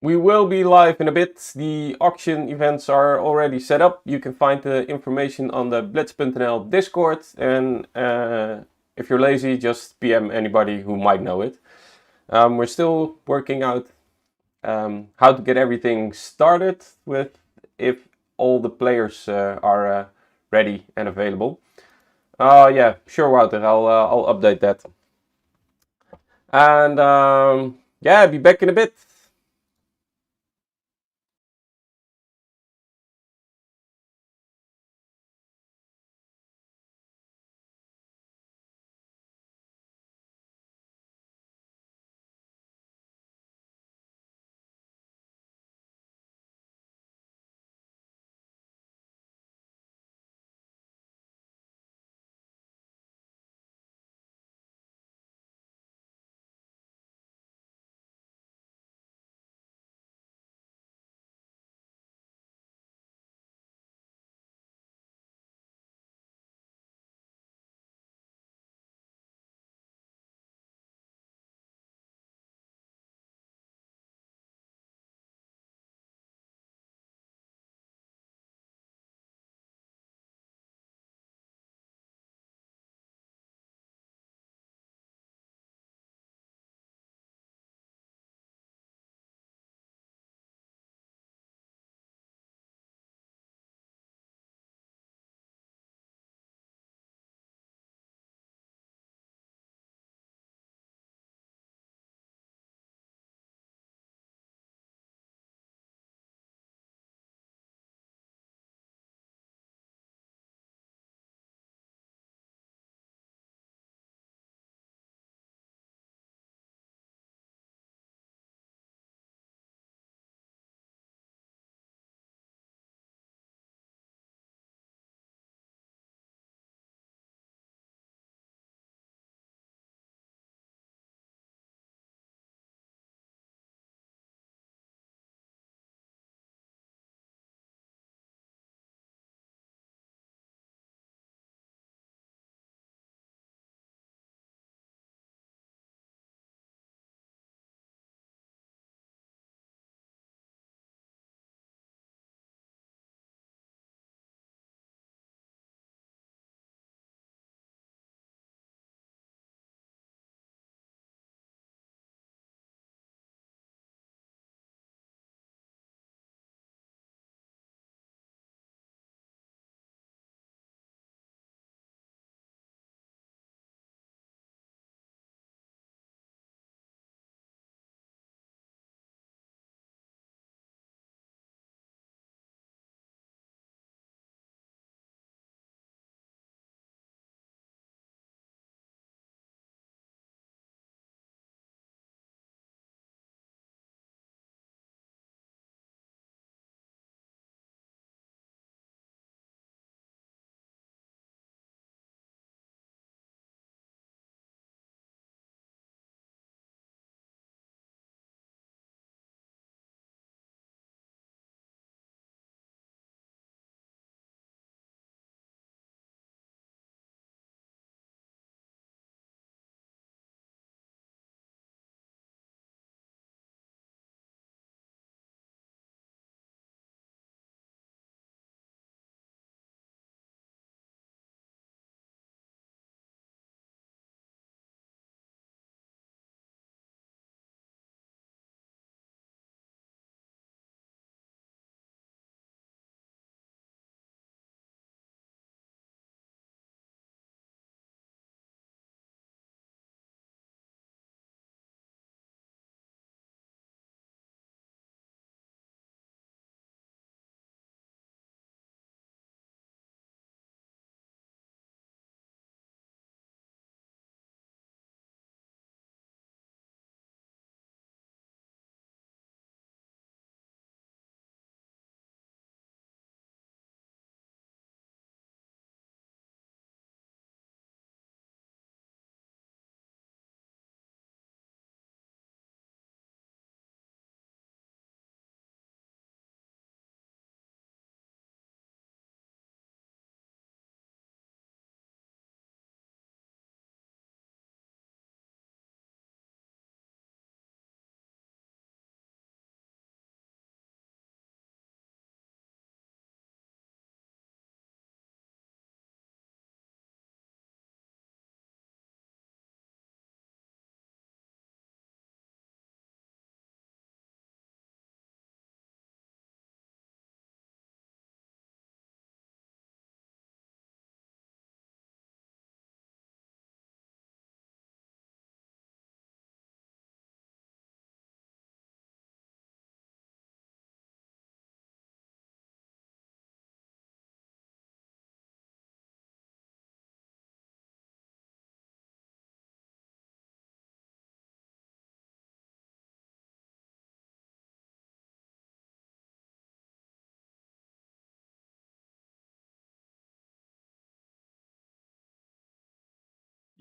We will be live in a bit. The auction events are already set up. You can find the information on the blitz.nl Discord. And if you're lazy, just PM anybody who might know it. We're still working out how to get everything started with if all the players are ready and available. Yeah, sure, Wouter. I'll update that. And yeah, be back in a bit.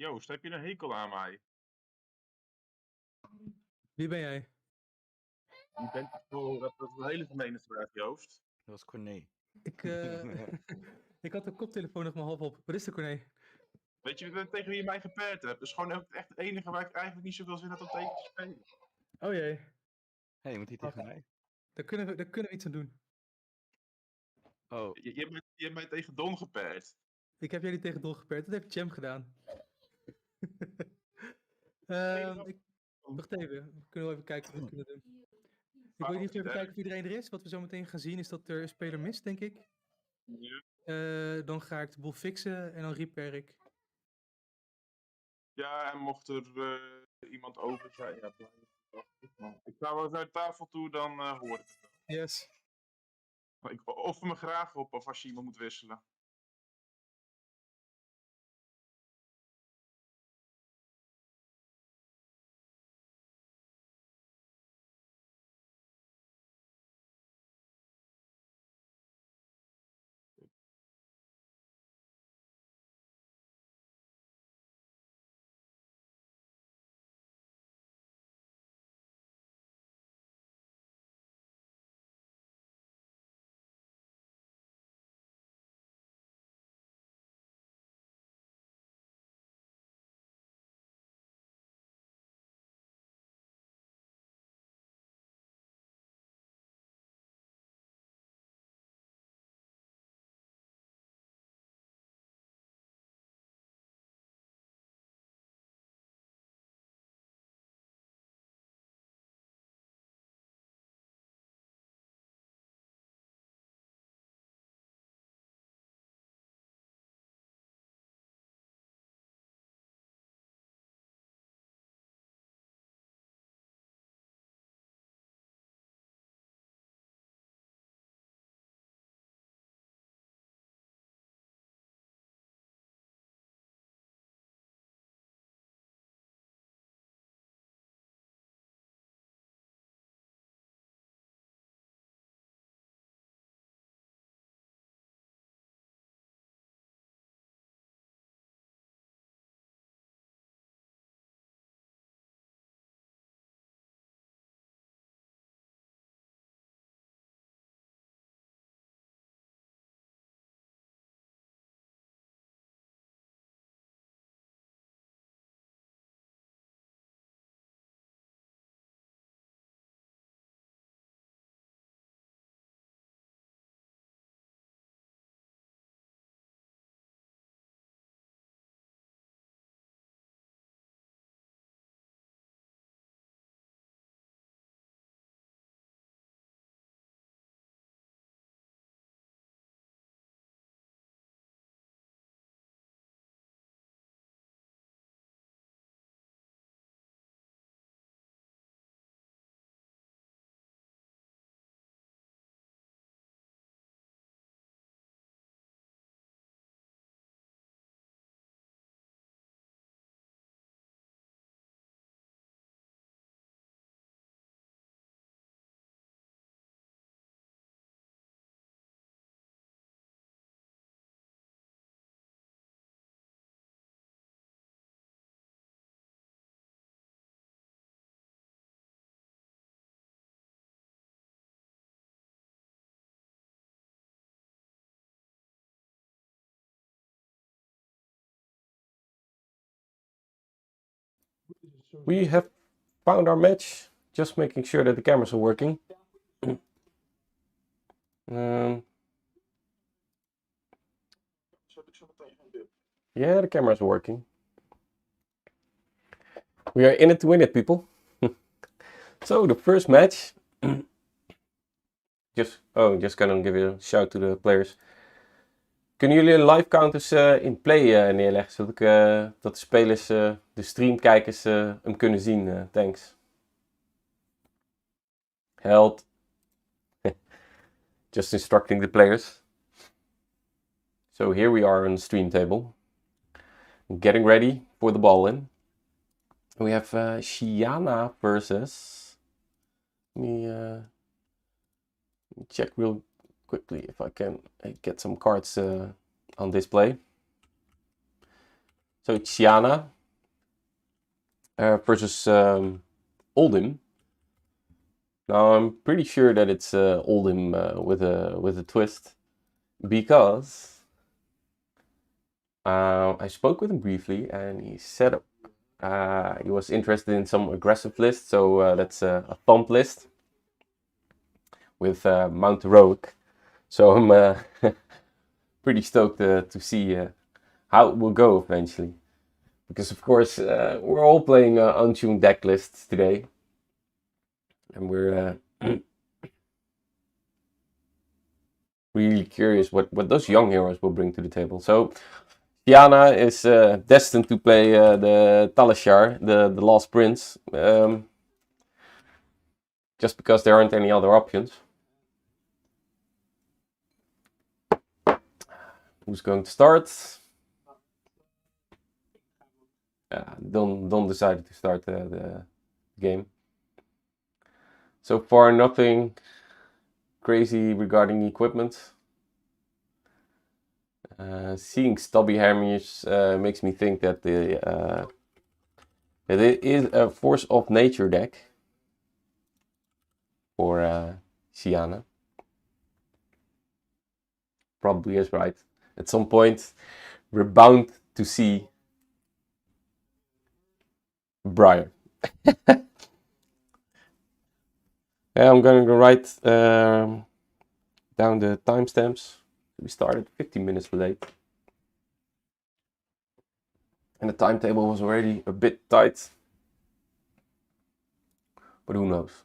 Joost, heb je een hekel aan mij? Wie ben jij? Je bent dat is een hele gemene vraag, Joost. Dat was Corné. Ik had de koptelefoon nog maar half op. Wat is er, Corné? Weet je tegen wie je mij gepaard hebt? Dat is gewoon echt het enige waar ik eigenlijk niet zoveel zin had om tegen te spelen. Oh jee, Hé, moet hij tegen mij? daar kunnen we iets aan doen. Oh, Je hebt mij tegen Don gepaard. Ik heb jij niet tegen Dol geperkt, dat heeft Jam gedaan. Wacht even, we kunnen wel even kijken wat we kunnen doen. Ik wil in ieder geval even kijken of iedereen er is. Wat we zo meteen gaan zien is dat er een speler mist, denk ik. Ja. Dan ga ik de boel fixen en dan repair ik. Ja, en mocht er iemand over zijn, ja, ik ga wel eens naar de tafel toe, dan hoor ik het wel. Yes. Maar ik offer me graag op of als je iemand moet wisselen. We have found our match. Just making sure that the cameras are working. Yeah, the camera's working. We are in it to win it, people. So the first match. just gonna give a shout to the players. Kunnen jullie een live counters in play neerleggen, zodat dat de spelers, de streamkijkers hem kunnen zien? Thanks. Help. Just instructing the players. So here we are on the stream table. Getting ready for the Ballin. We have Shiana versus... Let me check real quickly if I can get some cards on display. So it's Siana versus Oldhim. Now I'm pretty sure that it's Oldhim with a twist, because I spoke with him briefly and he said he was interested in some aggressive list. So that's a thump list with Mount Heroic. So I'm pretty stoked to see how it will go eventually. Because of course we're all playing untuned deck lists today. And we're really curious what those young heroes will bring to the table. So Diana is destined to play the Talishar, the Last Prince. Just because there aren't any other options. Who's going to start? Don decided to start the game. So far, nothing crazy regarding equipment. Seeing stubby hammers makes me think that it is a Force of Nature deck for Siana. Probably is right. At some point, we're bound to see Briar. Yeah, I'm gonna go write down the timestamps. We started 15 minutes late. And the timetable was already a bit tight. But who knows?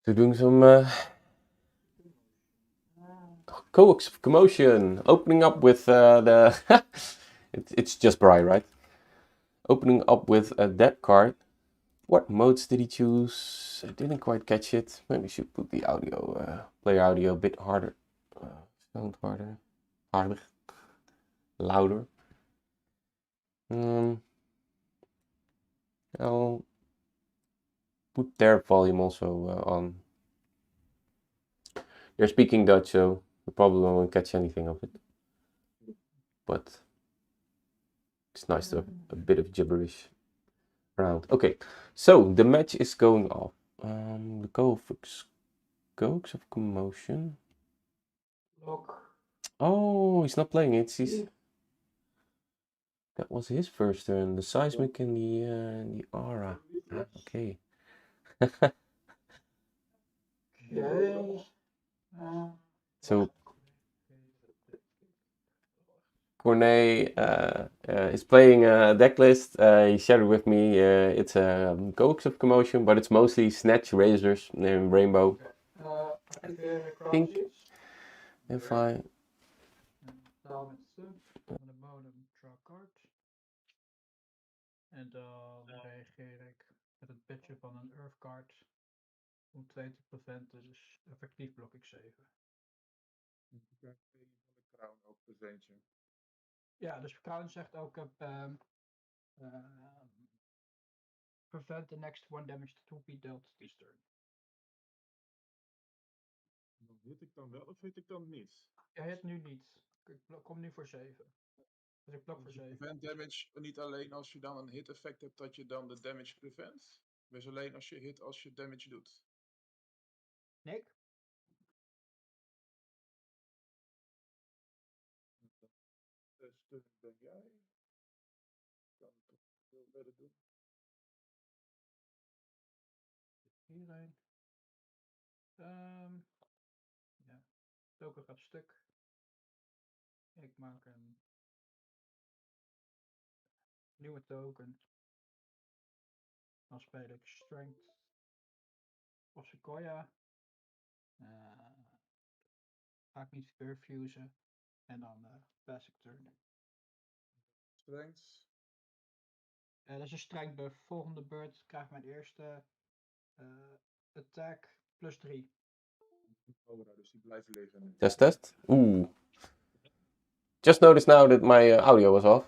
So doing some coax of commotion. Opening up with the... it's just Briar, right? Opening up with a dead card. What modes did he choose? I didn't quite catch it. Maybe we should put the audio, player audio a bit harder. Sound harder. Harder. Louder. I'll put their volume also on. They're speaking Dutch, so you probably won't catch anything of it. But it's nice to have a bit of gibberish around. Okay, so the match is going off. The Coax of Commotion. Oh, he's not playing it. That was his first turn. The Seismic and the Aura. Ah, okay. So Cornet is playing a deck list. He shared it with me. It's a Coax of Commotion, but it's mostly Snatch Razors and Rainbow. I think if I... On the bottom, draw a card. En dan reageer ik met het pitje van een Earth card om 2 te preventen, dus effectief blok ik 7. Je krijgt van de crown ook presentje. Ja, dus Crown zegt ook prevent the next 1 damage to be dealt this turn. Dan hit ik dan wel of hit ik dan niet? Jij hit nu niet. Ik kom nu voor 7. Dus ik blok voor Dus je 7. prevent damage niet alleen als je dan een hit effect hebt dat je dan de damage prevent. Dus alleen als je hit als je damage doet. Nick? Dus ben jij. Ik kan het toch veel verder doen. Hierheen. Ja. Token gaat stuk. Ik maak een nieuwe token. Dan speel ik Strength of Sequoia. Ga ik niet verfusen. En dan pass ik turn. Strengths. Dat is een strength buff. Volgende beurt krijg ik mijn eerste attack plus 3. Aura, dus die blijft liggen. Test. Oeh. just noticed now that my audio was off.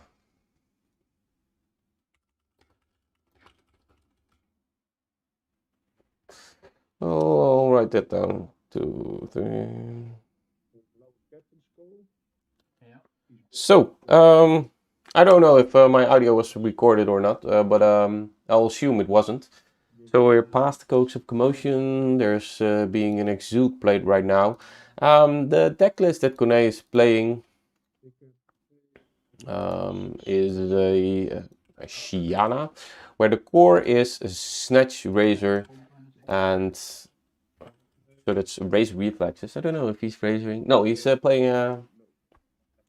Oh, I'll write that down. 2, 3. Ja. So, I don't know if my audio was recorded or not, but I'll assume it wasn't. So we're past the Coax of Commotion. There's being an Exude played right now. The deck list that Kone is playing is a Shiana, where the core is a Snatch, Razor, and so that's Raise Reflexes. I don't know if he's raising. No, he's playing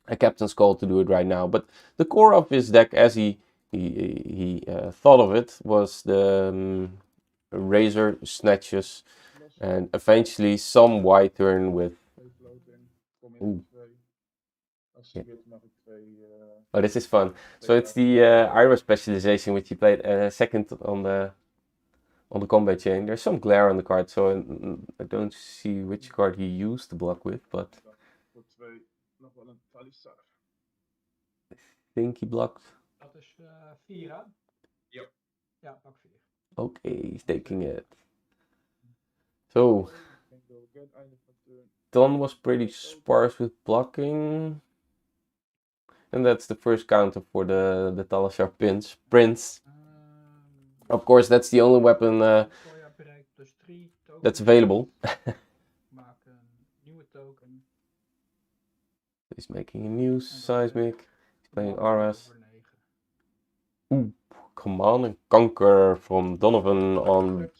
a Captain's Call to do it right now. But the core of his deck, as he thought of it, was the Razor, Snatches, and eventually some white turn with. Ooh. Yeah. Oh, this is fun. So it's the Ira specialization, which he played second on the combat chain. There's some glare on the card, so I don't see which card he used to block with, but I think he blocked. Dat is 4, hè? Ja. Ja, pak 4. Okay, he's taking it. So Don was pretty sparse with blocking. And that's the first counter for the Talashar Prince. Of course, that's the only weapon Koya bereikt dus 3 tokens. that's available. Maak een nieuwe token. He's making a new seismic. He's playing Aras. Over 9. Ooh, Command and Conquer from Donovan on.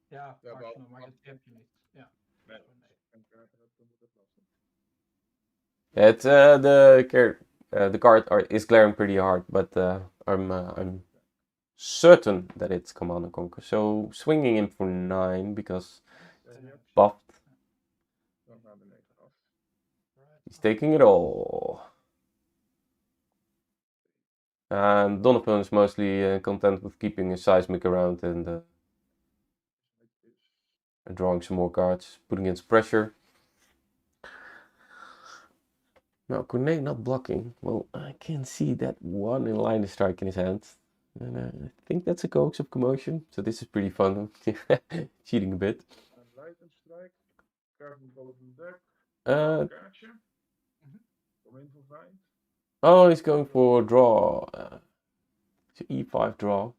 Ja, Ja, Arsenal, maar dat heb je niet. Ja. Nee. Yeah, it's the card is glaring pretty hard, but I'm certain that it's Command and Conquer. So swinging him for 9 because buffed. He's taking it all. And Donovan is mostly content with keeping a seismic around and drawing some more cards, putting in some pressure. Now, Cornet not blocking. Well, I can see that one in line strike in his hand. And I think that's a Coax of Commotion. So this is pretty fun. Cheating a bit. Oh, he's going for draw. It's an E5 draw.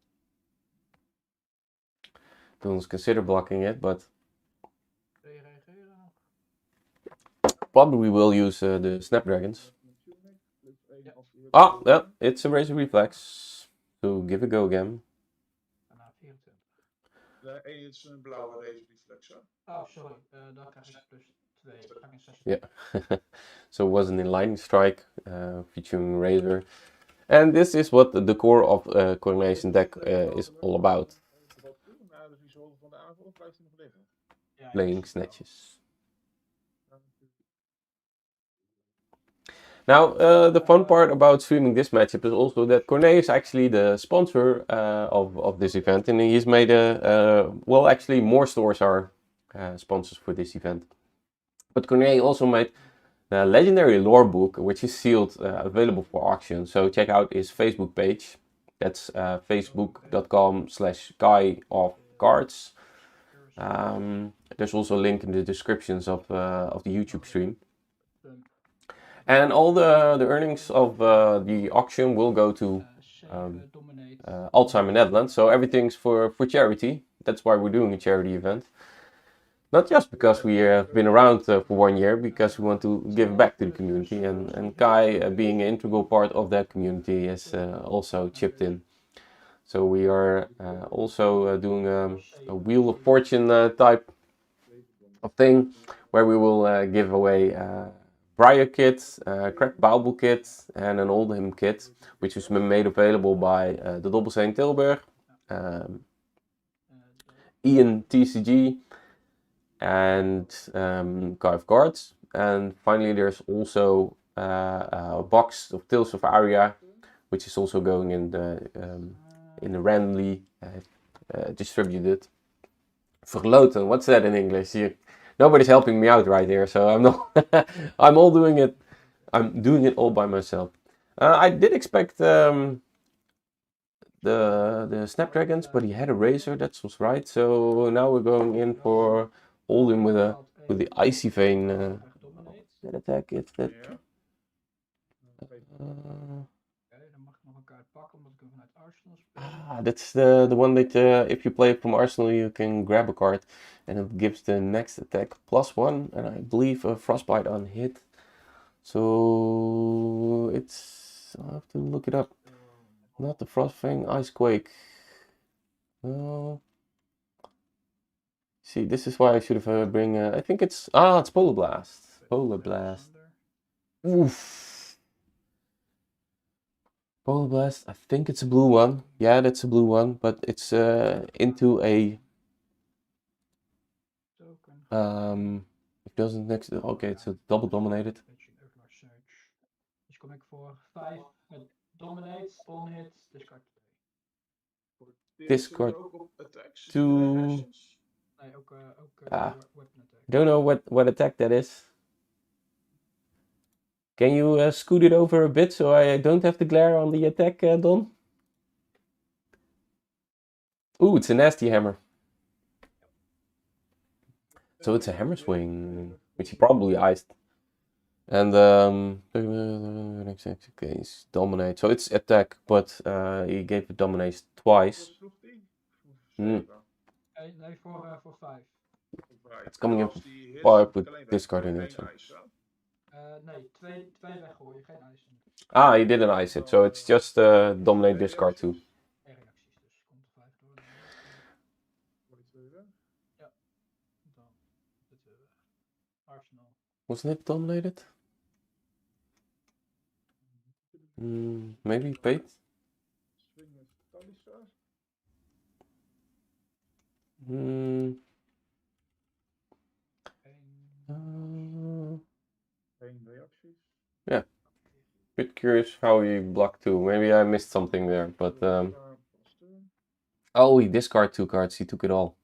Don't consider blocking it, but probably will use the Snapdragons. Ah, yeah, it's a Razor Reflex. So give it a go again. Daarna 24. Nee, het is een blauwe Razor Reflex, hè? Oh, sorry. Dan krijg ik plus 2. Ga ik in 6. Yeah. So it was an inline strike featuring Razor. And this is what the core of Coordination deck is all about. Playing Snatches. Now, the fun part about streaming this matchup is also that Cornet is actually the sponsor of this event, and he's made well, actually more stores are sponsors for this event. But Cornet also made the legendary lore book, which is sealed, available for auction. So check out his Facebook page. That's facebook.com/guyofcards. There's also a link in the descriptions of the YouTube stream. And all the earnings of the auction will go to Alzheimer Netherlands. So everything's for charity. That's why we're doing a charity event. Not just because we have been around for 1 year, because we want to give back to the community. And Kai, being an integral part of that community, has also chipped in. So we are also doing a Wheel of Fortune type of thing, where we will give away Briar kit, Cracked Bible kit, and an Oldham kit, which has been made available by the Dobbelsteen Tilburg, Ian TCG, and Guy of Cards. And finally, there's also a box of Tales of Aria, which is also going in the randomly distributed. Verloten, what's that in English? Nobody's helping me out right here, so I'm not. I'm all doing it I'm doing it all by myself. I did expect the Snapdragons, but he had a Razor, that was right. So now we're going in for holding with the Icy Vein. That attack, it's that. Ja. Oké, dan mag ik nog een kaart pakken omdat ik hem vanuit Arsenal speel. That's the one that if you play it from Arsenal, you can grab a card, and it gives the next attack +1, and I believe a Frostbite on hit. So it's, I'll have to look it up. Not the Frost thing, Ice Quake. No. See, this is why I should have bring. I think it's it's Polar Blast. Polar Blast. Oof. Polar Blast. I think it's a blue one. Yeah, that's a blue one, but it's into a Token. It doesn't next. Okay, it's a double dominated. Dus kom ik voor 5 met Dominate, on-hit, discard 2. Discard ook op attacks. 2. Nee, ook weapon attack. I don't know what attack that is. Can you scoot it over a bit so I don't have to glare on the attack, Don? Ooh, it's a nasty hammer. So it's a hammer swing, which he probably iced. And next case dominate. So it's attack, but he gave it dominate twice. Nee, voor 5. It's coming in 5 with discard in it. So. Nee, 2 weggooien, geen icing. He didn't ice it, so it's just dominate discard 2. Reacties, dus komt er 5 door. Ja, dan zitten we weg. Arsenal. Wasn't it dominated? Maybe paid? Yeah. Bit curious how he blocked 2. Maybe I missed something there, but he discarded 2 cards. He took it all.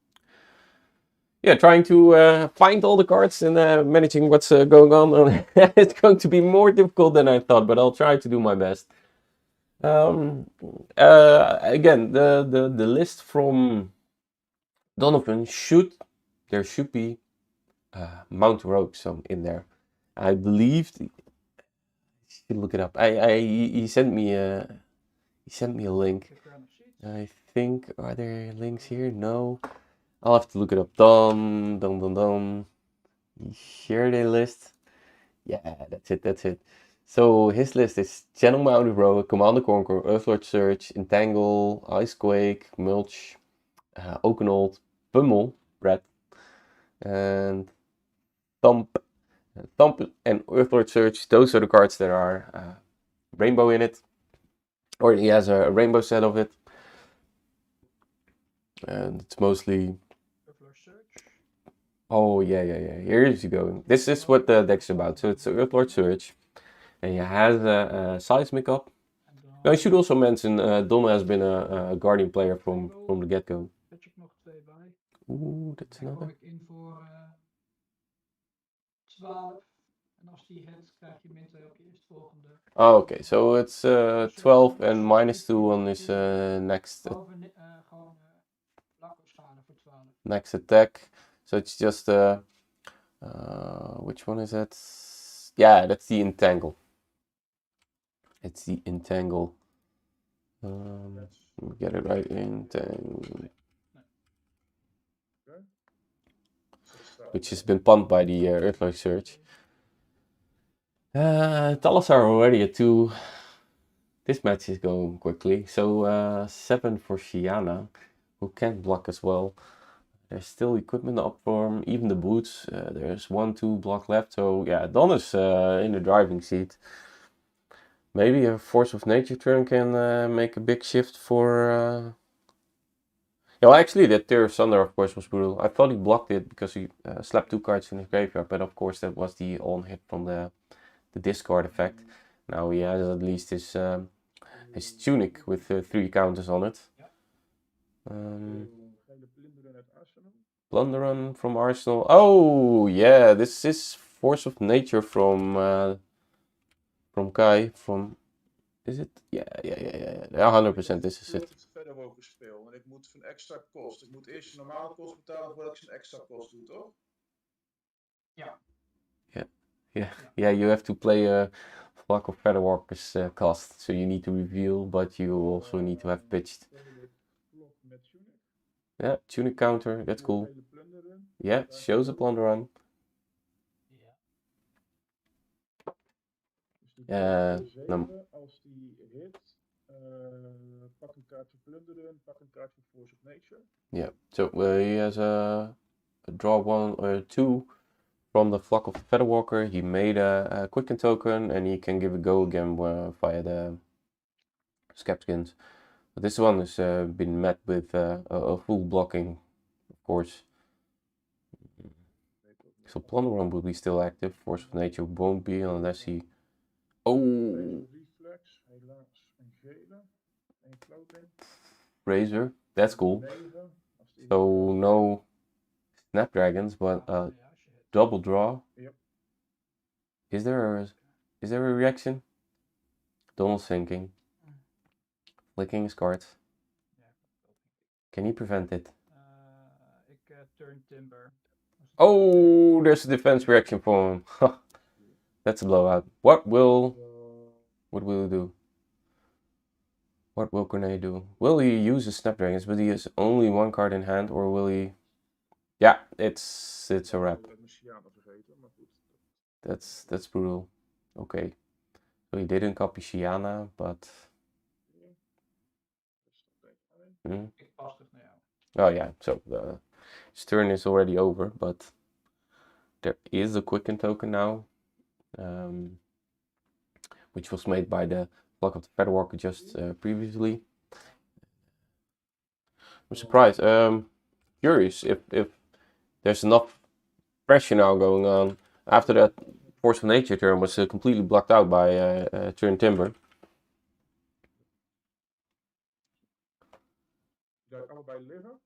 Yeah, trying to find all the cards and managing what's going on. It's going to be more difficult than I thought, but I'll try to do my best. Again, the list from Donovan there should be Mount Rogue some in there. I believed. You should look it up. He sent me a link. I think, are there links here? No. I'll have to look it up. Done. Share the list. Yeah, that's it. So his list is Channel Mountain Road, Commander Conquer, Earthlord Surge, Entangle, Icequake, Mulch, Oakenold, Pummel, Brett, and Thump and Earthlord Surge. Those are the cards that are rainbow in it. Or he has a rainbow set of it. And it's mostly... Oh, yeah. Here you go. This is what the deck's about. So it's Earthlord Surge. And he has a Seismic up. Now, I should also mention Donna has been a Guardian player from the get-go. Ooh, that's another. 12. En als die hit, krijg je min 2 op je eerstvolgende. Oh, okay. So it's 12 and -2 on his next. Gewoon blanco schade voor 12. Next attack. So it's just which one is that? Yeah, that's the Entangle. It's the Entangle. Get it right. Entangle. Which has been pumped by the Earthlord Surge. Talasar already at 2. This match is going quickly. So 7 for Shiana, who can block as well. There's still equipment up for him, even the boots. There's 1-2 block left. So yeah, Don is in the driving seat. Maybe a Force of Nature turn can make a big shift for... Yeah, well, actually, that Terror Thunder, of course, was brutal. I thought he blocked it because he slapped 2 cards in his graveyard, but of course that was the on-hit from the discard effect. Now he has at least his Tunic with 3 counters on it. Plunderon from Arsenal. Oh, yeah, this is Force of Nature from from Kai, from... Is it? Yeah, 100% this is it. Verder ook speel. En ik moet een extra kost. Ik moet eerst een normale kost betalen voordat ik een extra kost doe, toch? Yeah, you have to play a Flock of Featherwalkers cost, so you need to reveal, but you also need to have pitched. Klok met tunic. Yeah, tunic counter, that's cool. Hele plunderen. Yeah, shows a plunder on. Dus de 7, als die hit, pak een kaart voor plunderen, pak een kaart voor Force of Nature. Yeah, so he has a draw 1 or 2 from the Flock of Featherwalker. He made a quicken token and he can give a go again via the Scapskins. But this one has been met with a full blocking, of course. So Plunderon will be still active. Force of Nature won't be unless he... Oh! Reflex, helaas een gele, een floating. Razor, that's cool. 9, So no Snapdragons, but double draw. Yep. Is there a reaction? Donald's thinking. Flicking his cards. Can he prevent it? Ik turn timber. Oh, there's a defense reaction for him. That's a blowout. What will he do? What will Cornet do? Will he use his Snapdragons, but he has only one card in hand, or will he... Yeah, it's a wrap. That's brutal. Okay. So he didn't copy Shiana, but... Ik pas terug naar jou. Oh yeah, so his turn is already over, but there is a quicken token now, which was made by the Flock of the Featherwalker just previously. I'm surprised. Curious if there's enough pressure now going on after that Force of Nature turn was completely blocked out by turn Timber. Daar allebei liggen.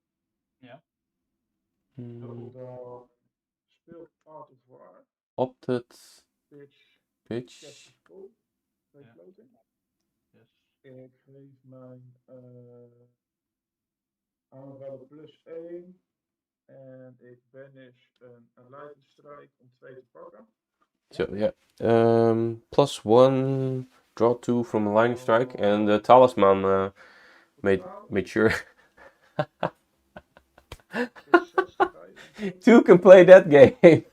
Ja. Dan speelt Art of War. Opted. Pitch. Pitch. Twee floating. Yes. Ik geef mijn aanvallen plus 1. En ik banish een lightning strike om 2 te pakken. So yeah, +1, draw 2 from a lightning strike, and the talisman made sure two can play that game.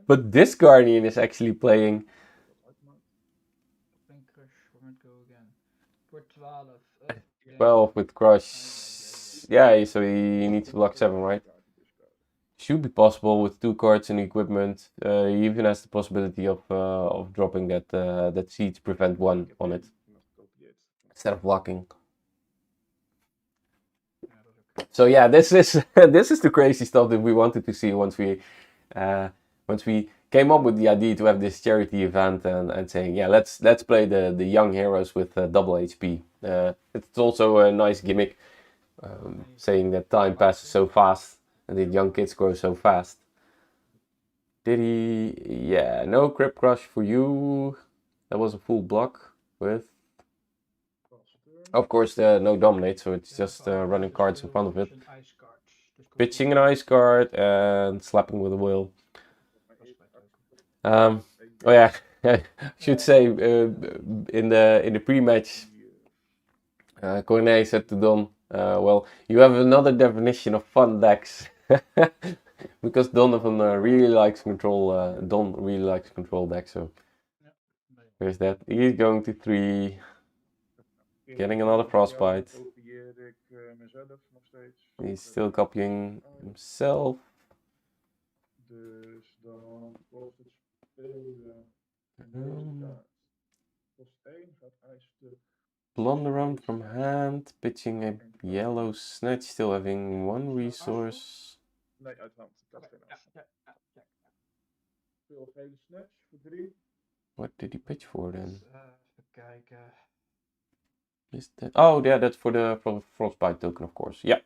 But this Guardian is actually playing. Go again. Voor 12. 12 with crush. Yeah, so he needs to block 7, right? Should be possible with 2 cards and equipment. He even has the possibility of dropping that seed to prevent 1 on it instead of blocking. So yeah, this is this is the crazy stuff that we wanted to see once we came up with the idea to have this charity event and saying, yeah, let's play the young heroes with double HP. It's also a nice gimmick, saying that time passes so fast and the young kids grow so fast. Did he? Yeah, no Crypt Crush for you. That was a full block with... Of course, no Dominate, so it's just running cards in front of it. Pitching an ice card and slapping with a will. Oh yeah, I should say in the pre-match, Cornet said to Don, well, you have another definition of fun decks. Because Donovan really likes control. Don really likes control decks, so there's that. He's going to 3. Getting another frostbite. He's still copying himself. Dus dan kost het spelen. Kost 1 gaat hij stuk. Plunderon from hand, pitching a yellow snatch, still having 1 resource. Nee, uit hand. Ik had geen afstand. Veel gele snatch voor 3. What did he pitch for then? Even kijken. Is that... Oh yeah, that's for the frostbite token, of course. Yeah.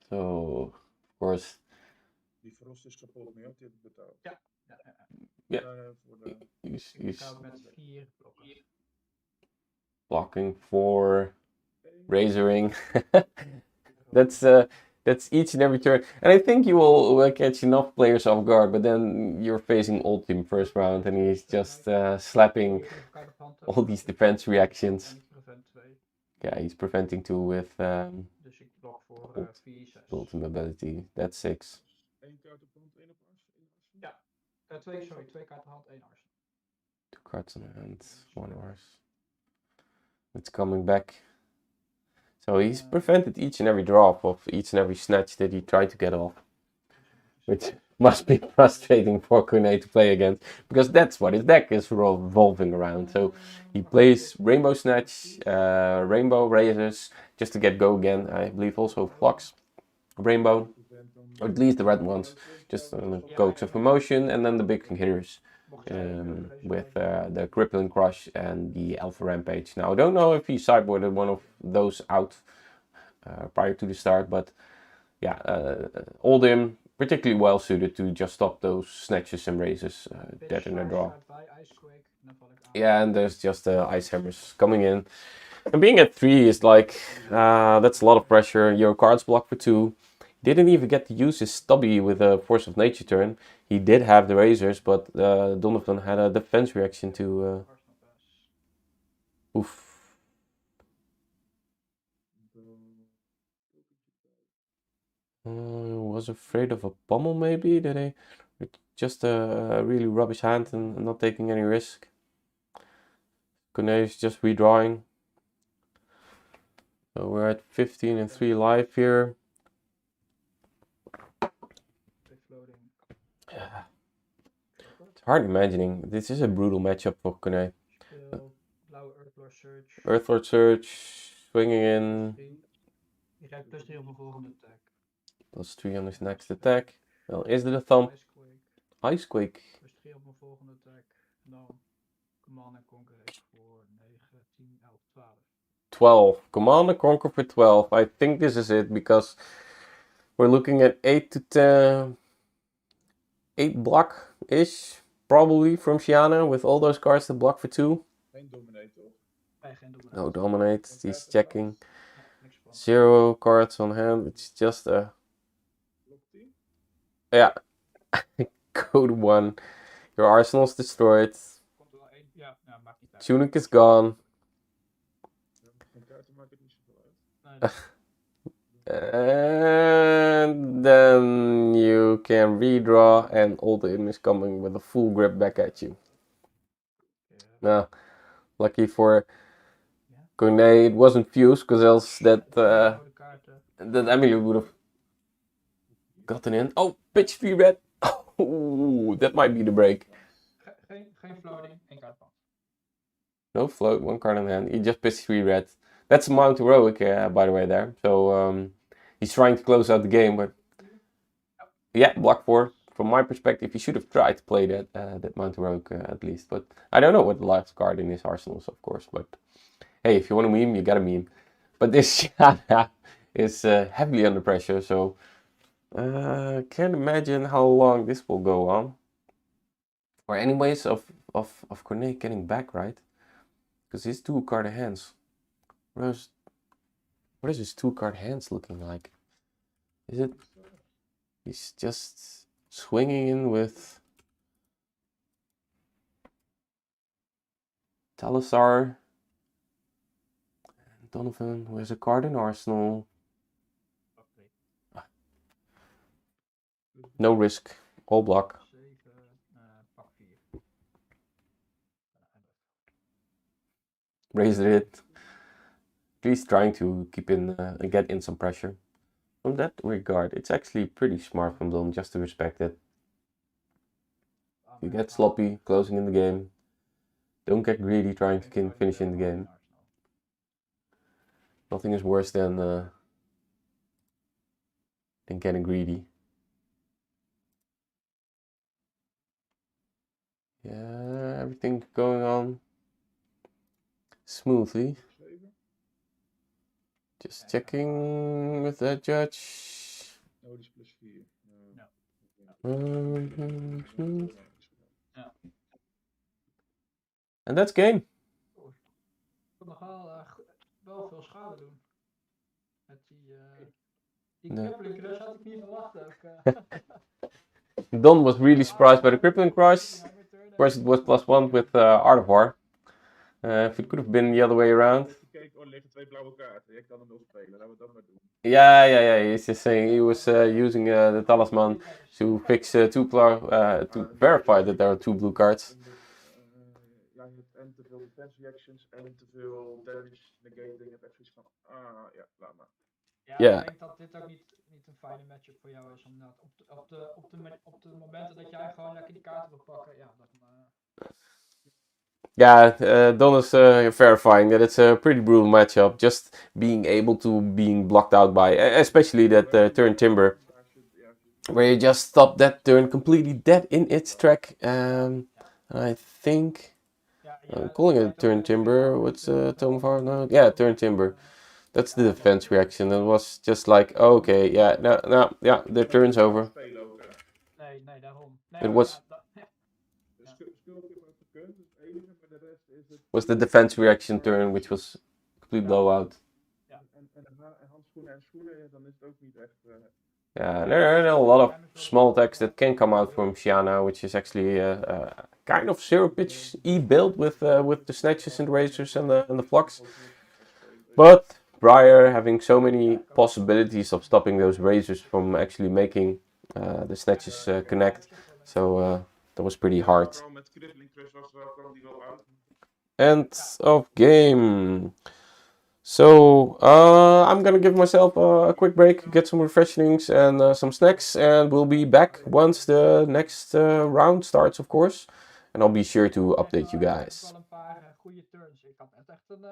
So, of course, Die Frost is kapot nu, had hij het betaald. Ja. Ja. Ja. Voor de... He's Ik betaal met 4 blokken. blocking for razoring. That's each and every turn. And I think you will catch enough players off guard, but then you're facing Old Team first round and he's just slapping Even kaart op hand all hebben. these defense reactions. En ik prevent 2. Yeah, he's preventing 2 with Dus ik blok voor Ult. 4, 6. ultimate ability. That's 6. 1 kaart op hand, 1 op Arsenal. Ja. 2 kaarten hand, 1 Arsenal. 2 cards in hand, 1 horse. It's coming back. So he's prevented each and every drop of each and every snatch that he tried to get off. Which must be frustrating for Kune to play against, because that's what his deck is revolving around. So he plays Rainbow Snatch, Rainbow Razors, just to get go again. I believe also Flux, Rainbow, or at least the red ones, just Coats of Emotion, and then the big hitters with the Crippling Crush and the Alpha Rampage. Now I don't know if he sideboarded one of those out prior to the start, but yeah, Oldhim particularly well suited to just stop those snatches and raises dead in a draw. Yeah, and there's just the Ice Hammers coming in. And being at 3 is like, that's a lot of pressure. Your cards block for 2. Didn't even get to use his stubby with a Force of Nature turn. He did have the razors, but Donovan had a defense reaction to... Oof. Was afraid of a pummel maybe? That I just a really rubbish hand and not taking any risk. Kune is just redrawing. So we're at 15 and 3 live here. Yeah. It's hard imagining. This is a brutal matchup for Kune. Earthlord Surge, swinging in. Je krijgt plus 3 op mijn volgende attack. Plus 3 on his next attack. Well, is it a thumb? Icequake. Plus 3 op mijn volgende attack. En dan Command and Conquer heeft voor 9, 10, 11, 12. 12. Command and Conquer for 12. I think this is it because we're looking at 8 to 10. 8 block-ish. Probably from Shiana with all those cards that block for 2. Geen Dominator. Nee, geen dominant. No dominate. He's checking. 0 cards on hand. It's just a... Yeah. Code 1. Your arsenal's destroyed. Komt er wel 1? Ja, maakt niet uit. Tunic is gone. Geen kaarten maakt het niet zoveel uit. And then you can redraw and Oldhim is coming with a full grip back at you. Now, lucky for Kune it wasn't fused, because else that Emily would have gotten in. Oh, pitch 3 red. Oh, that might be the break. Geen floating, 1 kaart van. No float, 1 card in hand. He just pitched 3 red. That's Mount Heroic, by the way, there. So he's trying to close out the game, but yeah, block 4. From my perspective, he should have tried to play that Mount Heroic at least. But I don't know what the last card in his arsenal is, of course. But hey, if you want a meme, you got a meme. But this Shiana is heavily under pressure, so can't imagine how long this will go on. Or any ways of Kune getting back, right? Because his 2 card hands. What is his 2 card hands looking like? Is it? He's just swinging in with Talazar. Donovan, who has a card in arsenal. No risk, all block. 7, pak 4. Razor it. At least trying to keep in and get in some pressure. From that regard, it's actually pretty smart from Ballin just to respect it. You get sloppy, closing in the game. Don't get greedy trying to finish in the game. Nothing is worse than getting greedy. Yeah, everything going on smoothly. Just checking with that judge. Oh, die is plus 4. Ja. Ja. And that's game. Ik kon nog wel veel schade doen. Met die Nee. crippling crush had ik niet verwacht ook. Don was really surprised by the crippling crush. Of course, it was +1 with Art of War. If it could have been the other way around. Kijk, er liggen 2 blauwe kaarten. Ik kan hem wel spelen. Laten we dat maar doen. Yeah. He's just saying he was using the talisman to fix to verify that there are 2 blue cards. Ja, je hebt en te veel defense reactions en te veel damage negating. Je hebt echt zoiets van, ja, laat maar. Ja, Ja. ik denk dat dit ook niet een fijne matchup voor jou is. Omdat op de momenten dat jij gewoon lekker die kaarten wil pakken, ja, dan... Yeah, Don is verifying that it's a pretty brutal matchup. Just being able to being blocked out by, especially that turn timber, where you just stop that turn completely dead in its track. I think I'm calling it turn timber. What's Tome of Heart? No, yeah, turn timber. That's the defense reaction. It was just like, okay, yeah, no, the turn's over. Nee, daarom. It was Het was the defense reaction turn, which was complete blowout. En handschoenen en schoenen, dan is het ook niet echt... Yeah, there are a lot of small attacks that can come out from Shiana, which is actually kind of zero pitch E build with the snatches and razors and the flux. But Briar having so many possibilities of stopping those razors from actually making the snatches connect, so that was pretty hard. End of game. So I'm gonna give myself a quick break, get some refreshings and some snacks, and we'll be back once the next round starts, of course. And I'll be sure to update you guys. wel een paar goede turns. Ik had net echt een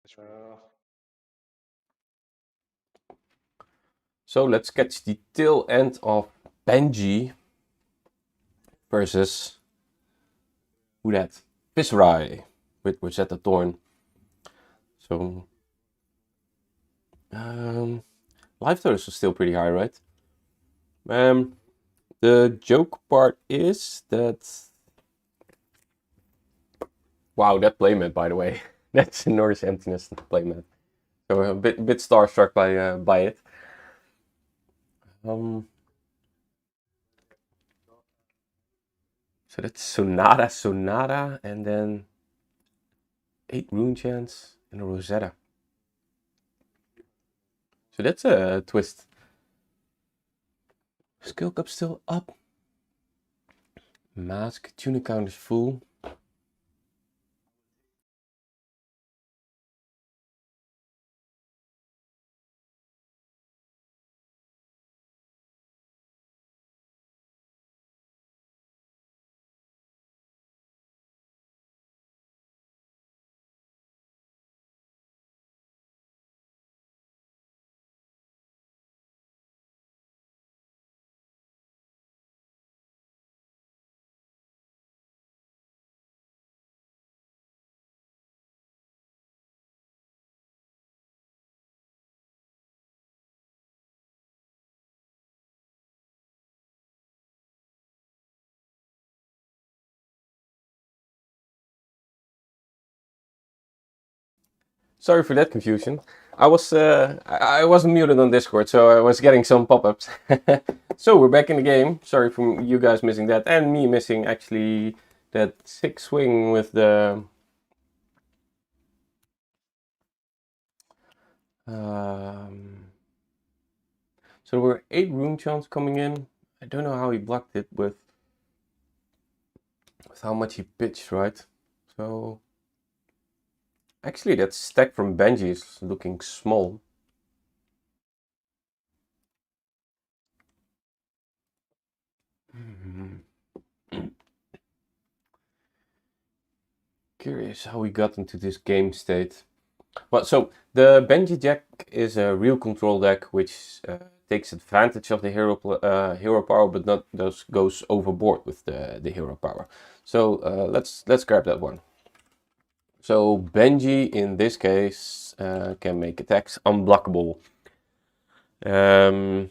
That's really So let's catch the tail end of Benji versus who that? Viserai with Rosetta Thorn. So life totals are still pretty high, right? The joke part is that wow, that playmat, by the way, that's a Norse Emptiness playmat. So a bit starstruck by it. So that's Sonata, and then 8 rune chants and a Rosetta. So that's a twist. Skill cap still up. Mask, tune account is full. Sorry for that confusion. I wasn't muted on Discord, so I was getting some pop-ups. So we're back in the game. Sorry for you guys missing that, and me missing actually that 6 swing with the so there were 8 rune chants coming in. I don't know how he blocked it with how much he pitched, right? So actually that stack from Benji is looking small. Curious how we got into this game state. Well, so the Benji deck is a real control deck which takes advantage of the hero power, but not goes overboard with the hero power. So let's grab that one. So Benji in this case can make attacks unblockable, or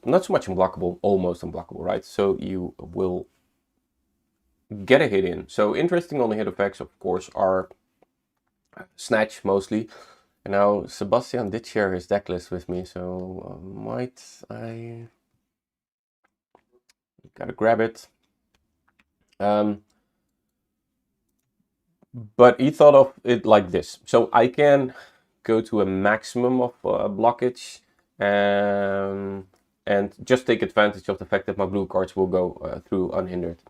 not so much unblockable, almost unblockable, right? So you will get a hit in. So interesting on the hit effects, of course, are Snatch mostly. And now Sebastian did share his deck list with me, so might I gotta grab it. But he thought of it like this. So I can go to a maximum of blockage and just take advantage of the fact that my blue cards will go through unhindered.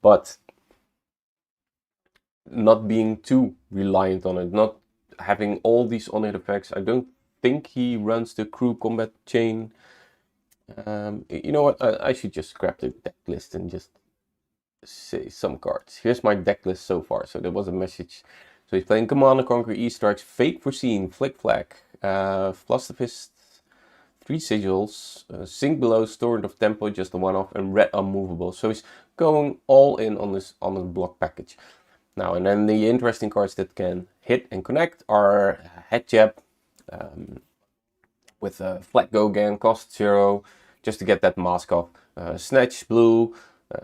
But not being too reliant on it, not having all these on-hit effects. I don't think he runs the crew combat chain. You know what? I should just grab the deck list and just say some cards. Here's my deck list so far. So there was a message. So he's playing Command and Conquer, E-Strikes, Fate Foreseen, Flick Flag, Fluster Fist, 3 Sigils, Sink Below, Torrent of Tempo, just a one-off, and Red Unmovable. So he's going all in on this block package. Now, and then the interesting cards that can hit and connect are Head Jab, with Flat Go again, cost 0, just to get that mask off. Snatch blue,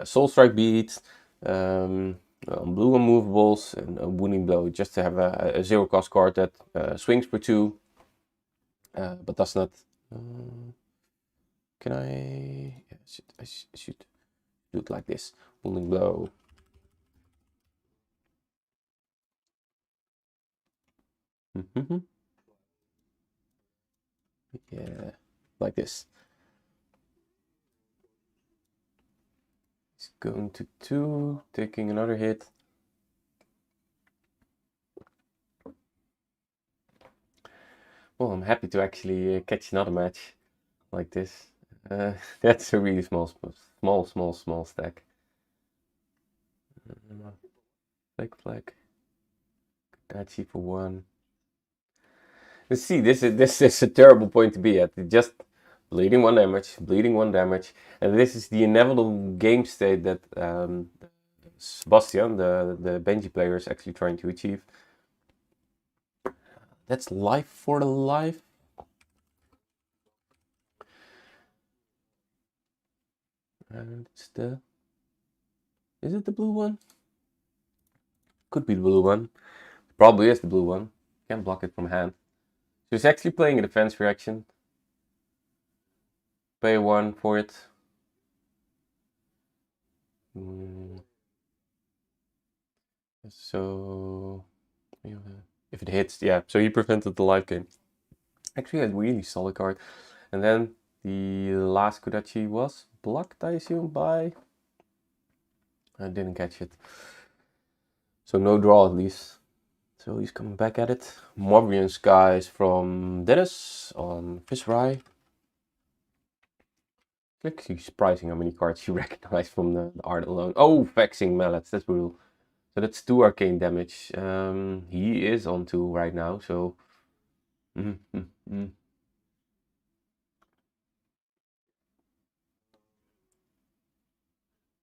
Soul Strike Beat, blue unmovables, and a Wounding Blow, just to have a 0 cost card that swings for 2, but does not. Can I? Yeah, I should do it like this. Wounding Blow. Yeah, like this. He's going to 2, taking another hit. Well, I'm happy to actually catch another match like this. That's a really small stack. Flag. Kodachi for 1. Let's see, this is a terrible point to be at. Just bleeding 1 damage, bleeding 1 damage. And this is the inevitable game state that Sebastian, the Benji player, is actually trying to achieve. That's life for the life. And it's the... Is it the blue one? Could be the blue one. Probably is the blue one. Can't block it from hand. So he's actually playing a defense reaction. Pay 1 for it. So... If it hits, yeah. So he prevented the life gain. Actually a really solid card. And then the last Kodachi was blocked, I assume, by... I didn't catch it. So no draw at least. So he's coming back at it. Mobrian Skies from Dennis on Fishrai. It's actually surprising how many cards you recognize from the art alone. Oh, Vexing Mallets, that's brutal. So that's 2 arcane damage. He is on 2 right now, so...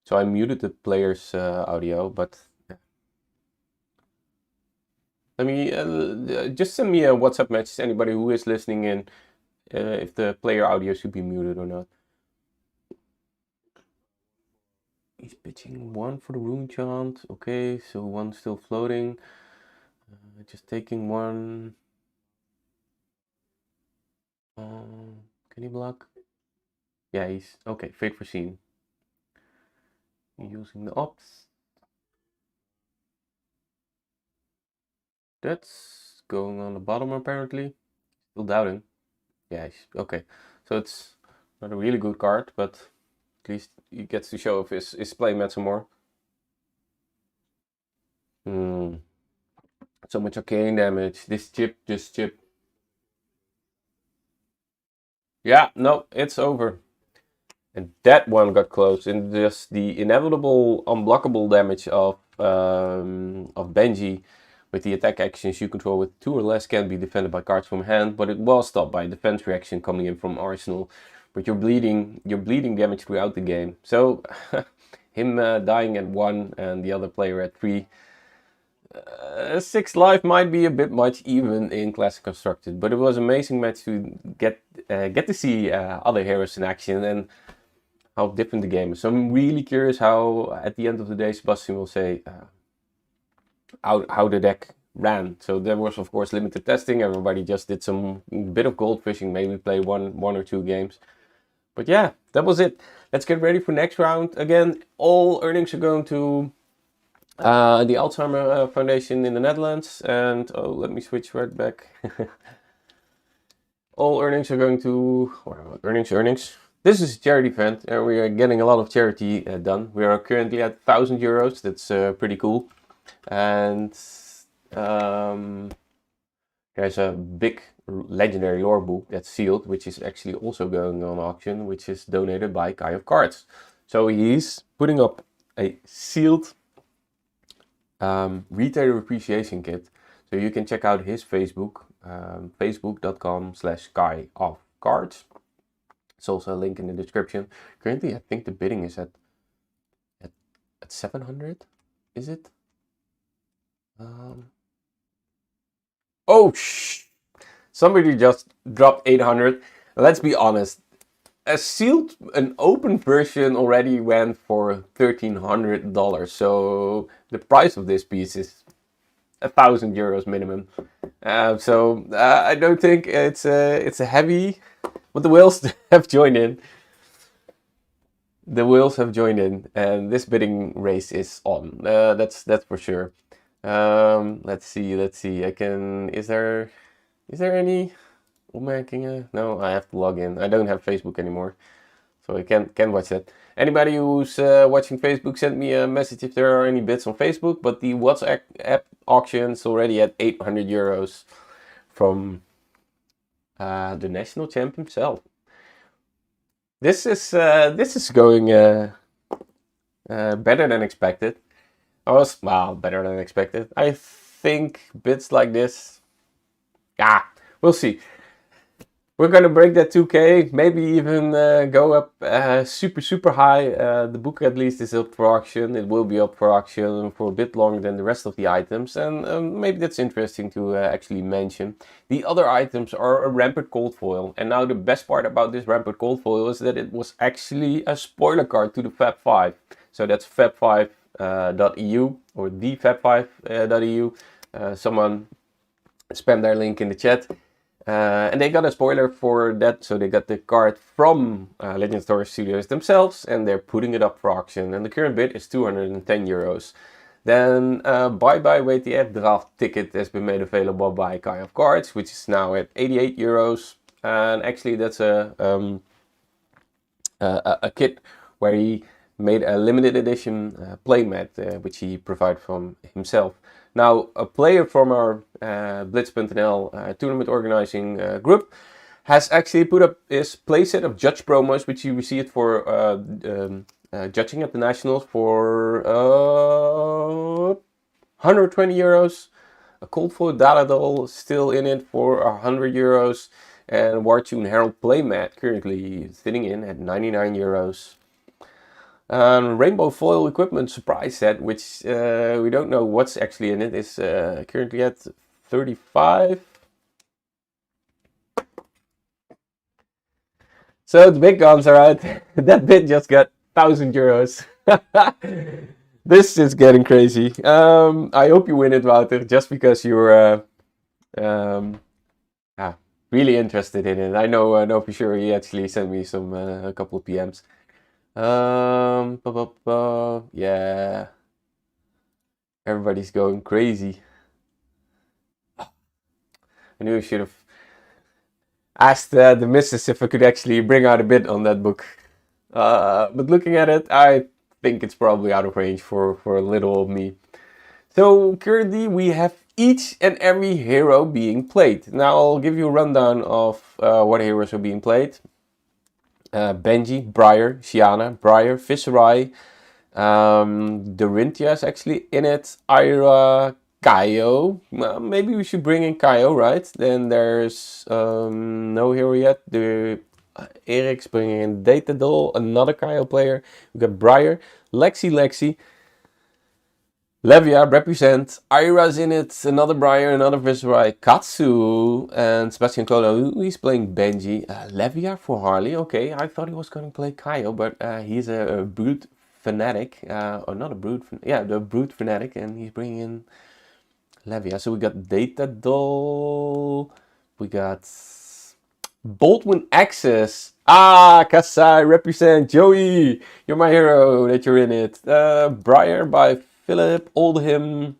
So I muted the player's audio, but... Let me just send me a WhatsApp message, anybody who is listening in, if the player audio should be muted or not. He's pitching 1 for the Rune Chant. Okay, so 1 still floating. Just taking 1. Can he block? Yeah, he's okay. Fate Foreseen. Using the ops. That's going on the bottom apparently. Still doubting. Yeah, okay. So it's not a really good card, but at least he gets to show if his play met some more. So much arcane damage. This chip. Yeah, no, it's over. And that one got close. And just the inevitable unblockable damage of Benji with the attack actions you control with 2 or less can be defended by cards from hand, but it was stopped by a defense reaction coming in from Arsenal. But you're bleeding damage throughout the game. So him dying at 1 and the other player at 3. 6 life might be a bit much even in Classic Constructed, but it was an amazing match to get to see other heroes in action and how different the game is. So I'm really curious how at the end of the day Sebastian will say how the deck ran. So there was of course limited testing, everybody just did some bit of gold fishing, maybe play one or 2 games. But yeah, that was it. Let's get ready for next round. Again, all earnings are going to the Alzheimer Foundation in the Netherlands. And oh, let me switch right back. All earnings are going to earnings. This is a charity event, and we are getting a lot of charity done. We are currently at 1,000 euros. That's pretty cool. And there's a big legendary lore book that's sealed, which is actually also going on auction, which is donated by Kai of Cards. So he's putting up a sealed retailer appreciation kit. So you can check out his Facebook, facebook.com/Kai of Cards. It's also a link in the description. Currently, I think the bidding is at 700. Is it? Oh, somebody just dropped 800. Let's be honest. An open version already went for $1,300. So the price of this piece is 1,000 euros minimum. So I don't think it's a heavy, but the whales have joined in. The whales have joined in, and this bidding race is on. That's for sure. Let's see. I can. Is there any? No, I have to log in. I don't have Facebook anymore, so I can't watch that. Anybody who's watching Facebook, send me a message if there are any bids on Facebook. But the WhatsApp app auction is already at 800 euros from the national champ himself. This is going better than expected. Better than expected. I think bits like this, we'll see. We're gonna break that 2K, maybe even go up super high. The book at least is up for auction. It will be up for auction for a bit longer than the rest of the items, and maybe that's interesting to actually mention. The other items are a rampant cold foil, and now the best part about this rampant cold foil is that it was actually a spoiler card to the Fab 5. So that's fab5.eu or thefab5.eu. Someone spam their link in the chat. And they got a spoiler for that, so they got the card from Legend Story Studios themselves, and they're putting it up for auction. And the current bid is 210 euros. Then Bye Bye WTF draft ticket has been made available by Kai of Cards, which is now at 88 euros. And actually, that's a kit where he made a limited edition playmat, which he provided from himself. Now, a player from our Blitz.nl tournament organizing group has actually put up his playset of judge promos, which you received for judging at the Nationals for 120 euros. A cold foil Daladol still in it for 100 euros. And Wartune Herald playmat currently sitting in at 99 euros. Rainbow foil equipment surprise set, which we don't know what's actually in it, is currently at 35. So the big guns are out. That bid just got 1,000 euros. This is getting crazy. I hope you win it, Wouter, just because you're really interested in it. I know for sure he actually sent me a couple of PMs. Yeah, everybody's going crazy. I knew I should have asked the missus if I could actually bring out a bid on that book. But looking at it, I think it's probably out of range for little old me. So currently we have each and every hero being played. Now I'll give you a rundown of what heroes are being played. Benji, Briar, Shiana, Briar, Viserai, Dorinthia is actually in it, Ira, Kaio. Well, maybe we should bring in Kaio, right? Then there's no hero yet. Eric's bringing in Data Doll, another Kaio player. We got Briar, Lexi, Levia, Represent, Ira's in it, another Briar, another Viserai, Katsu, and Sebastian Colo, he's playing Benji. Levia for Harley, okay, I thought he was going to play Kaio, but he's a Brute Fanatic, or not a Brute, the Brute Fanatic, and he's bringing in Levia. So we got Data Doll, we got Baldwin Access, Kasai, Represent, Joey, you're my hero that you're in it. Briar by Philip, Oldham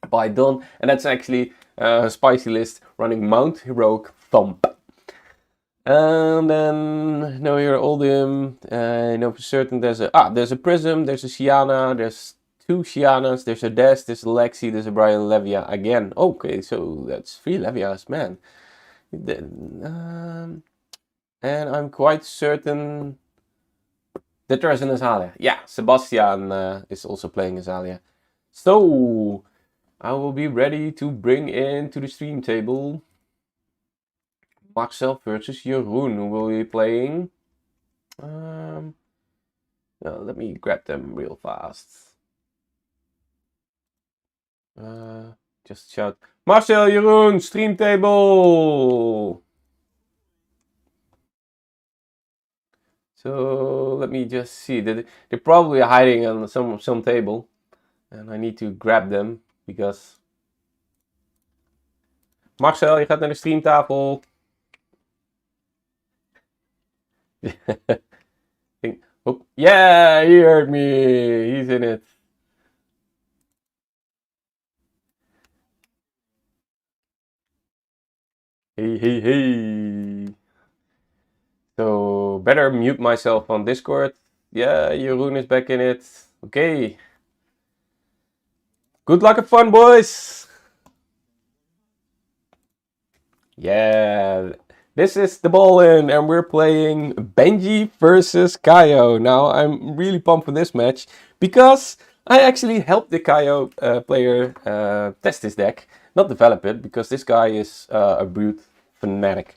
by Don, and that's actually a spicy list running Mount Heroic Thump. And then no here Oldham, I know for certain there's a Prism, there's a Shiana, there's two Shianas, there's a Des, there's a Lexi, there's a Brian Levia again. Okay, so that's 3 Levias, man. And I'm quite certain that there is an Azalea. Yeah, Sebastian is also playing Azalea. So, I will be ready to bring into the stream table Marcel versus Jeroen, who will be playing. Let me grab them real fast. Just shout, Marcel, Jeroen, stream table! So let me just see. They're probably hiding on some table, and I need to grab them because Marcel, je gaat naar de streamtafel. Yeah, he heard me. He's in it. Hey. So, better mute myself on Discord. Yeah, Jeroen is back in it. Okay. Good luck and fun, boys! Yeah, this is the Ballin, and we're playing Benji versus Kaio. Now, I'm really pumped for this match because I actually helped the Kaio player test this deck, not develop it, because this guy is a brute fanatic.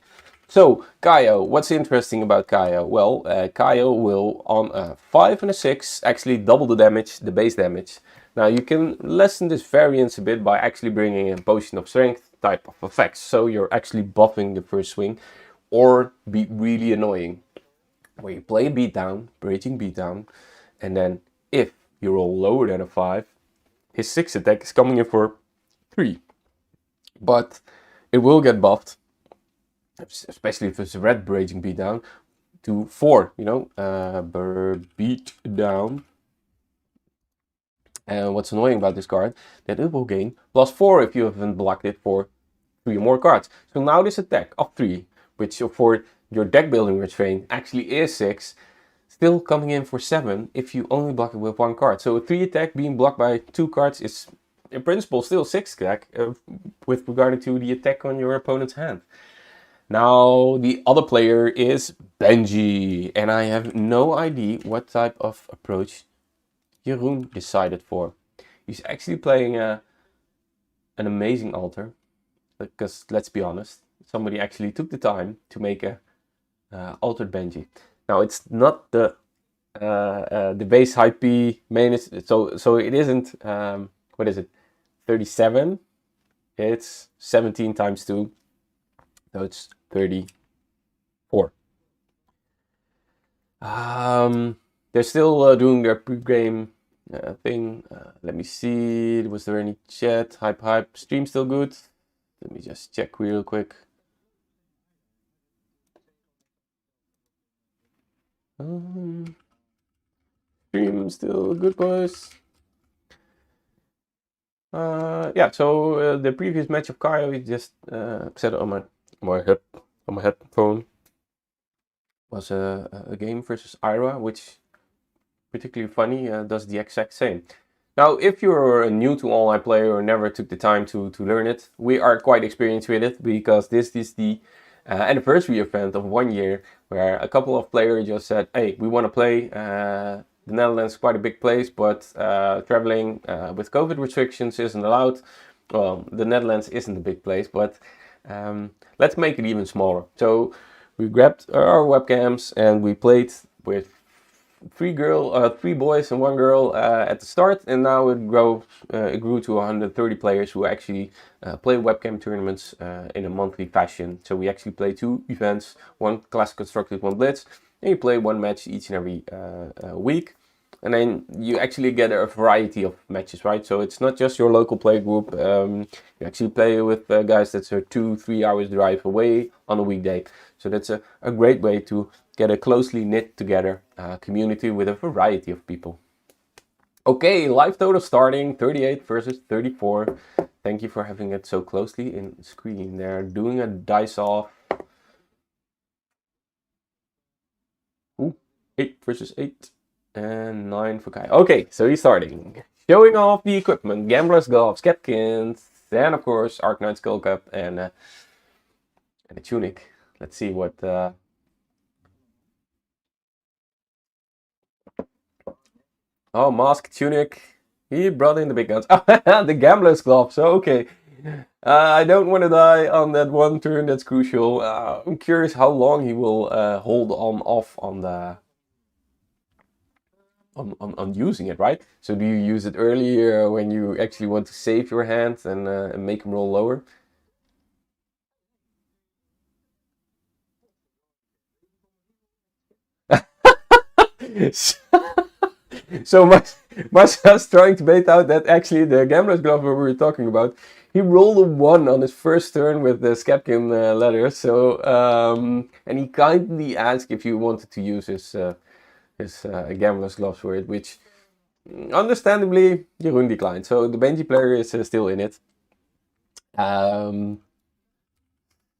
So, Kaio, what's interesting about Kaio? Well, Kaio will, on a 5 and a 6, actually double the damage, the base damage. Now, you can lessen this variance a bit by actually bringing in Potion of Strength type of effects. So, you're actually buffing the first swing, or be really annoying, where you play a beatdown, Raging Beatdown, and then if you roll lower than a 5, his 6 attack is coming in for 3. But it will get buffed, especially if it's a red Raging Beatdown, to 4, you know, beat down. And what's annoying about this card, that it will gain +4 if you haven't blocked it for 3 or more cards. So now this attack of 3, which for your deck building restraint actually is 6, still coming in for 7 if you only block it with 1 card. So a 3 attack being blocked by 2 cards is in principle still 6 attack with regard to the attack on your opponent's hand. Now the other player is Benji, and I have no idea what type of approach Jeroen decided for. He's actually playing an amazing altar, because let's be honest, somebody actually took the time to make a altered Benji. Now it's not the base high P main, so it isn't what is it, 37? It's 17 times 2, so it's 34. They're still doing their pre-game thing. Let me see, was there any chat? Hype, stream still good? Let me just check real quick. Stream still good, boys. Yeah, so the previous match of Kaio, we just set it on my headphone, was a game versus Ira, which particularly funny, does the exact same. Now, if you're a new to online player or never took the time to learn it, we are quite experienced with it, because this is the anniversary event of 1 year, where a couple of players just said, hey, we want to play. The Netherlands is quite a big place, but traveling with COVID restrictions isn't allowed. Well, the Netherlands isn't a big place, but let's make it even smaller. So we grabbed our webcams and we played with 3 boys and 1 girl at the start, and now it grew to 130 players who actually play webcam tournaments in a monthly fashion. So we actually play 2 events, 1 classic constructed, 1 blitz, and you play 1 match each and every week. And then you actually get a variety of matches, right? So it's not just your local play group. You actually play with guys that's a 2-3 hours drive away on a weekday. So that's a great way to get a closely knit together community with a variety of people. Okay, live total starting 38 versus 34. Thank you for having it so closely in screen. They're doing a dice off. Ooh, 8 versus 8. And 9 for Kai. Okay, so he's starting. Showing off the equipment. Gambler's Gloves, Capkins, and of course Arknight Skull Cap and a tunic. Let's see what... Oh, mask, tunic. He brought in the big guns. The Gambler's Gloves, okay. I don't want to die on that 1 turn, that's crucial. I'm curious how long he will hold off on the... On using it, right? So do you use it earlier when you actually want to save your hand and make them roll lower? So Marcel's trying to bait out that actually the Gambler's Glove we were talking about, he rolled a 1 on his first turn with the Scapkin letter. So and he kindly asked if you wanted to use his Gambler's Gloves for it, which understandably Jeroen declined. So the Benji player is still in it.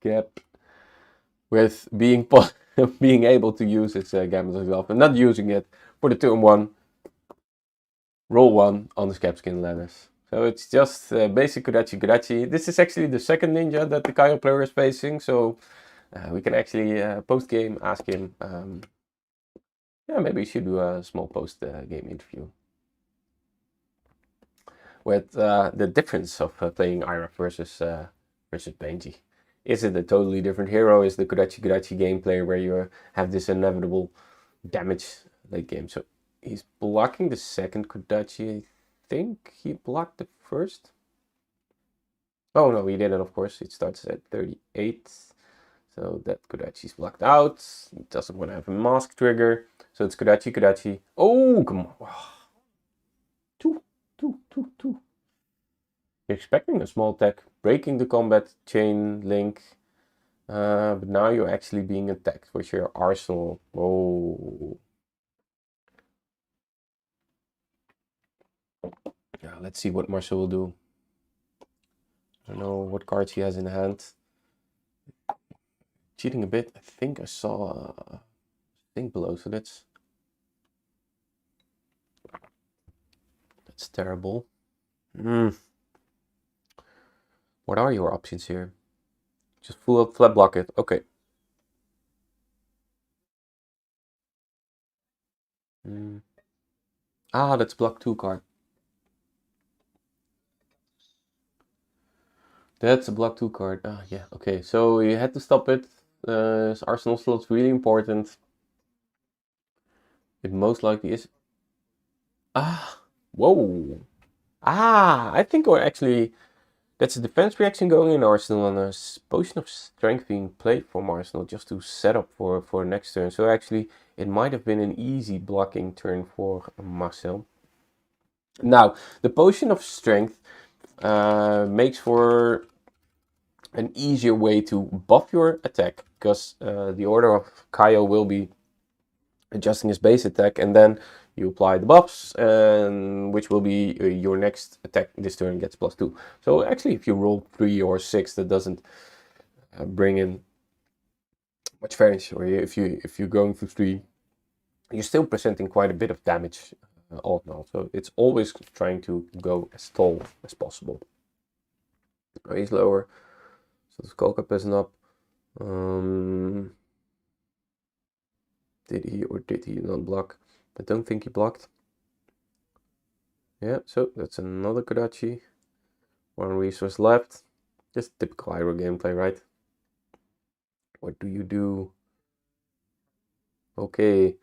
Gap with being being able to use his Gambler's Glove and not using it for the turn 1. Roll 1 on the Scapskin letters. So it's just basic Kudachi. This is actually the second ninja that the Kaio player is facing, so we can actually post-game ask him. Yeah, maybe we should do a small post-game interview. with the difference of playing Ira versus Benji. Is it a totally different hero? Is the Kodachi gameplay where you have this inevitable damage late game? So he's blocking the second Kodachi. I think he blocked the first. Oh no, he didn't, of course. It starts at 38. So that Kodachi's blocked out. He doesn't want to have a mask trigger. So it's Kodachi. Oh, come on. Two. You're expecting a small attack, breaking the combat chain link. But now you're actually being attacked with your arsenal. Oh. Yeah, let's see what Marcel will do. I don't know what cards he has in hand. Cheating a bit. I think I saw a thing below, so that's terrible. What are your options here? Just full flat block it. Okay. Ah, that's block 2 card. That's a block 2 card. Ah, yeah. Okay, so you had to stop it. His arsenal slot's really important. It most likely is. Ah, whoa. Ah, I think we're actually. That's a defense reaction going in Arsenal and a potion of strength being played from Arsenal just to set up for next turn. So actually, it might have been an easy blocking turn for Marcel. Now, the potion of strength makes for an easier way to buff your attack, because the order of Kaio will be adjusting his base attack, and then you apply the buffs, and which will be your next attack this turn gets +2. So actually, if you roll 3 or 6, that doesn't bring in much variance. Or if you're going through 3, you're still presenting quite a bit of damage all in all. So it's always trying to go as tall as possible. Oh, he's lower, so the skull cap isn't up. Did he or did he not block? I don't think he blocked. Yeah, so that's another Kodachi. 1 resource left. Just typical Iroh gameplay, right? What do you do? Okay.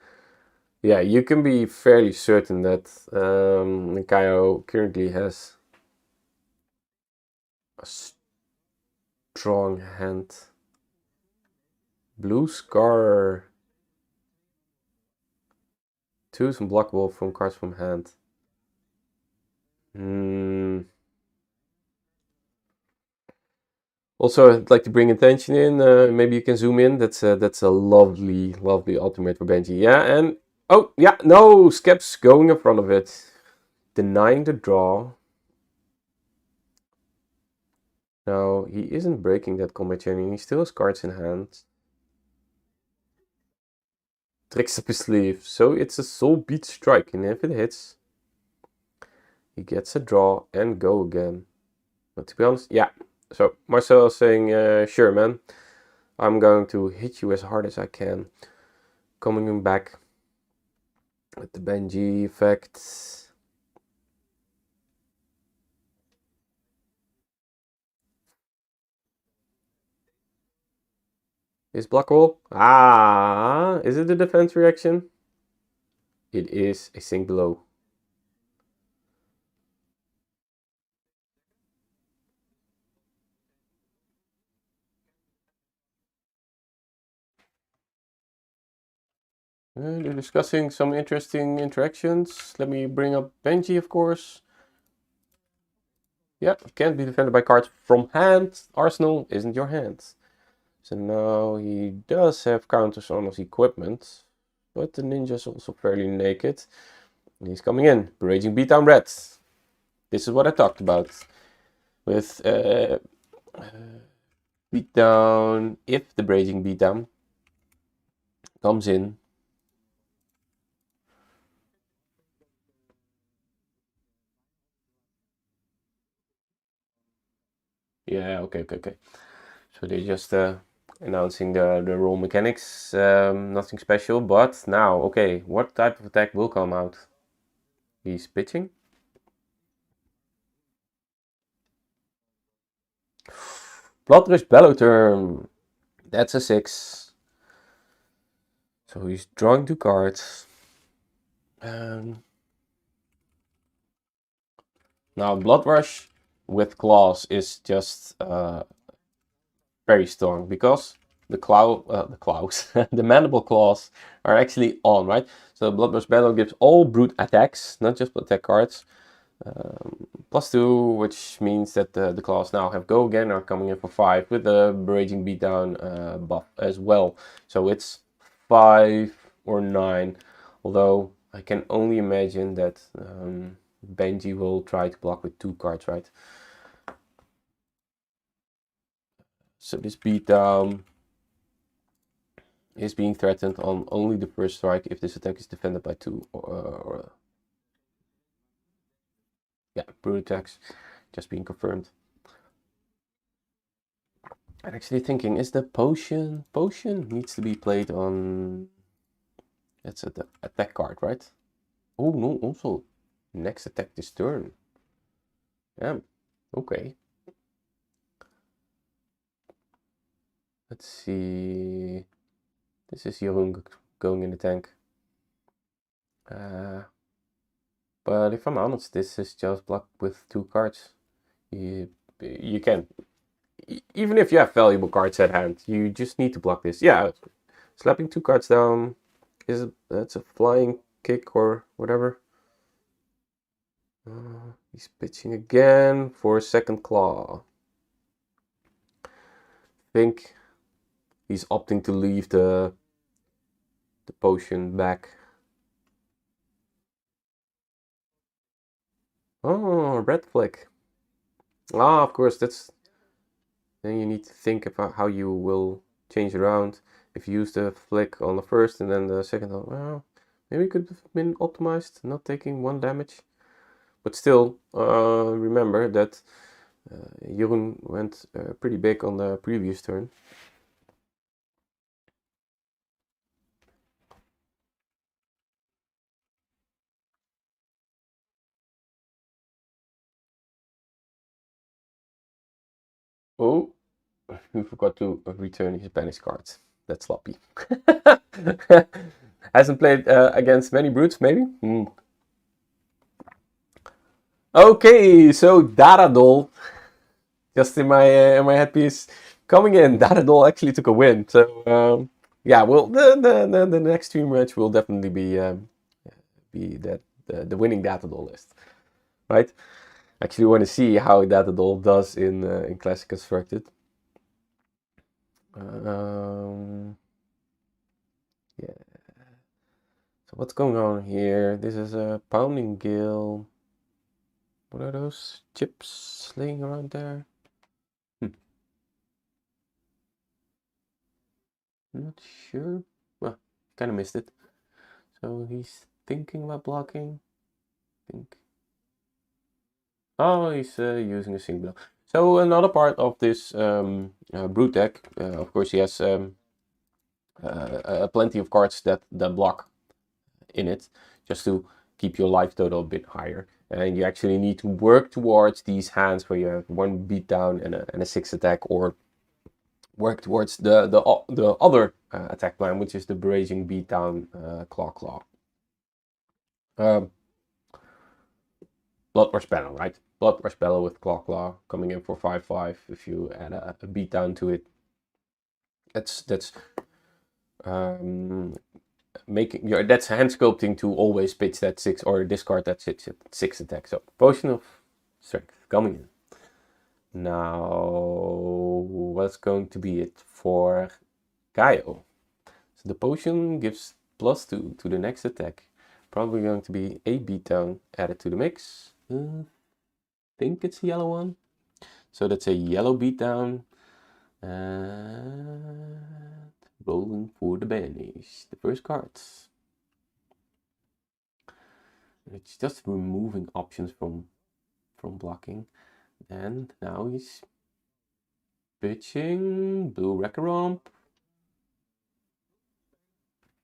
Yeah, you can be fairly certain that Kaio currently has a strong hand. Blue Scar. Choose unblockable from cards from hand. Also, I'd like to bring attention in. Maybe you can zoom in. That's a lovely ultimate for Benji. Yeah, and oh yeah, no, Skep's going in front of it, denying the draw. No, he isn't breaking that combat chain. He still has cards in hand. Tricks up his sleeve. So it's a Soul Beat Strike, and if it hits, he gets a draw and go again. But to be honest, yeah. So Marcel is saying, sure, man. I'm going to hit you as hard as I can. Coming back with the Benji effect. Is blockable? Ah, is it a defense reaction? It is a sink below. They're discussing some interesting interactions. Let me bring up Benji, of course. Yeah, can't be defended by cards from hand. Arsenal isn't your hand. So now he does have counters on his equipment, but the ninja's also fairly naked. And he's coming in, Raging Beatdown Red. This is what I talked about. With Beatdown, if the Raging Beatdown comes in. Yeah, okay. So they're just announcing the rule mechanics, nothing special, but now, okay, what type of attack will come out? He's pitching. Bloodrush Bellow turn. That's a 6. So he's drawing 2 cards. Now Bloodrush with claws is just very strong because the claws, the mandible claws are actually on, right? So Bloodrush Bellow gives all brute attacks, not just attack cards. +2, which means that the claws now have go again, are coming in for 5 with the Raging Beatdown buff as well. So it's 5 or 9, although I can only imagine that Benji will try to block with 2 cards, right? So this Beatdown is being threatened on only the first strike if this attack is defended by 2 or yeah, brute attacks just being confirmed. I'm actually thinking, is the potion needs to be played on, that's an attack card, right? Oh no, also next attack this turn. Yeah, okay. Let's see. This is Jeroen going in the tank. But if I'm honest, this is just blocked with 2 cards. You can, even if you have valuable cards at hand, you just need to block this. Yeah, slapping 2 cards down that's a flying kick or whatever. He's pitching again for a second claw. I think he's opting to leave the potion back. Oh, red flag. Ah, of course, that's... Then you need to think about how you will change around. If you use the flick on the first and then the second, well, maybe it could have been optimized, not taking 1 damage. But still, remember that Jeroen went pretty big on the previous turn. Oh, we forgot to return his banished cards. That's sloppy. Hasn't played against many brutes, maybe? Okay, so Daradol, just in my headpiece, coming in. Daradol actually took a win. So yeah, well, the next stream match will definitely be the winning Daradol list, right? Actually, want to see how Daradol does in Classic Constructed. Yeah. So what's going on here? This is a Pounding Gale. What are those chips laying around there? Not sure. Well, kind of missed it. So he's thinking about blocking. Oh, he's using a single. So another part of this brute deck, of course, he has plenty of cards that block in it, just to keep your life total a bit higher. And you actually need to work towards these hands where you have 1 beatdown and a 6 attack, or work towards the other attack plan, which is the Raging Beatdown Claw. Bloodrush Bellow, right? Bloodrush Bellow with Claw coming in for 5/5. If you add a beatdown to it, that's making that's hand sculpting to always pitch that 6 or discard that 6 attack. So Potion of Strength coming in. Now what's going to be it for Kaio? So the potion gives +2 to the next attack. Probably going to be a beatdown added to the mix. Think it's a yellow one. So that's a yellow beatdown. And rolling for the banish. The first cards. It's just removing options from blocking. And now he's pitching blue Wreck-A-Romp.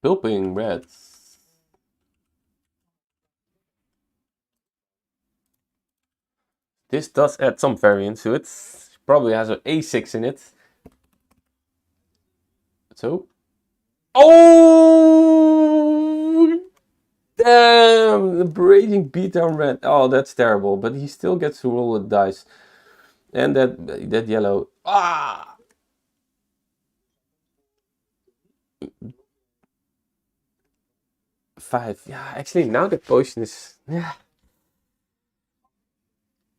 Pulping reds. This does add some variance to it. probably has an A6 in it. So. Oh! Damn! The Raging Beatdown red. Oh, that's terrible. But he still gets to roll the dice. And that yellow. Ah! 5. Yeah, actually now the potion is. Yeah.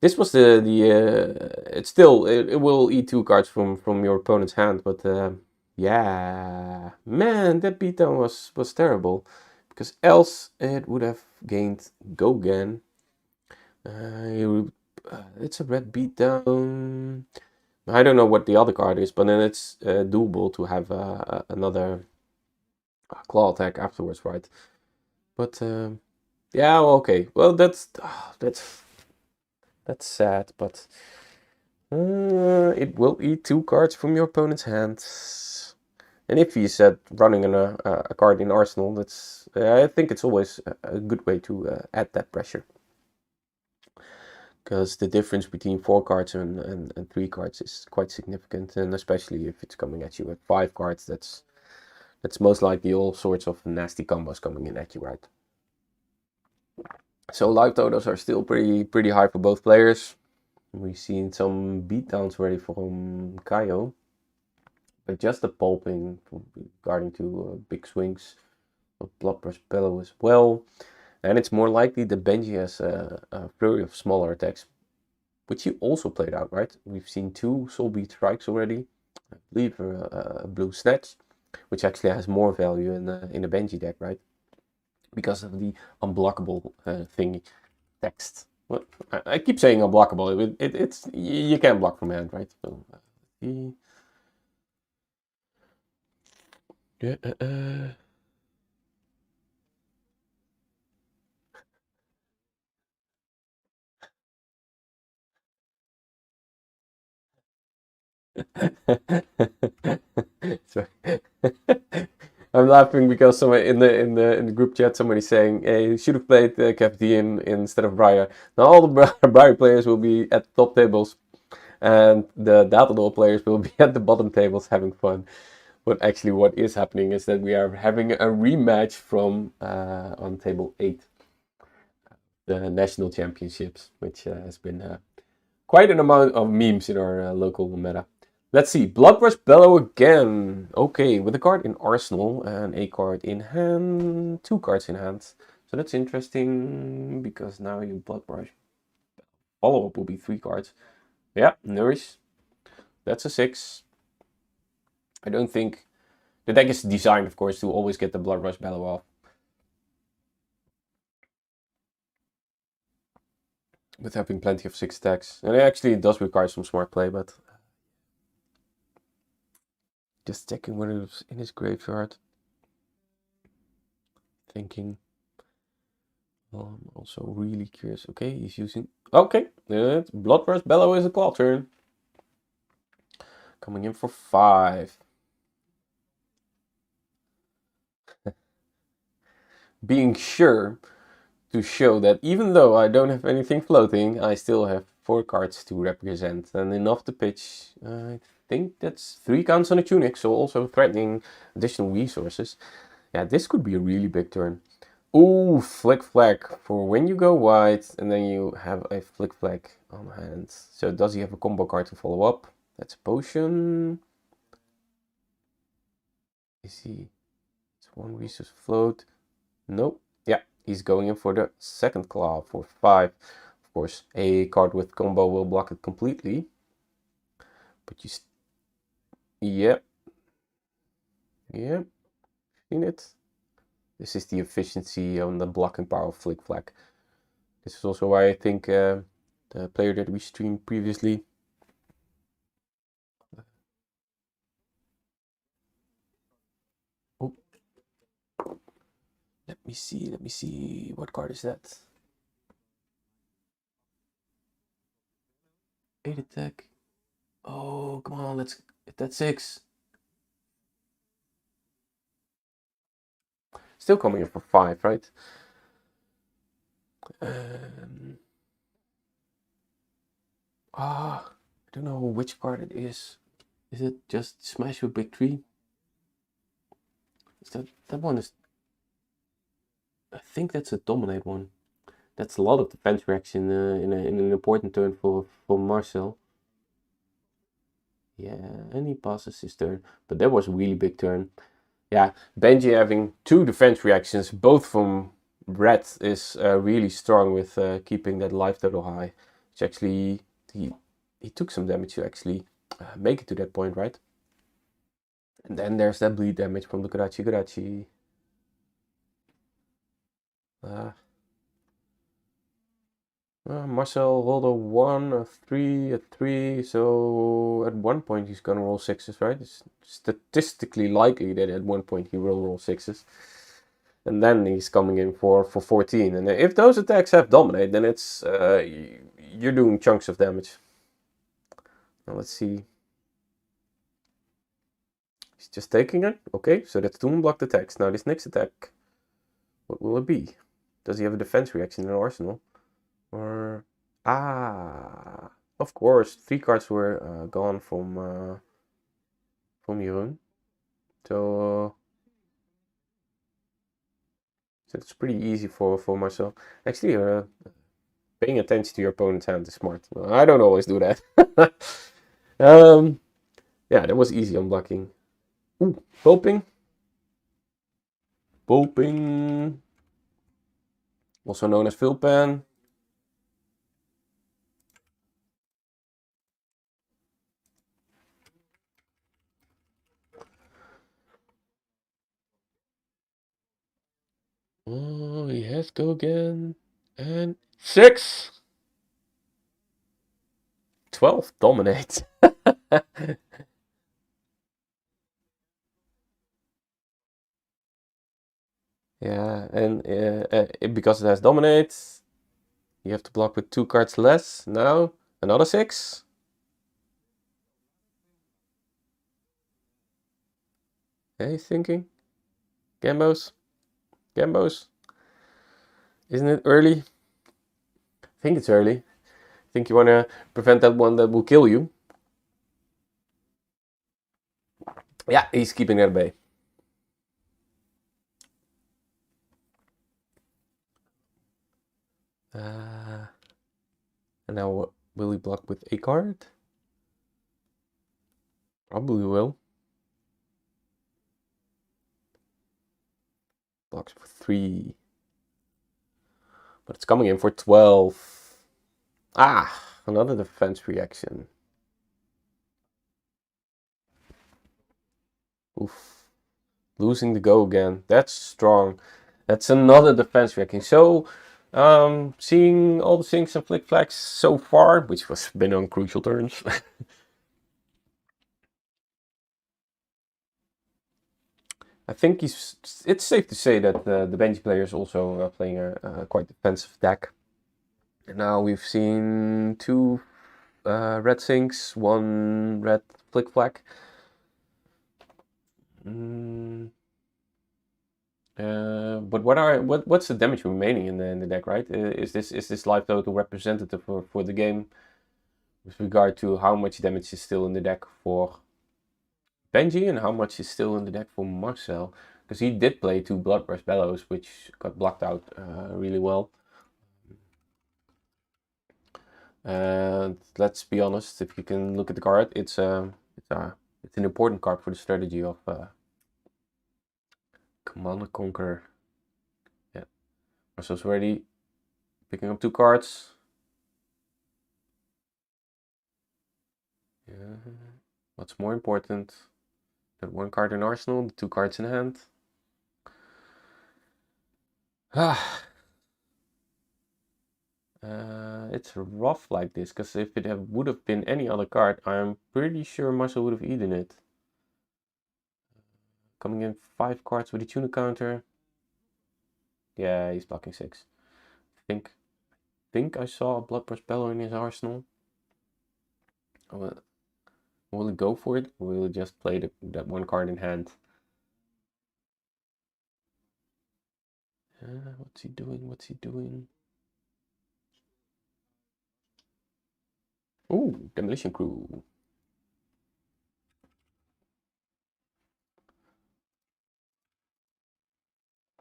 This was it's still it will eat 2 cards from your opponent's hand, but yeah, man, that beatdown was terrible, because else it would have gained go again. It's a red beatdown. I don't know what the other card is, but then it's doable to have another claw attack afterwards, right? But yeah, well, okay. Well, that's sad, but it will eat 2 cards from your opponent's hand. And if he said running a card in Arsenal, that's I think it's always a good way to add that pressure. Because the difference between 4 cards and 3 cards is quite significant, and especially if it's coming at you at 5 cards, that's most likely all sorts of nasty combos coming in at you, right? So live totals are still pretty high for both players. We've seen some beatdowns already from Kaio, but just the pulping regarding to big swings of Bloodburst Bellow as well. And it's more likely that Benji has a flurry of smaller attacks, which he also played out, right? We've seen 2 Soul Beat Strikes already. I believe a Blue Snatch, which actually has more value in a Benji deck, right? Because of the unblockable thing text. Well, I keep saying unblockable. It's you can't block from hand, right? So, yeah. Sorry. I'm laughing because someone in the group chat, somebody's saying, "Hey, you should have played Captain instead of Briar." Now all the Briar players will be at the top tables, and the Datadol players will be at the bottom tables having fun. But actually, what is happening is that we are having a rematch from on table 8, the national championships, which has been quite an amount of memes in our local meta. Let's see, Bloodrush Bellow again. Okay, with a card in Arsenal and a card in hand, 2 cards in hand. So that's interesting, because now your Bloodrush follow-up will be 3 cards. Yeah, Nourish. That's a 6. I don't think... The deck is designed, of course, to always get the Bloodrush Bellow off. With having plenty of 6 attacks. And actually it does require some smart play, but... Just checking what is in his graveyard. Thinking... Well, I'm also really curious. Okay, he's using... Okay, Bloodrush Bellow is a claw turn. Coming in for 5. Being sure to show that even though I don't have anything floating, I still have 4 cards to represent. And enough to pitch. I think that's 3 counts on a Tunic, so also threatening additional resources. Yeah, this could be a really big turn. Ooh, Flick Flag for when you go white and then you have a Flick Flag on hand. So does he have a combo card to follow up? That's a potion. Is he? It's 1 resource float. Nope. Yeah, he's going in for the second claw for 5. Of course, a card with combo will block it completely. But you... Yep. Yep. Seen it? This is the efficiency on the blocking power of Flick Flag. This is also why I think the player that we streamed previously. Oh. Let me see. What card is that? 8 attack. Oh, come on, let's hit that 6. Still coming in for 5, right? I don't know which card it is. Is it just smash with big 3? Is that one is... I think that's a dominate one. That's a lot of defense reaction in an important turn for Marcel. Yeah, and he passes his turn. But that was a really big turn. Yeah, Benji having 2 defense reactions, both from red, is really strong with keeping that life total high. Which actually, he took some damage to actually make it to that point, right? And then there's that bleed damage from the Garachi. Marcel rolled a 1, a 3, a 3, so at one point he's gonna roll 6s, right? It's statistically likely that at one point he will roll 6s. And then he's coming in for 14. And if those attacks have dominate, then it's you're doing chunks of damage. Now let's see. He's just taking it. Okay, so that's 2 unblocked attacks. Now this next attack, what will it be? Does he have a defense reaction in arsenal? Or of course, 3 cards were gone from Jeroen. So it's pretty easy for myself. Actually, paying attention to your opponent's hand is smart. I don't always do that. Yeah, that was easy unblocking. Ooh, Poping. Also known as Vilpan. Oh, he has to go again. And 6! 12 dominate. Yeah, and because it has dominate, you have to block with 2 cards less. Now, another 6. Hey, he's thinking. Gambos. Isn't it early? I think it's early. I think you want to prevent that one that will kill you. Yeah, he's keeping that at bay. And now will he block with a card? Probably will. Blocks for 3. But it's coming in for 12. Another defense reaction. Oof. Losing the go again. That's strong. That's another defense reaction. So, seeing all the sinks and flick flags so far, which has been on crucial turns. I think it's safe to say that the Benji players also are playing a quite defensive deck. And now we've seen 2 red sinks, 1 red flick flag. But what's the damage remaining in the deck, right? Is this life total representative for the game with regard to how much damage is still in the deck for Benji and how much is still in the deck for Marcel? Because he did play 2 Bloodburst Bellows, which got blocked out really well. And let's be honest, if you can look at the card, it's an important card for the strategy of Command and Conquer. Yeah, Marcel's ready, picking up 2 cards. Yeah. What's more important? That 1 card in arsenal, the 2 cards in hand. It's rough like this, because if it would have been any other card, I'm pretty sure Marcel would have eaten it. Coming in 5 cards with a tuna counter. Yeah, he's blocking 6. I think I saw a Bloodburst Bellow in his arsenal. Will he go for it, or will he just play that 1 card in hand? What's he doing? Ooh, Demolition Crew.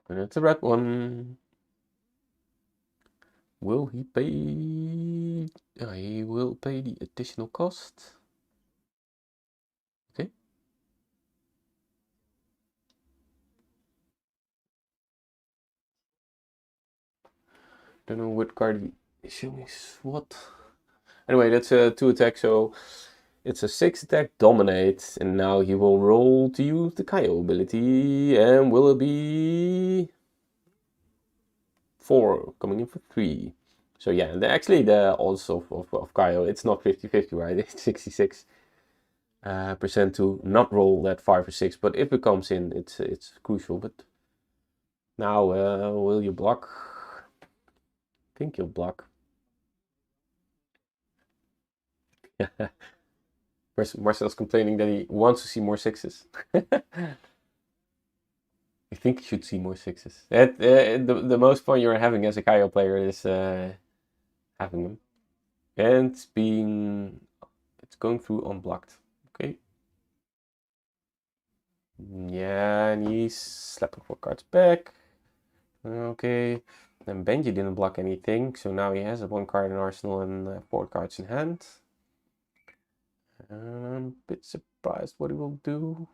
And it's a red one. Will he pay? He will pay the additional cost. Okay. Don't know what card he showing is what. Anyway, that's a 2 attack, so it's a 6 attack dominate, and now he will roll to use the Kaio ability, and will it be 4 coming in for 3? So yeah, actually the odds of Kaio, it's not 50-50, right? It's 66% to not roll that 5 or 6, but if it comes in, it's crucial. But now, will you block? I think you'll block. Marcel's complaining that he wants to see more 6s. I think you should see more 6s. The most fun you're having as a Kaio player is having them. And it's going through unblocked. Okay. Yeah, and he's slapping 4 cards back. Okay. Then Benji didn't block anything, so now he has a 1 card in arsenal and 4 cards in hand. I'm a bit surprised what he will do.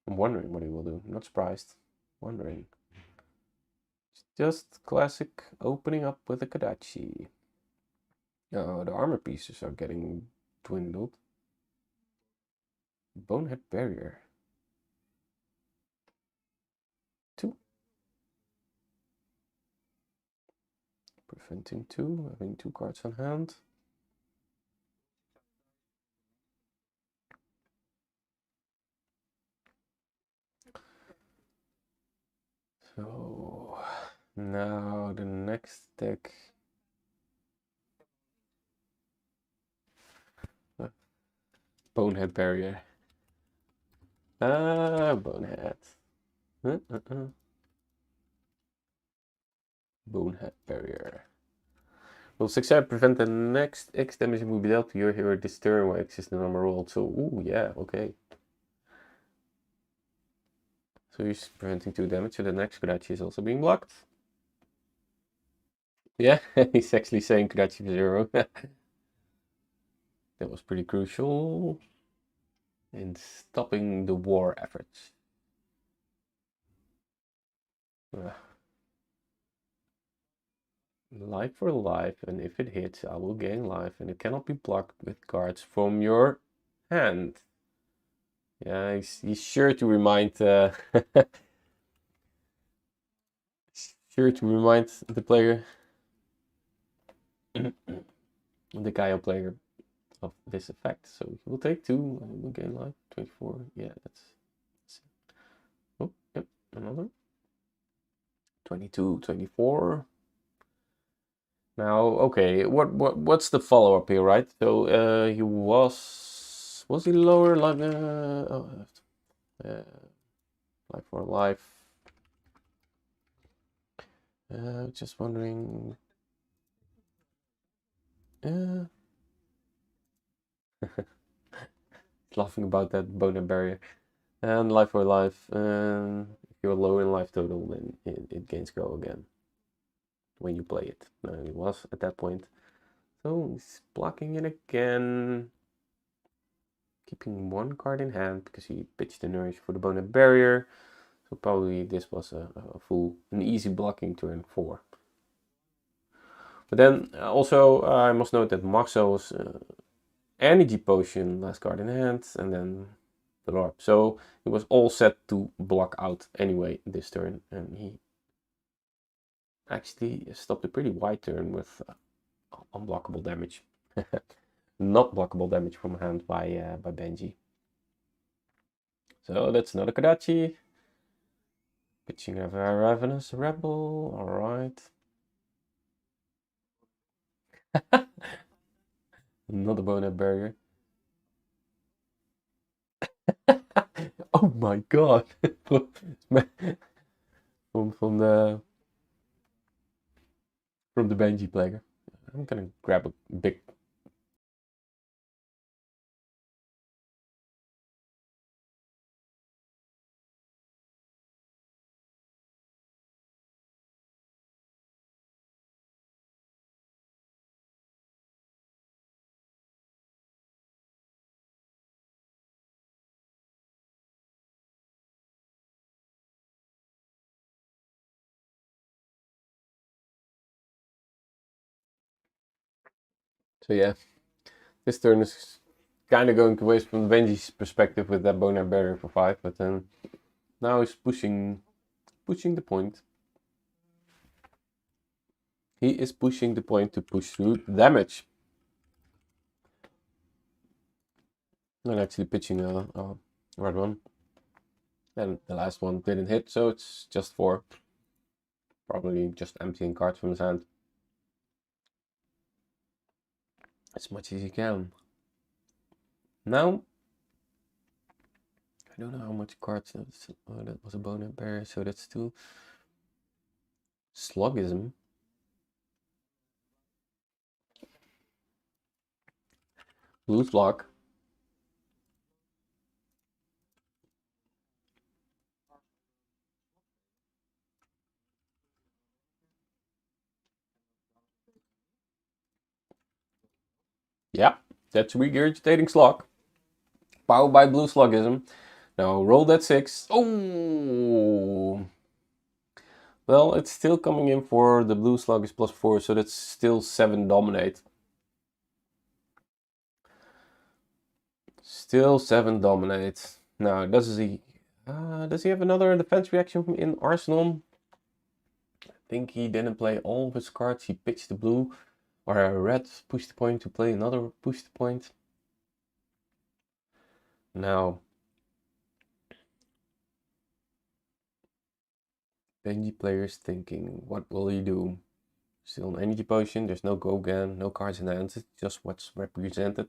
I'm wondering what he will do. I'm not surprised. Wondering. It's just classic opening up with a Kadachi. Oh, the armor pieces are getting dwindled. Bonehead barrier. 2. Preventing 2, having 2 cards on hand. So now the next deck. Bonehead barrier. Bonehead. Bonehead barrier. Will success prevent the next X damage will be dealt to your hero this turn while X is the number rolled. So, ooh, yeah, okay. So he's preventing 2 damage, so the next Kurachi is also being blocked. Yeah, he's actually saying Kurachi for 0. That was pretty crucial in stopping the war efforts. Life for life, and if it hits, I will gain life, and it cannot be blocked with cards from your hand. Yeah, he's sure to remind sure to remind the player, the Kaio player, of this effect. So he will take 2, and he will gain life. 24. Yeah, that's oh, yep, another. 22, 24. Now, okay, what's the follow-up here, right? So he was he lower like life for life? Just wondering. Laughing about that boner barrier. And life for life. If you're low in life total, then it gains go again when you play it. It was at that point. So he's blocking it again. Keeping 1 card in hand because he pitched the nourish for the boner barrier. So probably this was an easy blocking turn 4. But then also I must note that Marcel's energy potion, last card in hand, and then the LARP. So he was all set to block out anyway this turn, and he actually stopped a pretty wide turn with unblockable damage. Not blockable damage from hand by Benji. So that's another Kadachi. Pitching a Ravenous Rebel, alright. Another bonehead barrier. Oh my god! from the Benji player. I'm gonna grab a big So yeah, this turn is kind of going to waste from Benji's perspective with that Boner Barrier for 5, but then now he's pushing the point. He is pushing the point to push through damage. And actually pitching a red one. And the last one didn't hit, so it's just 4. Probably just emptying cards from his hand. As much as you can. Now, I don't know how much cards. Oh, that was a Boner Barrier, so that's 2. Sluggism. Blue Slug. Yeah, that's Regurgitating Slug. Powered by Blue Sluggism. Now roll that 6. Oh! Well, it's still coming in for the Blue Slug is +4, so that's still 7 Dominate. Still 7 Dominate. Now, does he have another defense reaction in Arsenal? I think he didn't play all of his cards. He pitched the blue, or a red push the point to play another push the point. Now, Benji players thinking, what will he do? Still an energy potion, there's no go again, no cards in hand, it's just what's represented.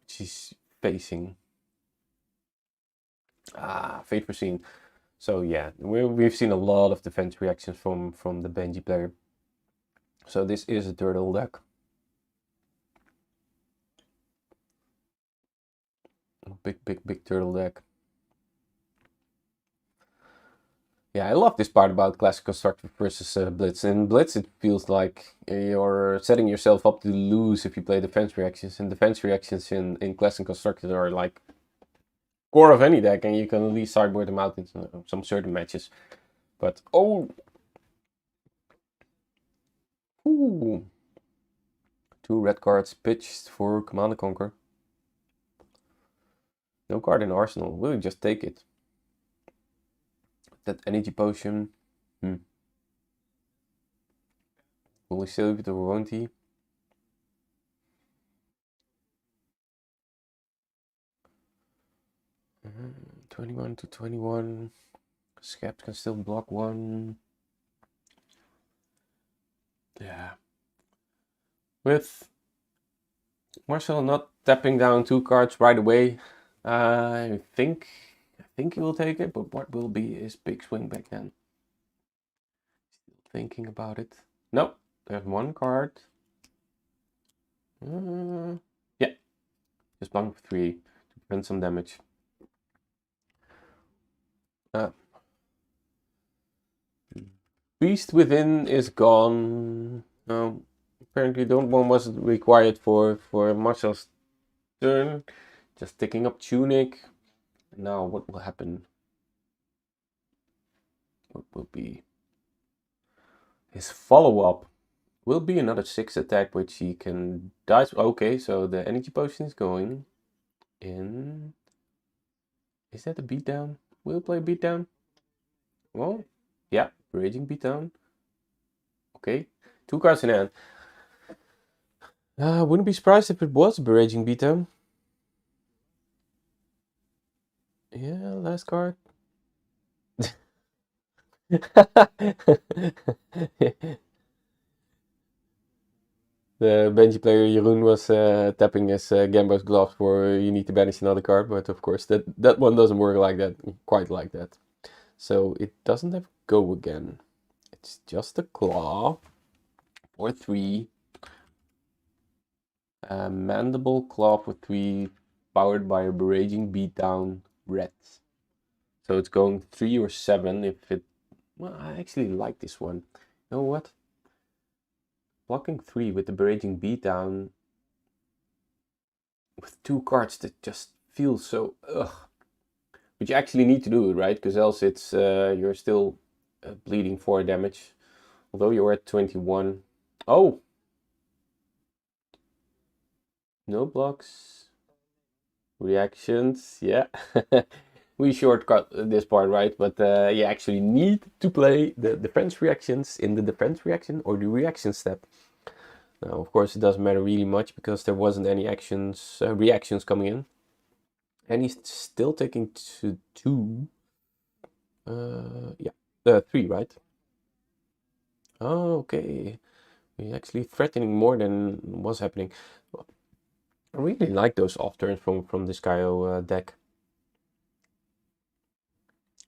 Which he's facing. Fate Foreseen. So yeah, we've seen a lot of defense reactions from the Benji player. So this is a turtle deck. Big turtle deck. Yeah, I love this part about Classic Constructor versus Blitz. In Blitz, it feels like you're setting yourself up to lose if you play defense reactions. And defense reactions in Classic Constructor are like core of any deck, and you can at least sideboard them out in some certain matches. But oh, ooh, 2 red cards pitched for Command & Conquer. No card in Arsenal. Will you just take it? That energy potion. Will he save it or won't he? Mm, 21 to 21. Scaps can still block 1. Yeah. With Marcel not tapping down 2 cards right away, I think he will take it, but what will be his big swing back then? Still thinking about it. Nope, there's 1 card. Yeah, just blank for 3 to prevent some damage. Beast Within is gone. Apparently Don't One wasn't required for Marcel's turn. Just taking up Tunic. Now what will happen? What will be his follow-up? Will be another 6 attack which he can dice. Okay, so the energy potion is going in. Is that a beatdown? Will play beatdown? Well, yeah, Raging Beatdown. Okay, 2 cards in hand. Wouldn't be surprised if it was a Raging Beatdown. Yeah, last card. The Benji player Jeroen was tapping his Gambo's gloves for you need to banish another card, but of course that one doesn't work like that, quite like that. So it doesn't have go again. It's just a claw for 3. Mandible claw for 3, powered by a Raging Beatdown red. So it's going 3 or 7 if it. Well, I actually like this one. You know what? Blocking 3 with the Raging Beatdown with 2 cards that just feel so ugh. But you actually need to do it, right? Because else it's you're still bleeding 4 damage. Although you're at 21. Oh! No blocks. Reactions, yeah. We shortcut this part, right? But you actually need to play the defense reactions in the defense reaction or the reaction step. Now, of course, it doesn't matter really much because there wasn't any reactions coming in. And he's still taking to 2. Yeah, 3, right? Oh, okay. He's actually threatening more than was happening. I really like those off turns from this Kaio deck.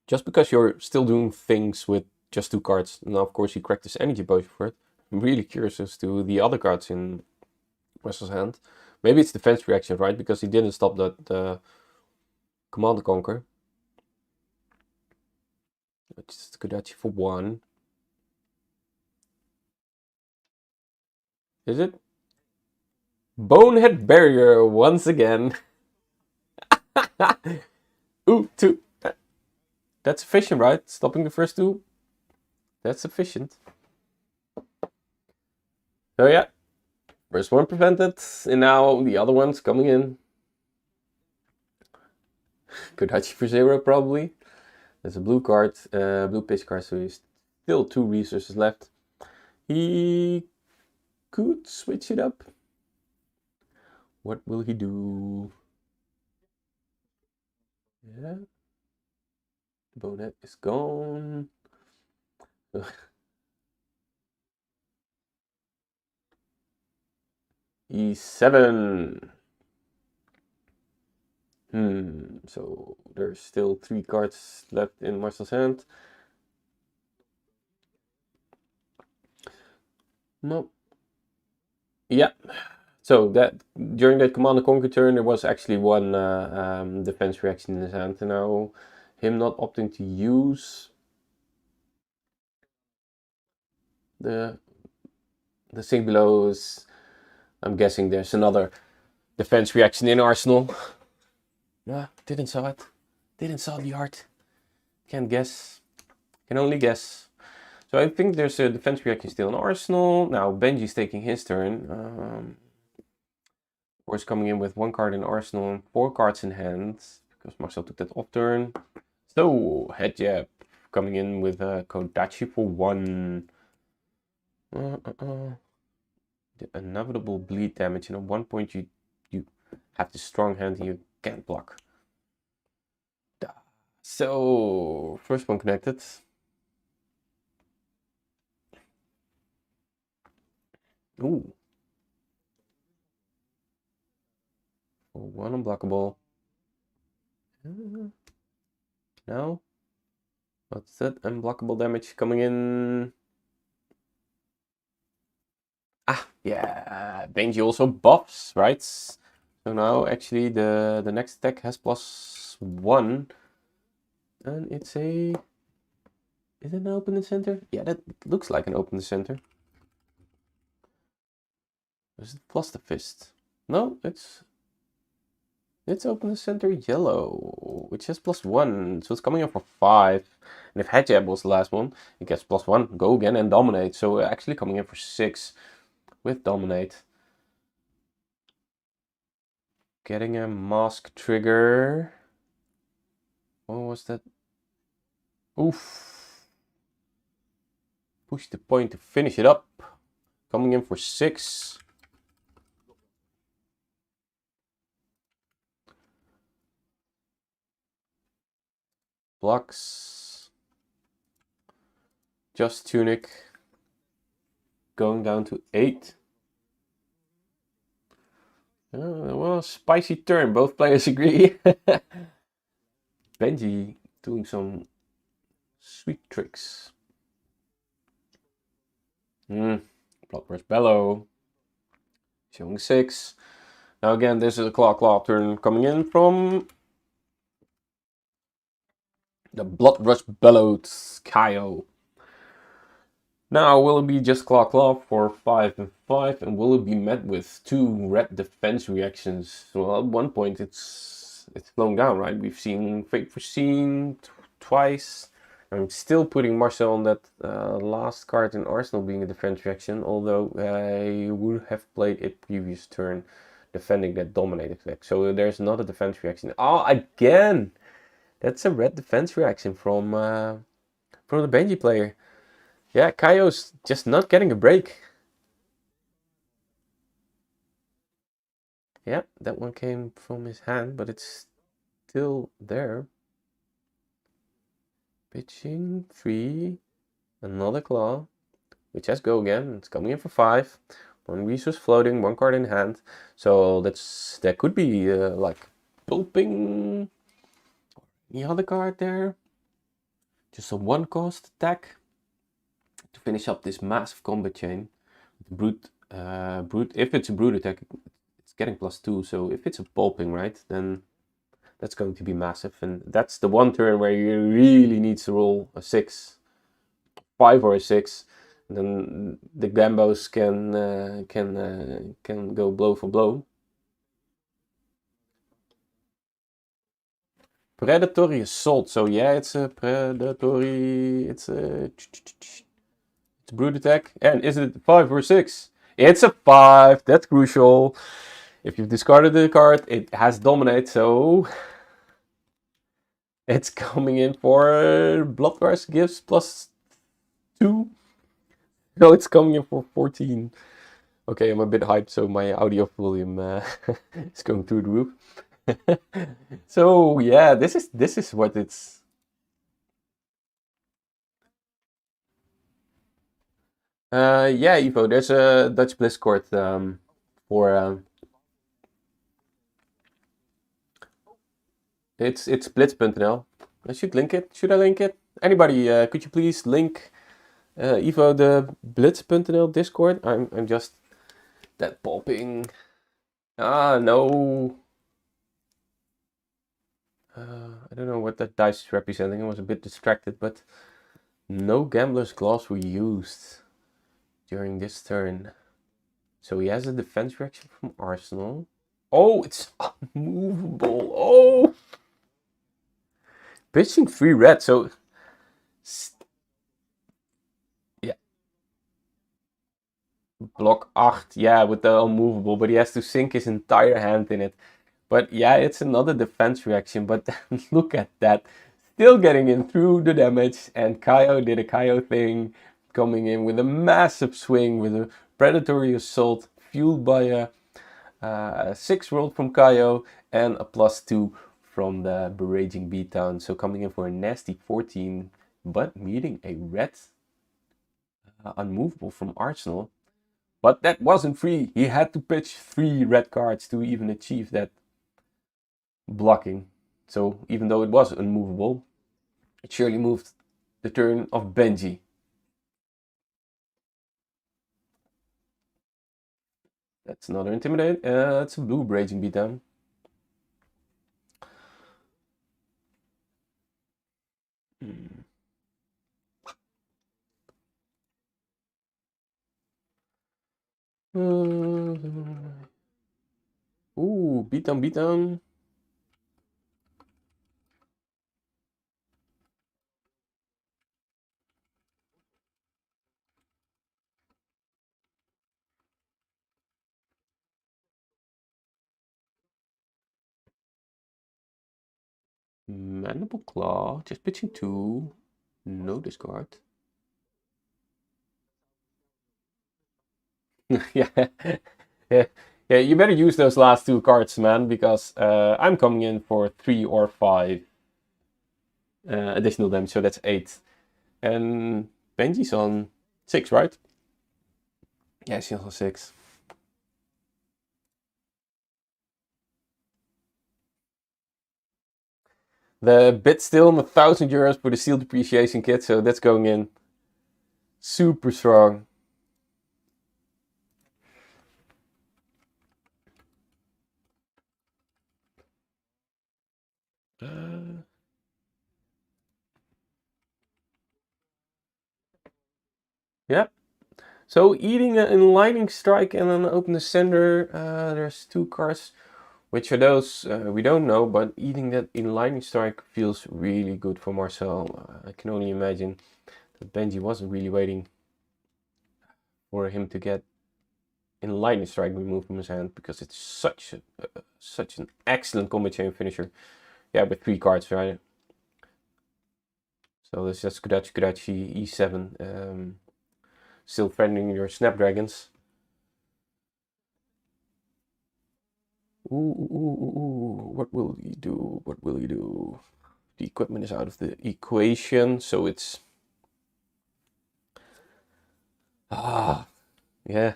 Just because you're still doing things with just 2 cards. Now, of course, he cracked his energy potion for it. I'm really curious as to the other cards in Russell's hand. Maybe it's defense reaction, right? Because he didn't stop that Command and Conquer. It's Kodachi for 1. Is it? Bonehead Barrier once again. Ooh, 2. That's sufficient, right? Stopping the first 2. That's sufficient. So yeah. First one prevented. And now the other one's coming in. Kodachi for 0 probably. That's a blue card. Blue pitch card, so he's still 2 resources left. He could switch it up. What will he do? Yeah. The bonehead is gone. E7. So there's still 3 cards left in Marcel's hand. No. Yeah. So that during that Command and Conquer turn, there was actually one defense reaction in his hand. And now him not opting to use the thing below is, I'm guessing there's another defense reaction in Arsenal. Yeah, didn't saw it. Didn't saw the art. Can't guess. Can only guess. So I think there's a defense reaction still in Arsenal. Now Benji's taking his turn. Of course, coming in with 1 card in Arsenal and 4 cards in hand. Because Marcel took that off turn. So, head jab. Coming in with Kodachi for 1. The inevitable bleed damage. And at 1 point you have the strong hand and you can't block. So, first one connected. Ooh. For 1 unblockable. Now, what's that? Unblockable damage coming in. Ah, yeah. Benji also buffs, right? So now actually the next attack has +1. And it's a... Is it an open the center? Yeah, that looks like an open the center. Is it plus the fist? No, it's open the center yellow, which has +1, so it's coming in for 5. And if head jab was the last one, it gets +1. Go again and dominate. So actually coming in for 6 with dominate. Getting a mask trigger. What was that? Oof. Push the point to finish it up. Coming in for 6. Blocks. Just Tunic. Going down to 8. Well, spicy turn. Both players agree. Benji doing some sweet tricks. Bloodrush Bellow. Showing 6. Now again, this is a claw turn coming in from the Bloodrush Bellowed Kaio. Now, will it be just claw for 5 and 5, and will it be met with 2 red defense reactions? Well, at one point it's slowing down, right? We've seen Fate Foreseen twice. I'm still putting Marcel on that last card in Arsenal being a defense reaction, although I would have played it previous turn defending that dominated deck. So there's not a defense reaction. Oh, again! That's a red defense reaction from the Benji player. Yeah, Kaio's just not getting a break. Yeah, that one came from his hand, but it's still there. Pitching 3, another claw, which has go again. It's coming in for 5. 1 resource floating, 1 card in hand. So that could be like pulping the other card there. Just a 1 cost attack to finish up this massive combat chain. Brute, if it's a brute attack, it's getting +2. So if it's a pulping, right, then that's going to be massive. And that's the one turn where you really need to roll a 6, 5 or a 6. And then the Gambos can go blow for blow. Predatory Assault. So yeah, it's a predatory. It's a brute attack. And is it 5 or 6? It's a 5. That's crucial. If you've discarded the card, it has dominate. So it's coming in for Bloodwars gives +2. No, it's coming in for 14. Okay, I'm a bit hyped, so my audio volume is going through the roof. So yeah, this is what it's. Yeah, Evo, there's a Dutch Bliss court for it's blitz.nl. I should link it. Should I link it? Anybody, could you please link Evo the blitz.nl Discord? I'm just that popping. Ah, no. I don't know what that dice is representing. I was a bit distracted, but no Gambler's Gloves were used during this turn. So he has a defense reaction from Arsenal. Oh, it's unmovable. Oh! Pitching 3 red, so... Yeah. Block 8, yeah, with the unmovable, but he has to sink his entire hand in it. But yeah, it's another defense reaction, but look at that. Still getting in through the damage, and Kaio did a Kaio thing, coming in with a massive swing with a predatory assault, fueled by a 6 rolled from Kaio and a +2 from the Beraging Beatdown. So coming in for a nasty 14, but meeting a red unmovable from Arsenal. But that wasn't free. He had to pitch 3 red cards to even achieve that blocking. So even though it was unmovable, it surely moved the turn of Benji. That's another intimidate. It's a blue Raging Beatdown. Ooh, beatdown, beatdown. Mandible Claw, just pitching 2. No discard. Yeah. Yeah, you better use those last 2 cards, man, because I'm coming in for 3 or 5 additional damage, so that's 8. And Benji's on 6, right? Yeah, she's on 6. The bid still on €1,000 for the Seal Depreciation Kit, so that's going in super strong. Yep. So eating an Enlightening Strike and an Open the Sender, there's 2 cards. Which are those? We don't know, but eating that Enlightening Strike feels really good for Marcel. I can only imagine that Benji wasn't really waiting for him to get in Lightning Strike removed from his hand because it's such an excellent combo chain finisher. Yeah, with 3 cards, right? So this is Kudachi, E7, still threatening your Snapdragons. Ooh, what will he do? What will he do? The equipment is out of the equation, so it's... yeah.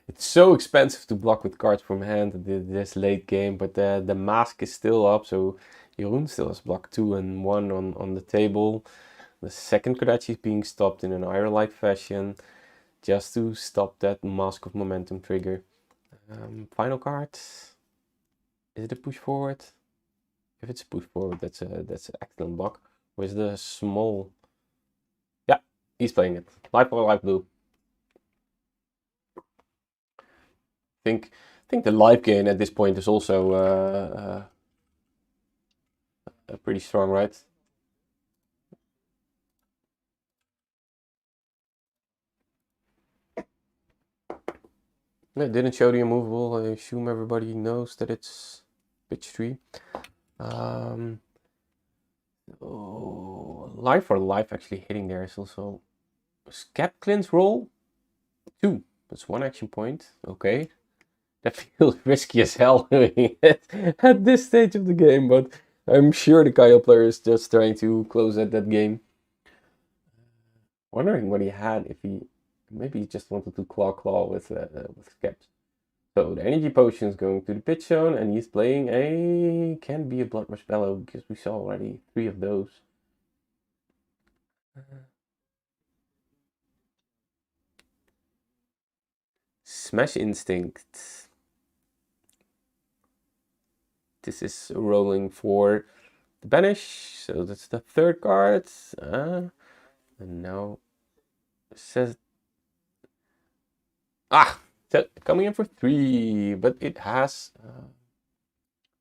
It's so expensive to block with cards from hand this late game, but the mask is still up, so Jeroen still has block 2 and 1 on the table. The second Kodachi is being stopped in an Iron-like fashion, just to stop that Mask of Momentum trigger. Final card. Is it a push forward? If it's a push forward, that's an excellent block. Where's the small? Yeah, he's playing it. Light or light blue. I think the life gain at this point is also pretty strong, right? Yeah, didn't show the immovable. I assume everybody knows that it's pitch 3. Oh, life or life actually hitting there is also Scap Cleanse roll 2. That's 1 action point. Okay. That feels risky as hell doing it at this stage of the game, but I'm sure the Kyle player is just trying to close out that game. Wondering what he had, if he maybe he just wanted to claw with Skeps. So the energy potion is going to the pitch zone, and he's playing can be a Blood Rush Bellow, because we saw already 3 of those. Smash Instinct. This is rolling for the banish, so that's the 3rd card. And now it says so coming in for 3, but it has.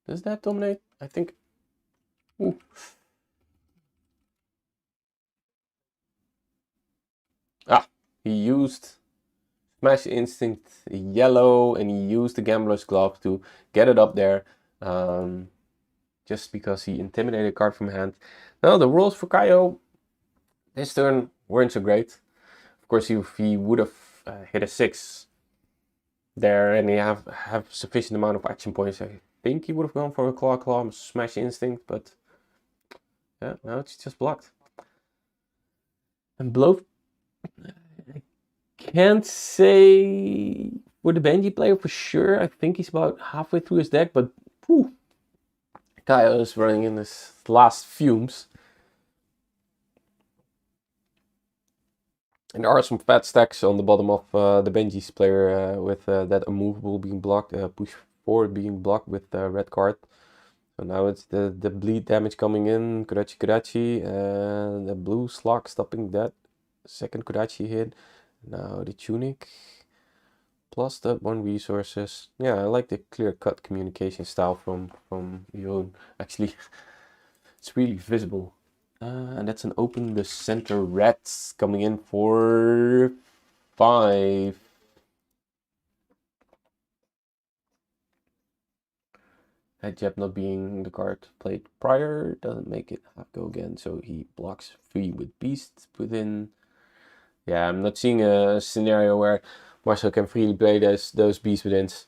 Does that dominate? I think. Ooh. He used Smash Instinct yellow, and he used the Gambler's Glove to get it up there. Just because he intimidated a card from hand. Now the rolls for Kaio this turn weren't so great. Of course, if he would have hit a 6 there and he have sufficient amount of action points, I think he would have gone for a Claw, Smash Instinct, but yeah, now it's just blocked. And Blow, I can't say for the Benji player for sure. I think he's about halfway through his deck, but whew, Kyle is running in his last fumes. And there are some fat stacks on the bottom of the Benji's player with that immovable being blocked, push forward being blocked with the red card. So now it's the bleed damage coming in, Kudachi, and the blue slug stopping that second Kudachi hit. Now the tunic, plus that 1 resources. Yeah, I like the clear-cut communication style from Yoon. Actually, it's really visible. And that's an open the center rats coming in for 5. Head jab not being the card played prior doesn't make it go again, so he blocks 3 with beasts within. Yeah, I'm not seeing a scenario where Marcel can freely play those beast withins.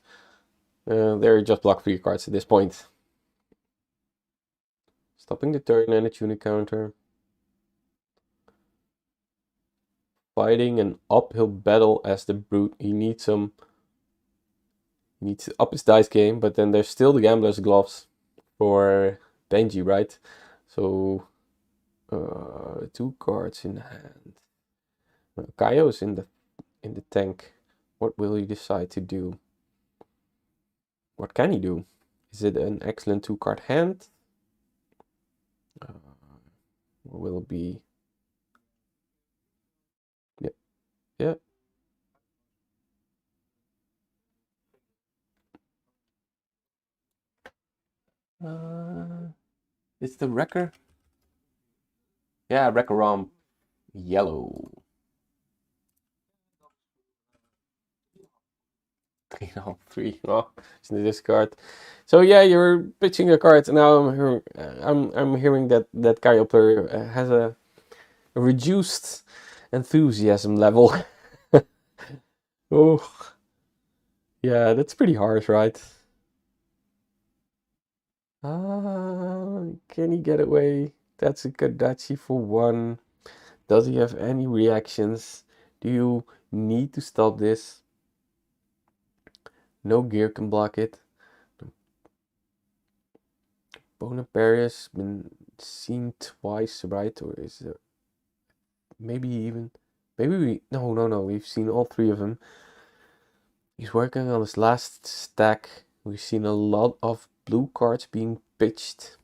They're just block 3 cards at this point. Stopping the turn and a tunic counter. Fighting an uphill battle as the brute. He needs to up his dice game, but then there's still the Gambler's Gloves for Benji, right? So 2 cards in hand. Kaio is in the tank. What will he decide to do? What can he do? Is it an excellent 2-card hand? Or will it be? Yeah. It's the Wrecker. Yeah, Wrecker Rom yellow. 3. Oh, it's in the discard. So yeah, you're pitching a card. Now I'm hearing that Kaio player has a reduced enthusiasm level. Oh, yeah, that's pretty harsh, right? Can he get away? That's a Kadachi for 1. Does he have any reactions? Do you need to stop this? No gear can block it. Bonaparius been seen twice, right? Or is it maybe we've seen all 3 of them. He's working on his last stack. We've seen a lot of blue cards being pitched.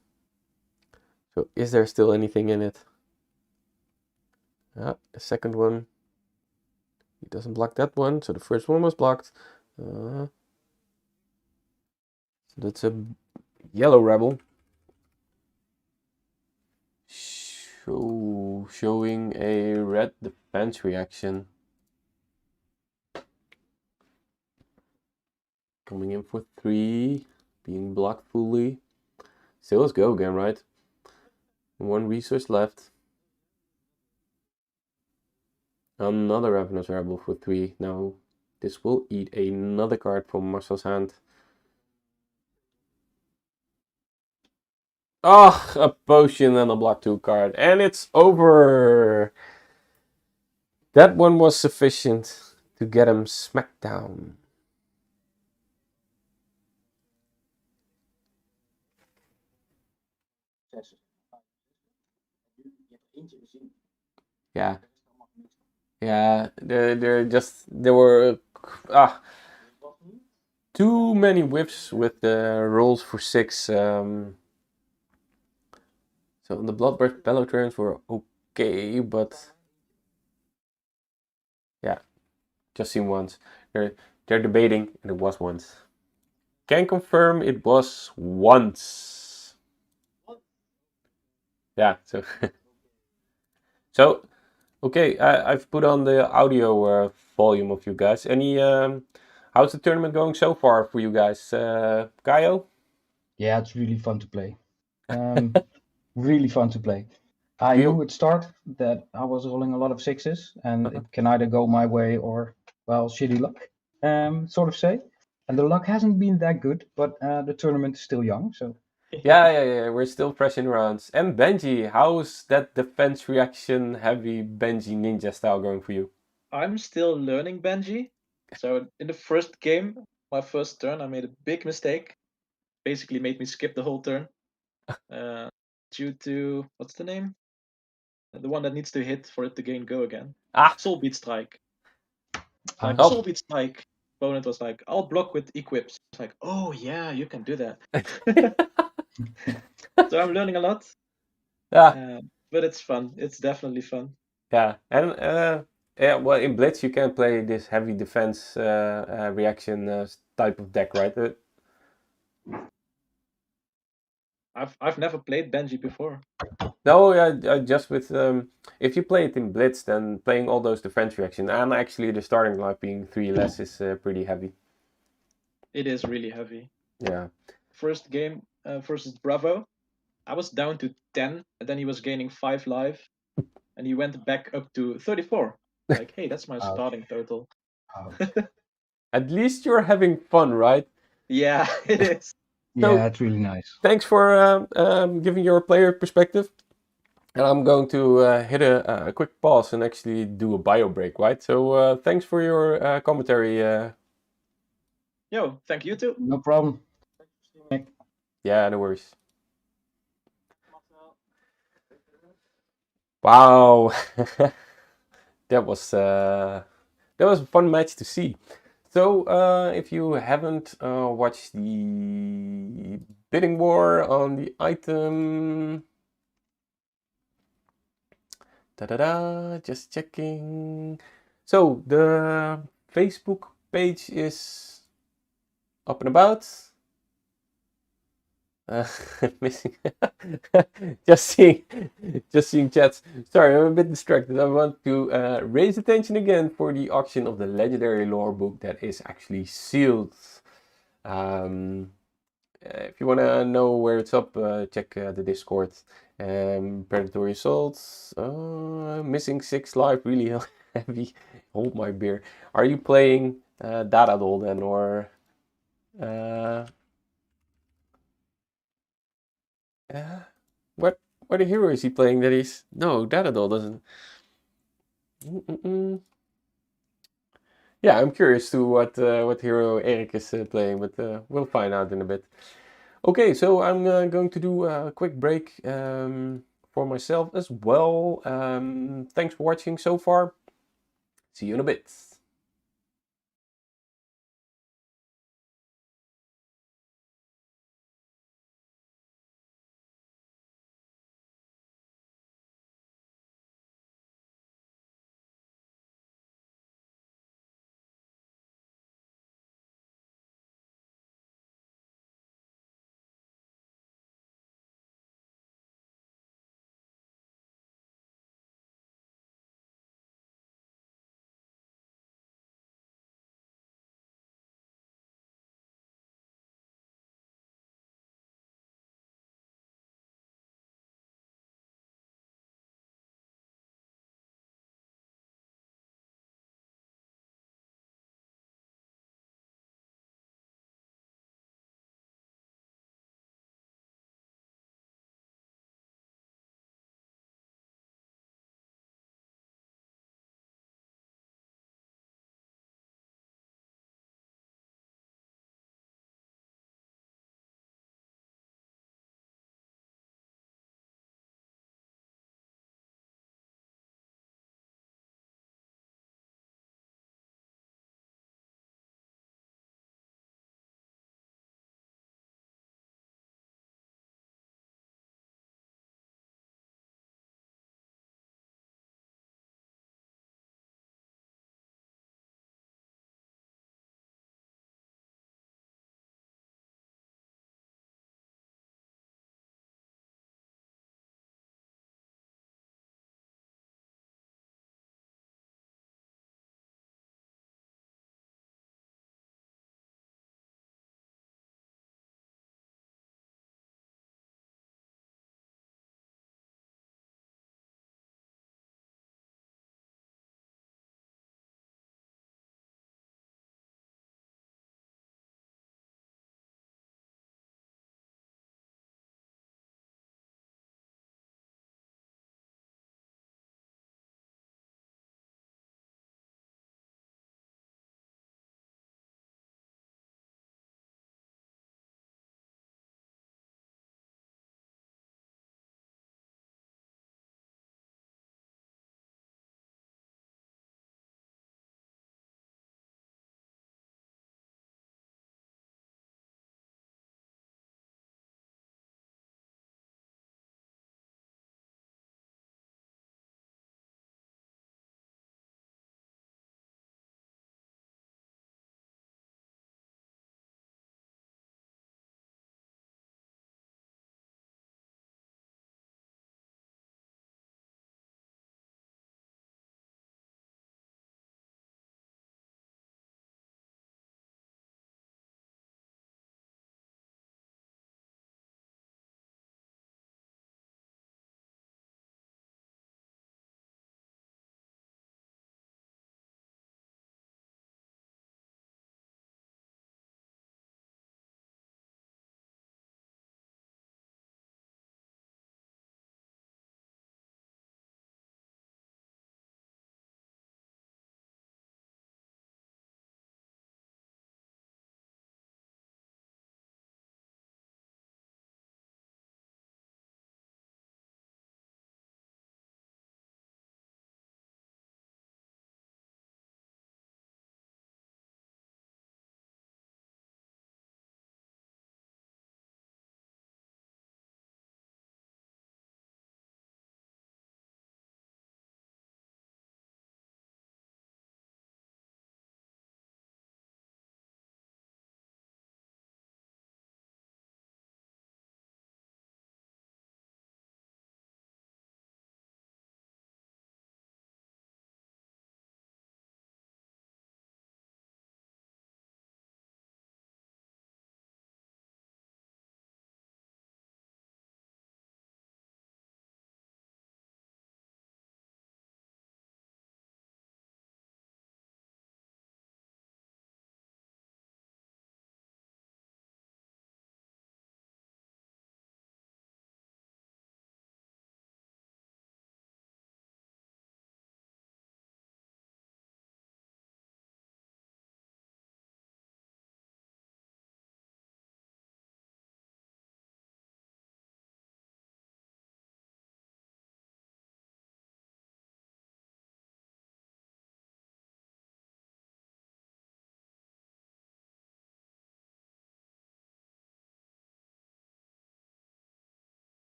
So is there still anything in it? The second one. He doesn't block that one, so the first one was blocked. So that's a yellow rebel. Showing a red defense reaction. Coming in for 3, being blocked fully. Still let's go again, right? 1 resource left. Another Ravenous Rebel for 3. Now this will eat another card from Marcel's hand. Ah, a potion and a block 2 card. And it's over! That one was sufficient to get him smacked down. Yeah. Yeah, there were too many whiffs with the rolls for 6. So the Bloodburst Bellow turns were okay, but yeah, just seen once. They're debating, and it was once. Can confirm it was once. Yeah, so so okay, I've put on the audio volume of you guys. Any how's the tournament going so far for you guys? Kaio? Yeah, it's really fun to play. Really fun to play. I Do you- knew at start that I was rolling a lot of 6s, and it can either go my way or, well, shitty luck, sort of say. And the luck hasn't been that good, but the tournament is still young, so. Yeah, we're still fresh in rounds. And Benji, how's that defense reaction heavy Benji ninja style going for you? I'm still learning Benji. So in the first game, my first turn, I made a big mistake. Basically made me skip the whole turn. Due to, what's the name? The one that needs to hit for it to gain go again. Soul Beat Strike. Like, Oh. Soul Beat Strike. Opponent was like, I'll block with equips. It's like, oh yeah, you can do that. So I'm learning a lot. Yeah. But it's fun. It's definitely fun. Yeah, and well, in Blitz you can play this heavy defense reaction type of deck, right? I've never played Benji before. No, just with if you play it in Blitz, then playing all those defense reaction and actually the starting life being 3 less is pretty heavy. It is really heavy. Yeah. First game versus Bravo, I was down to 10, and then he was gaining 5 life, and he went back up to 34. Like, hey, that's my starting total. At least you're having fun, right? Yeah, it is. Yeah, it's really nice. Thanks for giving your player perspective. And I'm going to hit a quick pause and actually do a bio break, right? So thanks for your commentary. Yo, thank you too. No problem. Yeah, no worries. Wow, that was a fun match to see. So if you haven't watched the bidding war on the item, just checking. So the Facebook page is up and about. Missing. just seeing, just seeing chats. Sorry, I'm a bit distracted. I want to raise attention again for the auction of the legendary lore book that is actually sealed. If you want to know where it's up, check the Discord. Predatory assaults. Missing 6 life, really heavy. Hold my beer. Are you playing Datadol then, or what hero is he playing that he's... No, Datadol doesn't... Yeah, I'm curious to what hero Erik is playing, but we'll find out in a bit. Okay, so I'm going to do a quick break for myself as well. Thanks for watching so far. See you in a bit.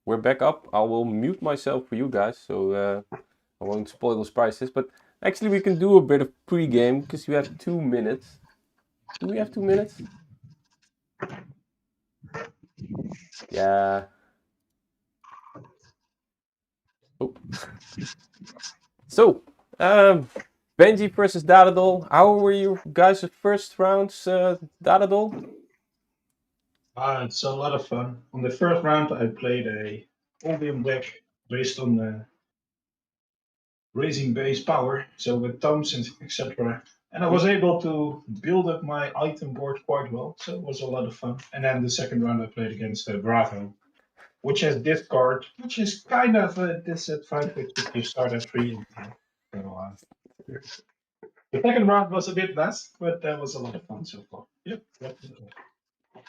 we're back up. I will mute myself for you guys, so I won't spoil those prizes. But actually, we can do a bit of pre-game because we have 2 minutes. Do we have 2 minutes? Yeah. Oh. So, Benji versus Dadadol. How were you guys' first rounds, Dadadol? It's a lot of fun. On the first round, I played a Oldium deck based on the raising base power, so with tomes and etc. And I was able to build up my item board quite well, so it was a lot of fun. And then the second round, I played against Bravo, which has discard, which is kind of a disadvantage if you start at 3. So, the second round was a bit less, but that was a lot of fun so far. Yep.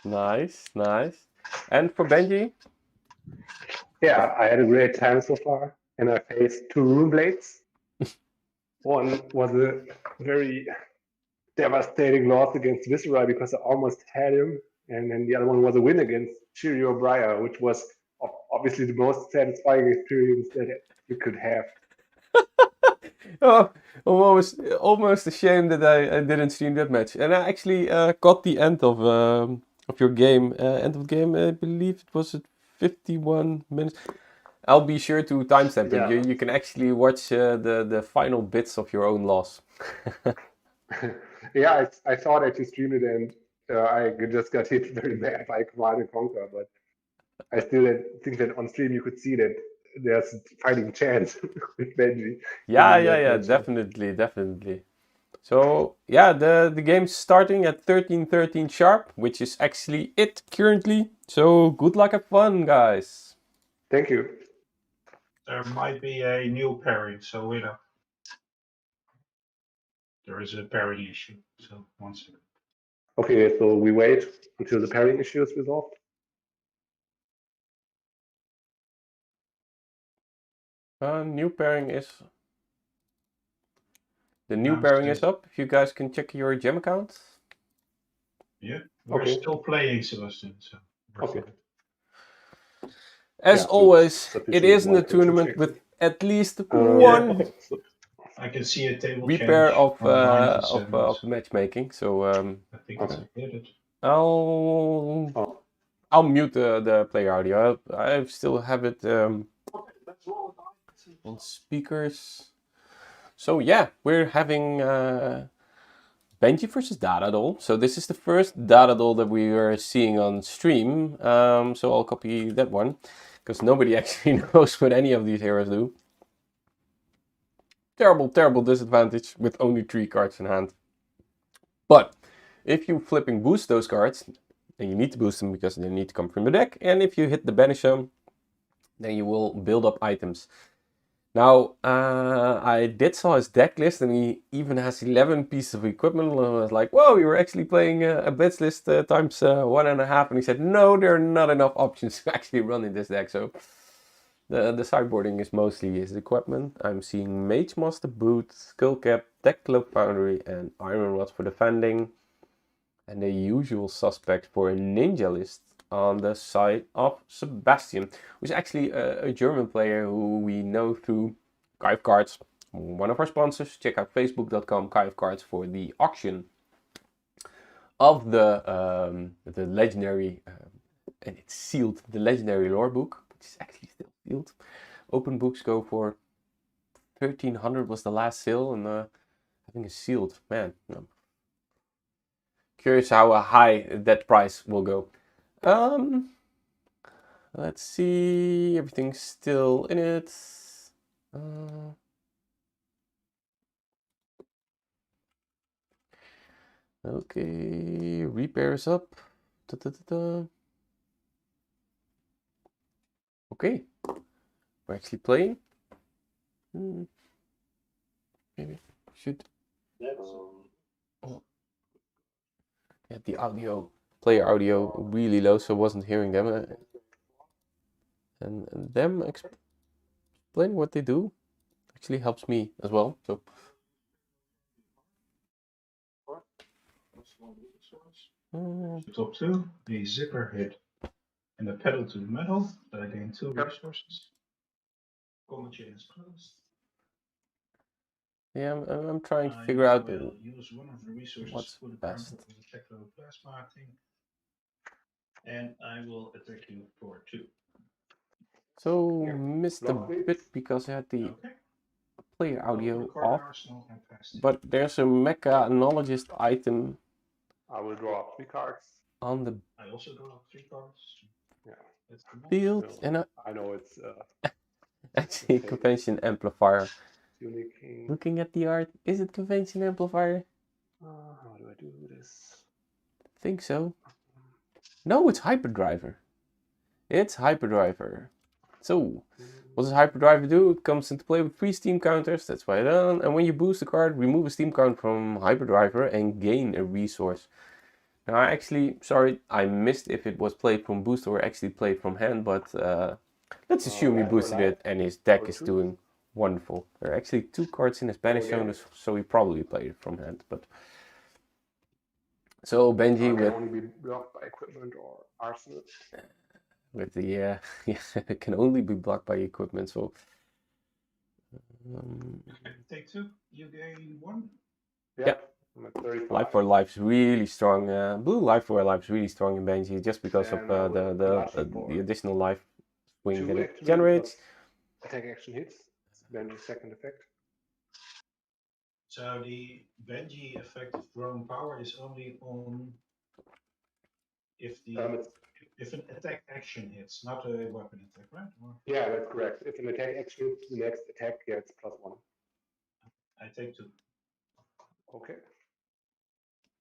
Nice, nice. And for Benji? Yeah, I had a great time so far, and I faced 2 Rune Blades. One was a very devastating loss against Viscera because I almost had him, and then the other one was a win against Chirio Briar, which was obviously the most satisfying experience that you could have. Oh, I'm almost ashamed that I didn't stream that match. And I actually got the end of your game. End of the game, I believe it was at 51 minutes. I'll be sure to timestamp Yeah. it. You can actually watch the final bits of your own loss. Yeah, I saw that you streamed it, and I just got hit very bad by Command and Conquer, but I still think that on stream you could see that there's a fighting chance with Benji. Yeah, definitely. So yeah, the game's starting at 13:13 sharp, which is actually it currently. So good luck and fun, guys. Thank you. There might be a new pairing, so there is a pairing issue. So 1 second. Okay, so we wait until the pairing issue is resolved. New pairing is the new No, pairing still- is up. If you guys can check your gem account. Yeah, we're Okay. still playing, Sebastian. So we're Okay. fine. As Yeah, always, sufficient it is in the one can tournament check. with at least Yeah, one okay. So, I can see a table repair change of from 9 to 7. of the matchmaking. So I think it's updated. I'll oh, mute the player audio. I still have it on speakers. So yeah, we're having Benji versus Dadadol. So this is the first Dadadol that we are seeing on stream. So I'll copy that one because nobody actually knows what any of these heroes do. Terrible disadvantage with only 3 cards in hand. But if you flipping boost those cards, then you need to boost them because they need to come from the deck. And if you hit the banish them, then you will build up items. Now, I did saw his deck list and he even has 11 pieces of equipment. And I was like, whoa, you're actually playing a blitz list times 1.5. And he said, no, there are not enough options to actually run in this deck. So the sideboarding is mostly his equipment. I'm seeing Mage Master Boot, Skull Cap, Deck Cloak Foundry, and Iron Rod for defending. And the usual suspect for a ninja list on the side of Sebastian, who's actually a German player who we know through Kive Cards, one of our sponsors. Check out facebook.com Kive Cards for the auction of the legendary, and it's sealed, the legendary lore book, which is actually still sealed. Open books go for 1,300 was the last sale, and I think it's sealed. Man, no. Curious how high that price will go. Let's see. Everything's still in it. Okay, repairs up. Okay, we're actually playing. Maybe should. Yeah, the player audio really low, so I wasn't hearing them. And them explaining what they do actually helps me as well. So. Top 2, the zipper hit. And the pedal to the metal, that I gain 2 Yep. resources. Combat chain is closed. Yeah, I'm trying to I figure out will use one of the resources what's for the best. counter of the techno plasma thing. And I will attack you for 2. So Yeah. missed a Block bit because I had the Okay. player I'll put a audio card in off. arsenal and pass it. But there's a mechanologist item I will draw 3 cards. on the I also draw 3 cards. Yeah. That's the most. field, No, and I know it's actually okay. convention amplifier. Unique King. Looking at the art, is it convention amplifier? How do I do this? I think so. No, it's hyperdriver. It's hyperdriver. So, what does hyperdriver do? It comes into play with 3 steam counters. That's why I done. And when you boost a card, remove a steam count from hyperdriver and gain a resource. Now, I actually, sorry, I missed if it was played from boost or actually played from hand, but let's assume he Life or boosted life it and his deck or is 2. doing wonderful. There are actually 2 cards in his banish Okay. zone, so he probably played it from hand. But so Benji Can with only be blocked by equipment or arsenal. the yeah, it can only be blocked by equipment. So Take 2. You gain 1. Yeah. I'm at 35. Life for Life is really strong. Blue Life for Life is really strong in Benji just because of And I will Kadachi for the additional life swing 2 that it actually, generates. because attack action hits. It's Benji's second effect. So the Benji effective drawing power is only on if if an attack action hits, not a weapon attack, right? Or Yeah, that's correct. If an attack action hits, the next attack gets +1. I take 2. Okay.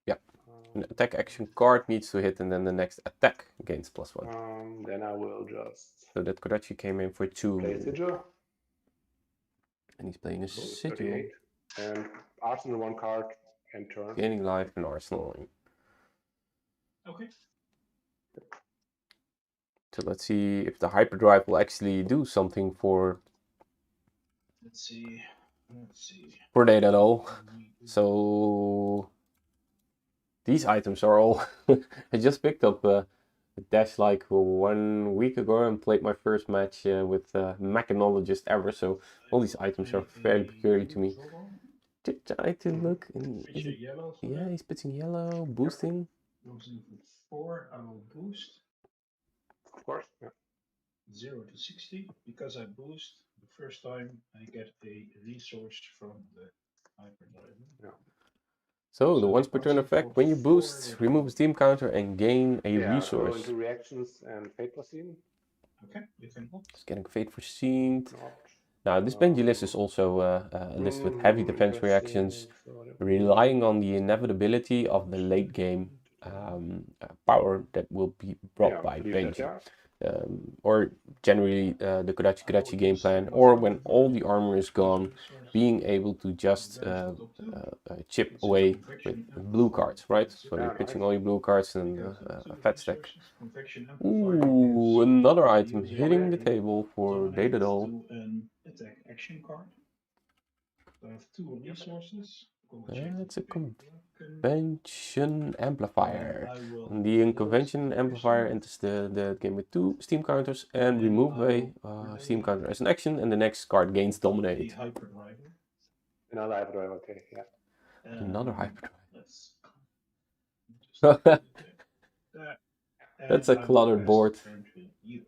Yeah. An attack action card needs to hit and then the next attack gains +1. Then I will just So that Kodachi came in for 2. play Sigil. And he's playing a Go with Sigil. 38. And arsenal 1 card and turn. Gaining life and arsenal. Okay. So let's see if the hyperdrive will actually do something for Let's see. that at all. So these items are all I just picked up Dash like 1 week ago and played my first match with mechanologist ever. So all these items are fairly peculiar to me. Try to look. Pitch a yellow for Yeah, that. he's pitching yellow, boosting. Goes in for 4. I will boost Of course. Yeah. 0 to 60. Because I boost the first time, I get a resource from the hyperdrive. Yeah. So the once per turn effect, when you boost, remove a steam counter and gain a Yeah, go resource. into reactions and fate foreseen. Okay, you can opt. Just getting fate foreseen. Opt. Now this Benji list is also a list with heavy defense reactions, relying on the inevitability of the late game power that will be brought by Benji. Or generally the Kodachi game plan, or when all the armor is gone, being able to just chip away with blue cards, right? So you're pitching all your blue cards and a fat stack. Ooh, another item hitting the table for Datadol. An attack action card. I have 2 resources. It's a convention amplifier. And the convention amplifier enters the game with 2 steam counters and remove a steam counter as an action, and the next card gains dominate. Another hyperdrive, okay, yeah. Another hyperdrive. Let's That's a cluttered board. Okay.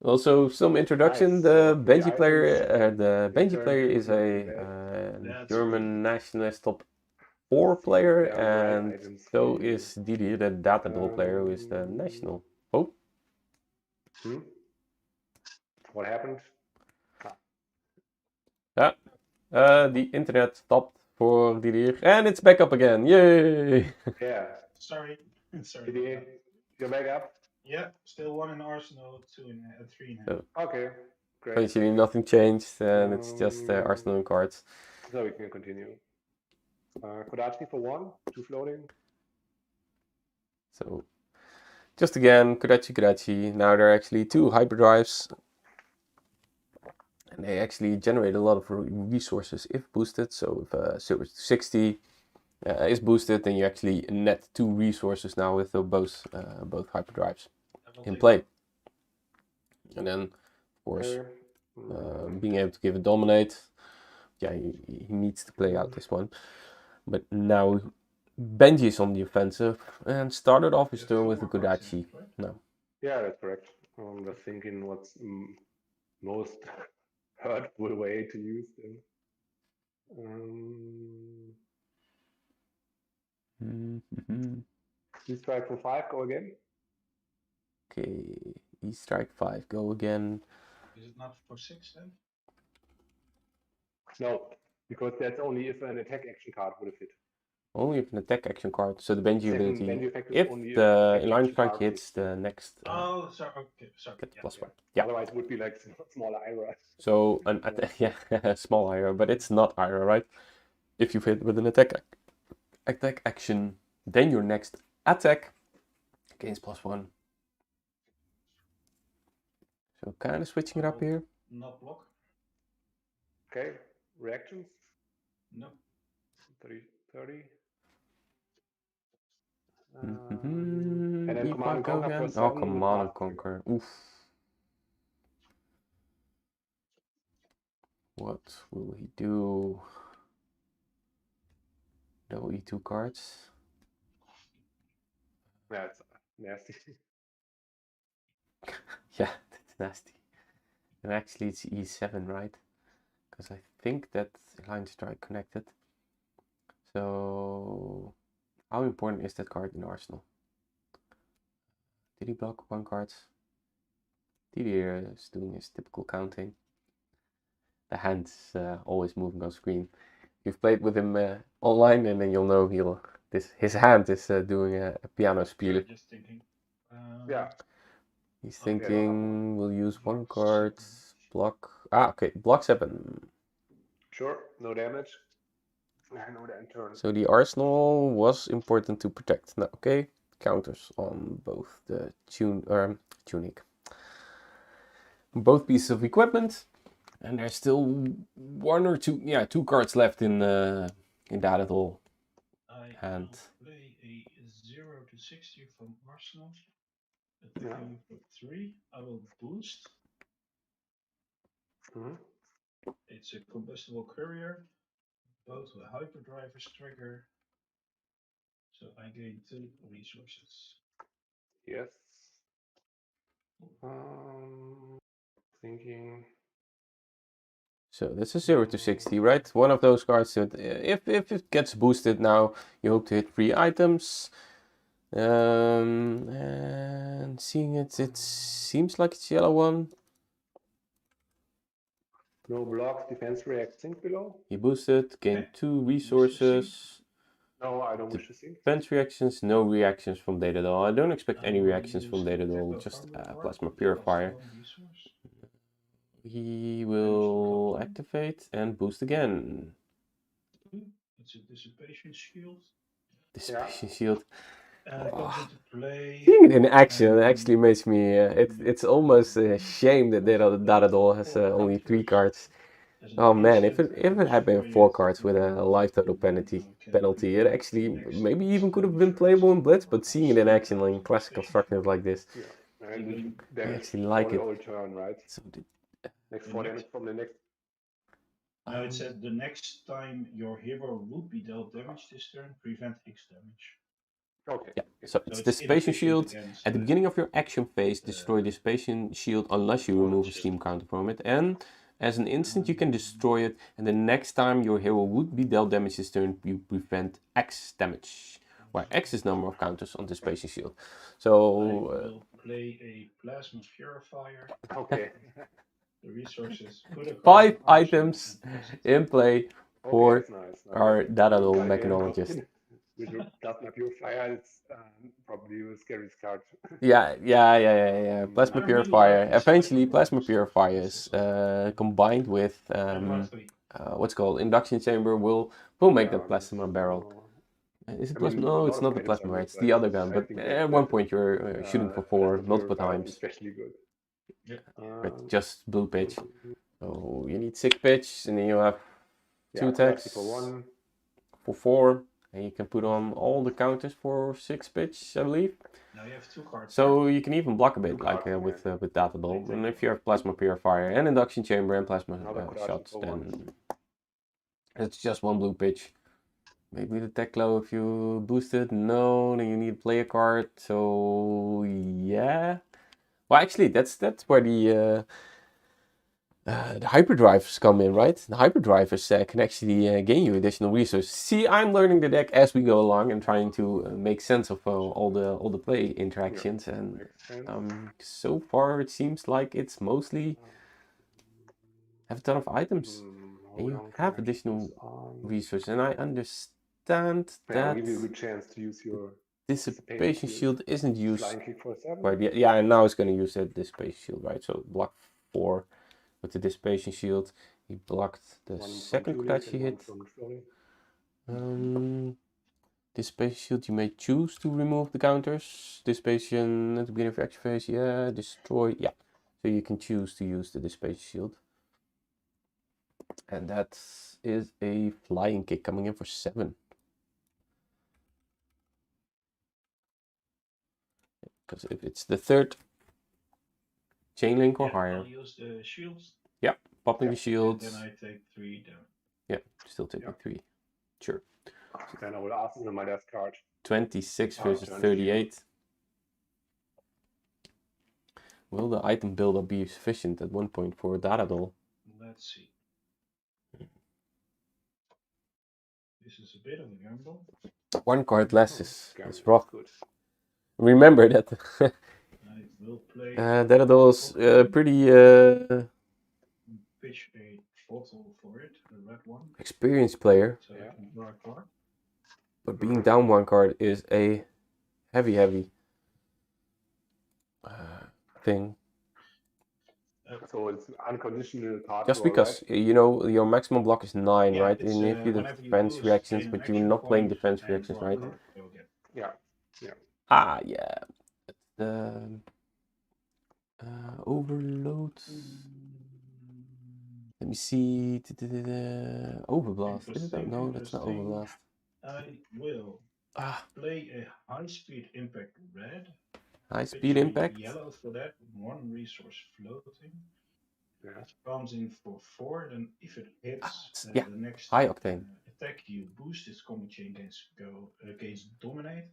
Also, some introduction. Nice. The So Benji the player, items is a German nationalist top 4 player, Yeah, right, and items so for you. is Didier, the Datadol player, who is the national. Oh, What happened? yeah. The internet stopped for Didier, and it's back up again. Yay! Yeah. Sorry. Didier, you're back up? Yeah, still 1 in Arsenal, 2 in 3 in hand. So, Okay, great. essentially nothing changed, and it's just Arsenal and cards. So we can continue. Kodachi for 1, 2 floating. So, just again, Kodachi. Now there are actually 2 hyperdrives. And they actually generate a lot of resources if boosted. So if Silver 60 is boosted, then you actually net 2 resources now with both hyperdrives in play. And then, of course, Okay. being able to give a dominate. Yeah, he needs to play out this one. But now Benji is on the offensive and started off his turn with a Kodachi. No. Yeah, that's correct. I'm just thinking what's most hurtful way to use them. You strike for 5, go again. Okay, he strike 5, go again. Is it not for 6 then? No, because that's only if an attack action card would have hit. Only if an attack action card, so the Benji Second ability. Benji effect is If only the attack inline action strike card hits the next, Oh, sorry. Okay, sorry. get Yeah, plus yeah. 1. Yeah. Otherwise, it would be like small IRA. So an yeah, small IRA, but it's not IRA, right? If you've hit with an attack action, then your next attack gains plus 1. So kind of switching it up here. Not block. Okay, reactions. No. 30. And then Command and go Conquer again. plus Oh, 7 with Command and Blast Trigger. Conquer. Oof. What will he do? Double E2 cards. Yeah, it's nasty. Yeah, that's nasty. And actually it's E7, right? Because I think that line strike connected. So how important is that card in Arsenal? Did he block 1 card? Didier is doing his typical counting. The hand's always moving on screen. You've played with him online, and then you'll know his hand is doing a piano spiel. Just thinking. Yeah. He's Okay. thinking we'll use 1 card, block. Okay, block 7. Sure, no damage. I know the end turn. So the arsenal was important to protect. No, okay, counters on both the tunic. Both pieces of equipment, and there's still 1 or 2, 2 cards left in that little hand. I play a 0 to 60 from Arsenal. Attacking you for 3. I will boost. It's a combustible courier. Both with hyperdriver's trigger. So I gain 2 resources. Yes. Thinking. So that's a 0 to 60, right? One of those cards that if it gets boosted now, you hope to hit 3 items. And seeing it seems like it's yellow one. No blocks, defense react, sync below. He boosted, gained 2 resources. No, I don't wish to sync. Defense reactions, no reactions from Datadol. I don't expect any reactions from Datadol, just Plasma Purifier. He will activate and boost again. It's a Dissipation Shield. Dissipation Shield. Comes into play. Seeing it in action actually makes me. It's almost a shame that Datadol has only 3 cards. Oh man, if it had been 4 cards with a life total penalty, it actually maybe even could have been playable in Blitz, but seeing it in action in classic constructions like this, And I actually like for it. the old turn, right? So Next 4 damage from the next. No, it says the next time your hero would be dealt damage this turn, prevent X damage. Okay. yeah, so it's Dissipation Shield. At the beginning of your action phase, destroy Dissipation Shield unless you remove a steam counter from it. And as an instant, you can destroy it. And the next time your hero would be dealt damage this turn, you prevent X damage, where X is number of counters on Dissipation Shield. So I will play a Plasma Purifier. Okay. The resources. Put a 5 card on items and cast it. in play for that's nice. our Datadol But again, mechanologist. With your Plasma Purifier, it's probably a scary card. Yeah. Plasma Purifier. Eventually, Plasma Purifier is combined with what's called Induction Chamber will make the Plasma Barrel. Is it Plasma? No, it's not the Plasma Barrel. It's the other gun. But at one point, you're shooting for 4 multiple times. Especially good. With just blue pitch. So you need 6 pitch, and then you have 2 attacks for 1. for 4. And you can put on all the counters for 6 pitch, I believe. Now you have 2 cards. So you can even block a bit, Two like cards, with Data Ball. They And take if you have Plasma Purifier and Induction Chamber and Plasma Another Kodachi shots, for one. then it's just 1 blue pitch. Maybe the Teklo if you boost it. No, then you need to play a card. So yeah. Well, actually, that's where the hyperdrives come in, right? The hyperdrivers can actually gain you additional resources. See, I'm learning the deck as we go along and trying to make sense of all the play interactions. Yeah, And makes sense. so far it seems like it's mostly have a ton of items How and you long have can I keep additional this on? resources. And I understand Yeah, I'll that give you a good chance to use your Dissipation Shield isn't used flying kick for 7. quite yet. Yeah, and now it's going to use that Dissipation Shield, right? So block 4 with the Dissipation Shield. He blocked the One second from Kodachi Tulis and one hit. from Flurry. Dissipation Shield, you may choose to remove the counters. Dissipation at the beginning of your action phase, yeah. Destroy, yeah. So you can choose to use the Dissipation Shield. And that is a flying kick coming in for 7. Because if it's the third chain link or higher. I'll use the shields. Yeah, popping the And shields. then I take 3 down. Yeah, still taking 3. Sure. Then I will ask them my death card. 26 Oh, versus turn 38. Will the item buildup be sufficient at one point for Data Doll? Let's see. This is a bit of a gamble. 1 card less is rough. Good. Remember that I will play. Data Doll is pretty Pitch a bottle for it, a red one. experienced player. So I can draw a card. But being down 1 card is a heavy thing. So it's unconditional card Just draw, because, right? you know, your maximum block is 9, Yeah, right? it's, And if you whenever you defense boost, reactions, gain but an you're action not playing point defense and reactions, draw a right? card, you'll get. Yeah. Ah, yeah. Overload. Let me see. Overblast. Is it? No, that's not Overblast. I will play a high speed impact red. High Pitch speed a impact. Yellow for that. 1 resource floating. Yeah. It comes in for 4. Then if it hits, Yeah, the next high octane. attack you boost its combat chain against dominate,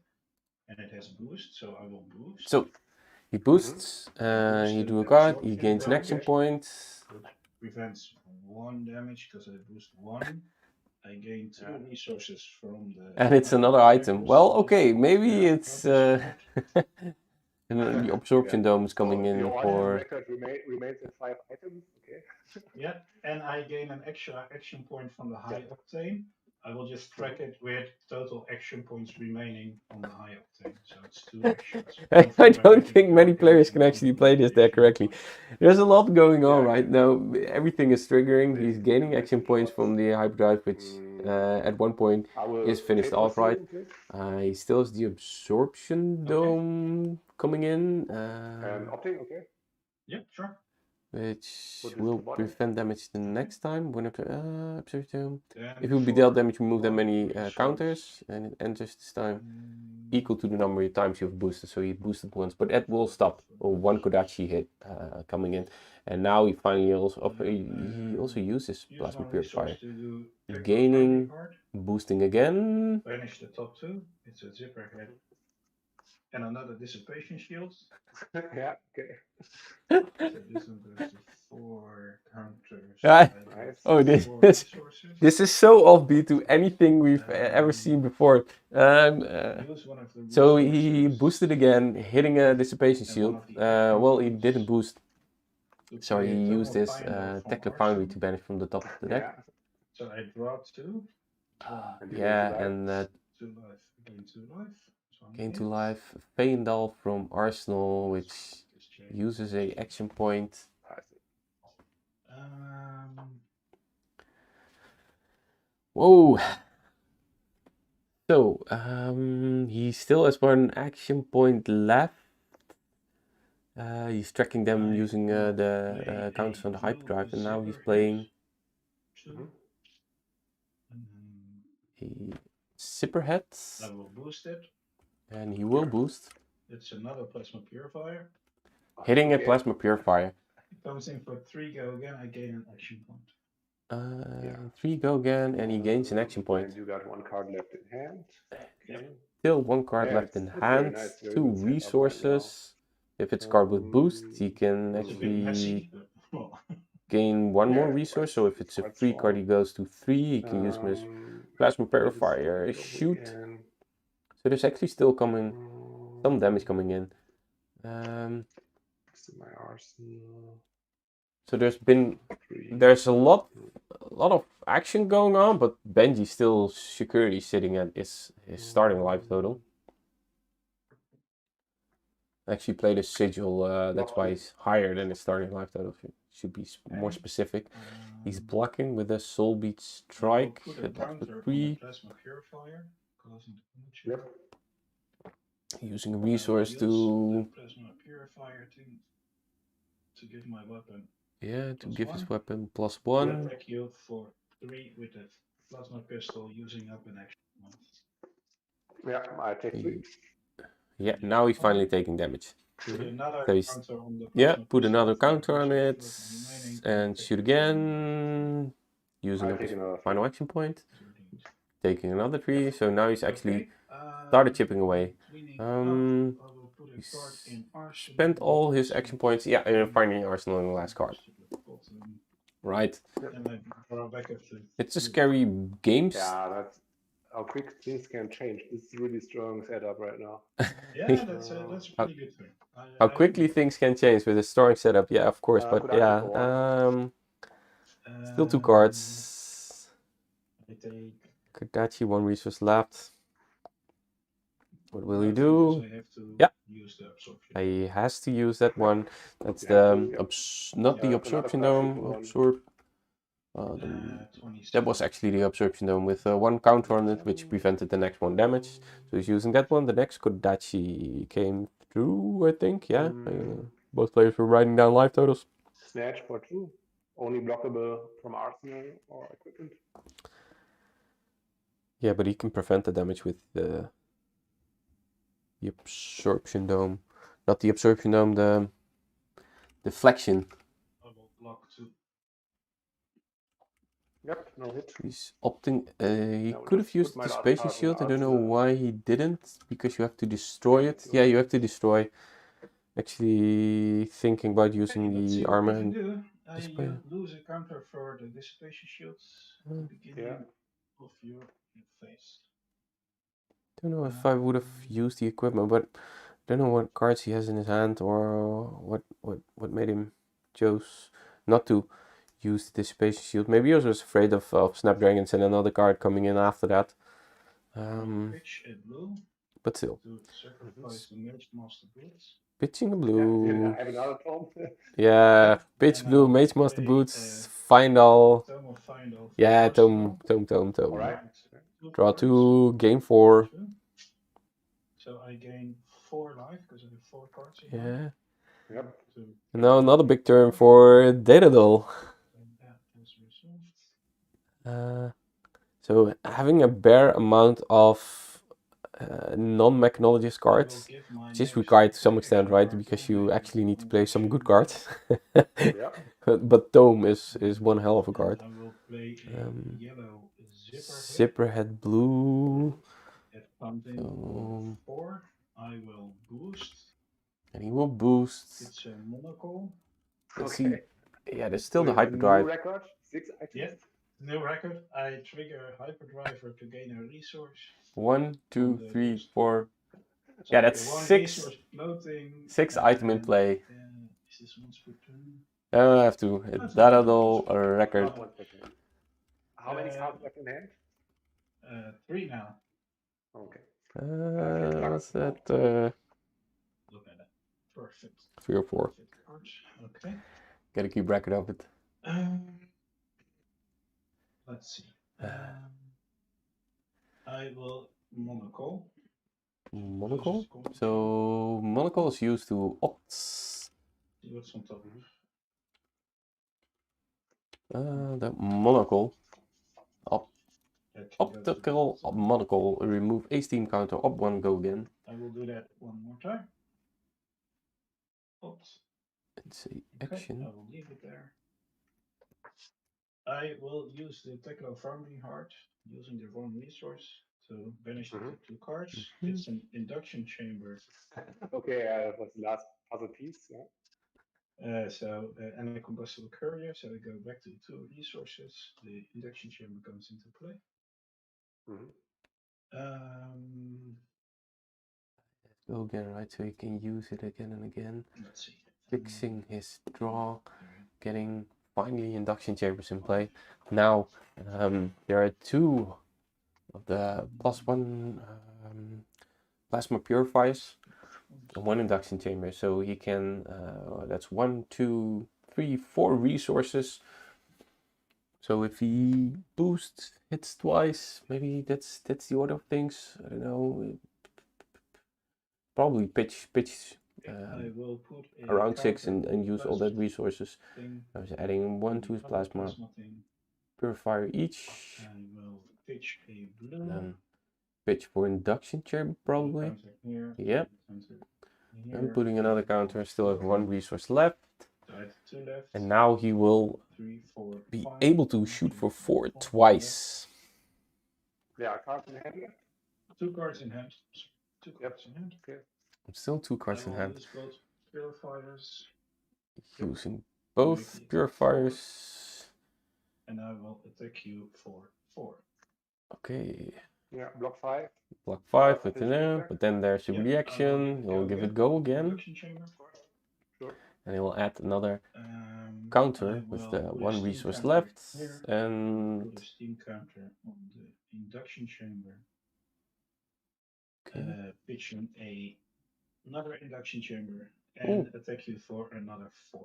and it has boost, so I will boost. So he boosts. You do a card. He gains an action point. Prevents 1 damage because I boost 1. I gain 2 resources from the. And it's another item. Well, okay, maybe it's and the absorption dome is coming in your for. record remains at 5 items. Okay. Yeah, and I gain an extra action point from the high octane. I will just track it with total action points remaining on the high octane. So it's 2 actions. I don't think many players can actually play this deck correctly. There's a lot going on right now. Everything is triggering. He's gaining action points from the hyperdrive, which at one point is finished off right. He still has the absorption dome coming in. Opting, okay. Yeah, sure. Which What is will the bottom? prevent damage the next time. When absorption dome. Then If it will be dealt damage, remove that many counters, and it enters this time equal to the number of times you've boosted. So he boosted once, but that will stop. Or 1 Kodachi hit coming in, and now he finally he also uses Plasma Purifier, gaining, boosting again. Banish the top 2. It's a zipper head. And another dissipation shield. Yeah, okay. So this one goes to 4 counters. Nice. Oh, this is so offbeat to anything we've ever seen before. So he boosted again, hitting a dissipation shield. Well, he didn't boost. So he used his Tekla Foundry to benefit from the top of the deck. So I draw 2. Yeah, and 2 life. Gain 2 life. gain 2 life. Feindal from Arsenal, which uses a action point. Whoa. So, he still has 1 action point left. He's tracking them using the counters on the hyperdrive, and now he's playing Zipperhead. I will boost it. And he will boost. It's another plasma purifier. Hitting a Okay. plasma purifier. It comes in for 3 go again. I gain an action point. 3 go again, and he gains an action point. And you got 1 card left in hand. Okay. Still 1 card Yeah, left in it's very hand. nice, very 2 good setup right resources. If it's a card with boost, he can It's a bit actually messy, but well. gain 1 more Yeah, resource. quite- So if it's a quite free strong. card, he goes to 3. He can use his plasma purifier, shoot. Again. So there's actually still coming some damage coming in. It's in my arsenal. So there's 3. a lot of action going on, but Benji's still securely sitting at his starting life total. Actually played a sigil, that's why he's higher than his starting life total. Should be more specific. He's blocking with a Soul Beat Strike. Put a Hit that counter for on 3. the plasma purifier, causing damage. Yep. Using a resource Use to the plasma purifier to give my weapon. to Plus give his 1. weapon +1. Attack you for 3 with a plasma pistol using up an action point. Yeah, I take 3. Yeah, now he's finally taking damage. Put another So he's, counter on the yeah, plasma put pistol another for counter on additional it remaining and attack shoot again. Using I up take his another final 3. action point. indeed. Taking another 3. So now he's actually Okay, started chipping away. cleaning up, I will put a He's card in arsenal. spent all his action points. Yeah, and finding Arsenal in the last card. Right. And I draw back up to It's a scary game. Yeah, that's how quick things can change. It's really strong setup right now. Yeah, that's a pretty good thing. How quickly things can change with a strong setup. Yeah, of course. But could I take yeah, one? still 2 cards. I take. Kodachi, 1 resource left. What will he I do? have to Yeah. use the absorption. He has to use that one. That's You have the to, yep. not the Yeah, absorption another dome. classic one. That 27. was actually the absorption dome with 1 counter on it, which prevented the next 1 damage. So he's using that one. The next Kodachi came through, I think. Yeah, both players were writing down life totals. Snatch for 2. Only blockable from arsenal or equipment. Yeah, but he can prevent the damage with the absorption dome. Not the absorption dome, the deflection. I will block 2. Yep, no hit. He's opting. He will could have just used put my the last spacer card on shield. I don't know arsenal. why he didn't. Because you have to destroy it. Yeah, you have to destroy. Actually, thinking about using Let's see the what armor we can and do. display. You lose a counter for the dissipation shields at the beginning of your phase. Don't know if I would have used the equipment, but I don't know what cards he has in his hand or what made him choose not to use the dissipation shield. Maybe he was just afraid of snapdragons and another card coming in after that. Pitch a blue But still, to sacrifice the Mage Master Boots. pitching a Yeah, blue. I have another tome. Yeah, pitch And blue, I'll Mage Master play, Boots, find all. Tome of Findal. Yeah, Arsenal. tome. Alright. Draw cards. 2, game 4. So I gain 4 life because I have 4 cards in hand. Yeah. Yep. So And now another big turn for Datadol. that is resolved. So having a bare amount of non-mechologist cards is required to some extent, right? Because you actually need to play some good cards. Yeah. But Tome is one hell of a card. I will play a yellow Zipperhead blue. At something So- 4, I will boost. And he will boost. It's a monocle. Let's see. Okay. Yeah, there's still the With a new hyperdrive. record, 6 items. Yeah. New record. I trigger hyperdriver to gain a resource. 1, 2, 3, 4. So Yeah, that's one 6 resource floating. item in and, play. Is this once per turn? I have to hit Datadol a record. 1 second. How many cards left in hand? 3 now. Okay. What's that? Look at that. Perfect. 3 or 4. Perfect cards. Okay. Gotta keep record of it. Let's see. I will monocle. Monocle? So, monocle is used to opt. See what's on top of it. The monocle. Op. That can go to the Optical bottom. monocle. Remove a steam counter. Up 1, go again. I will do that one more time. Oops. It's a Okay, action. I will leave it there. I will use the Techno Foundry Heart using the wrong resource to banish the 2 cards. It's an induction chamber. Okay, that was the last puzzle piece. Yeah. And a combustible courier, so I go back to 2 resources. The induction chamber comes into play. Go again, right? So you can use it again and again. Let's see. Fixing his draw, getting finally induction chambers in play. Now there are 2 of the +1 plasma purifiers and 1 induction chamber. So he can, that's 1, 2, 3, 4 resources. So if he boosts, hits twice, maybe that's the order of things. I don't know. Probably pitch I will put around 6 and use all that resources. I was adding 1, 2 plasma purifier each. I will pitch a blue. Pitch for induction chamber probably. Yep. I'm putting another counter. Still have 1 resource left. And now he will be able to shoot for 4 twice. Yeah, cards in hand. 2 cards in hand. 2 cards in hand. Okay. Still 2 cards in hand. Use both purifiers. Using both purifiers. And I will attack you for 4. Okay. Yeah, block 5. Block 5 with an M, but then there's a reaction. He'll give it go again. Sure. And he'll add another counter with the 1 resource left. And put a steam counter on the induction chamber. okay. Pitch him another induction chamber and attack you for another 4.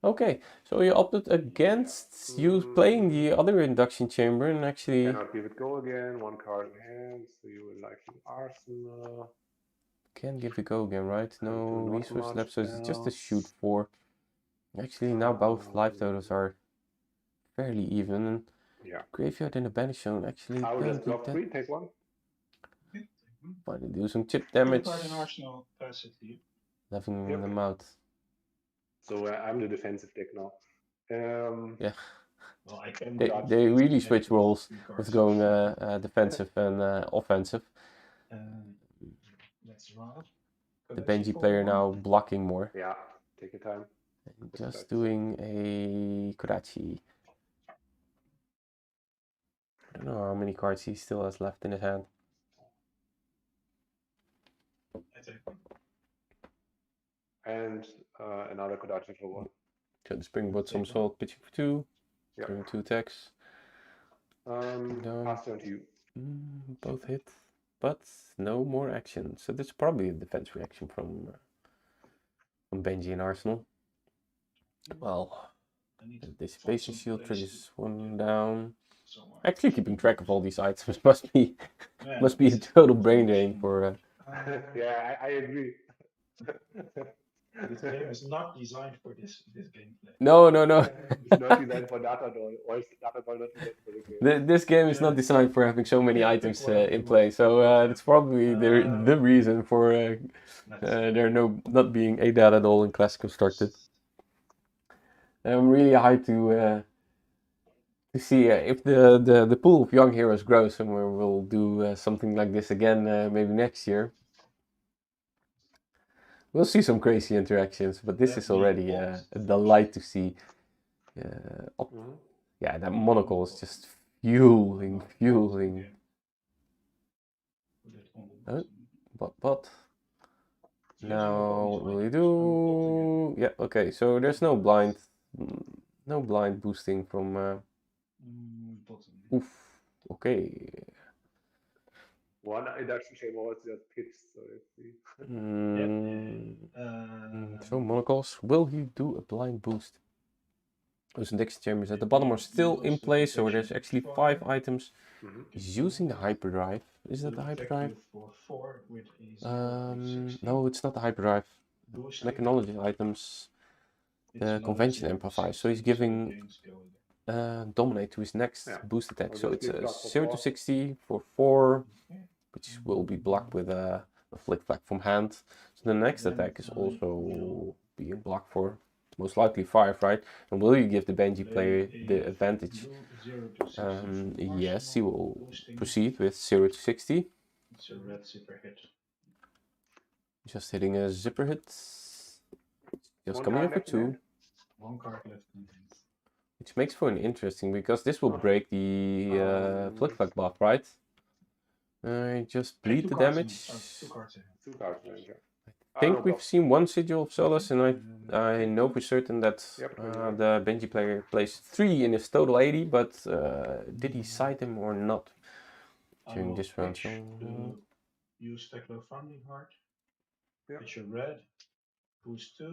Okay, so you opted against you playing the other induction chamber and actually. And I'll give it go again. 1 card in hand, so you will like an arsenal. Can give it go again, right? No not resource much left, so it's just a else. shoot 4. Actually, now both life totals are fairly even. And Yeah. graveyard and a banish zone actually I will don't just do drop that. 3, take 1. Finally do some chip damage. Card in arsenal, pass it to you. Leveling them out. So I'm the defensive deck now. Yeah. Well, I can They really switch roles with going defensive and offensive. That's right. The Benji player now blocking more. Yeah, take your time. And just doing a Kodachi. I don't know how many cards he still has left in his hand. And another Kodachi for 1. So the Springboard Somersault, pitching for 2. Yeah. Doing 2 attacks. Pass turn to you. Both hit, but no more action. So that's probably a defense reaction from Benji and Arsenal. Well, the Dissipation Shield triggers 1 down. Actually, keeping track of all these items must be a total brain drain for. Yeah, I agree. This game is not designed for this gameplay. No. It's not designed for Datadol, or is Datadol not designed for the game? This game is not designed for having so many items in play, so that's probably the reason for there not being a Datadol in Classic Constructed. I'm really hyped to see if the pool of young heroes grows, and we'll do something like this again maybe next year. We'll see some crazy interactions, but this is already a delight to see. Yeah, that monocle is just fueling. But now what will you do? Yeah, okay. So there's no blind boosting from. Oof. Okay. 1 induction chamber was just pitched, so let's see. So monocles. Will he do a blind boost? Those induction chambers at the bottom are still in place, so there's actually 5 items. He's using the hyperdrive. Is that the hyperdrive? No, it's not the hyperdrive. Mechanology items. The convention amplifier. So he's giving dominate to his next Yeah. boost attack. I'll So just it's leave a block for 0 to 4. 60 for 4, which will be blocked with a flick flag from hand. So the next attack is also being blocked for most likely 5, right? And will you give the Benji player the advantage? Yes, he will proceed with 0 to 60. It's a red zipper hit. Just hitting a zipper hit. Just One coming in card for left in 2. hand. One card left in hand. Which makes for an interesting, because this will break the flick flag buff, right? Just bleed the damage. 2 cards in hand. 2 cards in hand, yeah. I think no we've buff. seen one Sigil of Solace, and I know for certain that Yep, 21. the Benji player plays 3 in his total 80, but did he side him or not during this round? So, Use Teklo Founding Heart. Yep. It's your red. Boost 2.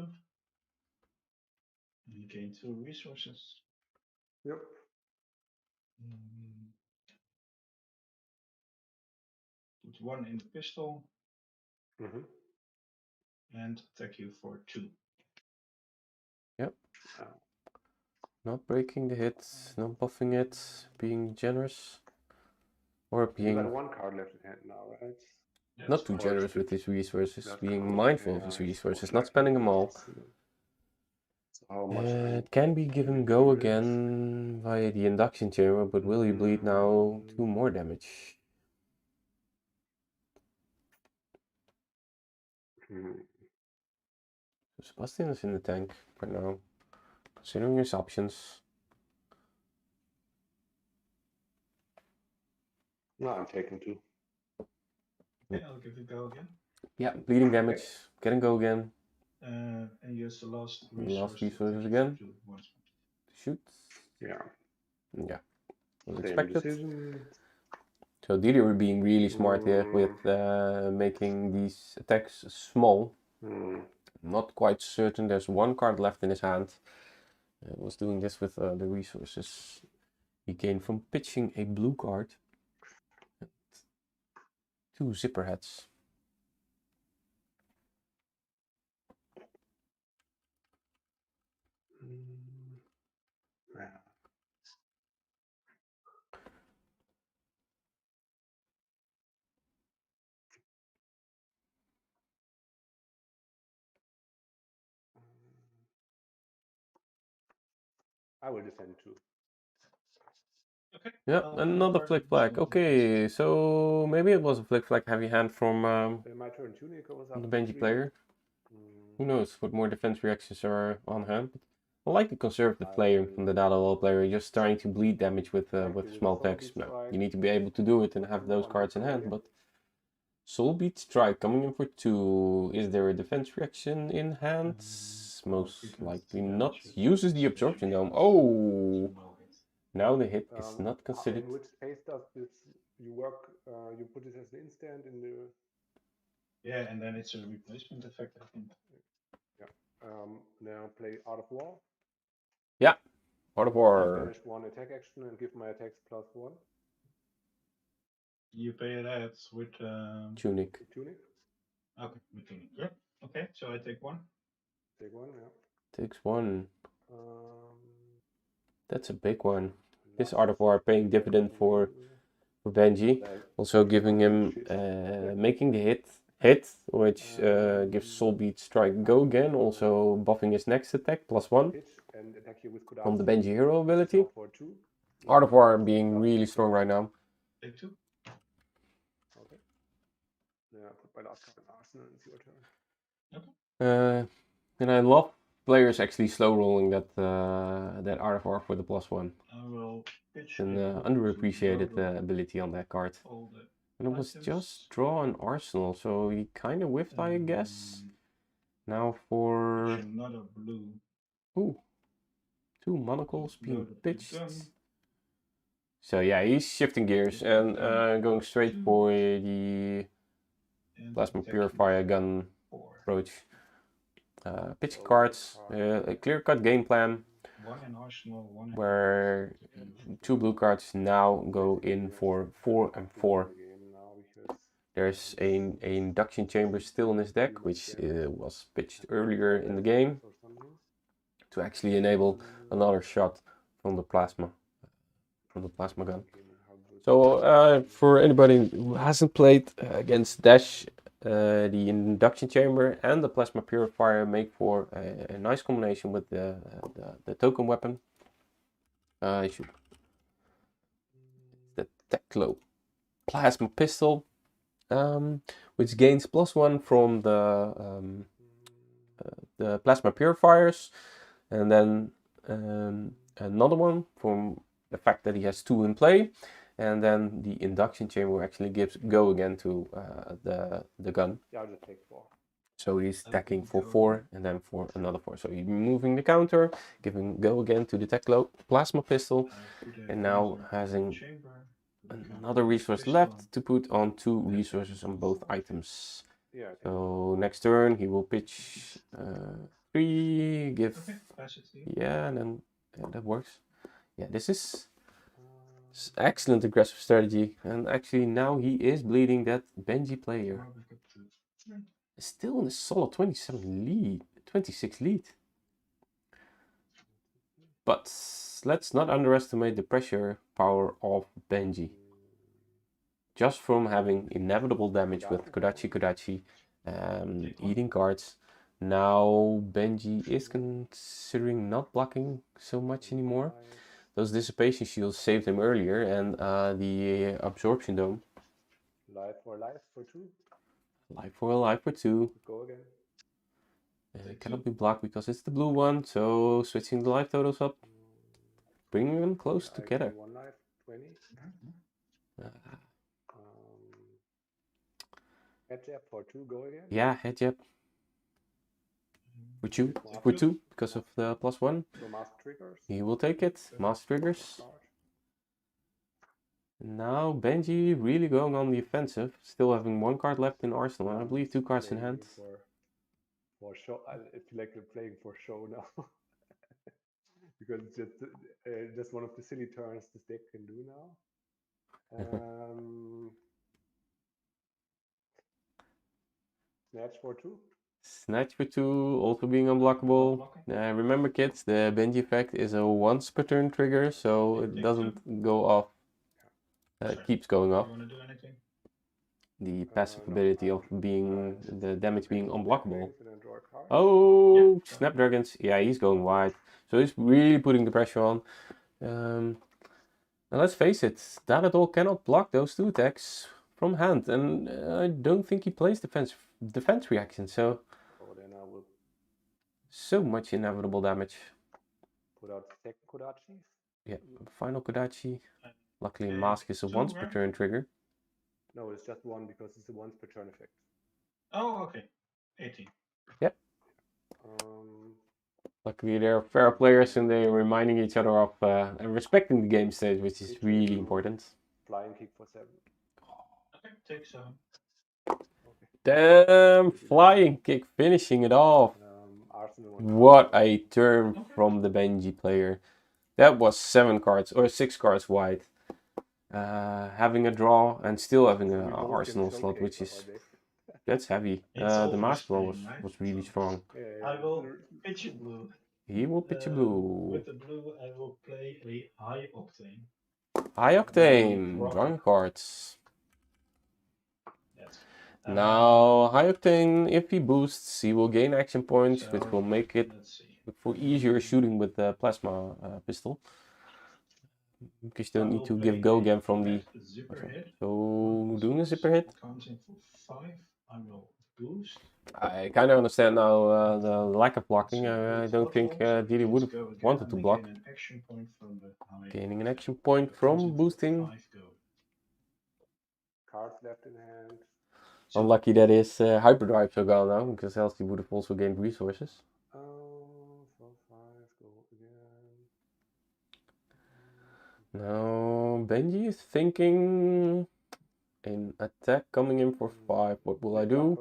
And you gain 2 resources. Yep. Put 1 in the pistol Mm-hmm. and attack you for 2. Yep. Oh. Not breaking the hit, not buffing it, being generous, or You got being 1 card left in hand now, right? not too Or generous with split. his resources, That's being cool. mindful of Yeah, his it's resources, most not likely spending them because all. it's, so how much It can be give and go again via the induction chamber, but will he bleed now 2 more damage? So Sebastian is in the tank right now, considering his options. No, I'm taking 2. Okay, I'll give it a go again. Yeah, bleeding damage, get and go again. And use the last The last resource resources to again. do once. Shoot. Yeah. Yeah, was Same expected. decision. So Didier being really smart here with making these attacks small. Not quite certain. There's 1 card left in his hand. Was doing this with the resources he gained from pitching a blue card. 2 zipper heads. Yeah. I will defend 2. Okay. Yeah, another flick flag. Okay, so maybe it was a flick flag heavy hand from My turn. Tunic goes the up Benji 3. player. Who knows what more defense reactions are on hand. I like the conservative player from the Dada Wall player, just trying to bleed damage with small attacks. No, you need to be able to do it and have those cards in hand. But Soul Beat Strike coming in for 2. Is there a defense reaction in hand? Most likely not. Uses the Absorption Dome. Oh! Now the hit is not considered. In which phase does this you work? You put it as an instant in the. Yeah, and then it's a replacement effect, I think. Yeah. Now play Art of War. Yeah, Art of War. Finish 1 attack action and give my attacks +1. You pay that with Tunic. Tunic. Okay, with tunic. Yeah. Okay, so I take 1. Take 1, yeah. Takes 1. Um, That's a big one. This Art of War paying dividend for Benji. Also giving him making the hit, which gives Soul Beat Strike go again. Also buffing his next attack +1 and attack you with from the Benji hero ability. for 2. Art of War being really strong right now. Take 2. Okay. Yeah, put my last card in Arsenal. It's your turn. And I love players actually slow rolling that that Art of War for the +1. I will pitch An underappreciated ability on that card. And it was just draw an Arsenal, so he kind of whiffed, I guess. Now for another blue. Ooh, 2 monocles being pitched. So yeah, he's shifting gears and going straight for the Plasma Purifier gun approach. Pitching cards, a clear-cut game plan, where 2 blue cards now go in for 4 and 4. There's an induction chamber still in his deck, which was pitched earlier in the game to actually enable another shot from the plasma gun. So for anybody who hasn't played against Dash, the induction chamber and the plasma purifier make for a nice combination with the token weapon. The Teclo plasma pistol, which gains +1 from the plasma purifiers, and then another one from the fact that he has 2 in play, and then the induction chamber actually gives go again to the gun. Yeah, I'll just take 4. So he's stacking for 4 and then for another 4. So he's moving the counter, giving go again to the Teclo plasma pistol, and now having another resource left to put on 2 resources on both items. Yeah. So next turn he will pitch 3, give, yeah, and then that works. Yeah, this is excellent aggressive strategy, and actually now he is bleeding that Benji player. Still in a solid 26 lead. But let's not underestimate the pressure power of Benji. Just from having inevitable damage with Kodachi, eating cards. Now Benji is considering not blocking so much anymore. Those dissipation shields saved him earlier, and the absorption dome. Life for 2. Life for 2. Go again. It cannot be blocked because it's the blue one, so switching the life totals up, bringing them close together. 1 life, 20. Head jab for 2, go again. Yeah, head jab. For 2, because of the +1. So mask triggers. He will take it. Mask triggers. Now Benji really going on the offensive, still having 1 card left in arsenal, and I believe 2 cards in hand. For show, I feel like we're playing for show now. Because it's just one of the silly turns this deck can do now. Snatch for 2. Snatch for 2, also being unblockable. Remember kids, the Benji effect is a once per turn trigger, so it doesn't go off. It keeps going off. The passive ability of being the damage being unblockable. Oh, Snapdragons. Yeah, he's going wide. So he's really putting the pressure on. And let's face it, Dadadol cannot block those 2 attacks from hand. And I don't think he plays defense reaction. So much inevitable damage. Put out second Kodachi. Yeah, final Kodachi. Luckily, Mask is a once per turn trigger. No, it's just 1 because it's a once per turn effect. Oh, okay. 18. Yep. Luckily, they're fair players and they're reminding each other of and respecting the game stage, which is really important. Flying kick for 7. Okay, take 7. Damn, flying kick, finishing it off. What a turn from the Benji player. That was 7 cards or 6 cards wide. Having a draw and still having an arsenal slot, which is that's heavy. The mask roll was really strong. I will pitch a blue. He will pitch a blue. With the blue, I will play a high octane. High octane, drawing cards. Now, high octane, if he boosts, he will gain action points, which will make it for easier shooting with the plasma pistol. Because you don't need to give go again from the. So, doing a zipper hit. Counting for 5, I will boost. I kind of understand now the lack of blocking. I don't think Didi would have wanted to block. Gaining an action point from boosting. Cards left in hand. Unlucky that his hyperdrives are gone now, because else he would have also gained resources. 4, 5, go again. Now Benji is thinking an attack coming in for 5. What will I do?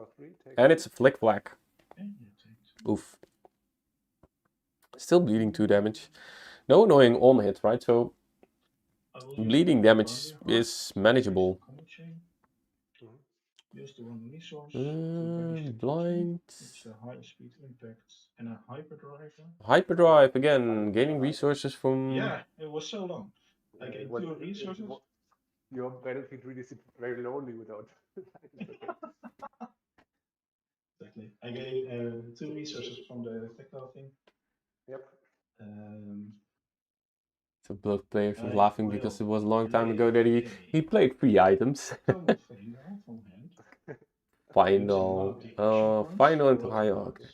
And it's a flick flack. Oof. Still bleeding 2 damage. No annoying on hit, right? So bleeding damage is manageable. Use the one resource to banish the Blind. It's a high speed impact and a hyperdrive. Hyperdrive again, gaining resources from. Yeah, it was so long. I Yeah, gained it was- 2 it resources. wa- Your battlefield really is very lonely without. It's okay. Exactly. I gained 2 resources from the techno thing. Yep. So both players were I laughing because it will was a long time play ago that he played 3 items. Tome of Final from hand. Final. Using now the action points Final into for high. what Okay.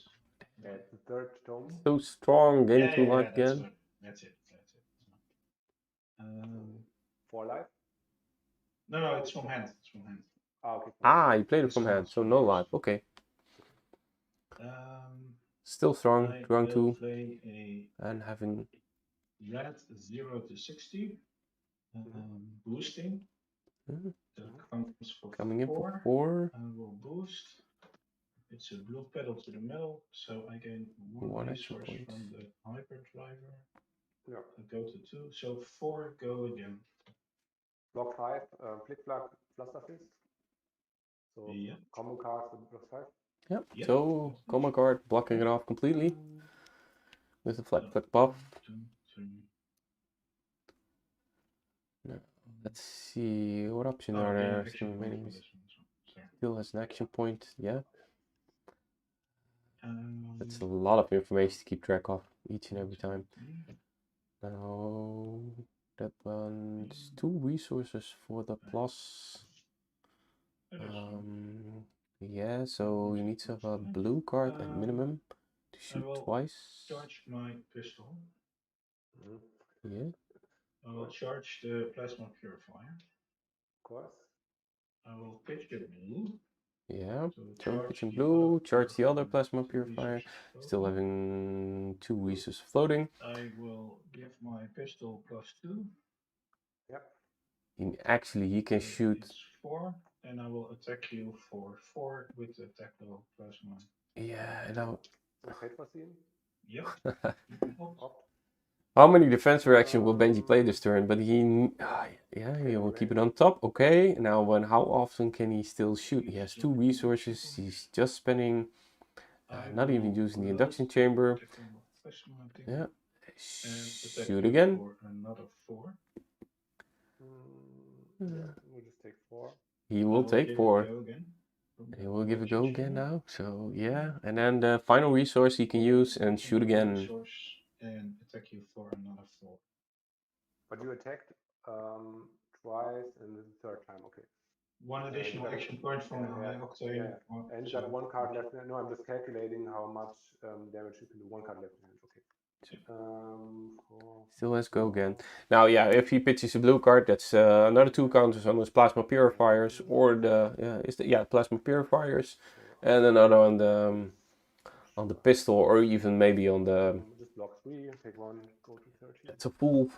That's the third tome. So strong, gaining Yeah, 2 life that's again. good. That's it. Um, 4 life. no, it's from hand. It's from hand. Okay. Ah, you played it This from one hand, is so from no yours. life. Okay. Um, Still strong, I drawing will 2 play a and having. red 0 to 60. Boosting. Mhm. That comes for Coming in 4. for 4. I will boost. It's a blue pedal to the metal, so I gain 1 1 action resource point. from the hyperdriver. Yeah. I go to 2, so 4 go again. Block 5, Flick Flack, Fluster Fist. So Yeah. combo cards with block 5. Yep. Yeah. So combo card blocking it off completely with the flat flick buff. 1, 2, 3. Let's see what option Oh, are okay, there. action Still point remaining. for this one. Sorry. Still has an action point. Yeah. Um, That's a lot of information to keep track of each and every 1, 2, time. 3. Now that one's 2 resources for the plus. Yeah, so you need to have a blue card at minimum to shoot will twice. Charge my pistol. Yeah. I will charge the plasma purifier. Of course. I will pitch the blue. Yeah. So Turn charge pitching the blue, other charge the other purifier, plasma 2 purifier. resources Still floating. having 2 resources floating. I will give my pistol +2. Yep. Actually, he can shoot. It's 4, and I will attack you for 4 with the techno plasma. Yeah, now. Fate for scene. Yep. Opt. How many defense reaction will Benji play this turn? But yeah, he will keep it on top. Okay, now how often can he still shoot? He has 2 resources. He's just spending, not even using the induction chamber. Yeah, shoot again. For another 4. Yeah, we'll just take 4. He will take 4. Again. He will give a go again now. So yeah, and then the final resource he can use and shoot again. Resource and attack you for another 4. But you attacked twice and this is the third time. Okay. 1 additional action point from the high octane. Yeah. And you got 1 card left. No, I'm just calculating how much damage you can do. 1 card left in hand. Okay. Still has go again. Now, yeah, if he pitches a blue card, that's another 2 counters on his plasma purifiers, or the plasma purifiers, and another on the pistol, or even maybe on the. Just block 3, take 1, go to 13. It's a full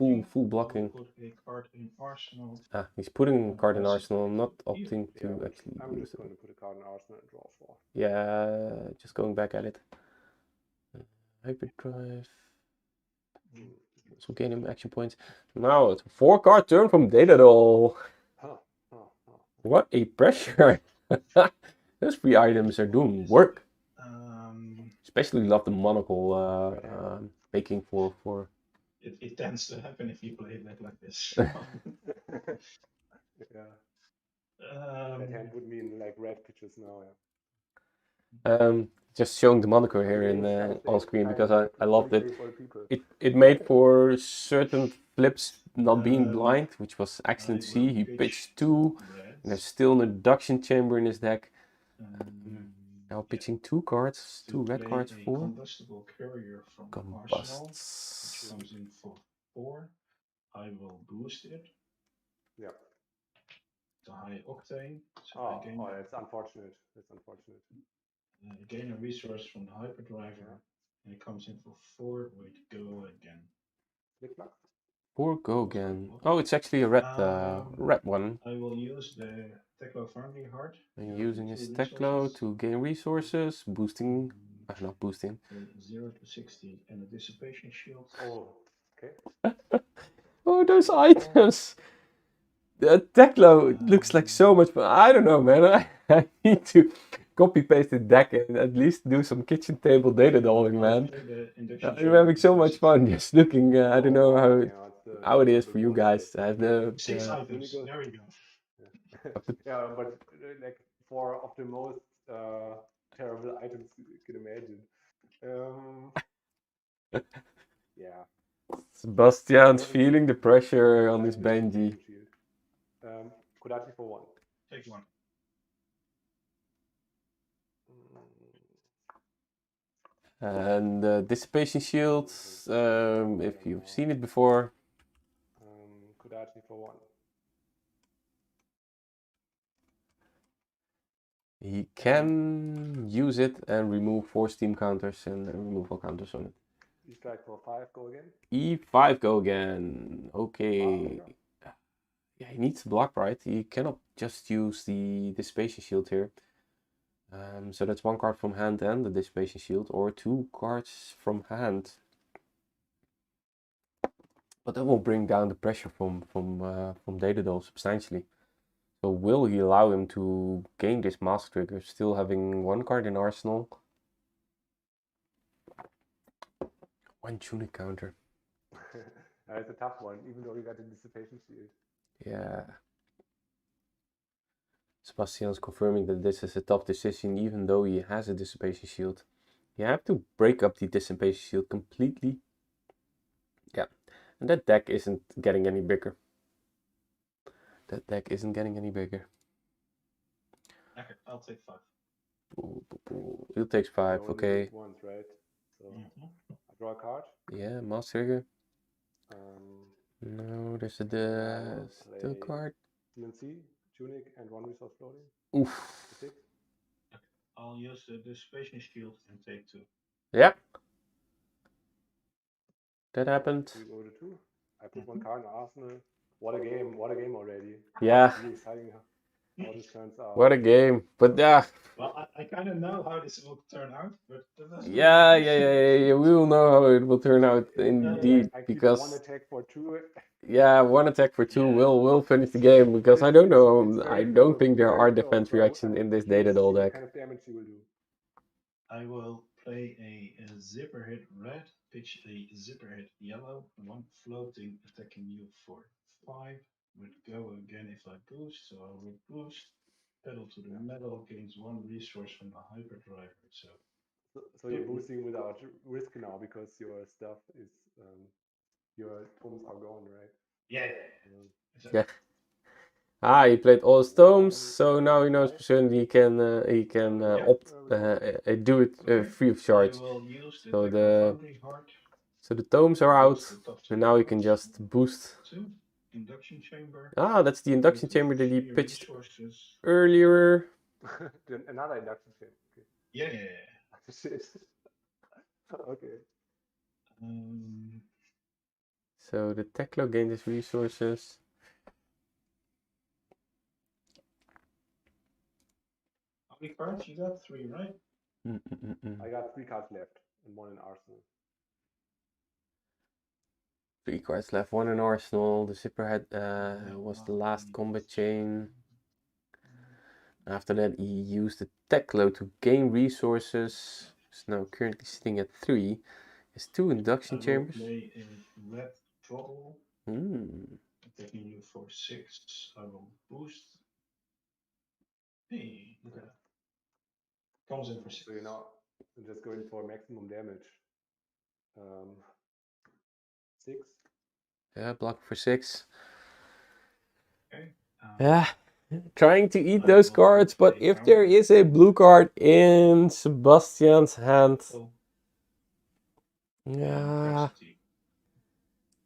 blocking. Put a card in arsenal. He's putting a card in arsenal, not opting to actually I'm use just going it. to put a card in arsenal and draw 4. Yeah, just going back at it. Hyperdrive. So gain him action points. Now it's a 4-card turn from Datadol. What a pressure! Those 3 items are doing work. Especially love the monocle making for. It tends to happen if you play it like this. Yeah. That hand would mean like red pitches now. Yeah. Just showing the moniker here in on screen because I loved it. It made for certain flips not being blind, which was excellent to see. He pitched 2, and there's still an induction chamber in his deck. Now pitching 2 cards, 2 red cards for combustible courier from Arsenal, which comes in for 4. I will boost it. Yeah. The high octane. So that's unfortunate. That's unfortunate. Gain a resource from the hyperdriver, and it comes in for 4 with go again. Flick Flack? 4 go again. Oh, it's actually a red one. I will use the Teklo Foundry Heart. And using his Teklo to gain resources, boosting, not boosting. 0 to 60 and a dissipation shield. Oh, okay. Oh, those items! The Teklo looks like so much fun. I don't know, man. I need to copy paste the deck and at least do some kitchen table data dolling, man. I'm having so much fun just looking. I don't know how it is for you guys. I have the 6 items. There you go. Yeah, but like 4 of the most terrible items you can imagine. Yeah. Sebastian's feeling the pressure on this Benji. Kodachi for 1. Take 1. And Dissipation Shields, if you've seen it before. Kodachi for 1. He can use it and remove 4 steam counters and removal counters on it. E-strike for 5, go again. E5 go again. Okay. Yeah, he needs to block, right? He cannot just use the Dissipation Shield here. So that's 1 card from hand and the Dissipation Shield, or 2 cards from hand. But that will bring down the pressure from Datadol substantially. So will he allow him to gain this Mask Trigger, still having 1 card in arsenal? 1 Tunic counter. It's a tough one, even though he got the Dissipation Shield. Yeah. Sebastian's confirming that this is a tough decision, even though he has a Dissipation Shield. You have to break up the Dissipation Shield completely. Yeah. And that deck isn't getting any bigger. That deck isn't getting any bigger. Okay, I'll take 5. He'll take 5, You only okay. use once, right? So I draw a card. Yeah, Mask Trigger. Um, No, there's a still play card. CNC, Tunic, and 1 resource floating. Oof. 6. I'll use the Dissipation Shield and take 2. Yeah. That happened. We go to 2. I put 1 card in arsenal. What a game already. Yeah. Really exciting how this turns out. What a game. But yeah. Well, I kind of know how this will turn out, but Yeah. We will know how it will turn out indeed, I keep because 1 attack for 2. yeah, 1 attack for 2 will finish the game, because I don't know. I don't think there are defense reactions in this Datadol deck. What kind of damage you will do? I will play a zipper hit red, pitch a zipper hit yellow, 1 floating attacking you for 5. Would go again if I boost, so I will boost. Pedal to the metal, gains 1 resource from the hyperdriver. So you're boosting without risk now, because your stuff is your tomes are gone, right? Yeah. Yeah. He played all his tomes, so now he knows for certain he can do it free of charge. So the tomes are out, and now he can just boost. Induction chamber. That's the induction chamber that he pitched earlier. Another induction chamber. Okay. Yeah. Shit. Okay. So the Teklo gained his resources. How many cards you got? 3, right? I got 3 cards left and 1 in arsenal. 3 cards left, 1 in arsenal. The Zipperhead was the last combat chain. After that, he used the Teklo to gain resources. He's now currently sitting at 3. Has 2 induction chambers. Play a red throttle. Attacking you for 6. I will boost. Hey, look at that. Comes in for 6. So I'm just going for maximum damage. 6. Yeah, block for 6. Okay. Yeah, trying to eat those cards, but if there is a blue card in Sebastian's hand, yeah,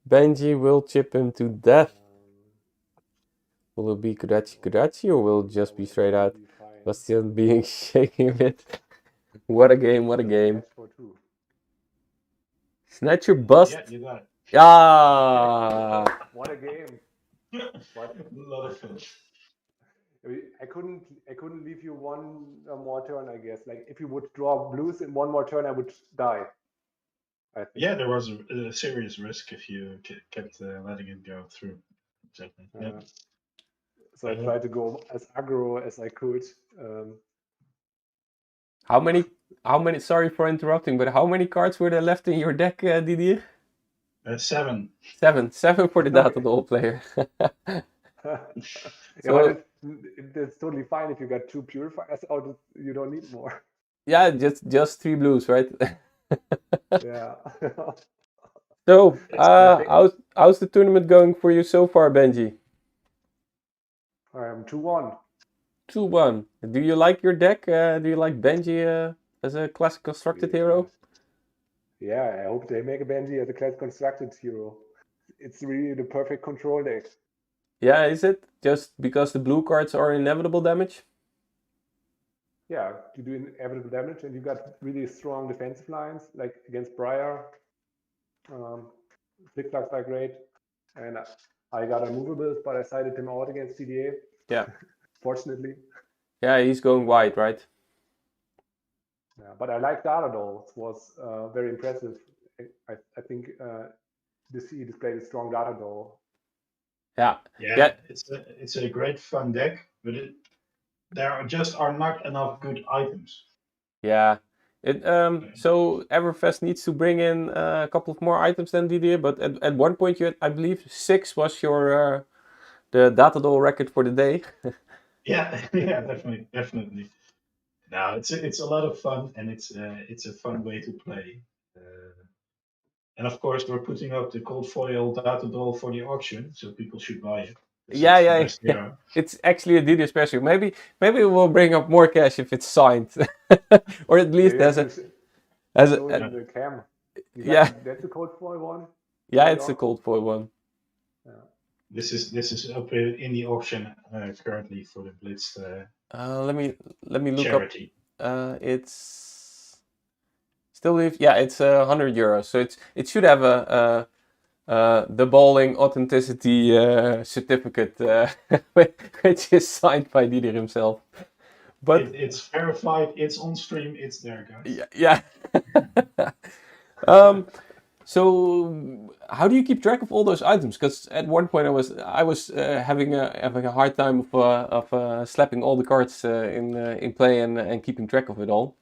Benji will chip him to death. Will it be Kudachi, or will it just be straight out? Sebastian being shaking a bit. What a game, what a game. Snatch your bust. Yeah, you got it. Ah! What a game. A lot of fun. I couldn't leave you 1 more turn, I guess. Like, if you would draw blues in 1 more turn, I would die. I think. Yeah, there was a serious risk if you kept letting it go through. Exactly. Yeah. So I tried to go as aggro as I could. How many, sorry for interrupting, but how many cards were there left in your deck, Didier? 7. Seven for the data doll player. Yeah, So- but it's totally fine if you got 2 purifiers out. You don't need more. Yeah, just 3 blues, right? Yeah. So, I think- how's the tournament going for you so far, Benji? I am 2-1. 2-1. Do you like your deck? Do you like Benji as a classic constructed hero? Yeah, I hope they make a Benji as a class constructed hero. It's really the perfect control deck. Yeah, is it? Just because the blue cards are inevitable damage? Yeah, you do inevitable damage, and you got really strong defensive lines, like against Briar. Flick-flacks are great, and I got unmovables, but I sided him out against CDA. Yeah. Fortunately. Yeah, he's going wide, right? Yeah, but I like Data though. It was very impressive. I think he displayed a strong Data though. Yeah. Yeah, it's a great fun deck, but there are not enough good items. Yeah. So Everfest needs to bring in a couple of more items than Didier, but at one point you had, I believe, 6 was your the data doll record for the day. Yeah, yeah, definitely. No, it's a lot of fun, and it's a fun way to play. And of course, we're putting up the cold foil data doll for the auction, so people should buy it. 'Cause Yeah, it's the yeah, best yeah. hero. It's actually a Didier special. Maybe we'll bring up more cash if it's signed, or at least You have as to a show it in the cam. Yeah. That's a code foil one. yeah, it's a cold foil one. This is up in the auction currently for the Blitz Let me look charity. up. It's still it's €100, so it should have the Ballin authenticity certificate, which is signed by Didier himself. But It's verified. It's on stream. It's there, guys. yeah. So how do you keep track of all those items? Because at one point I was having a hard time of slapping all the cards in play and keeping track of it all.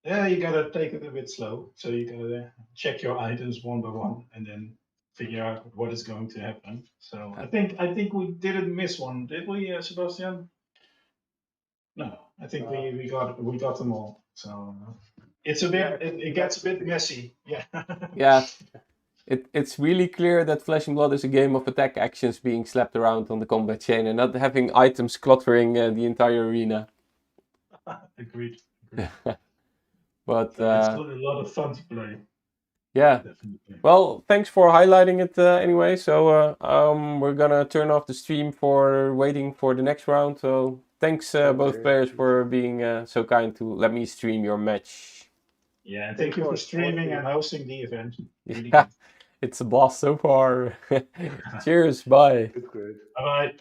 Yeah, you gotta take it a bit slow. So you gotta check your items one by one, and then figure out what is going to happen. So I think we didn't miss one, did we, Sebastian? No, I think we got them all. So it's a bit it gets a bit messy. Yeah. Yeah. It's really clear that Flesh and Blood is a game of attack actions being slapped around on the combat chain and not having items cluttering the entire arena. Agreed. But So it's a lot of fun to play. yeah. Definitely. Well, thanks for highlighting it anyway. So we're gonna turn off the stream for waiting for the next round. So thanks both players for being so kind to let me stream your match. Yeah, and thank you for streaming and hosting the event. Really Yeah, good. it's a blast so far. Cheers, bye. It's great. Bye bye.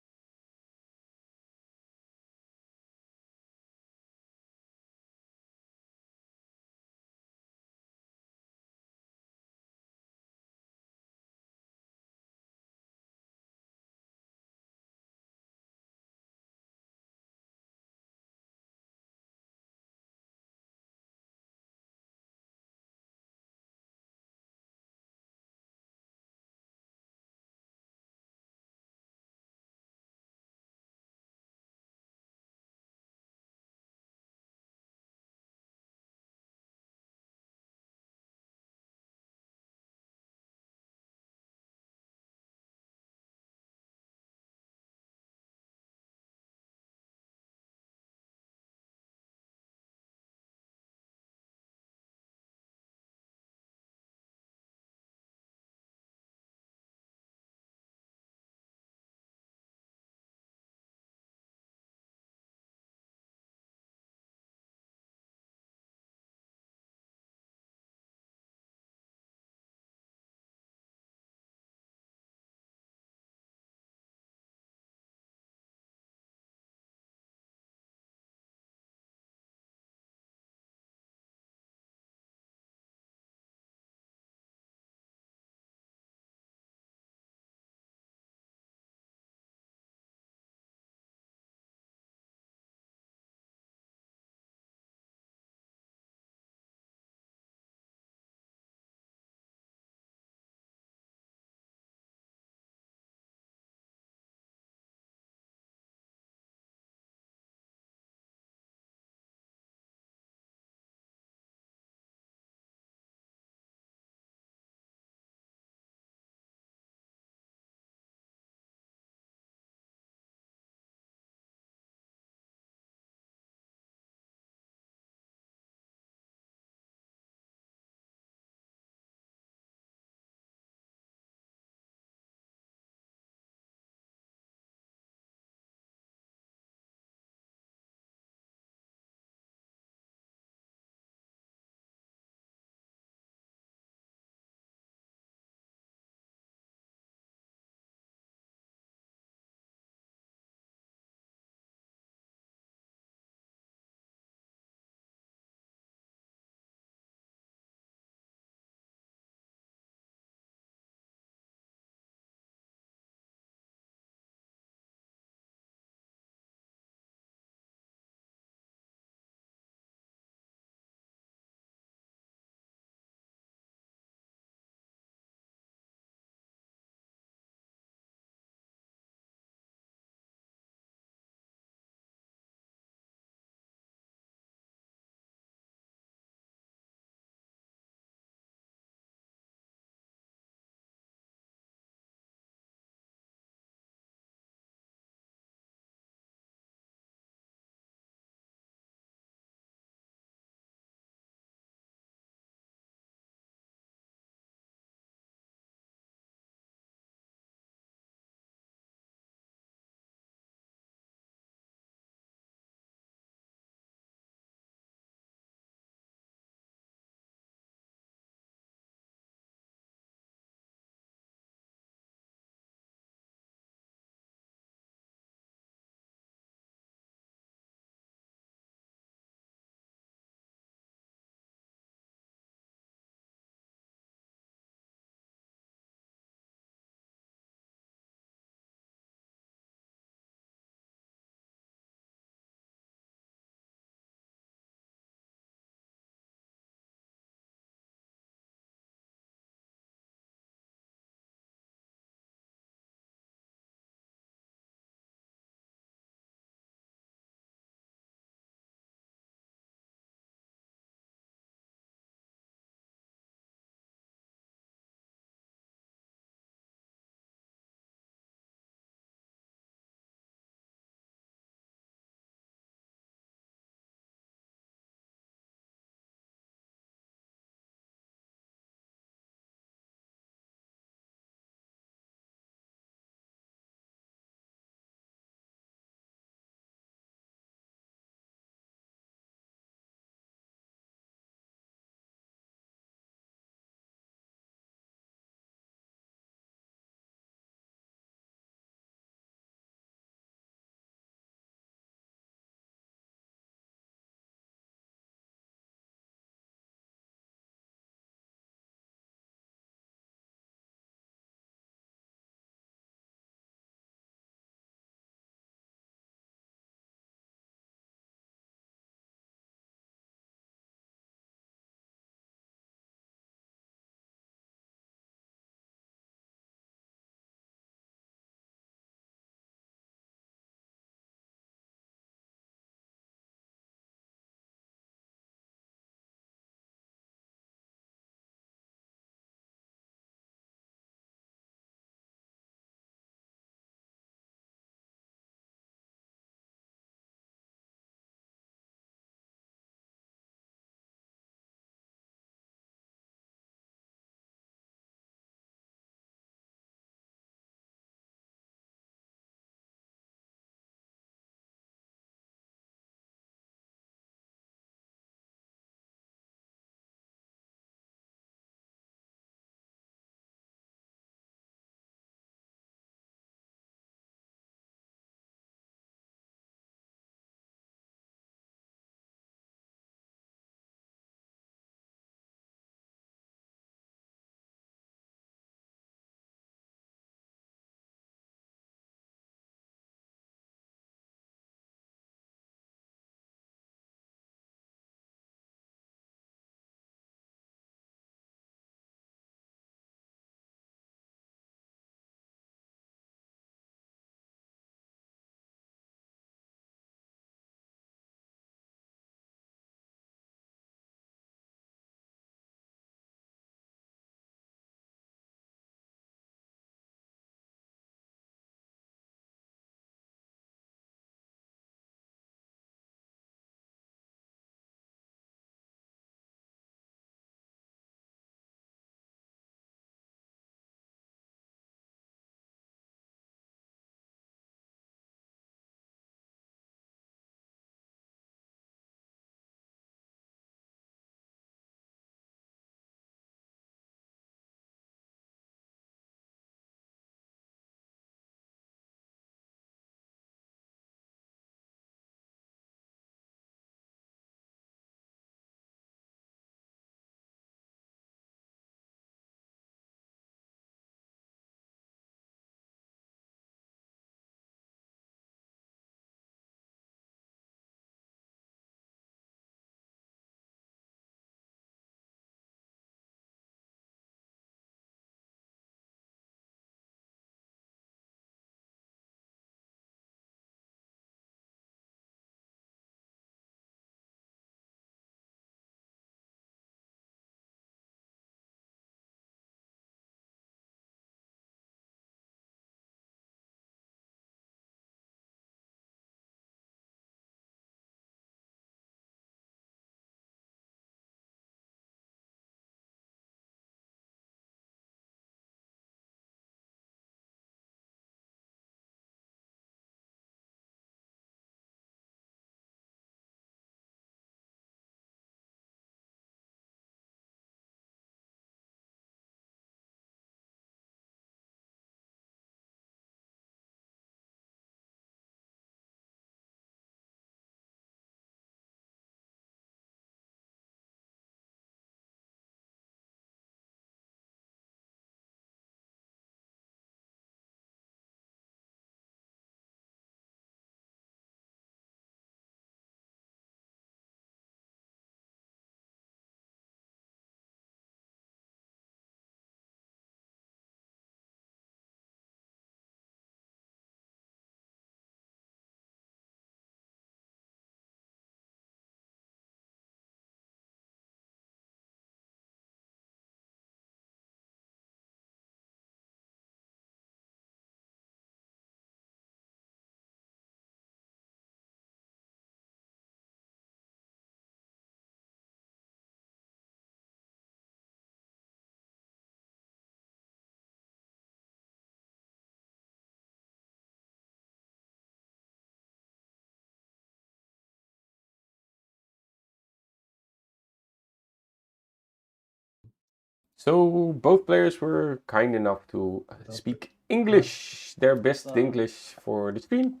So both players were kind enough to speak English, their best So- English for the stream.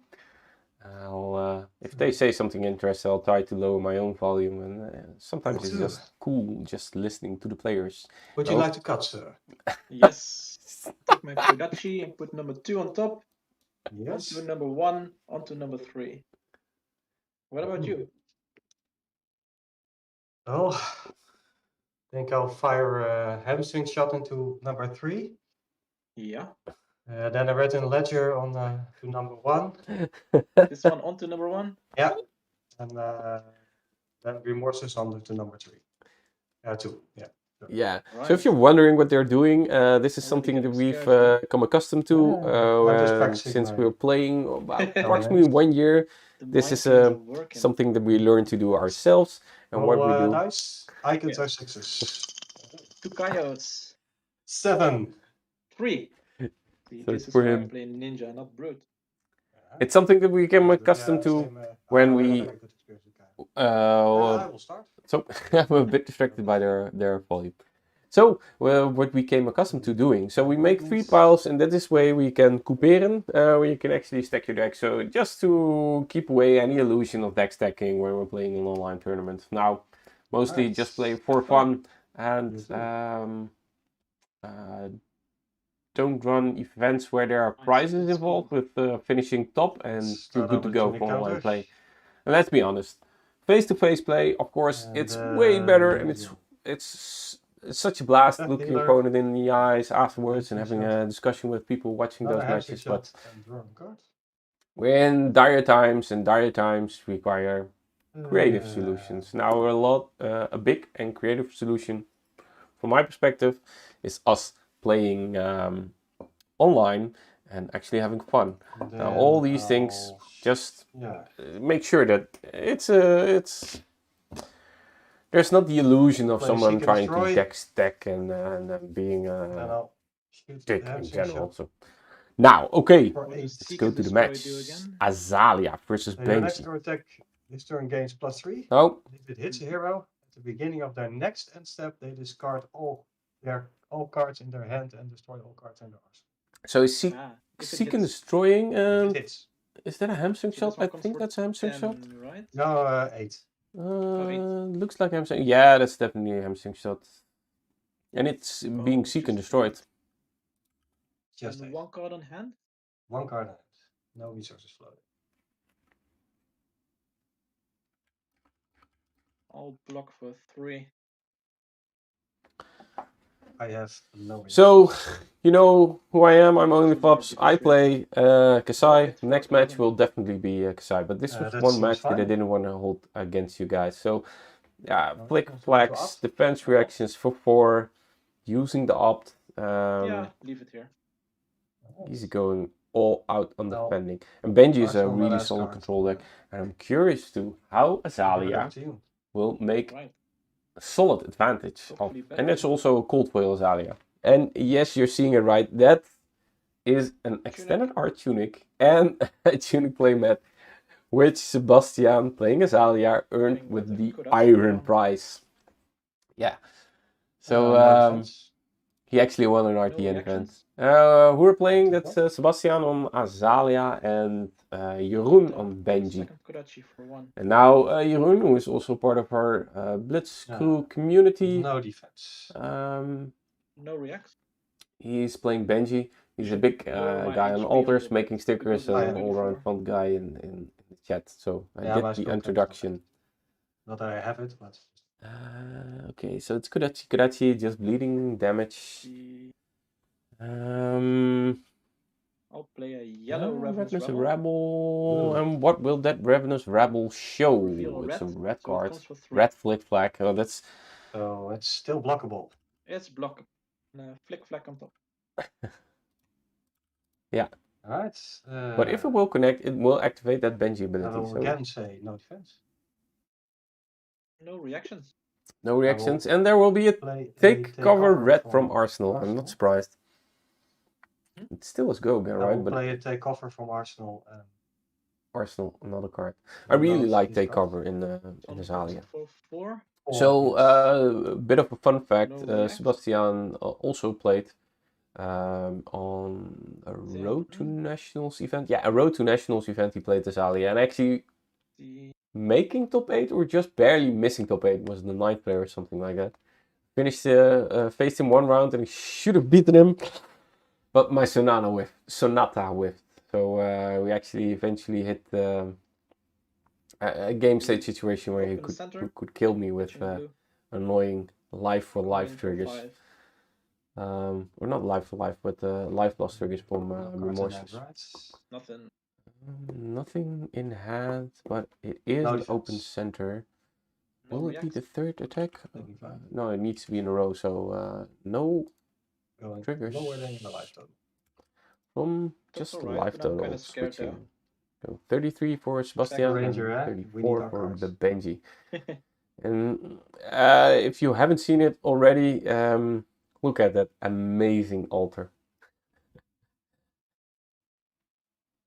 If they say something interesting, I'll try to lower my own volume, and sometimes it's just cool just listening to the players. Would you Oh. like to cut, sir? Yes. Take my Kodachi and put number 2 on top. Yes. Onto number 1, onto number 3. What about you? Well, I think I'll fire a hamstring shot into number 3. Yeah. Then a red and ledger on to number 1. This one onto number 1. Yeah. And then remorses on to number 3. 2. Yeah. Yeah. Right. So if you're wondering what they're doing, this is Already something that getting we've scared. come accustomed to I'm just practicing since my- we were playing about Oh, approximately 1 year. The This mind is games are working. something that we learn to do ourselves, and what we do. Dice. Icons Yeah. are 6s. 2 coyotes. 7. 3. See, So this it's is for why I him. play Ninja, not Brute. It's something that we became accustomed to when we. I will start. So I'm a bit distracted by their volume. So what we came accustomed to doing. So we make 3 piles, and that is way we can couperen, where you can actually stack your deck. So just to keep away any illusion of deck stacking when we're playing an online tournament. Now, mostly Nice. just play for fun and don't run events where there are I see, prizes that's involved cool. with finishing top, and you're Start good out to with go unique for online counters. play. And let's be honest, face-to-face play, of course, And, it's way better, and yeah. it's such a blast looking your Healer. opponent in the eyes afterwards and Hamstring having shot. a discussion with people watching Another those hamstring matches. But shot and draw a card. we're in dire times, and dire times require creative solutions. Now, a big and creative solution, from my perspective, is us playing online and actually having fun. Now, all these things, just make sure that there's not the illusion of Play someone seek and trying to destroy. deck stack and being Then I'll shoot dick the in hamstring general. shot So now, okay, for What 8. does let's Seek go and to the Destroy match. do again? Azalea versus Your next Benji. attack this turn gains +3. Oh, If it hits a hero at the beginning of their next end step, they discard all cards in their hand and destroy all cards in their arsenal. so is Seek, If it Seek and hits. Destroying, If it hits. is that a hamstring So this shot? one I comes think for that's a hamstring 10, shot. right? No, 8. Looks like hamstring. Yeah, that's definitely a hamstring shot. And it's being Seek and just Destroyed. Just And 8. 1 card on hand. 1 card on it. No resources floating. I'll block for 3. I have no resources. So, you know who I am. I'm only So Pops. because I play Kasai. it's Next for match 11. will definitely be Kasai. But this was that one seems match that I fine. didn't want to hold against you guys. So, yeah, No, flick, that's flags, also opt. defense reactions for 4, using the opt. Yeah, leave it here. Easy going all out on Well, defending. And Benji is a Arsenal, my really last solid card. control deck. And I'm curious to how Give it Azalea over to you. will make Right. a solid advantage of. Hopefully better. And that's also a cold foil Azalea. And yes, you're seeing it right. That is an extended art tunic and a tunic playmat, which Sebastian playing Azalea earned Playing with with the the Kodachi Iron crown. Prize. Yeah. So No defense. he actually won an RTN event. reactions? Who are playing? That's Sebastian on Azalea and Jeroen on Benji. Second Kodachi for 1. And now Jeroen, who is also part of our Blitz crew community. No defense. No react. He's playing Benji. He's a big Lower my guy on HP a altars, little making bit, stickers, because and it's an only all-around 4. fun guy in the chat. So I Yeah, get my the scope introduction. Not that I have it, but Okay, so it's Kodachi. Kodachi just bleeding damage. The- I'll play a yellow Ravenous Ravenous Rebel. Rabble. And what will that Ravenous Rabble show? Reveal It's a red, red so it card. comes for 3. Red flick flag. Oh, that's so it's still blockable. It's block. Flick flack on top. yeah. Alright. But if it will connect, it will activate that Benji I ability. will So again say no defense. No reactions. no reactions, and there will be a take cover red from Arsenal. I'm not surprised. It still is Gogan, I right? will But play a take cover from Arsenal. Arsenal, another card. I really those like these take cards. cover in On Azalea. for 4. So, a bit of a fun fact, No react? Sebastian also played on a Road to Nationals event. Yeah, a Road to Nationals event he played Azalia, and actually making top 8 or just barely missing top 8, was the 9th player or something like that. Finished, faced him one round and he should have beaten him, but my Sonata whiffed. So we actually eventually hit a game state situation where he could kill me with annoying life for life triggers. Or not life for life, but life loss triggers from Remorseless. Nothing. Nothing in hand, but it is No an defense. open center. No Will it be react? the third attack? Taking 5. No, it needs to be in a row, so no Going triggers. lower than your life total. From That's just the alright, life but I'm total kinda scared though. switching. So 33 for Sebastian Ranger, and eh? We need 34 our for cards. the Benji. And if you haven't seen it already, look at that amazing altar.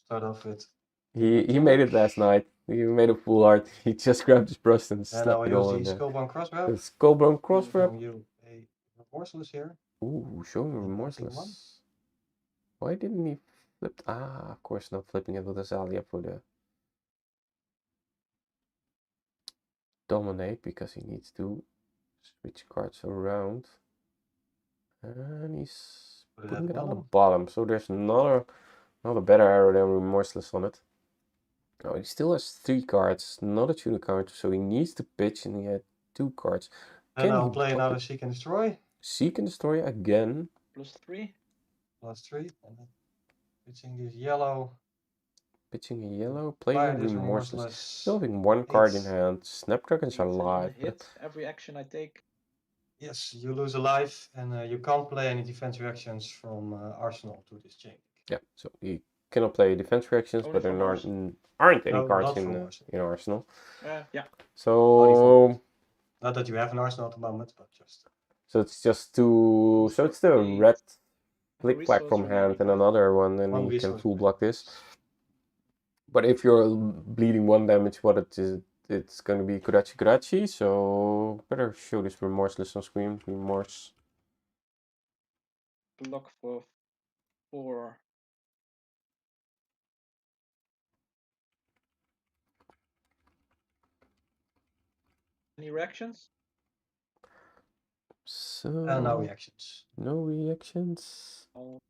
Start off with. He made it last night. He made a full art. He just grabbed his brush and And slapped I'll it use all the in there. Skullbone Crosswrap. The Skullbone Crosswrap. From you a Remorseless here. Ooh, showing And Remorseless. Why didn't he flip? Of course not flipping it with Azalia for the Dominate, because he needs to switch cards around. And he's putting it on the bottom, so there's not a better arrow than Remorseless on it. Oh, he still has 3 cards, not a tuner card, so he needs to pitch, and he had 2 cards. Then Can I'll he play block another it? Seek and Destroy. Seek and Destroy again. +3. +3. And then pitching this yellow. Pitching a yellow, Fire playing this Remorseless. Still having 1 card in hand. Snapdragons are live. Hit every action I take. Yes, you lose a life, and you can't play any defense reactions from Arsenal to this chain. Yeah, so he cannot play defense reactions, Only but there from aren't any No, cards not from in Arsenal. Yeah. So Not that you have an Arsenal at the moment, but just. so it's just two. So it's the red flick flag from hand and another one, and One he can resource full block this. But if you're bleeding 1 damage, what it is, it's going to be Kurachi. So better show this Remorseless on screen. Remorse. Block for 4. Any reactions? So no reactions. No reactions. I'll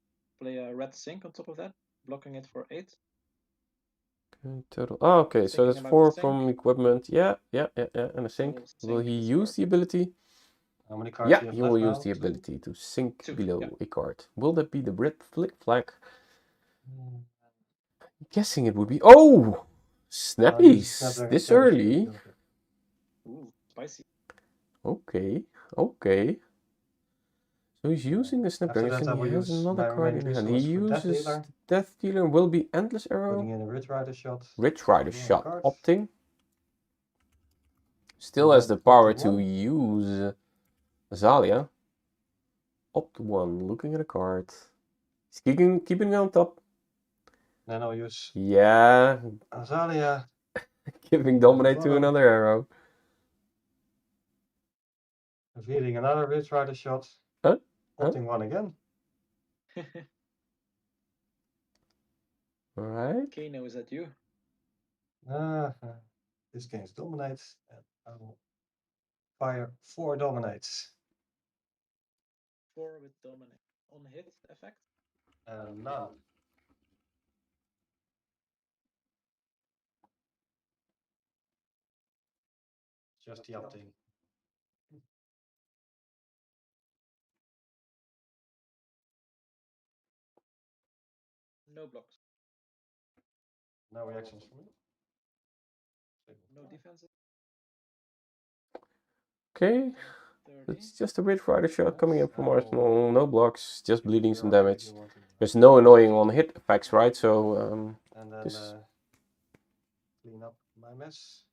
play a red sync on top of that, blocking it for 8. Okay, total. Oh, okay, so that's 4 from equipment. Yeah, and a sync. Will he use the ability? How many cards Yeah, do you have he will left use now? the ability to sink 2, below yeah. a card. Will that be the red flick flag? I'm guessing it would be. Oh! Snappies! This early? Ooh, spicy. Okay. So he's using the Snapdragon and he has another card in hand. He uses Death Dealer. Will be Endless Arrow. Putting in a Ridge Rider shot. Ridge Rider shot. Opting. Still has the power to use Azalia. Opt 1. Looking at a card. He's keeping it on top. Then I'll use. Yeah. Azalia. Giving Dominate to another arrow. Revealing another Ridge Rider shot. Opting 1 again. Alright. Kano, is that you? This game's Dominates, and I will fire 4 Dominates. 4 with Dominate. On hit effect? None. Just the opting. No blocks. No reactions from me. No defenses. Okay. It's just a Ridge Rider shot coming in from Arsenal. No blocks, just bleeding some damage. There's no annoying on hit effects, right? So and then clean up my mess.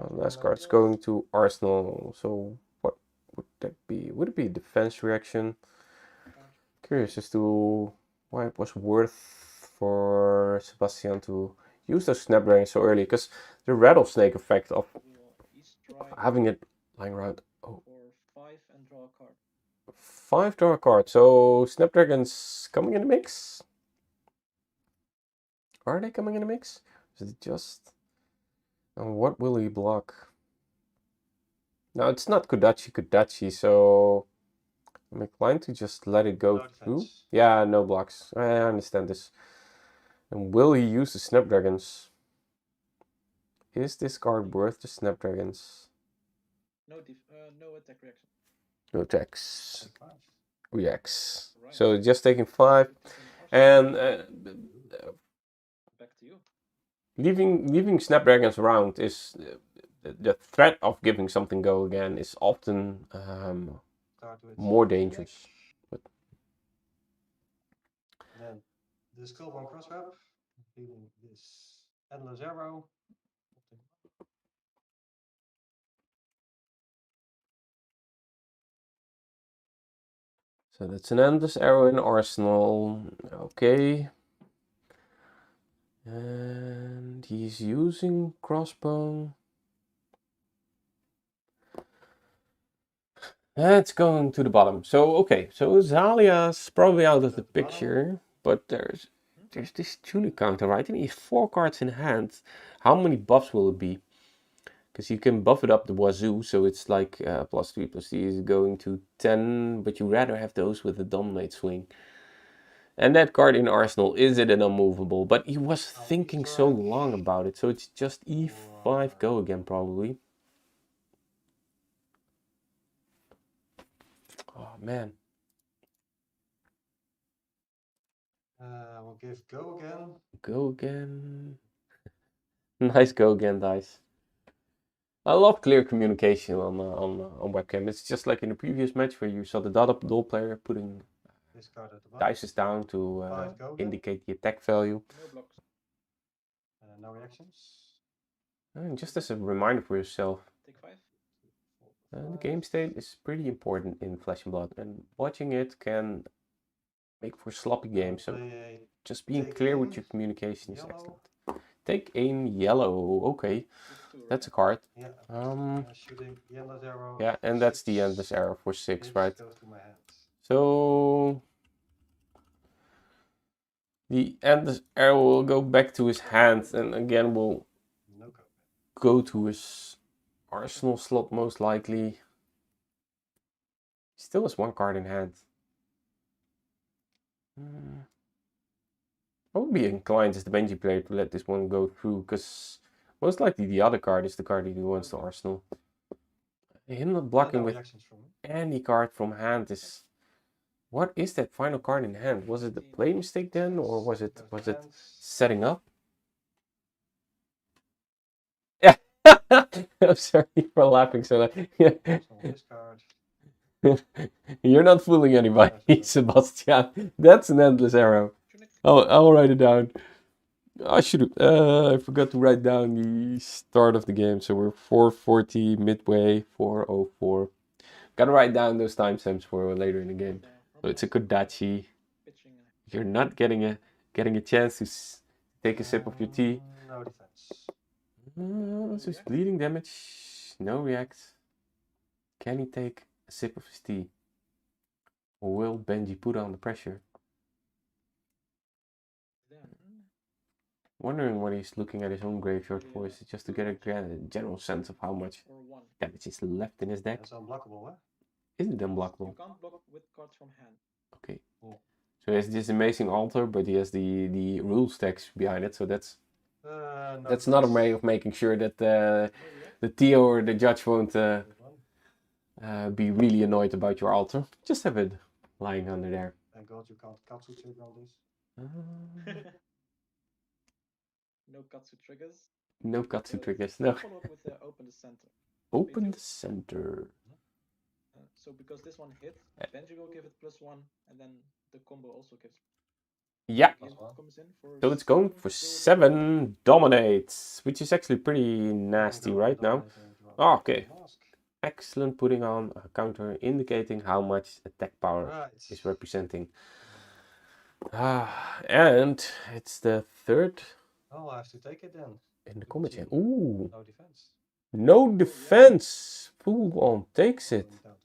Last card's going to Arsenal. So what would that be? Would it be a defense reaction? Curious as to why it was worth for Sebastian to use those Snapdragons so early, because the rattlesnake effect of having it Lying around. Oh. For 5 and draw a card. 5 draw a card. So Snapdragon's coming in the mix? Are they coming in the mix? Is it just... And what will he block? No, it's not Kodachi, so... I'm inclined to just let it go No through. defense. Yeah, no blocks. I understand this. And will he use the Snapdragons? Is this card worth the Snapdragons? No attack reaction. No attacks. Take 5. Reacts. Right. So just taking 5. Because in Arsenal, And back to you. leaving Snapdragons around is... the threat of giving something go again is often Start with more dangerous. But then the Skullbone Crosswrap, dealing this Endless Arrow. so that's an endless arrow in Arsenal. Okay. And he's using crossbow. That's going to the bottom. So okay, so Zalia's probably out of the picture, but there's this tunic counter, right? And he's 4 cards in hand. How many buffs will it be? Because you can buff it up the wazoo, so it's like +3/+3 is going to 10, but you rather have those with the dominate swing. And that card in Arsenal, is it an unmovable? But he was thinking so long about it, so it's just E5 go again probably. Oh man. We'll give go again. Go again. Nice go again, dice. I love clear communication on webcam. It's just like in the previous match where you saw the doll player putting This card at the bottom. dices down to 5 go again. indicate the attack value. No blocks. No reactions. And just as a reminder for yourself, Take 5. the game state is pretty important in Flesh and Blood, and watching it can make for sloppy games. So just being clear with your communication is excellent. Take aim yellow. Okay, that's a card. Yeah. Shooting the endless arrow. Yeah, and that's the endless arrow for 6, right? Goes to my hand. So the endless arrow will go back to his hand, and again will No go to his Arsenal slot most likely. He still has 1 card in hand. I would be inclined as the Benji player to let this one go through, because most likely the other card is the card he wants to Arsenal. Him not blocking with any card from hand is... What is that final card in hand? Was it the play mistake then, or was it setting up? Yeah. I'm sorry for laughing so loud. You're not fooling anybody, Sebastian. That's an endless arrow. I'll write it down. I should I forgot to write down the start of the game. So we're 4:40 midway, 4:04. Gotta write down those timestamps for later in the game. So it's a Kodachi. You're not getting a chance to take a sip of your tea. No defense. So it's bleeding damage. No react. Can he take a sip of his tea? Or will Benji put on the pressure? Wondering what he's looking at his own graveyard for, is it just to get a general sense of how much damage is left in his deck? It's unblockable, huh? Is it unblockable? You can't block with cards from hand. Okay. So he has this amazing altar, but he has the rule stacks behind it, so that's not a way of making sure that the TO or the judge won't be really annoyed about your altar. Just have it lying under there. Thank God you can't Katsu trigger all this. No Katsu triggers. No Katsu triggers, no. Follow up with open the center. Open the center. So because this one hit, Benji will give it +1, and then the combo also gives. Yeah. Comes in for So it's going for 7 dominates, which is actually pretty nasty right now. Oh, okay. Excellent, putting on a counter indicating how much attack power is representing. And it's the 3rd. Oh, I have to take it then. In the combat chain. Ooh. No defense. No defense. Full on takes it. Going down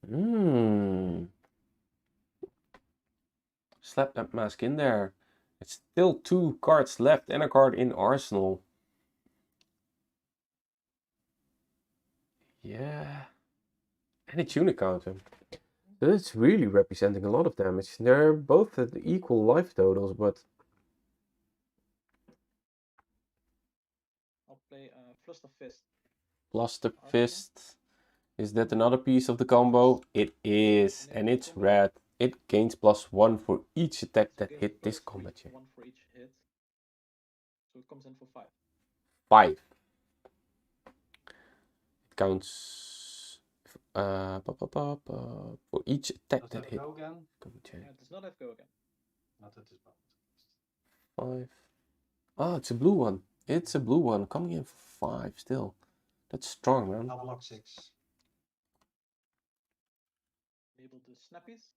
to 19. Slap that mask in there. It's still 2 cards left and a card in arsenal. Yeah. And a tunic counter. So it's really representing a lot of damage. They're both at equal life totals, but I'll play Fluster Fist. Fluster Fist. Is that another piece of the combo? It is, and it's red. It gains +1 for each attack that hit this combat check. 1 for each hit. So it comes in for 5. 5. It counts for each attack Does that that hit. go again? Yeah, it does not have go again. Not at this moment. 5. Oh, it's a blue one. It's a blue one coming in for 5 still. That's strong, man. I'll block 6. Enable the snappies.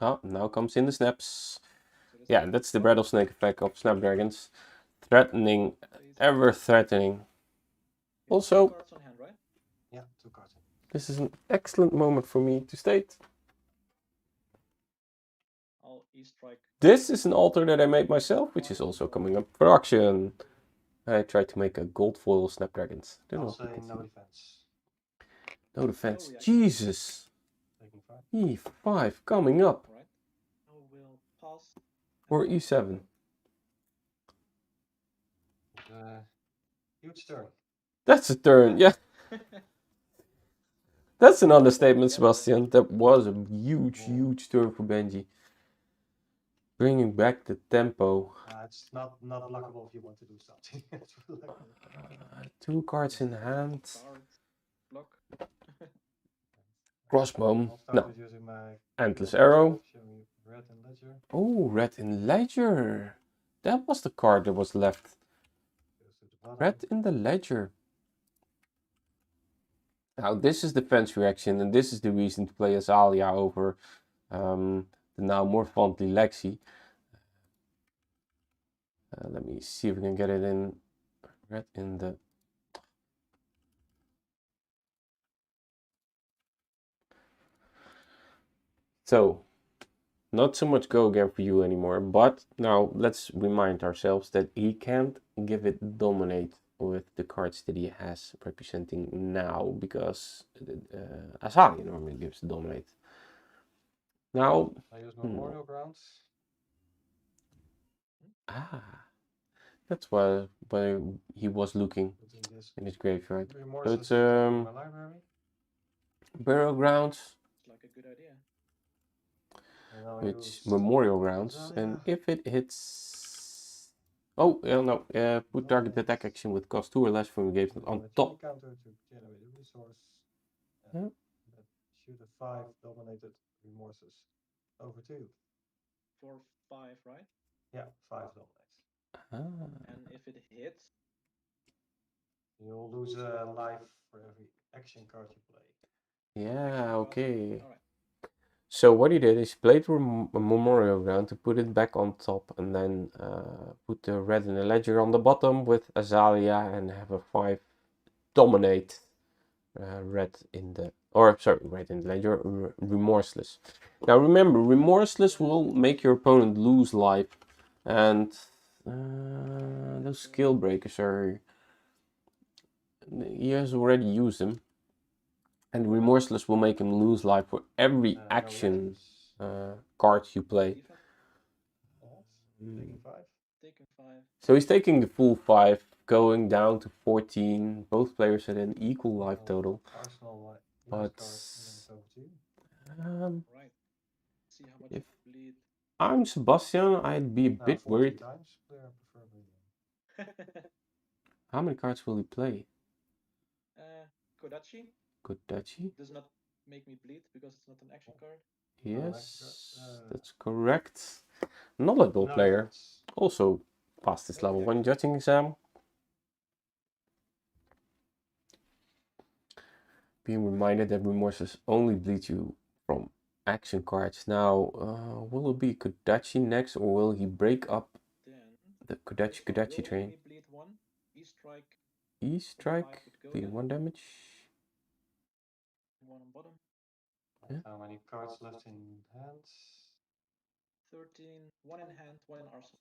Oh, now comes in the snaps. So this Yeah, that's the rattlesnake effect of snapdragons. Threatening, ever threatening. you have Also, 2 cards on hand, right? Yeah, 2 cards. this is an excellent moment for me to state. I'll E-strike. This is an altar that I made myself, which is also coming up for auction. I tried to make a gold foil snapdragons. Don't know I'll if you say can no see. defense. No defense. Oh, yeah. Jesus. Taking 5. E5 coming up. Right. I will pass. Or E7. Huge turn. That's a turn, yeah. That's an understatement, Sebastian. That was a huge, huge turn for Benji. Bringing back the tempo. It's not blockable if you want to do something. 2 cards in hand. Guard. Block. Crossbow. I'll start No. with using my Endless arrow. Show me red and ledger. Oh, red in ledger. That was the card that was left. Goes to the bottom. Red in the ledger. Now this is the fence reaction, and this is the reason to play Azalea over the now more fondly Lexi. Let me see if we can get it in red in the... So, not so much go again for you anymore, but now let's remind ourselves that he can't give it dominate with the cards that he has representing now, because Azalea normally gives the dominate. Now, I use Memorial Grounds. that's why he was looking Putting this in his graveyard. remorse it's, in my library. Burial Grounds, It's like a good idea. And I'll which use Memorial Grounds, and Azalea. if it hits... Oh, yeah, no, put target attack action with cost 2 or less from engagement on a top. counter to generate a resource. Yeah. That shoot a 5 dominated remorses over 2. For 5, right? Yeah, 5 dominates. And if it hits, You'll lose a life for every action card you play. Yeah, okay. Alright. So what he did is played a Memorial Ground to put it back on top, and then put the red in the ledger on the bottom with Azalea, and have a 5 dominate red in the... Or, sorry, red in the ledger, Remorseless. Now remember, Remorseless will make your opponent lose life, and those skill breakers are... He has already used them. And Remorseless will make him lose life for every No action reactions. card you play. defense, Taking 5. taking 5. So he's taking the full 5, going down to 14. Both players had an equal life total. Arsenal But Right. See how much if bleed. I'm Sebastian, I'd be a bit worried. Times, player preferably. How many cards will he play? Kodachi Kodachi? does not make me bleed because it's not an action card. Yes, that's correct. Knowledgeable player. Also passed his level 1 judging exam. Being reminded that Remorseless only bleeds you from action cards. Now, will it be Kodachi next, or will he break up Then the Kodachi will train? only bleed 1. E-strike E-strike, would go dealing in. 1 damage. 1 on bottom. Yeah. How many cards left in hand? 13. 1 in hand, 1 in arsenal.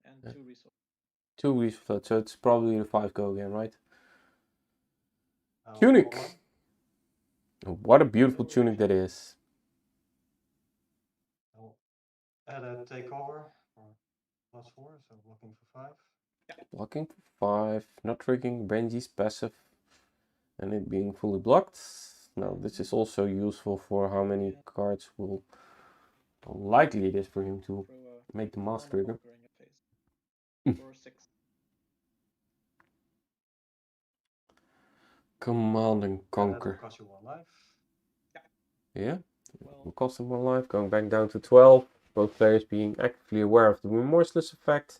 And Yeah. 2 resources. 2 resources, so it's probably the 5 go again, right? I'll Tunic! roll one. What a beautiful tunic that is. I'll add a takeover for +4, so blocking for 5. Blocking for 5, not triggering Benji's passive, and it being fully blocked. Now this is also useful for how many cards will how likely it is for him to Throw a make the mass Commander trigger. Conquer in your face. For 6. Command and And that'll conquer. cost you 1 life. Yeah, Well, will cost him 1 life, going back down to 12. Both players being actively aware of the remorseless effect.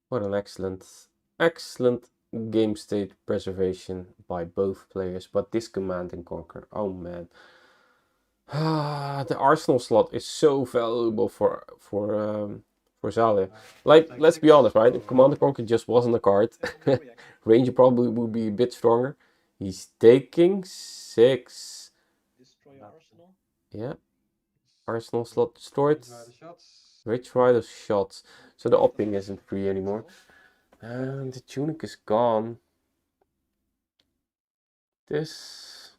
What an excellent game state preservation by both players. But this command and conquer, oh man. The arsenal slot is so valuable for Zalia. Like, let's be honest, right? If Command and Conquer just wasn't a card, Ranger probably would be a bit stronger. He's taking 6. Destroy your arsenal. Yeah. Arsenal slot destroyed. Rider shots. Rich Rider shots. So the opping isn't free anymore. And the tunic is gone. This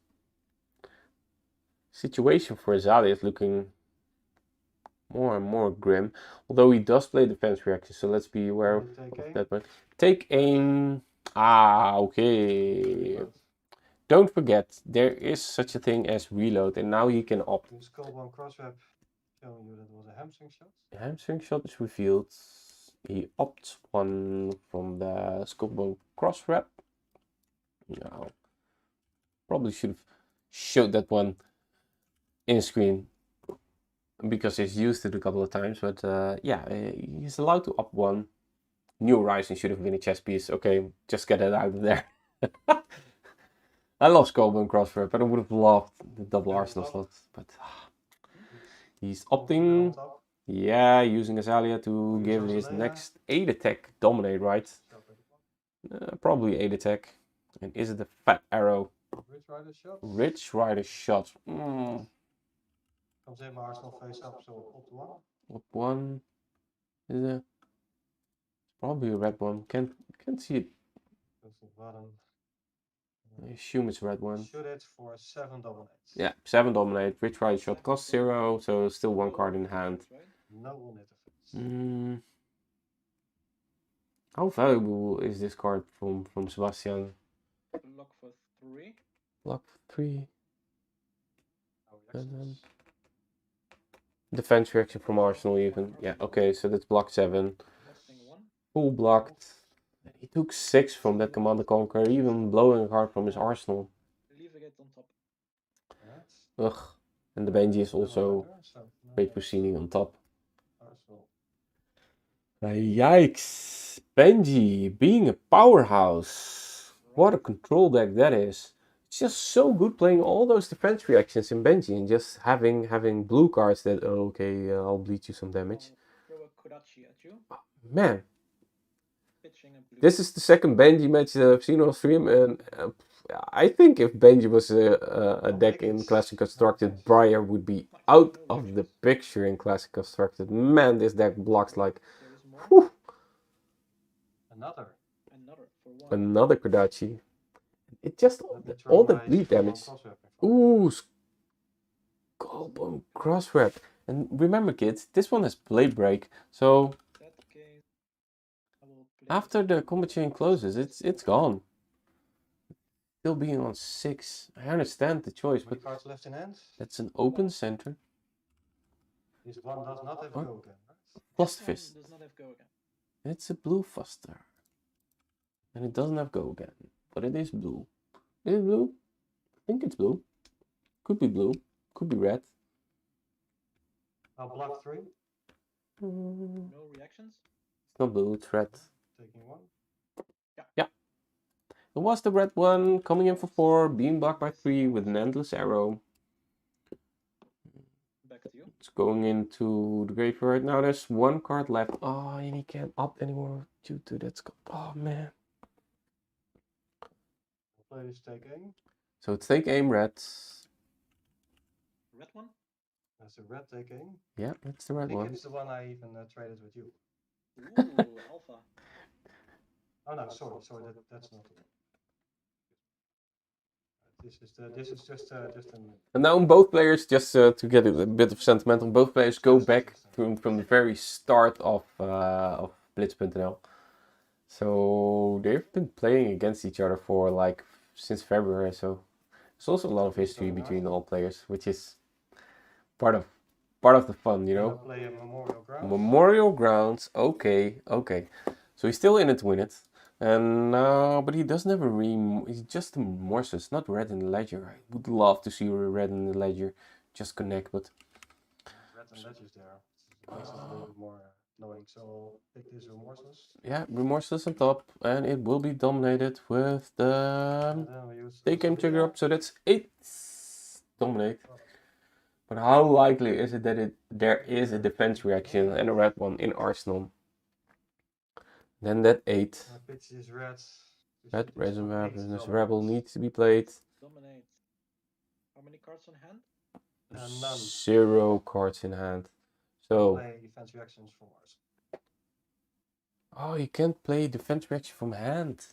situation for Zalia is looking more and more grim. Although he does play defense reaction, so let's be aware of that one. Take aim. Ah, okay. Don't forget, there is such a thing as reload, and now he can opt. Skullbone crosswrap showing you that it was a hamstring shot. Hamstring shot is revealed. He opts one from the Skullbone crosswrap. Now, probably should have showed that one in screen because he's used it a couple of times. But yeah, he's allowed to up one. New Horizon should have been a chess piece. Okay, just get it out of there. I love Skullbone crosswrap, but I would have loved the double arsenal slots. But he's opting. Yeah, using Azalea to give his next 8 attack dominate, right? Probably 8 attack. And is it a fat arrow? Rich Rider shot. Rich Rider shot. Comes in my arsenal face up, so opt 1. Opt 1. Is it? Probably a red one. Can't see it. Goes to the bottom. I assume it's a red one. Shoot it for 7 dominates. Yeah, 7 dominate. Rich Rider shot costs 0, so still 1 card in hand. No on it effects. How valuable is this card from Sebastian? Block for 3. Block for 3. No And then reactions. defense reaction from Arsenal even. Yeah, okay, so that's block 7. Costing 1. Full blocked. He took 6 from that Command and Conquer, even blowing a card from his Arsenal. Leaving it on top. Ugh. And the Benji is also Rider, so no great positioning on top. arsenal. Yikes. Benji being a powerhouse. What a control deck that is. It's just so good playing all those defense reactions in Benji and just having blue cards that, oh, okay, I'll bleed you some damage. Throw a Kodachi at you. Man, Pitching a blue. this is the second Benji match that I've seen on stream, and I think if Benji was a deck in Classic Constructed, Briar would be out of the picture in Classic Constructed. Man, this deck blocks like... There is more. Whew, Another for 1. another Kodachi. It just, Let me all throw the my bleed Skullbone damage. crosswrap in front. Ooh, Skullbone crosswrap. And remember kids, this one has Blade Break, so In that case, I will play after the combat chain closes, it's gone. Still being on 6. I understand the choice, How but many cards left in hand? that's an open center. This one does not have What? go again, right? Plus This one fist. does not have go again. It's a blue Fuster. And it doesn't have go again. But it is blue. Is it blue? I think it's blue. Could be blue. Could be red. I'll block 3. Mm, No reactions. it's not blue, it's red. Taking 1. It was the red one coming in for 4, being blocked by 3 with an endless arrow. Back to you. It's going into the graveyard. Now there's 1 card left. Oh, and he can't opt anymore due to that. Oh man. Play this take aim. So it's take aim red. Red one? That's a red take aim. Yeah, that's the I red think one. it's the one I even traded with you. Ooh, alpha. Oh no, sorry, that's not the one. This is just an. And now both players, just to get a bit of sentimental, both players go Yes, back yes, from the very start of Blitz.nl. So they've been playing against each other for like since February. So there's also a lot of history between all players, which is part of the fun, you Gonna know. play a Memorial Grounds. Memorial Grounds, okay. So he's still in it to win it. And but he doesn't have a he's just a Morses, not red in the ledger. I would love to see a red in the ledger just connect, but Red and ledgers there. It makes it a little bit more annoying. So I'll pick this remorseless. yeah, remorseless on top, and it will be dominated with the And then we use take aim trigger Sevilla. up, so that's 8 dominate. But how likely is it that there is a defense reaction and a red one in Arsenal? Then that 8. Pitch is red. Red reservoir Eight business dominate. rebel needs to be played. Dominate. How many cards on hand? None. 0 cards in hand. So Play defense reactions from ours. oh, you can't play defense reaction from hand.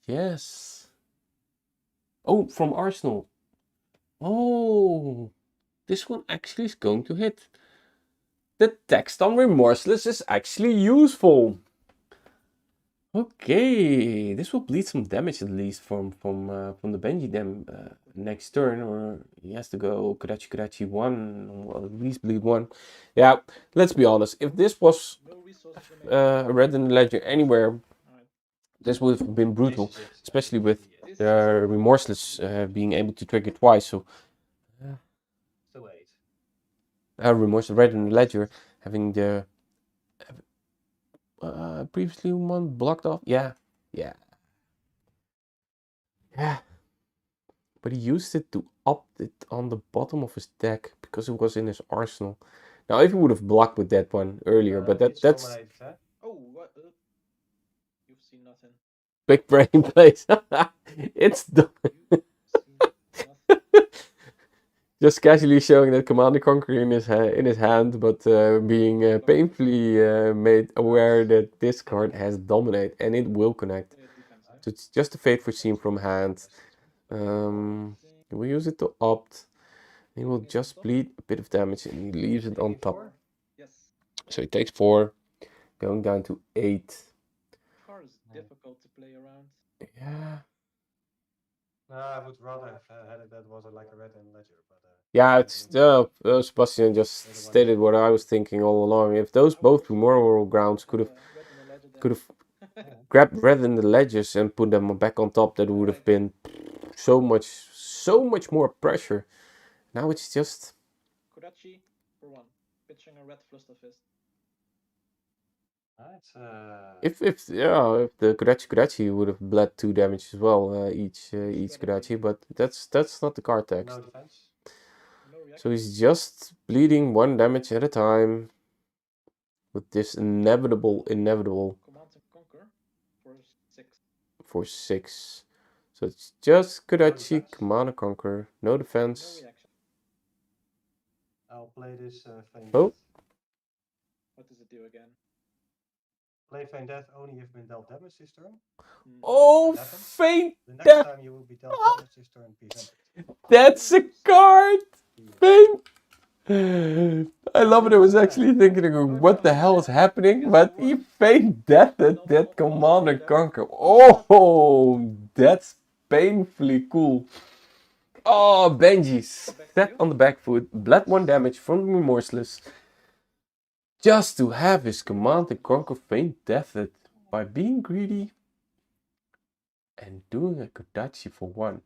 Yes. Oh, from Arsenal. Oh, this one actually is going to hit. The text on Remorseless is actually useful. Okay, this will bleed some damage at least from the Benji next turn, or he has to go Karachi 1, well, at least bleed 1. Yeah, let's be honest. If this was No resources remaining. a red in the ledger anywhere, Alright. this would have been brutal, This is it. especially with This is the it. Remorseless being able to trigger twice. So Still 8. Remorseless red in the ledger having the previously one blocked off. Yeah. But he used it to opt it on the bottom of his deck because it was in his arsenal. Now if he would have blocked with that one earlier, but Pitch that's dominated, huh? Oh, what? You've seen nothing. big brain plays. It's You've seen nothing. just casually showing that Command and Conquer in his hand, but being painfully made aware that this card has Dominate and it will connect. So it's just a Fate Foreseen from hand. He will use it to opt. He will just bleed a bit of damage and he leaves it on top. Yes. So he takes 4, going down to 8. Car is difficult to play around. Yeah. I would rather have had it that was like a red in ledger, but Yeah, it's Sebastian just stated what I was thinking all along. If those both Memorial Grounds could have grabbed red in the ledgers and put them back on top, that would have been so much more pressure. Now it's just Kurachi for 1. Pitching a red Fluster Fist. if the Kurachi would have bled 2 damage as well, each Kurachi, but that's not the card text. no defense. No reaction. So he's just bleeding 1 damage at a time with this inevitable Command and Conquer for 6. for 6. So it's just Kurachi, defense. Command and Conquer, no No defense. reaction. I'll play this Feign Oh. Death. What does it do again? Play Feign Death only if you've been dealt damage this turn. Oh, Happen. faint The next death! time you will be dealt damage this turn, present it. That's a card! Faint! I love it. I was actually thinking, what the hell is happening? But he faint deathed that Command and Conquer. Oh, that's painfully cool. Oh, Benji set on the back foot, bled 1 damage from Remorseless, just to have his Command and Conquer faint deathed by being greedy and doing a Kodachi for 1.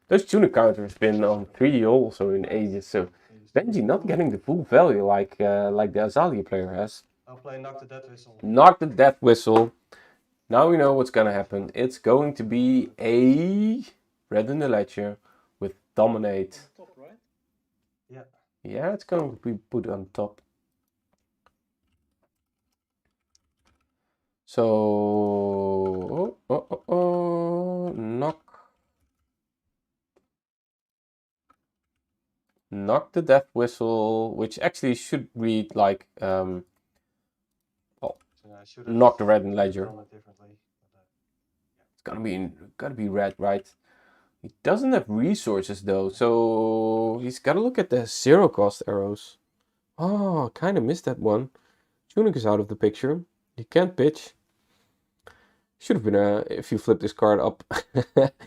Those tuner counters been on 3 also in ages, so Benji not getting the full value like the Azalea player has. I'll play Knock the Death Whistle. Knock the death whistle. Now we know what's gonna happen. It's going to be a red in the ledger with Dominate. On top, right? Yeah, it's going to be put on top. So knock knock the death whistle, which actually should read like So I should have knock the red ledger. done it differently. But, It's gotta be red, right? He doesn't have resources though, so he's gotta look at the 0 cost arrows. Oh, kind of missed that one. Tunic is out of the picture. You can't pitch. Should have been if you flip this card up,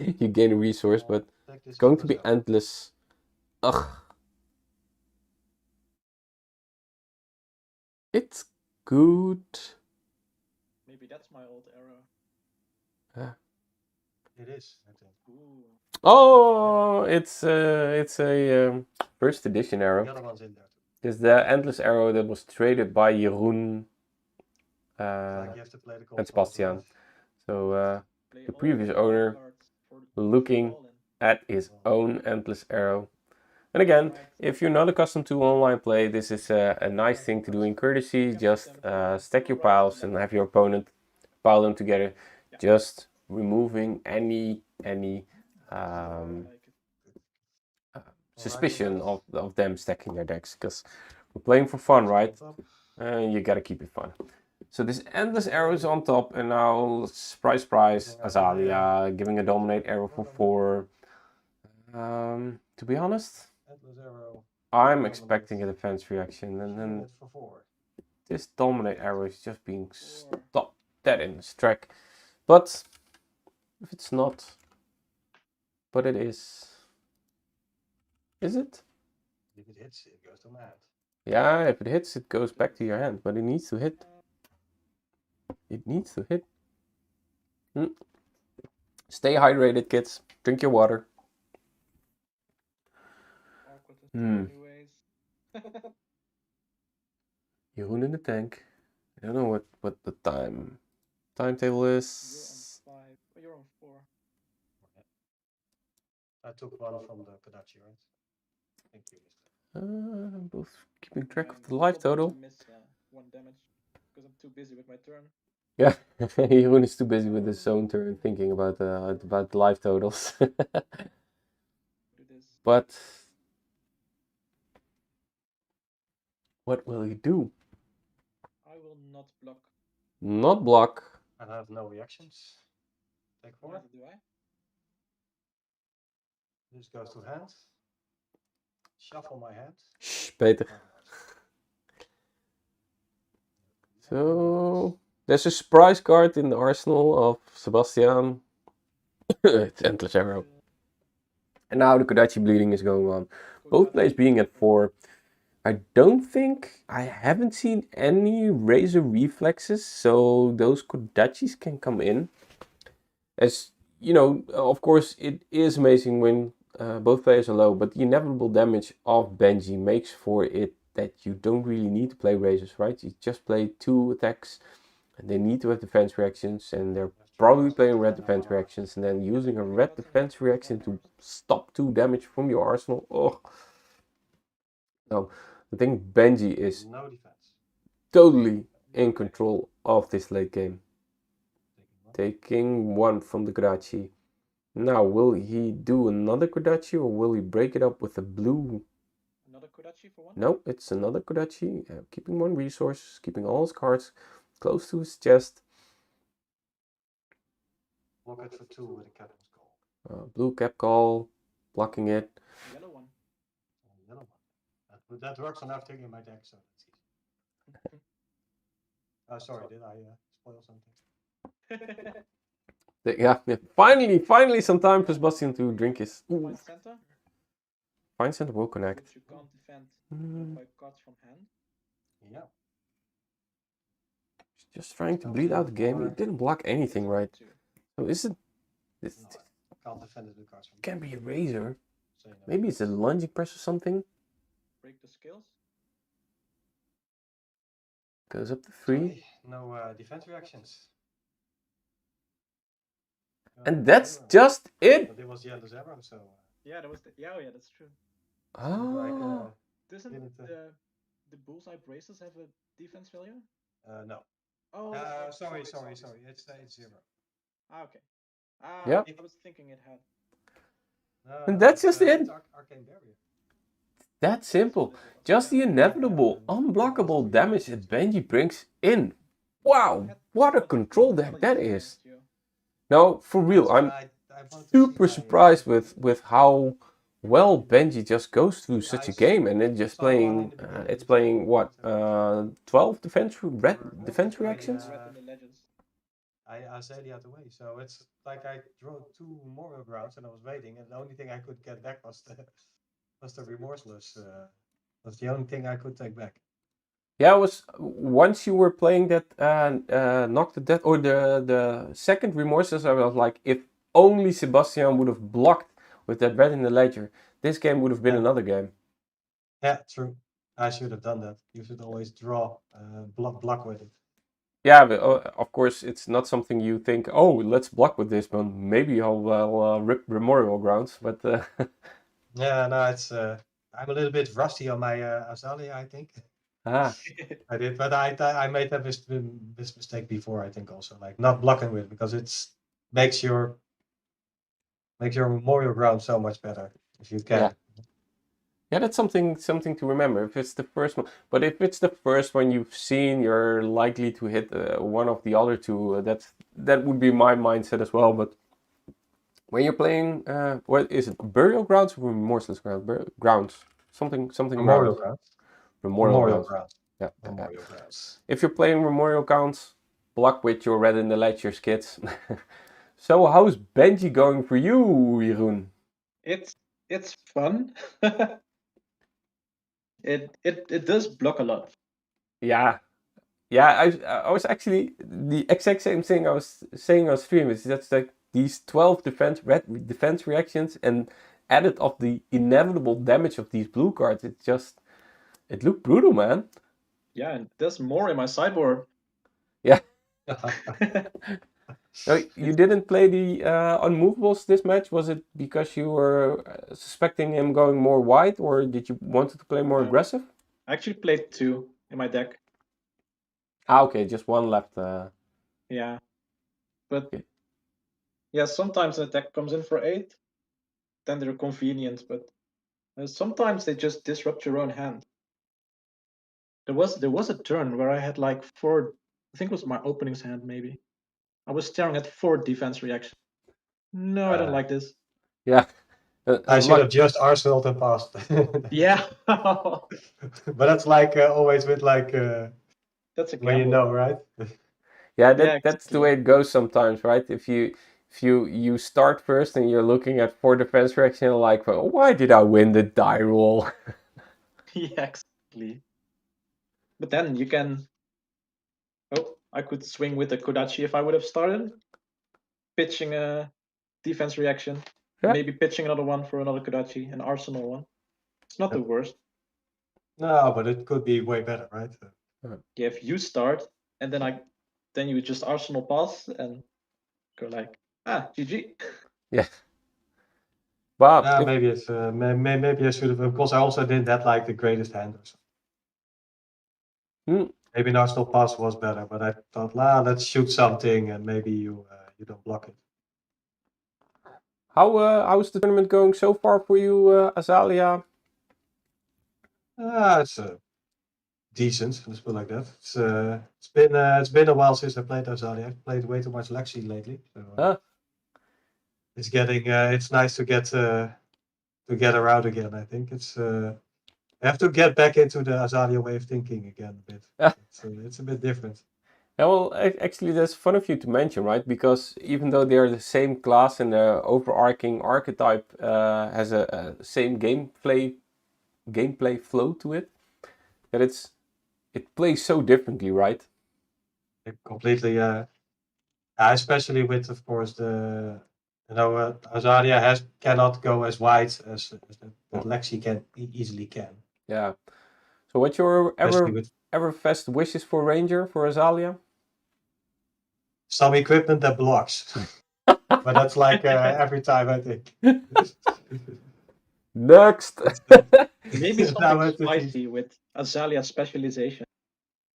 you gain a resource, but it's going to be endless. Ugh. It's good. Maybe that's my old arrow. it is, I think. Ooh. Oh, it's a first edition The arrow. other one's in there too. It's the endless arrow that was traded by Jeroen Like you have to play the and cold cards Sebastian. live. So Play the all previous the owner cards for looking Ballin. at his own endless arrow. And again, Right. if you're not accustomed to online play, this is a nice thing to do in courtesy. Just stack your piles and have your opponent pile them together. Yeah. Just removing any I like it. suspicion of them stacking their decks, because we're playing for fun, right? And you gotta keep it fun. So this endless arrow is on top, and now surprise, Azalea giving a dominate arrow for 4. To be honest, Endless arrow. I'm expecting a defense reaction, and then Unit for 4. this dominate arrow is just being 4. stopped dead in its track. But if it's not, but it is it? If it hits, it goes to my hand. Yeah, if it hits, it goes back to your hand, but it needs to hit. It needs to hit. Stay hydrated, kids. Drink your water. Awkward as anyways. Jeroen in the tank. I don't know what the timetable is. You're on 5. Oh, you're on 4. I took one from the Kadachi, right? Thank you, Mr. Both keeping track of I'm the life probably total. gonna miss 1 damage because I'm too busy with my turn. Yeah, Jeroen is too busy with his own turn thinking about the life totals. Do this. But what will he do? I will not block. Not block. And I have no reactions. Take 4. Neither do I. This goes to hand. Shuffle my hand. Shh, Peter. So there's a surprise card in the arsenal of Sebastian. It's endless arrow. And now the Kodachi bleeding is going on. Both plays being at 4. I haven't seen any razor reflexes, so those Kodachis can come in. As you know, of course, it is amazing when both players are low, but the inevitable damage of Benji makes for it that you don't really need to play razors, right? You just play 2 attacks, and they need to have defense reactions, and they're probably playing red defense reactions, and then using a red defense reaction to stop 2 damage from your arsenal. Oh. So I think Benji is No defense. totally in control of this late game. Taking 1 from the Kodachi. Now, will he do another Kodachi, or will he break it up with a blue? Another Kodachi for 1? No, it's another Kodachi. Keeping 1 resource, keeping all his cards close to his chest. Block it for 2 with a captain's call. Blue cap call, blocking it. Yellow 1. Yellow one. That works on everything in my deck, so that's easy. Sorry, did I spoil something? Yeah, finally some time for Sebastian to drink his. Find center, Find center will connect. which you can't defend by cards from hand. Yeah. He's just trying to bleed out the game. He didn't block anything, right? So is it? This Can't defend it with cards from can be a razor. so, you know, Maybe it's a lunging press or something. Break the skills. Goes up to 3. sorry, no defense reactions. And that's just it. But it was the endless arrow, so. Yeah, that was the. Yeah, oh yeah, that's true. Ah. Doesn't didn't, the bullseye braces have a defense value? No. Oh, Sorry. It's 0. okay. Yeah. I was thinking it had. No, And that's it's, just it. Arcane barrier. that simple. Just the inevitable, unblockable damage that Benji brings in. Wow, what a control deck that is. No, for real, I'm super surprised with how well Benji just goes through such a game, and then just playing, it's playing what, 12 defense reactions? I Azalea away, so it's like I drew 2 Memorial Grounds and I was waiting, and the only thing I could get back was the Remorseless. Was the only thing I could take back. Yeah, it was once you were playing that Knock the Dead, or the second Remorseless, I was like, if only Sebastian would have blocked with that red in the ledger, this game would have been another game. Yeah, true. I should have done that. You should always draw, block with it. Yeah, but of course, it's not something you think, oh, let's block with this, but maybe I'll rip Memorial Grounds, but... Yeah, no, it's... I'm a little bit rusty on my Azalea, I think. Ah. I did, but I made that this mistake before, I think, also. Like, not blocking with, because it's makes your Memorial Ground so much better, if you can. Yeah. Yeah, that's something to remember. If it's the first one, but if it's the first one you've seen, you're likely to hit one of the other two. That would be my mindset as well. But when you're playing, what is it? Burial Grounds or Remorseless Grounds? Grounds. Something. Memorial Grounds. Memorial Grounds. Yeah. Memorial Grounds. If you're playing Memorial Grounds, block with your red in the ledgers, kids. So how's Benji going for you, Jeroen? It's fun. It does block a lot. Yeah, I was actually the exact same thing I was saying on stream. Is that's like these 12 defense reactions, and added of the inevitable damage of these blue cards. It looked brutal, man. Yeah, and there's more in my sideboard. Yeah. No, you didn't play the unmovables this match. Was it because you were suspecting him going more wide, or did you wanted to play more aggressive? I actually played 2 in my deck. Okay, just one left. Yeah, but yeah, sometimes the deck comes in for 8, then they're convenient, but sometimes they just disrupt your own hand. There was a turn where I had like 4, I think it was my openings hand maybe. I was staring at 4 defense reactions. No, I don't like this. Yeah. I should have just Arsenal and passed. Yeah. But that's like always with like that's a when you know, right? Yeah, that's the way it goes sometimes, right? If you start first and you're looking at 4 defense reaction, like, well, why did I win the die roll? Yeah, exactly. But then you can. Oh, I could swing with the Kodachi if I would have started. Pitching a defense reaction. Yeah. Maybe pitching another one for another Kodachi, an Arsenal one. It's not the worst. No, but it could be way better, right? Yeah, if you start and then you just Arsenal pass and go like, GG. Yeah. But maybe it's maybe I should have, because I also didn't have like the greatest hand or something. Maybe an Arsenal pass was better, but I thought, let's shoot something and maybe you don't block it. How's the tournament going so far for you, Azalea? It's decent. Let's put it like that. It's been a while since I played Azalea. I've played way too much Lexi lately. So, it's getting it's nice to get around again. I think it's I have to get back into the Azalea way of thinking again a bit. It's a bit different. Yeah, well, actually, that's fun of you to mention, right? Because even though they are the same class and the overarching archetype has a same gameplay flow to it, that it plays so differently, right? Completely, especially with, of course, the Azalea cannot go as wide as Lexi easily can. Yeah. So what's your ever best wishes for Ranger, for Azalea? Some equipment that blocks. But that's like every time, I think. Next. Maybe something spicy with Azalea specialization.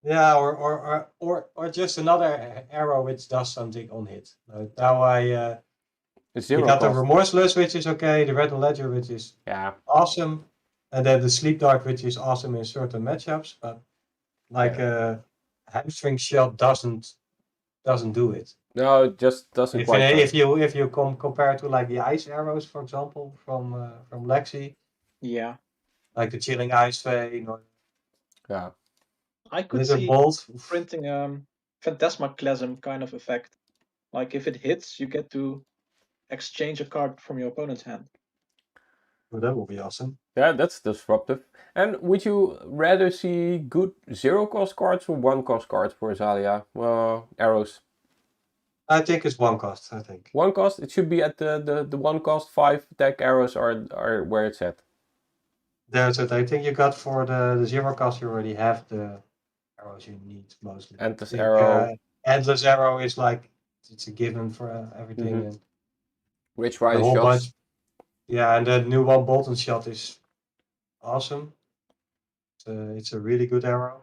Yeah, or just another arrow which does something on hit. Now you got the Remorseless, which is okay, the Red Ledger, which is awesome. And then the sleep dart, which is awesome in certain matchups, but like a hamstring shot doesn't do it. No, it just doesn't quite. If you compare to like the ice arrows, for example, from Lexi, Yeah, like the chilling ice vein or Yeah. I could lizard see bolt. printing Phantasmaclasm kind of effect. Like if it hits, you get to exchange a card from your opponent's hand. Well, that would be awesome. Yeah, that's disruptive. And would you rather see good 0-cost cards or 1-cost cards for Zalia? Arrows. I think it's 1 cost. I think 1 cost. It should be at the 1 cost. 5 attack arrows are where it's at. there's it. I think you got for the 0 cost. You already have the arrows you need mostly. Endless I think, arrow. Endless arrow is like it's a given for everything. And Rich the Rider whole shots. bunch. Yeah, and the new one Bolton shot is awesome. It's a really good arrow.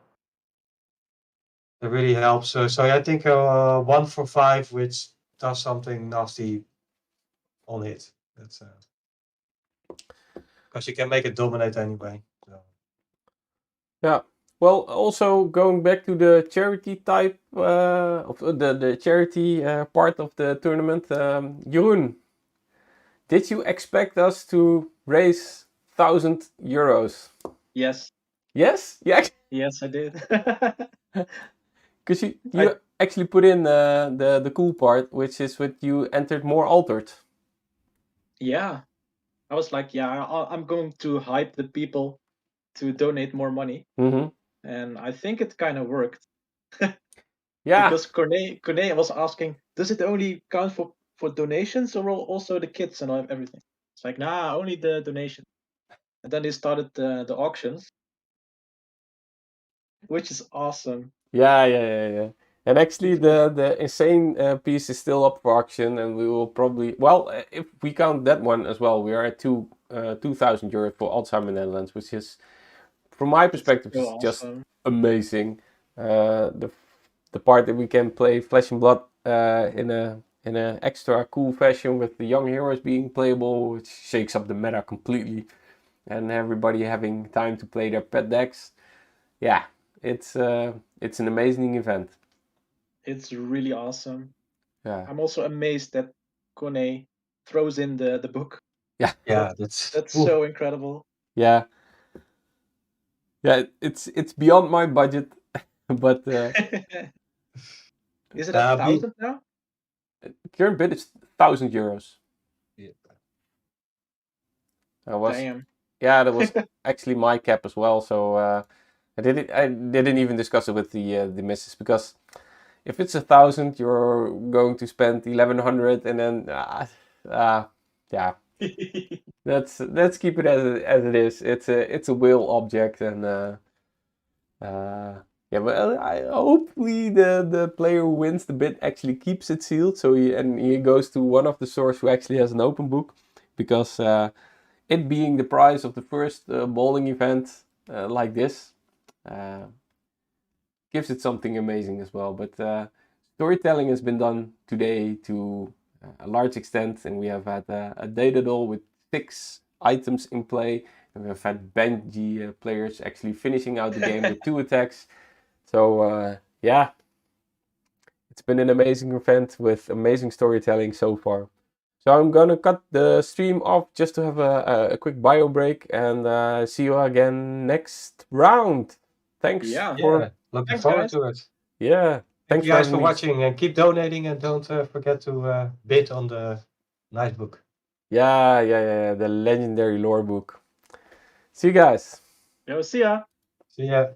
It really helps. So I think 1 for 5, which does something nasty on hit. That's because you can make it dominate anyway. So. Yeah. Well, also going back to the charity type of the charity part of the tournament, Jeroen, did you expect us to raise €1,000? Yes. Yes? Yeah. Yes, I did. Because you actually put in the cool part, which is what you entered more altered. Yeah. I was like, yeah, I'm going to hype the people to donate more money. Mm-hmm. And I think it kind of worked. Yeah. Because Corné was asking, does it only count for donations or also the kits and everything? It's like, nah, only the donation. And then they started the auctions, which is awesome. Yeah. And actually, the insane piece is still up for auction, and we will probably, well, if we count that one as well, we are at €2,000 for Alzheimer Netherlands, which is, from my perspective, So is just awesome. amazing. The part that we can play Flesh and Blood in a extra cool fashion with the young heroes being playable, which shakes up the meta completely, and everybody having time to play their pet decks. Yeah, it's an amazing event. It's really awesome. Yeah. I'm also amazed that Corné throws in the book. Yeah. Yeah, That's so incredible. Yeah. Yeah, it's beyond my budget, but Is it at 1,000 now? current bid is €1,000. Yeah. Damn. Yeah, that was actually my cap as well. So I didn't even discuss it with the missus, because if it's 1,000, you're going to spend 1,100, and then yeah. Let's keep it as it is. It's a whale object, and yeah, but hopefully the player who wins the bid actually keeps it sealed. So he goes to one of the stores who actually has an open book, because it being the price of the first bowling event like this gives it something amazing as well. But storytelling has been done today to a large extent, and we have had a data doll with 6 items in play, and we have had Benji players actually finishing out the game with 2 attacks. So yeah, it's been an amazing event with amazing storytelling so far. So I'm gonna cut the stream off just to have a quick bio break, and see you again next round. Thanks. Looking forward to it. Yeah. Thank you guys for watching, and keep donating, and don't forget to bid on the nice book. Yeah, the legendary lore book. See you guys. Yo, see ya. See ya.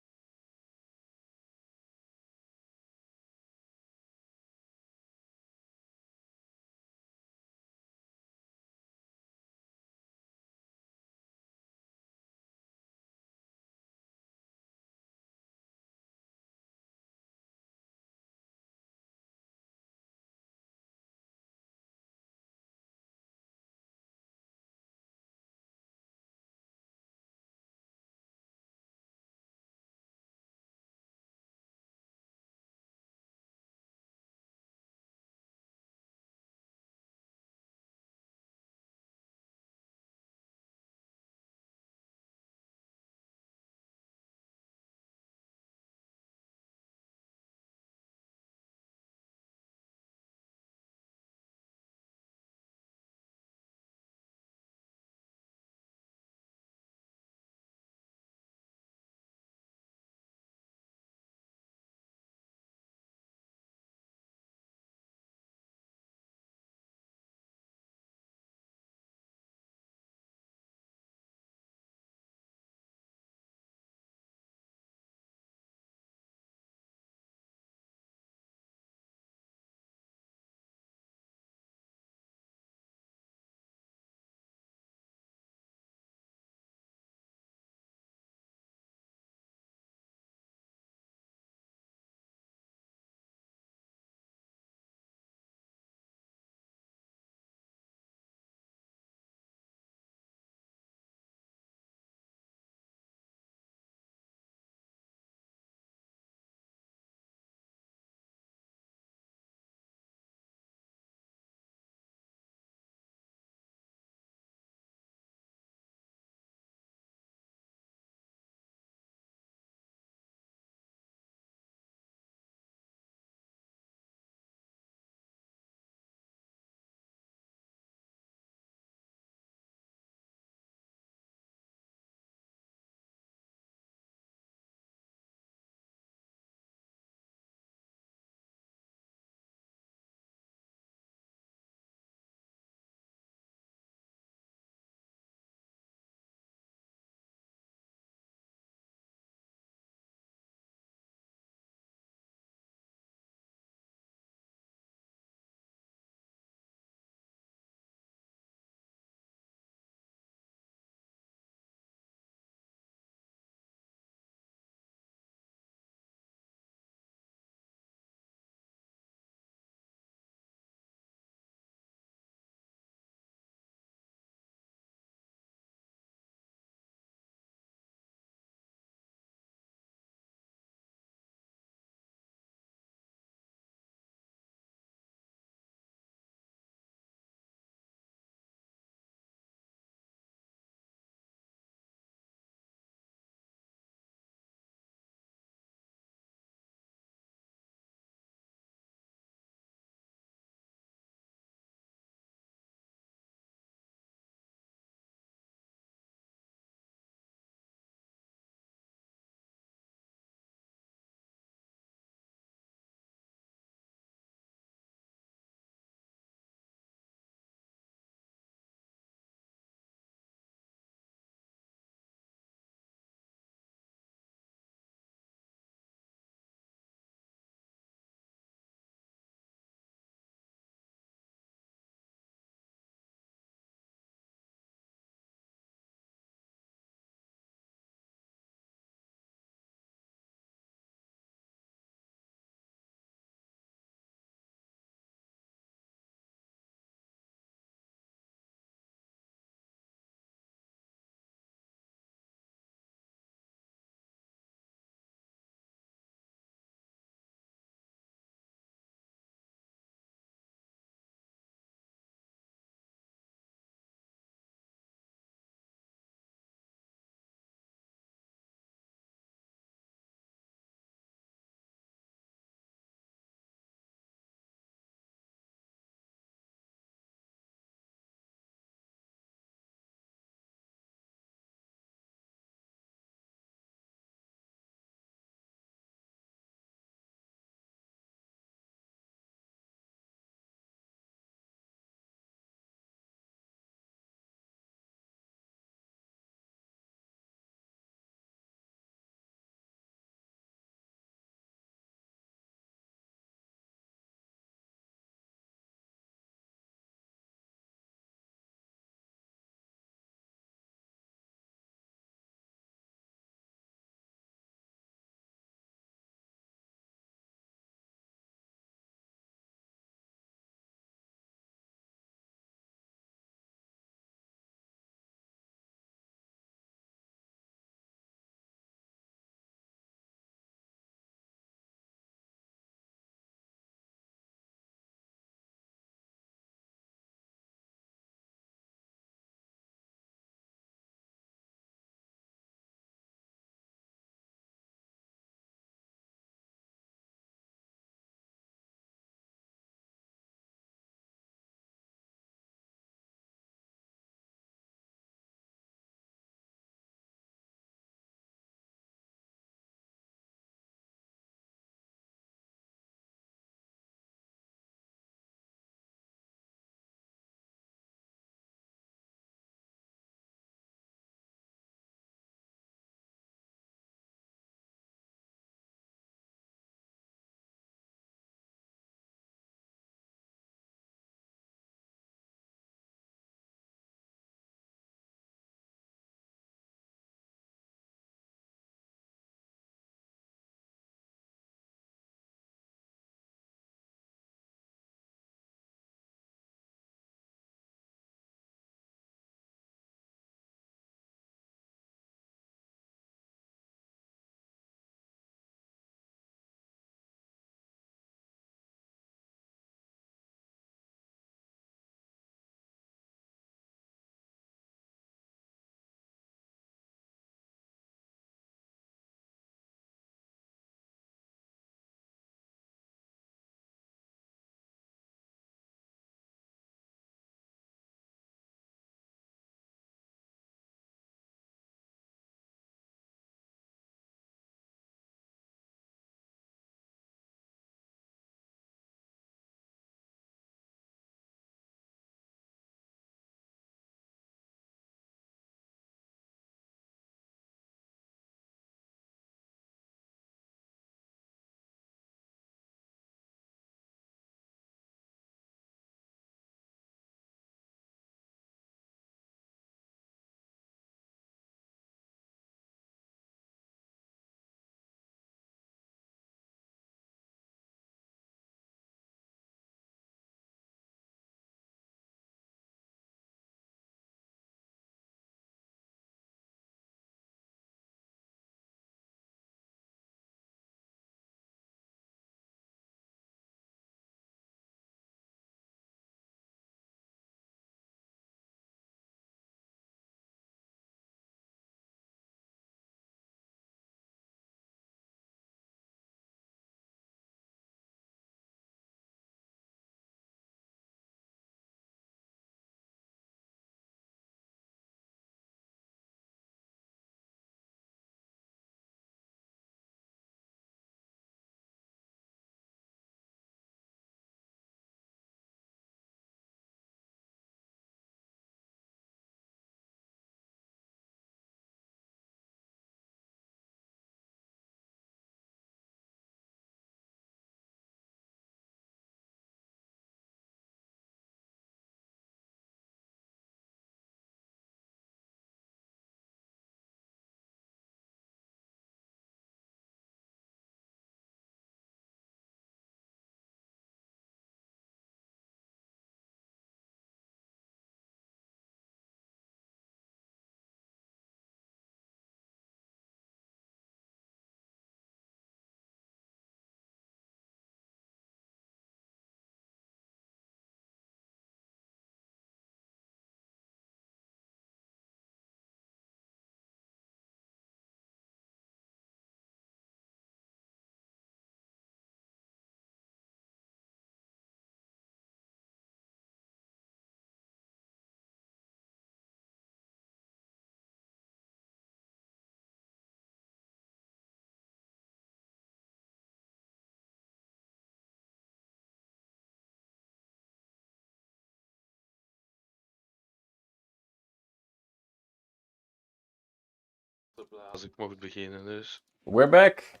Als ik mocht beginnen dus. We're back.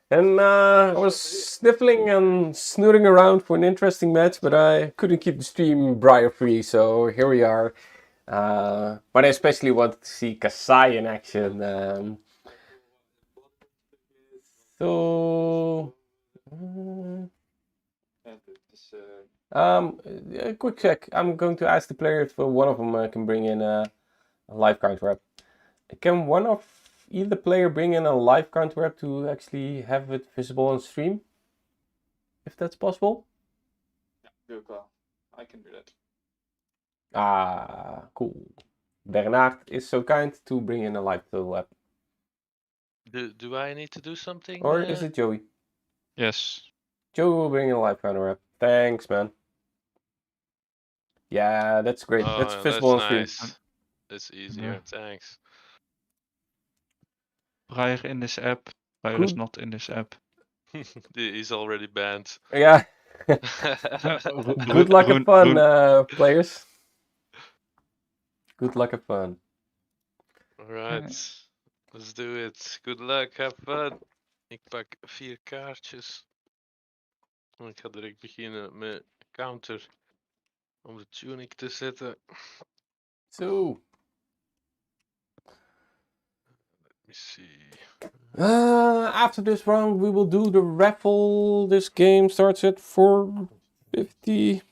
And I was sniffling and snooting around for an interesting match, but I couldn't keep the stream briar free, so here we are. But I especially wanted to see Kasai in action. A quick check. I'm going to ask the player if one of them can bring in a live count rep. Can one of either player bring in a live count rep to actually have it visible on stream? If that's possible? Ja, doe ik wel. I can do that. Ah, cool. Bernard is so kind to bring in a live rep. Do I need to do something? Or is it Joey? Yes. Joey will bring in a live count rep. Thanks, man. Yeah, that's great. Oh, That's visible on stream. nice. That's easier, thanks. Briar in this app. Briar is not in this app. He's already banned. Yeah. Good luck and fun, players. Good luck and fun. Alright, let's do it. Good luck, have fun. Ik pak 4 kaartjes. En ik ga direct beginnen met counter. Om de tunic te zetten. So. Let me see. After this round, we will do the raffle. This game starts at 4:50.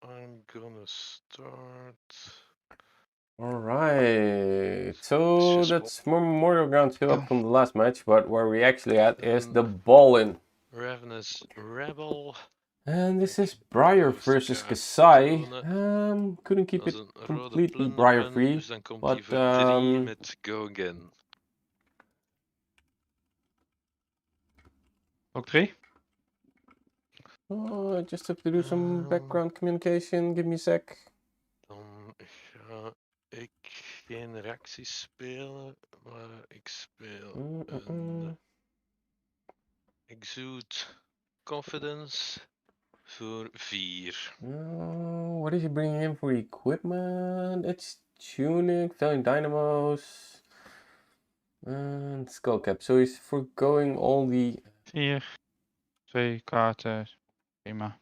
I'm gonna start. Alright, so that's Memorial Ground still up from the last match, but where we actually at is the Ballin. Ravenous Rebel. And this is Briar versus Kasai. Couldn't keep it completely Briar free, Dus dan komt but hij voor 3 met Go Again. Ook 3? Oh, I just have to do some background communication. Give me a sec. Dan ga ik geen reacties spelen, maar ik speel een Exude Confidence voor 4. What is he bringing in for equipment? It's tunic, Valiant Dynamos, and Skullcap. So he's foregoing all the... 4. 2 kaarten. Prima.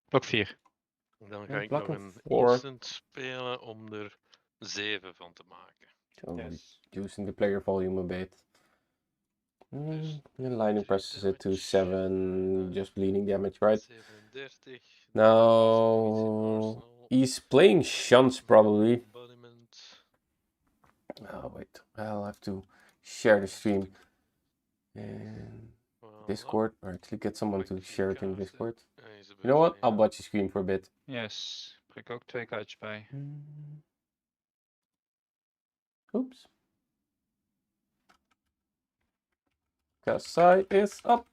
Blok 4. Dan ga ik blok nog hem een voor. instant spelen om er 7 van te maken. So reducing the player volume a bit. And lightning presses it to 7, just bleeding damage, right? 37. Now he's playing shunts probably. Oh wait, I'll have to share the stream in Discord, or actually get someone to share it in Discord. You know what? I'll watch the stream for a bit. Yes. Prik ook 2 kaartjes bij. Oops. Kasai is up.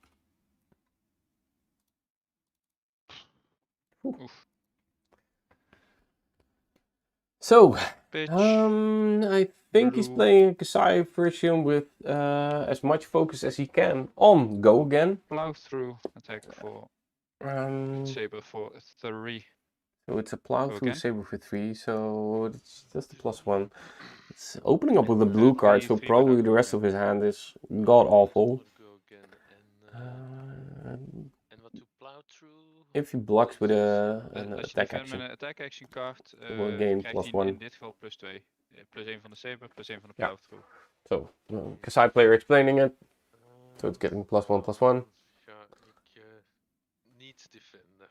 So, I think he's playing a Kasai version with as much focus as he can on Go Again. Plow through attack for saber for 3. So it's a plow through saber for 3, so it's just the +1. It's opening up with a blue card, so probably the rest of his hand is god awful. If he blocks with an attack action, Met een attack action kaart will gain +1. in dit geval +2. +1 van de saber, +1 van de plow through. So, Kasai player explaining it. So it's getting +1/+1. Niet defenden.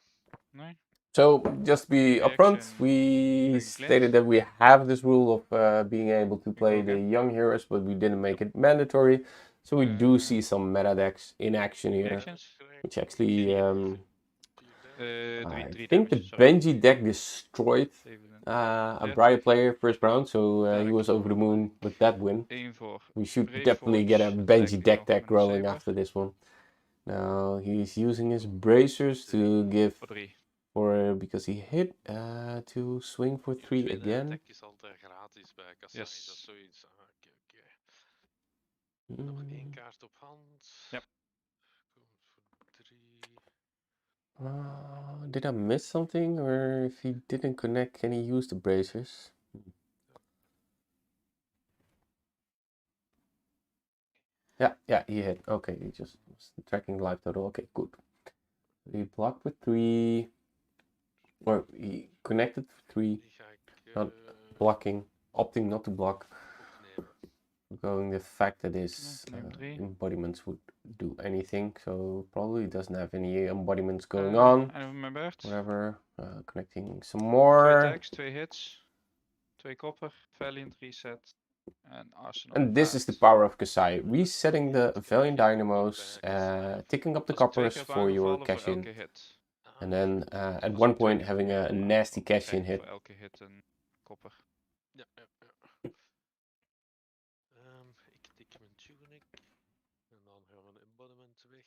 Nee. So, just to be upfront, we stated that we have this rule of being able to play the young heroes, but we didn't make it mandatory. So we do see some meta decks in action here, which actually, I think the Benji deck destroyed a Briar player first round, so he was over the moon with that win. We should definitely get a Benji deck rolling after this one. Now he's using his bracers to give because he hit to swing for 3 again. Yes. Nog 1 kaart op hand. Ja. Komt voor 3. Did I miss something, or if he didn't connect, can he use the bracers? Yeah, he hit. Okay, he just was tracking life total. Okay, good. He blocked with 3, or he connected for 3, Die ga ik not blocking, opting not to block. opnemen. Going the fact that his Neem 3. embodiments would do anything, so probably doesn't have any embodiments going on. Einde van mijn beurt. Whatever. Connecting some 2 more. attacks, 2 hits. 2 kopper, Valiant reset. En Arsenal. And this is the power of Kasai, resetting the Valiant Dynamos, ticking up the coppers for your cash in, hit. and then at Als one ik 2 point keer having a probeer, nasty dan cash krijg in ik hit. voor elke hit een kopper. Ja. Ik tik mijn tunic. En dan gaan we de embodiment weg. Ik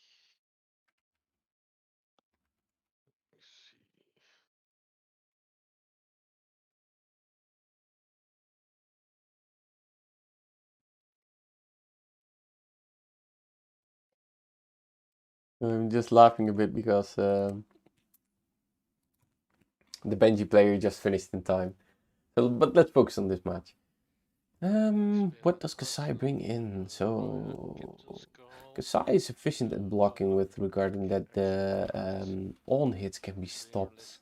zie. I'm just laughing a bit because the Benji player just finished in time. So, but let's focus on this match. What does Kasai bring in? So Kasai is efficient at blocking with regarding that the on hits can be stopped.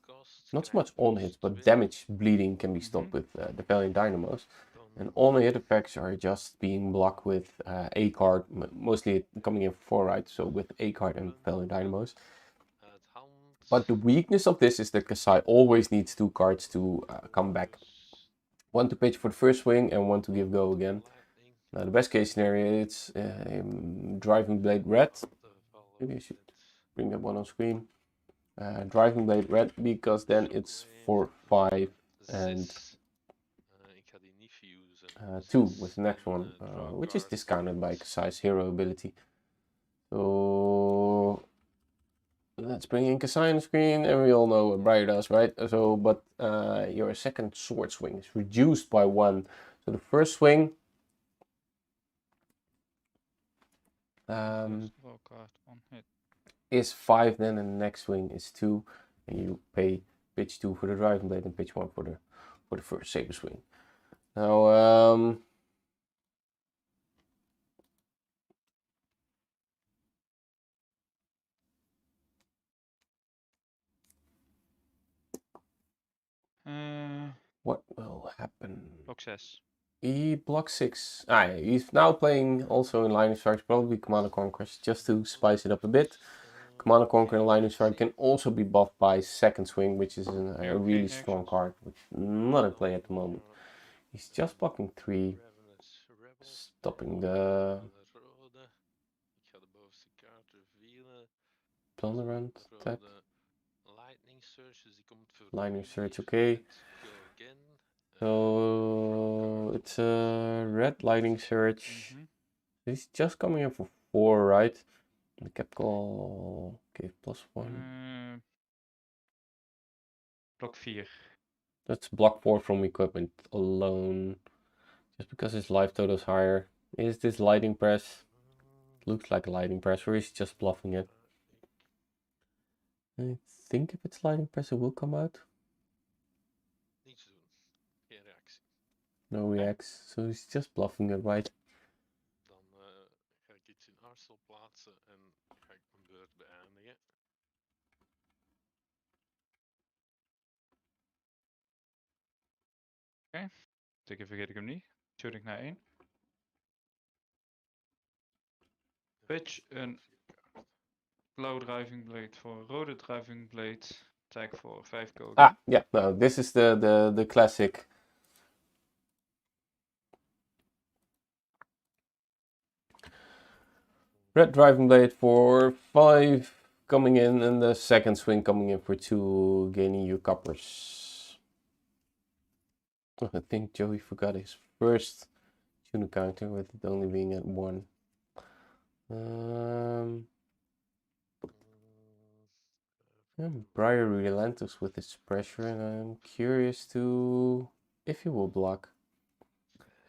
Not so much on hits, but damage bleeding can be stopped with the Valiant Dynamos. And on hit effects are just being blocked with A card, mostly coming in 4, right? So with A card and Valiant Dynamos. But the weakness of this is that Kasai always needs 2 cards to come back. 1 to pitch for the first swing and 1 to give go again. Now the best case scenario, it's Driving Blade Red. Maybe I should bring that one on screen. Driving Blade Red, because then it's 4, 5 and 2 with the next one, which is discounted by Kasai's hero ability. So let's bring in Kasai on the screen, and we all know what Briar does, right? So, but your second sword swing is reduced by 1. So the first swing is 5, then, and the next swing is 2, and you pay pitch 2 for the driving blade and pitch 1 for the first saber swing. Now, what will happen? Block 6. He blocks 6. He's now playing also in Line of Strike, probably Command & Conquest, just to spice it up a bit. Command & Conquer and Line of Strike can also be buffed by second swing, which is a really strong card, which is not in play at the moment. He's just blocking 3, stopping the Plunderant attack. Lightning Surge, okay. So it's a red Lightning Surge. He's just coming in for 4, right? The cap call gave +1. Block 4. That's block 4 from equipment alone. Just because his life total is higher. Is this Lightning Press? Looks like a Lightning Press, or is he just bluffing it? I think if it's Lightning Press it will come out. No reacts, so he's just bluffing it, right? Dan ga ik iets in Arsenal plaatsen en ga ik mijn beurt beëindigen. Oké, dit keer vergeet ik hem niet. Shoot ik naar 1. Pitch een blauwe driving blade voor een rode driving blade. Attack voor 5 go. Yeah, no, this is the classic. Red driving blade for 5 coming in, and the second swing coming in for 2, gaining your coppers. Oh, I think Joey forgot his first tune counter with it only being at 1. Briar relentless with his pressure, and I'm curious to if he will block.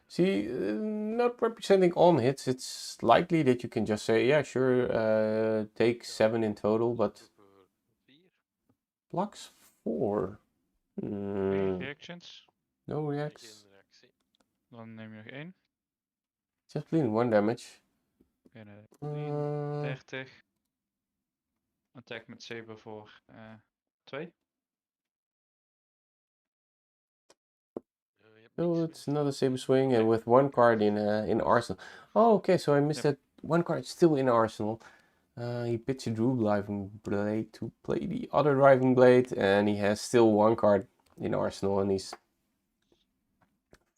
See, not representing on hits, it's likely that you can just say, yeah, sure, take 7 in total, but Blocks 4. Reactions. No reacts. Geen reactie. Dan neem je nog 1. Just bleeding 1 damage. Binnen Uh, 30. Attack met saber voor 2. Oh, it's another saber swing and with 1 card in arsenal. Oh, okay, so I missed that 1 card still in arsenal. He pitched a driving blade to play the other driving blade, and he has still 1 card in arsenal, and he's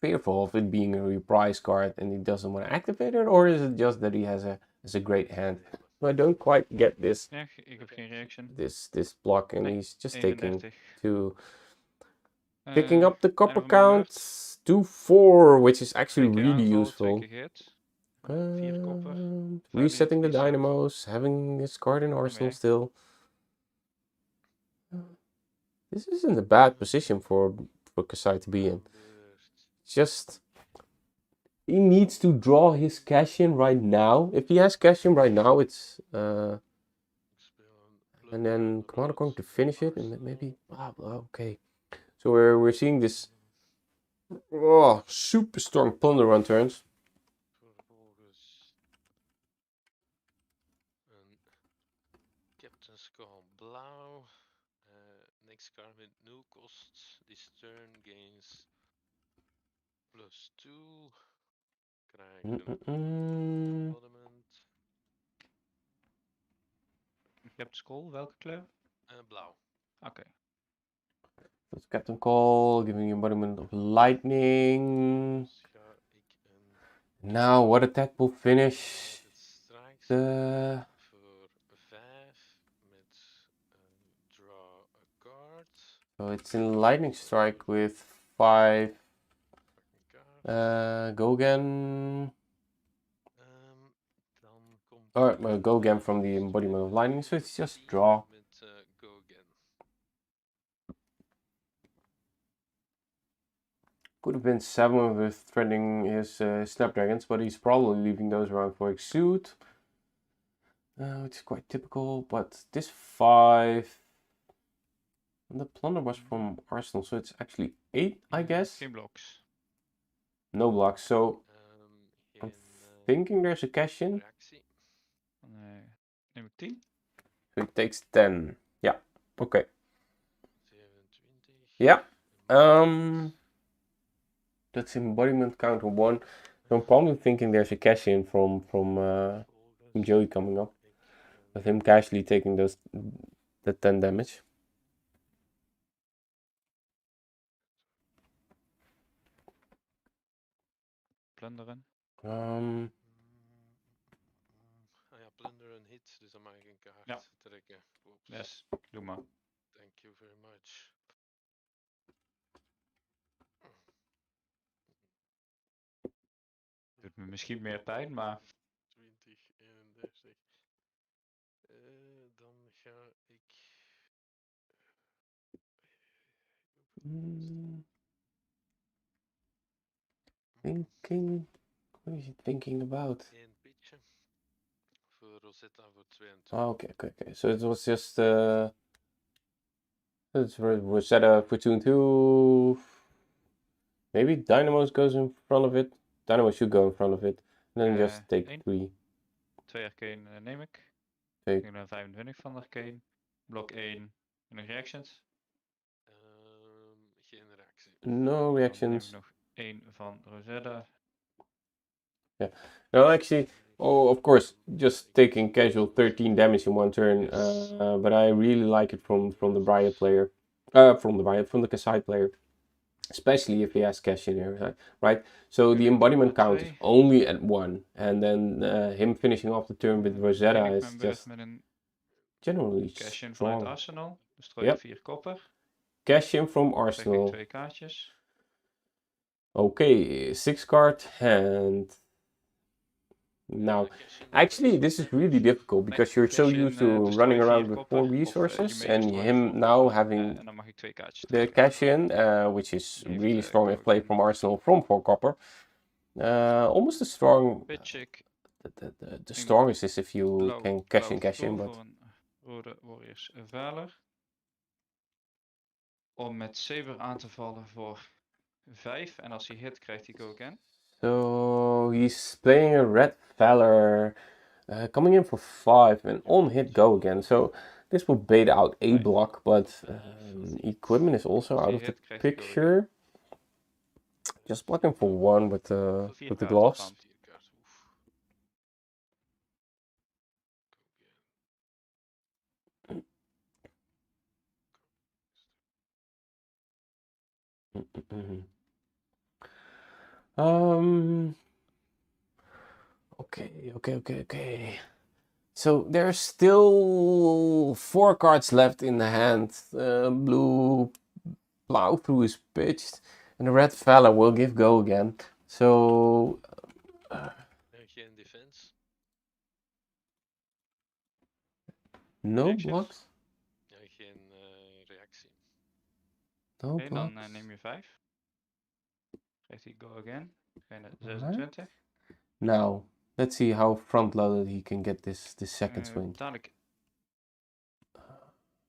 fearful of it being a reprise card, and he doesn't want to activate it, or is it just that he has a great hand? I don't quite get this. Ja, ik heb geen reaction. This block, and Nee, he's just taking 31. to picking up the copper einde van mijn count to 4, which is actually 2 keer really aanval, useful. 2 keer hit. 4 kopper. Resetting the 35 dynamos, having his card in arsenal still. This isn't a bad position for Kasai to be in. Just he needs to draw his cash in right now. If he has cash in right now, it's and then Commander going to finish it, and then maybe okay. So we're seeing this super strong plunder on turns. Vervolgens een Captain's Call blauw. Next card with 0 cost. This turn gains +2. Krijg een embodiment. Captain's Call, welke kleur? Blauw. Oké. That's Captain Call, giving embodiment of lightning. Dus ga ik een Now, what attack will finish the... voor 5 met draw a card. So it's in lightning strike with 5. Go again. Dan komt Or go again from the embodiment of lightning. So it's just draw. met go again. Could have been 7 with threading his snapdragons, but he's probably leaving those around for exude, which is quite typical. But this 5, and the plunder was from arsenal, so it's actually 8, I guess. Geen blocks. No blocks, so I'm thinking there's a cash in. Reactie. Nee. Neem ik 10. So he takes 10. Yeah, okay. 27. Yeah. That's embodiment counter 1. So I'm probably thinking there's a cash in from Joey coming up, with him casually taking the 10 damage. Plunderen. Ja, plunder een hit, dus dan mag ik een kaart trekken. Oeps. Yes, doe maar. Thank you very much. Doet me misschien meer pijn, maar... 20, 31. Dan ga ik... Thinking... What is he thinking about? 1 pitje. Voor Rosetta voor 22. Oh, okay. So it was just... it's Rosetta for 2 and 2. Maybe Dynamos goes in front of it. Dynamo should go in front of it. And then just take 3. 2 arcane neem ik. Take. Ik neem dan 25 van de arcane. Blok 1. En nog reactions? Geen reactie. No reactions. Dan neem ik nog 1 van Rosetta. Yeah. No, actually, of course, just taking casual 13 damage in 1 turn. But I really like it from the Briar player. From the Kasai player. Especially if he has cash in here, right? So the embodiment count is only at 1. And then him finishing off the turn with Rosetta is just generally cash in strong. vanuit Arsenal. Dus gooi je 4 kopper. Cash in from Trek ik Arsenal. 2 kaartjes. Okay, 6 card hand. Now, actually, this is really difficult because you're so used to running around with 4 resources, and him now having the cash in, which is really strong if played from Arsenal from 4 copper. Almost as strong. The strongest is if you can cash in, but Rode Warriors Valor. om met Saber aan te vallen voor 5. En als hij hit, krijgt hij go again. So he's playing a red feller, coming in for 5 and on hit go again. So this will bait out a block, but equipment is also out of the picture. Just blocking for 1 with the gloves. Okay. So there's still 4 cards left in the hand. Blue plow through is pitched, and the red fella will give go again. So Geen defense. no blocks. Ja, geen reactie. No Oké, dan blocks. neem je 5. Krijgt hij go again. Degene 26. Now, let's see how front-loaded he can get this second swing. Dadelijk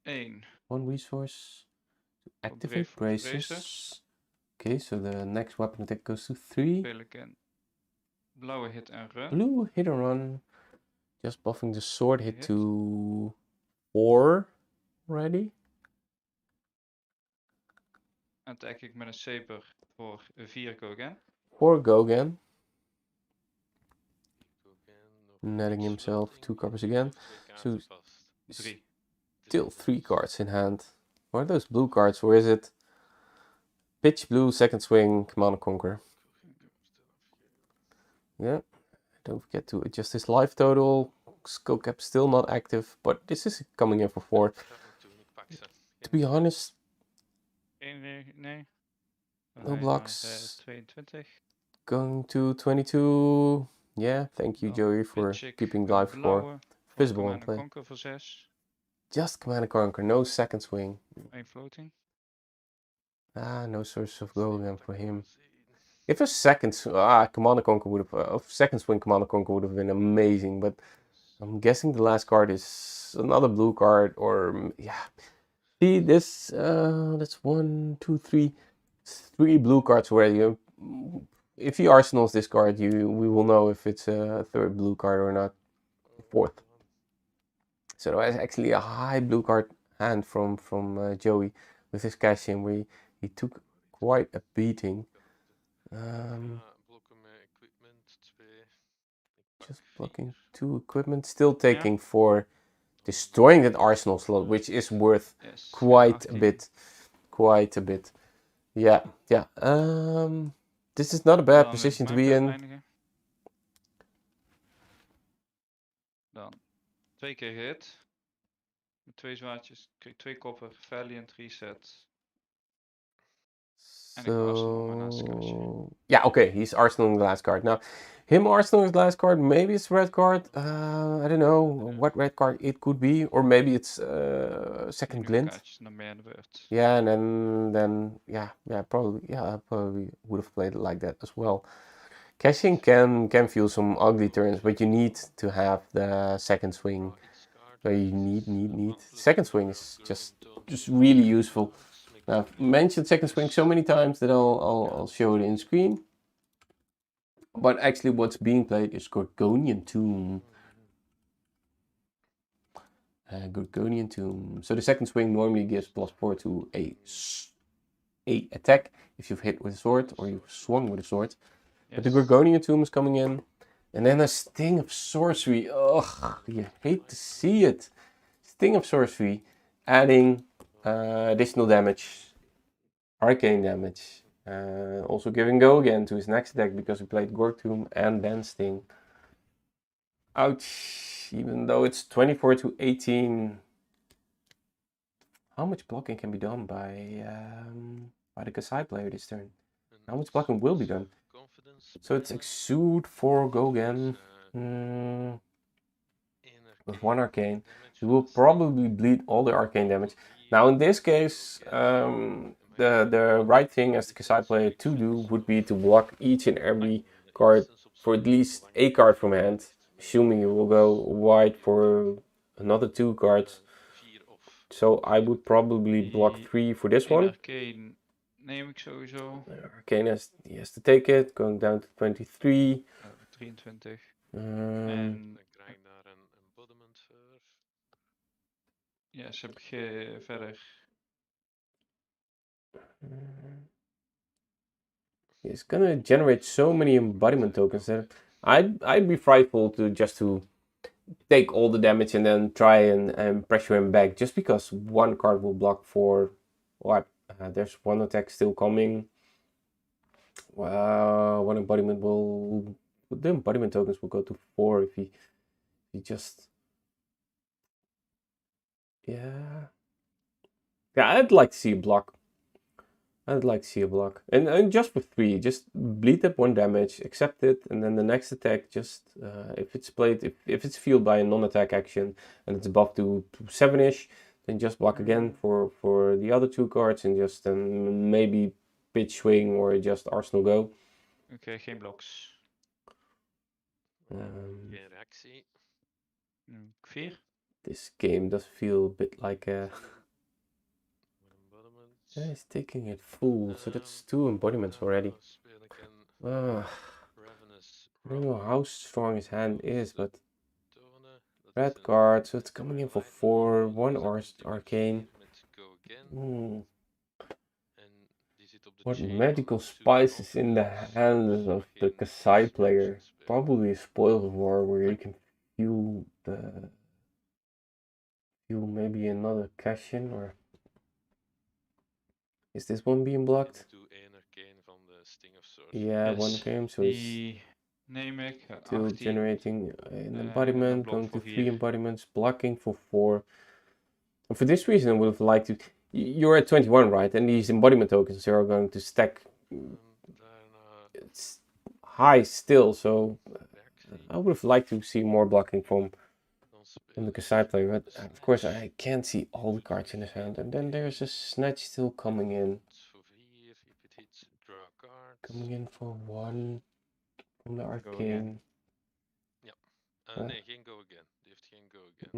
1. 1 resource to activate braces. Okay, so the next weapon attack goes to 3. Speel ik een blauwe hit en run. Blue hit and run. Just buffing the sword hit to 4 already. Attack ik met een saber voor 4 go again. 4 go again. Netting himself 2 covers again. So 3. Still 3 cards in hand. What are those blue cards? Where is it? Pitch blue, second swing, Command and Conquer. Yeah. Don't forget to adjust his life total. Skull cap still not active, but this is coming in for 4. To be honest, Nee. no blocks. 22. Going to 22. Yeah, thank you, Joey, for keeping life for visible in play. Conquer voor 6. Just Command and Conquer, no second swing. 1 floating. No source of go again for him. If a Command and Conquer would have, second swing Command and Conquer would have been amazing, but I'm guessing the last card is another blue card, or yeah. See this? That's 1, 2, 3, 3 blue cards where you. If he arsenals this card, we will know if it's a 3rd blue card or not, 4th. So there was actually a high blue card hand from Joey with his cash in. He took quite a beating. Just blocking 2 equipment, still taking 4, destroying that arsenal slot, which is worth quite a bit. Yeah. This is not a bad position to be in. Dan 2 keer hit. Met 2 zwaardjes. Krijg 2 koppen. Valiant reset. So yeah, okay, he's arsenaling the last card. Now, him arsenaling the last card, maybe it's a red card. I don't know what red card it could be, or maybe it's second glint. Yeah, and then probably I probably would have played it like that as well. Cashing can feel some ugly turns, but you need to have the second swing. So you need. Second swing is just really useful. Now, I've mentioned second swing so many times that I'll show it in screen. But actually what's being played is Gorgonian Tomb. Gorgonian Tomb. So the second swing normally gives +4 to a attack if you've hit with a sword or you've swung with a sword. Yes. But the Gorgonian Tomb is coming in. And then a Sting of Sorcery. Ugh, you hate to see it. Sting of Sorcery adding additional damage, arcane damage, also giving go again to his next attack because he played Gorg Tomb and then Sting. Ouch, even though it's 24 to 18. How much blocking can be done by the Kasai player this turn? How much blocking will be done? So it's Exude for go again. With 1 arcane. He will probably bleed all the arcane damage. Now in this case, the right thing as the Kasai player to do would be to block each and every card for at least a card from hand, assuming you will go wide for another 2 cards. So I would probably block Die 3 for this in one. Arcane neem ik sowieso. Arcane he has to take it, going down to 23. 23. Um, Dan krijg ik daar een embodiment voor. Ja, ze heb ik verder. It's gonna generate so many embodiment tokens that I'd be frightful to just to take all the damage and then try and pressure him back, just because one card will block for what? There's one attack still coming. One embodiment will... The embodiment tokens will go to 4 if he just... Yeah, I'd like to see a block. I'd like to see a block. And just for 3, just bleed up 1 damage, accept it, and then the next attack, just if it's played, if it's fueled by a non-attack action and it's buffed to 7-ish, then just block again for the other 2 cards and just maybe pitch swing or just Arsenal go. Oké, geen blocks. Geen reactie. 4. This game does feel a bit like a... Embodiment. Yeah, he's taking it full, so that's 2 embodiments already. Speel ik een Ravenous I don't know how strong his hand is, but tonen. Dat is red een card, so it's coming in for lightning 4, bolt, 1 dus dan moet ik arcane. met go again. En die zit op de What chain magical van 2 spices in the blockers, hands dus of the geen Kasai swords player? spelen. Probably a spoil of war where you can fuel maybe another cash in, or is this one being blocked? En doe 1 arcane van de Sting of Swords. Yeah, Yes. 1 game, so it's Die neem ik. still 18. generating an dan embodiment, blok going to voor 3 4. embodiments, blocking for 4. And for this reason, I would have liked to. You're at 21, right? And these embodiment tokens are going to stack. Daarna It's high still, so reactie. I would have liked to see more blocking from Dan speel the ik Kasai player, but de of course snatch. I can't see all the cards in his hand. And then there's a snatch still coming in. Voor 4, if it hits, draw a card. Coming in for 1 from the again. arcane. Nee, geen go again. Die heeft geen go again.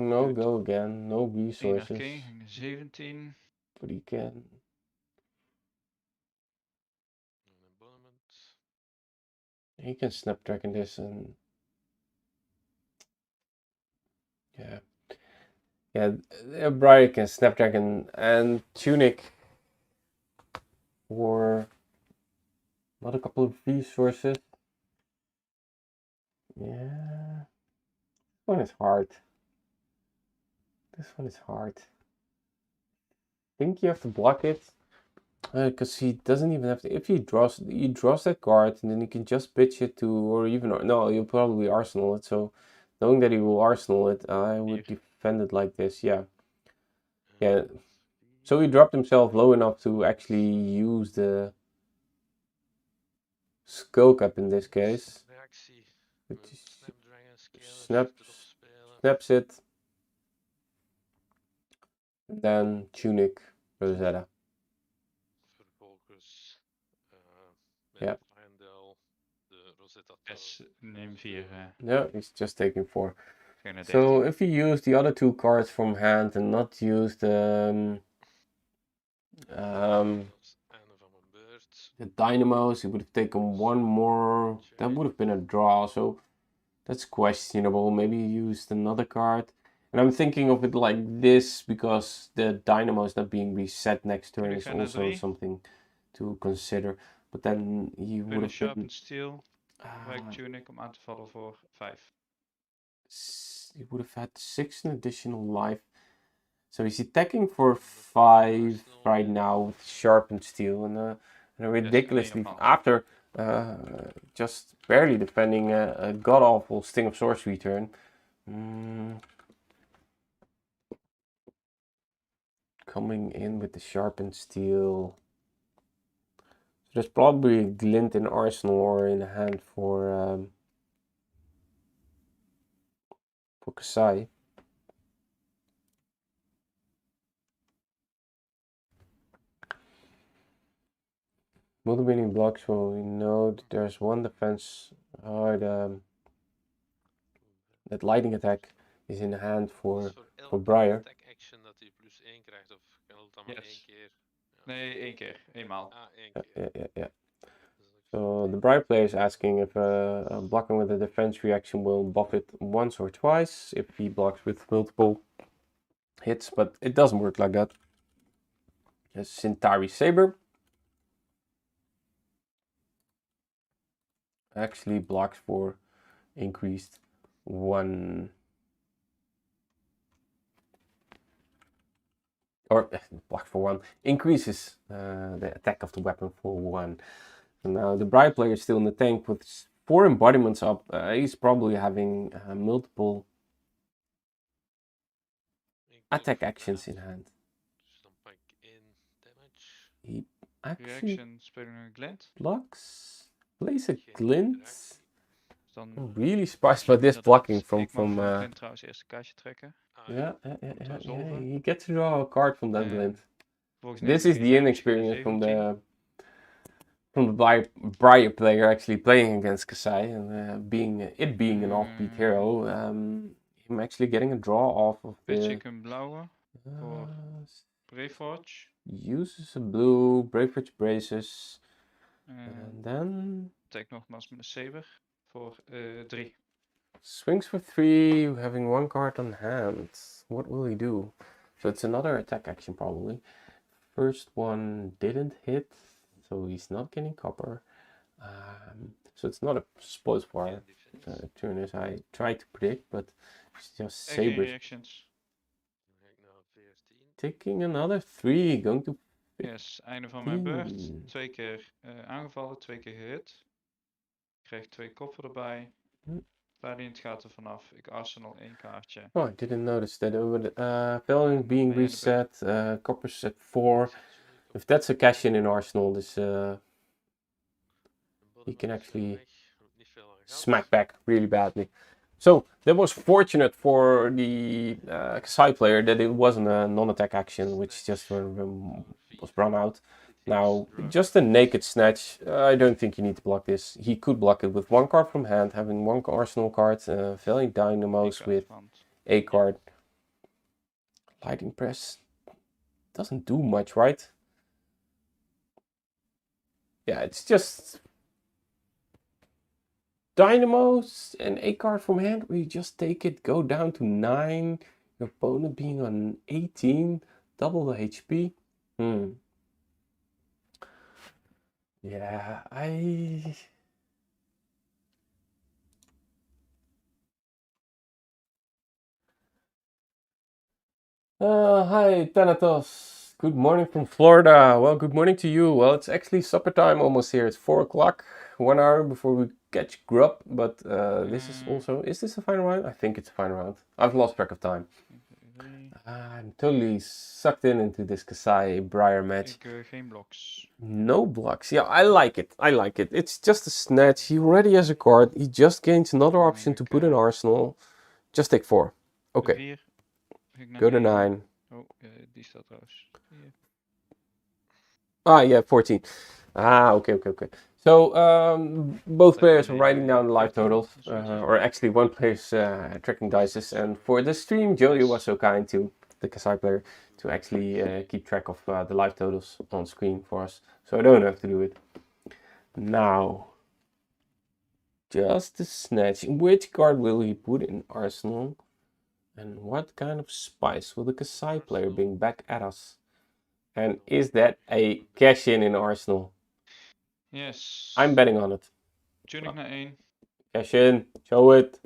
No Goed. go again. No 1 resources. arcane, ging naar 17. But he can. Een embodiment. He can Snapdragon this and... Yeah, Briar can Snapdragon and Tunic for not a couple of resources. Yeah, this one is hard. I think you have to block it because he doesn't even have to. If he draws that card, and then you can just pitch it to, or even no, you'll probably Arsenal it. So knowing that he will Arsenal it, I would defend it like this. Yeah. So he dropped himself low enough to actually use the skull cap in this case. Reactie. Which Een is Snapdragon scaler erop spelen. snaps it. Then Tunic Rosetta. Vervolgens met Ja. Lionel de Rosetta Yes, neem 4. Yeah, he's just taking 4. Geen naar So 13. if you use the other 2 cards from hand and not use the einde van mijn beurt. the dynamos, he would have taken 1 more. That would have been a draw, so that's questionable. Maybe he used another card. And I'm thinking of it like this because the dynamo is not being reset next turn is gaan naar also 3. something to consider. But then he would Kunnen have Sharp been, and Steel. Gebruik Tunic om aan te vallen voor 5. he would have had 6 an additional life. So he's attacking for 5 right now with sharpened steel and a ridiculously after just barely defending a god awful Sting of Swords return. Coming in with the sharpened steel. So there's probably a glint in arsenal or in hand for Kasai. Multi-winning blocks, well, we know that there's one defense. That lightning attack is in the hand for Briar. Attack action dat hij één krijgt of kan het dan maar één Yes. keer? Ja. Nee, 1 keer. Eenmaal. Ah, één keer. Yeah. Dus dat ik So the bright player is asking if blocking with a defense reaction will buff it once or twice if he blocks with multiple hits, but it doesn't work like that. Centauri Saber actually blocks for increased 1 or blocks for 1 increases the attack of the weapon for 1. So now the bright player is still in the tank with 4 embodiments up. He's probably having multiple attack actions in hand. Dus dan pak ik 1 damage. He actually Reaction, spelen we een glint. blocks, plays a Geen glint. interactie. Dus dan I'm really surprised by this inderdaad, blocking ik mag from voor een glint trouwens eerst een kaartje trekken. Ah, yeah. resolven. You get to draw a card from that En glint. volgens This neem is ik the geen damage, inexperience from 17. the Briar player actually playing against Kasai and being an offbeat hero. Him actually getting a draw off of Pitch the ik een blauwe voor Braveforge. uses a blue Braveforge braces and En then attack nogmaals met een saber voor 3. swings for 3, having 1 card on hand. What will he do? So it's another attack action probably. First one didn't hit, so he's not getting copper. So it's not a spoils war turn as I tried to predict, but it's just En geen sabers. reactions. Dan ga ik naar 14. Taking another 3, going to Yes, einde van mijn beurt. 15. 2 keer aangevallen, 2 keer gehit. Ik krijg 2 koppen erbij. Valiant gaat er vanaf. Ik arsenal 1 kaartje. Oh, I didn't notice that. Value being ben je aan de reset, coppers at 4. If that's a cash in Arsenal, this he can actually smack back really badly. So that was fortunate for the Kasai player that it wasn't a non-attack action, which just was run out. Now, just a naked snatch, I don't think you need to block this. He could block it with 1 card from hand, having 1 arsenal card, Valiant Dynamos with a card. Lighting Press doesn't do much, right? Yeah, it's just Dynamos and a card from hand where you just take it, go down to 9, your opponent being on 18, double the HP. Yeah, hi Thanatos. Good morning from Florida. Well, good morning to you. Well, it's actually supper time almost here. It's 4 o'clock, 1 hour before we catch grub. But this is also, is this a final round? I think it's a final round. I've lost track of time. I'm totally sucked into this Kasai Briar match. Geen blocks. No blocks. Yeah, I like it. It's just a snatch. He already has a card. He just gains another option to put in arsenal. Just take 4. Okay. Go to 9. Oh, die staat trouwens. Hier. Ah, yeah, 14. Ah, okay. So, both players are writing down the life totals. Or actually, one player's tracking dices. And for the stream, Joey was so kind to the Kasai player to actually keep track of the life totals on screen for us. So I don't have to do it. Now, just a snatch. Which card will he put in arsenal? And what kind of spice will the Kasai player bring back at us? And is that a cash-in arsenal? Yes. I'm betting on it. Tunic naar 1. Cash in. Show it.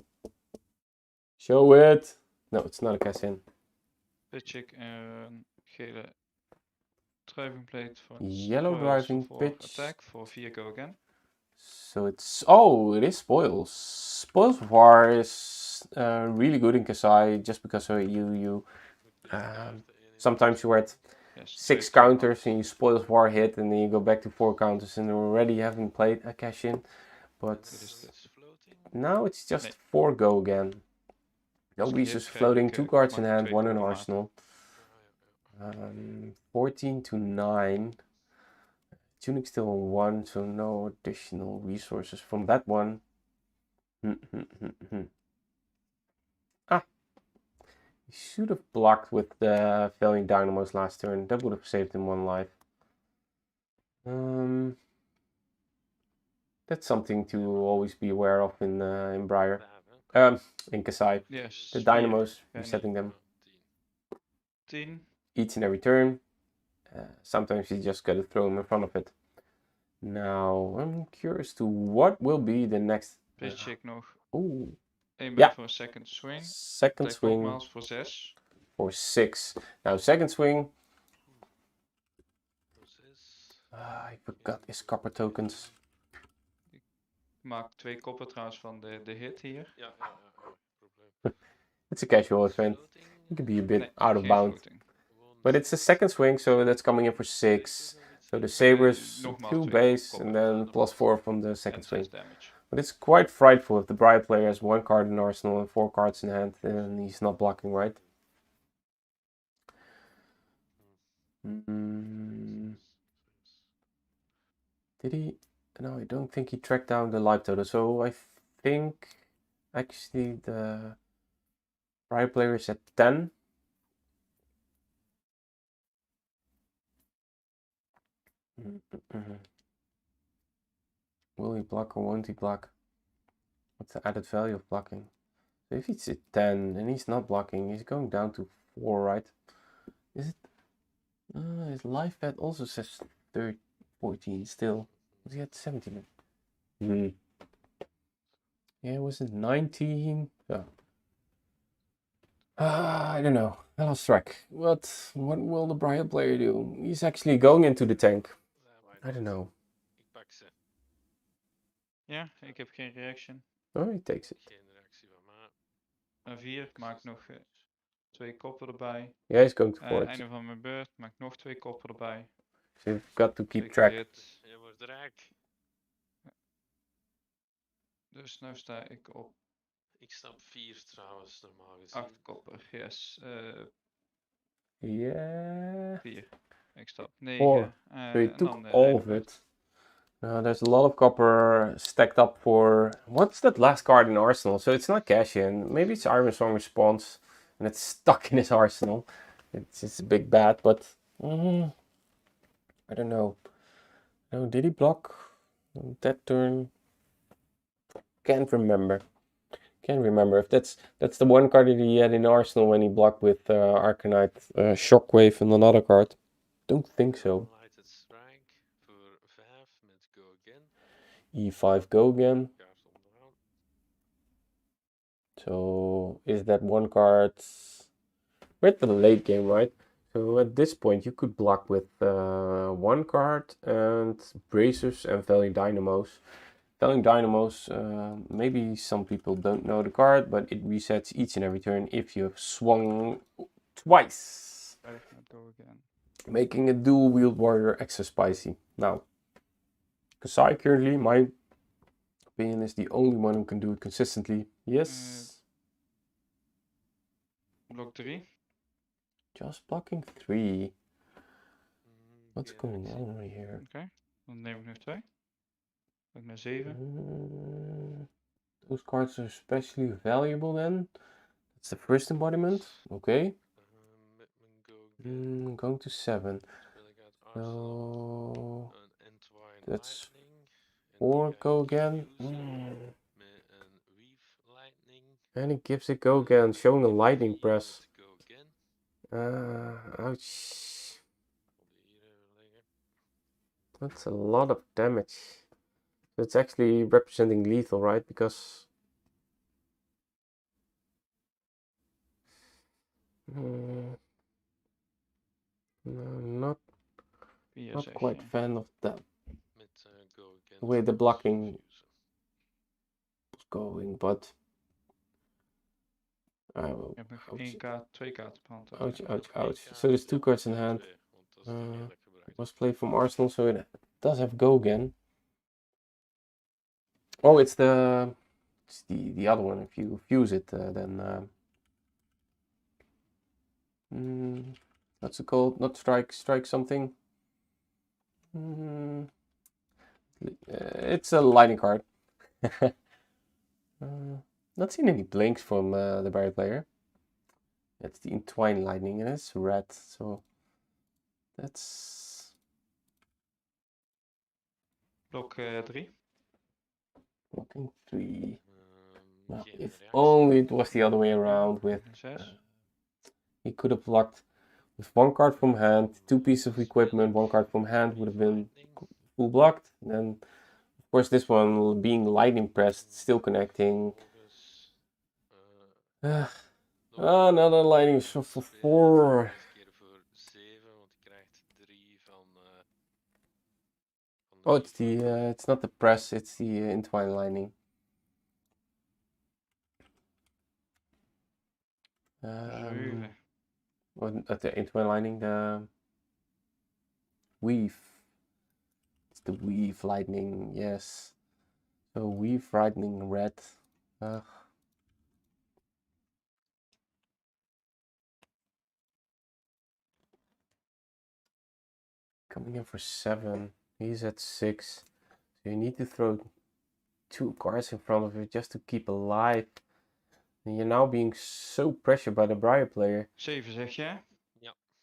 Show it. No, it's not a cash in. Pitch ik een gele driving plate voor Yellow spoils driving voor pitch. attack voor 4 go again. So it's, oh, it is spoils. Spoils of War is really good in Kasai just because you sometimes you are at 6 counters and you spoils war hit and then you go back to 4 counters and already having played a cash in, but now it's just 4 go again. Nobody's just floating, 2 cards in hand, 1 in arsenal. 14 to 9. Tunic still on 1, so no additional resources from that one. He should have blocked with the Valiant Dynamos last turn. That would have saved him 1 life. That's something to always be aware of in Briar. In Kasai. Yes. The 4. Dynamos, Ja, resetting them 10. each and every turn. Sometimes you just gotta throw them in front of it. Now, I'm curious to what will be the next... Pitch ik nog Oeh, 1 Ja. bed voor second swing. second Blijf swing nogmaals voor 6. for 6. Now, second swing. I forgot his copper tokens. Ik maak 2 koppen trouwens van de hit hier. Ja, probleem. It's a casual event. It could be a bit Nee, out of geen bounds. floating. But it's a second swing, so that's coming in for 6. So the sabers, Nogmaals 2 twee base, koppen. and then +4 from the second En 6 swing. damage. But it's quite frightful if the Briar player has 1 card in arsenal and 4 cards in hand, and he's not blocking, right? Did he? No, I don't think he tracked down the life total. So I think actually the Briar player is at 10. Will he block or won't he block? What's the added value of blocking? So if he's at 10 and he's not blocking, he's going down to 4, right? Is it? His life pad also says 14 still. Was he at 17? Yeah, was it 19? Yeah. I don't know. I lost track. What will the Briar player do? He's actually going into the tank. I don't know. Ik pak ze. Ja, ik heb geen reaction. Oh, he takes it. Geen reactie van mij. Een 4, ik maak nog 2 koppen erbij. Yeah, he's going for it. Einde van mijn beurt, maak nog 2 koppen erbij. So you've got to keep 2 track. hit. Je wordt rijk. Dus nu sta ik op Ik sta op 4 trouwens, normaal gezien. 8 koppen. Yes. Yeah. 4. Ik sta op 4. 9. So you En took dan all einde of beurt. it. Now there's a lot of copper stacked up for... What's that last card in Arsenal? So it's not cash in. Maybe it's Iron Song Response. And it's stuck in his arsenal. It's a big bat, but... I don't know. No, did he block on that turn? Can't remember. Can't remember if that's the one card that he had in Arsenal when he blocked with Arcanite Shockwave and another card. Don't think so. Lighted strike voor 5 met go again. E5 go again. Kaart onderaan. So is that one card? We're at the late game, right? So at this point you could block with 1 card and Bracers and Valiant Dynamos. Valiant Dynamos, maybe some people don't know the card, but it resets each and every turn if you have swung twice. Go again. Making a dual wield warrior extra spicy. Now, Kasai currently, my opinion, is the only one who can do it consistently. Yes. Blok 3. Just blocking 3. What's going on here? Oké, dan neem ik nog 2. Ook naar 7. Those cards are especially valuable then. That's the first embodiment. Okay. Met mijn go again. Going to 7. Speel ik uit Arsenal. So Een Entwine that's Lightning. En 4 die ga go ik again. fusen met een Weave Lightning. And he gives it go again, showing a lightning 4 press. met go again. Ouch. Hier even leggen. That's a lot of damage. So it's actually representing lethal, right? Because no, not quite fan of that. Met go again. The way the trouwens, blocking fusen. was going, but Ik heb nog 1 kaart, 2 kaarten op hand. ouch, ouch, Nog één ouch. kaart So there's 2 op cards in de hand. 2, want dat is degene dat ik gebruik. Was played from Arsenal, so it does have go again. Oh, it's the other one. If you fuse it, then what's it called? Not strike something. It's a lightning card. Not seen any blinks from the Barry player. It's the Entwine Lightning, and it's red, so that's Blok 3. blocking 3. Now, Geen if reactie. only it was the other way around with 6. he could have blocked with 1 card from hand, 2 pieces of equipment, 1 card from hand would have been full blocked. And then, of course, this one being lightning pressed, still connecting. Another lightning shot for 4. Oh, it's the it's not the press, it's the Entwine Lightning. At the Entwine Lightning, the Weave. It's the Weave Lightning, yes. So Weave Lightning red. Coming in for 7. He's at 6. So you need to throw 2 cards in front of you just to keep alive. And you're now being so pressured by the Briar player. 7 zeg je?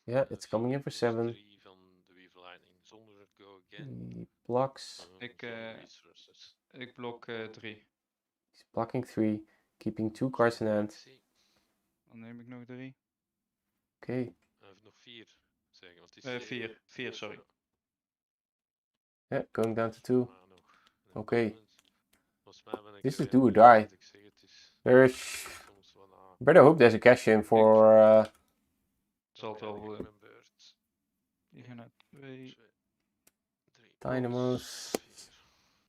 Yeah, it's coming in for 7. He blocks. Ik blok 3. He's blocking 3, keeping 2 cards in hand. Dan neem ik nog 3. Okay. Nog 4. 4, sorry. Yeah, going down to 2. Okay. This is do or die. There's... Better hope there's a cash in for... Zal het wel worden. Die gaan naar 2. Dynamos.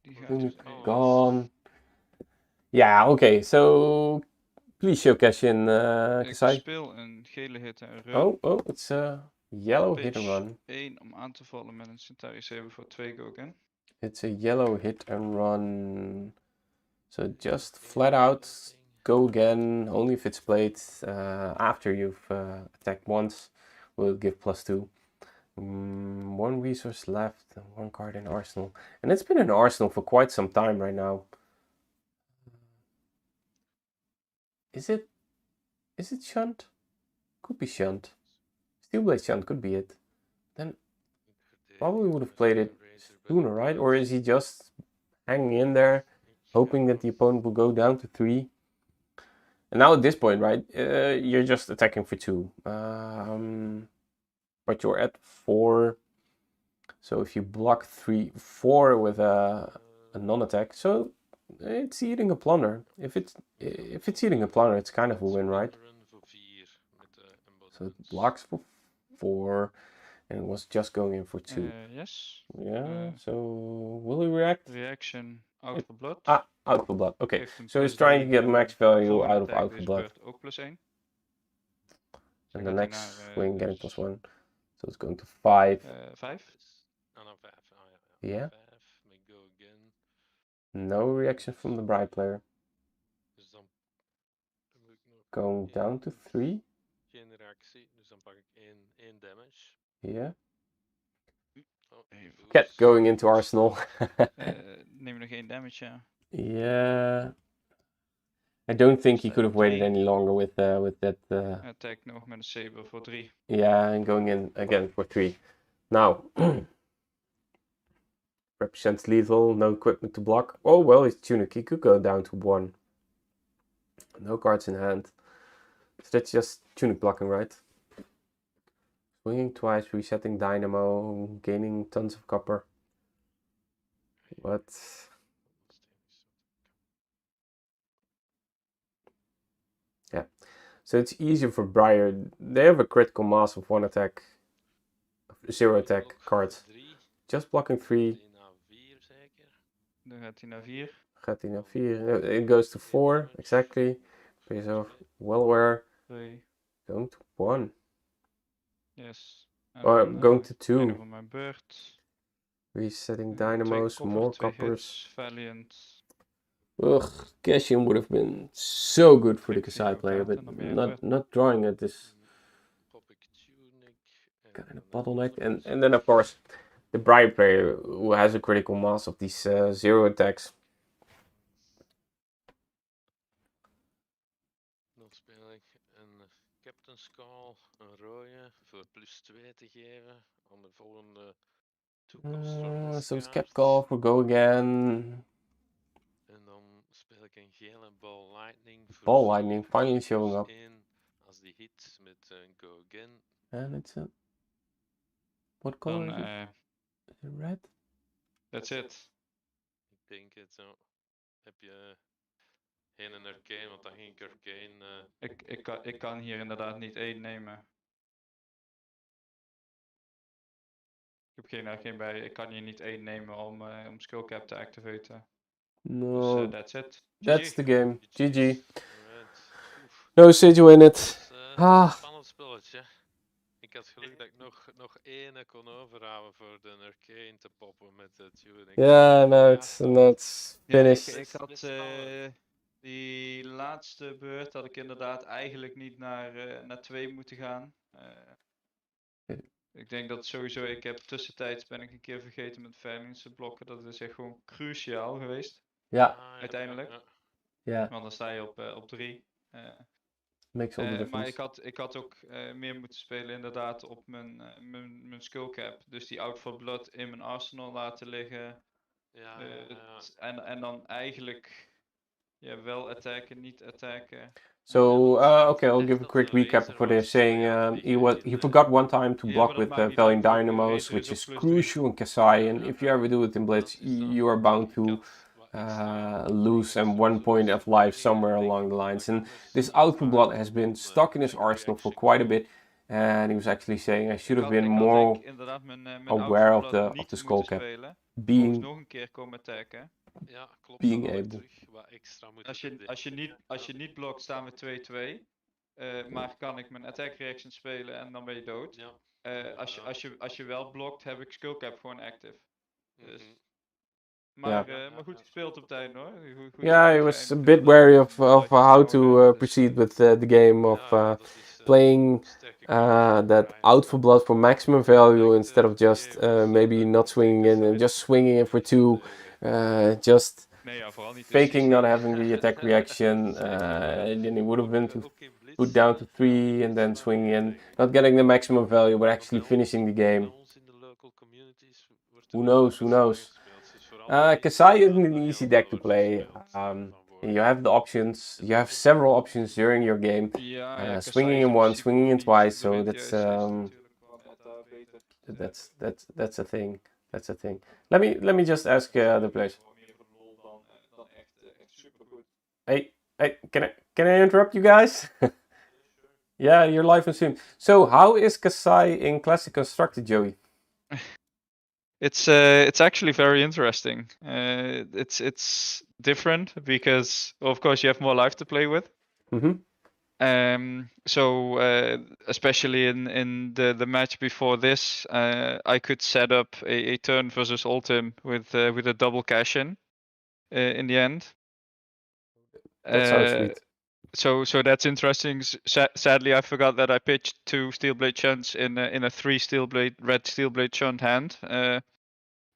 Die gaat dus Gone. Yeah, okay, so... Please show cash in, ik Kasai. speel een gele hit en run. Oh, it's a yellow hit and run. 1 om aan te vallen met een Centauri Saber voor 2 go again. It's a yellow hit and run. So just flat out go again, only if it's played after you've attacked once, will give +2. 1 resource left, 1 card in arsenal. And it's been in arsenal for quite some time right now. Is it Shunt? Could be Shunt. Steelblade Shunt could be it. Then probably would have played it sooner, right? Or is he just hanging in there, hoping that the opponent will go down to 3? And now at this point, right, you're just attacking for 2. But you're at 4. So if you block 4 with a non-attack, so it's eating a plunder. If it's eating a plunder, it's kind of a win, right? So it blocks for 4. And it was just going in for 2. Yes. Yeah, so will he react? Reaction out for blood. Out for blood. Okay, so he's trying to get max value out of out for blood. Ook +1. And the next swing getting +1. So it's going to 5. 5. Yeah. No reaction from the Bright player. Going down to 3. Geen reactie, dus dan pak ik 1 damage. Yeah. Cat going into arsenal. Neem je nog 1 damage, ja. Yeah. I don't think he could have waited any longer with that. Attack nog met een saber voor 3. Yeah, and going in again for 3. Now, represents lethal, no equipment to block. Oh well, he's tunic. He could go down to 1. No cards in hand. So that's just tunic blocking, right? Swinging twice, resetting dynamo, gaining tons of copper. But yeah, so it's easier for Briar. They have a critical mass of 1 attack, 0 attack cards. Just blocking 3. Dan gaat hij naar 4. Gaat hij naar 4. It goes to 4, exactly. Pays off. Well aware. 2. Going to 1. Yes. Or going to 2. Einde van mijn beurt. Resetting dynamos, more coppers. Valiant. Ugh, cash in would have been so good for the Kasai player, but not drawing it is kind of bottleneck. And then of course the Briar player who has a critical mass of these 0 attacks. Dan speel ik een Captain's voor +2 te geven aan de volgende toekomstrondes So skip kaart. call for go again. En dan speel ik een gele Ball Lightning voor Ball 4 Lightning finally showing up. 1 als die hit met een go again. And it's a... What color Dan, is it? Is it red? that's it. Ik denk het zo. Heb je geen arcane, want dan ging ik arcane. Ik kan hier inderdaad niet 1 nemen. Ik heb geen arcane bij. Ik kan hier niet 1 nemen om Skullcap te activaten. No, Dus that's it. that's GG. the game. GG. Alright. Oef. No sigil in it. Dat is Ah. een spannend spelletje. Ik had geluk dat ik nog één kon overhouden voor de arcane te poppen met de tuning. Yeah, no, it's Ja, finished. ik had die laatste beurt had ik inderdaad eigenlijk niet naar 2 moeten gaan. Ik denk dat sowieso, ik heb tussentijds ben ik een keer vergeten met veiligheidsblokken blokken. Dat is echt gewoon cruciaal geweest. Ja. Uiteindelijk. Ja. Want dan sta je op 3. Makes all the Maar difference. ik had ook meer moeten spelen inderdaad op mijn skullcap. Dus die Out for Blood in mijn arsenal laten liggen. En dan eigenlijk wel attacken, niet attacken. So, okay, I'll give a quick recap of what they're saying. He forgot one time to block with Valiant Dynamos, which is crucial in Kasai, and if you ever do it in Blitz, you are bound to lose and 1 point of life somewhere along the lines. And this Output Blood has been stuck in his arsenal for quite a bit, and he was actually saying I should have been more aware of the skull cap. Being nog een keer komen attacken. Ja, klopt. Being Dan had ik able. terug wat extra moeten Als je niet blokt, staan we 2-2. Maar kan ik mijn attack reaction spelen en dan ben je dood. Ja. Als je wel blokt, heb ik skullcap gewoon active. Dus. Yeah. Maar goed gespeeld op het einde hoor. Yeah, he was a bit wary of how to proceed with the game, of playing that Out for Blood for maximum value instead of just maybe not swinging in and just swinging in for 2, just faking not having the attack reaction, and then he would have been to put down to 3 and then swing in, not getting the maximum value but actually finishing the game. Who knows, who knows. Kasai isn't an easy deck to play. You have the options, you have several options during your game. Swinging in 1, swinging in twice, so that's a thing. That's a thing. Let me just ask the players. Hey, can I interrupt you guys? Yeah, you're live on Zoom. So how is Kasai in Classic constructed, Joey? It's actually very interesting. It's different because of course you have more life to play with. So especially in the match before this, I could set up a turn versus Ultim with a double cash in the end. That sounds sweet. So that's interesting. Sadly, I forgot that I pitched 2 Steelblade Chunts in a 3 red Steelblade Chunt hand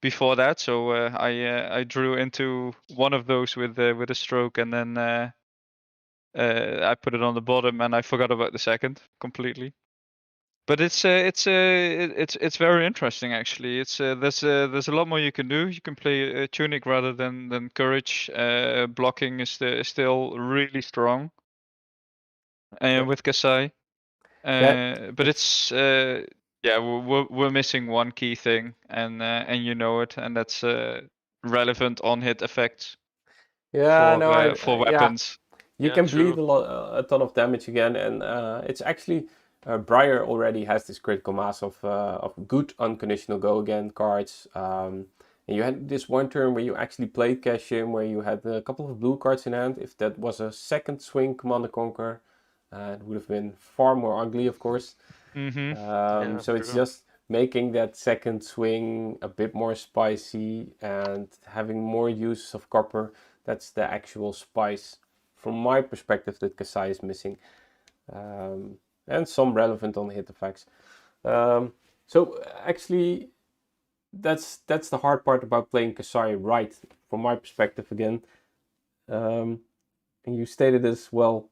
before that. So I drew into one of those with a stroke, and then I put it on the bottom, and I forgot about the second completely. But it's very interesting actually. There's a lot more you can do. You can play Tunic rather than Courage. Blocking is still really strong. With Kasai. But it's we're missing one key thing, and you know it, and that's relevant on-hit effects. Yeah, for weapons. You can bleed a ton of damage again, and it's actually Briar already has this critical mass of good unconditional go again cards. And you had this one turn where you actually played cash in, where you had a couple of blue cards in hand. If that was a second swing Command & Conquer, it would have been far more ugly, of course. So it's just making that second swing a bit more spicy and having more use of copper. That's the actual spice, from my perspective, that Kasai is missing. And some relevant on hit effects. So actually, that's the hard part about playing Kasai right, from my perspective again. And you stated as well,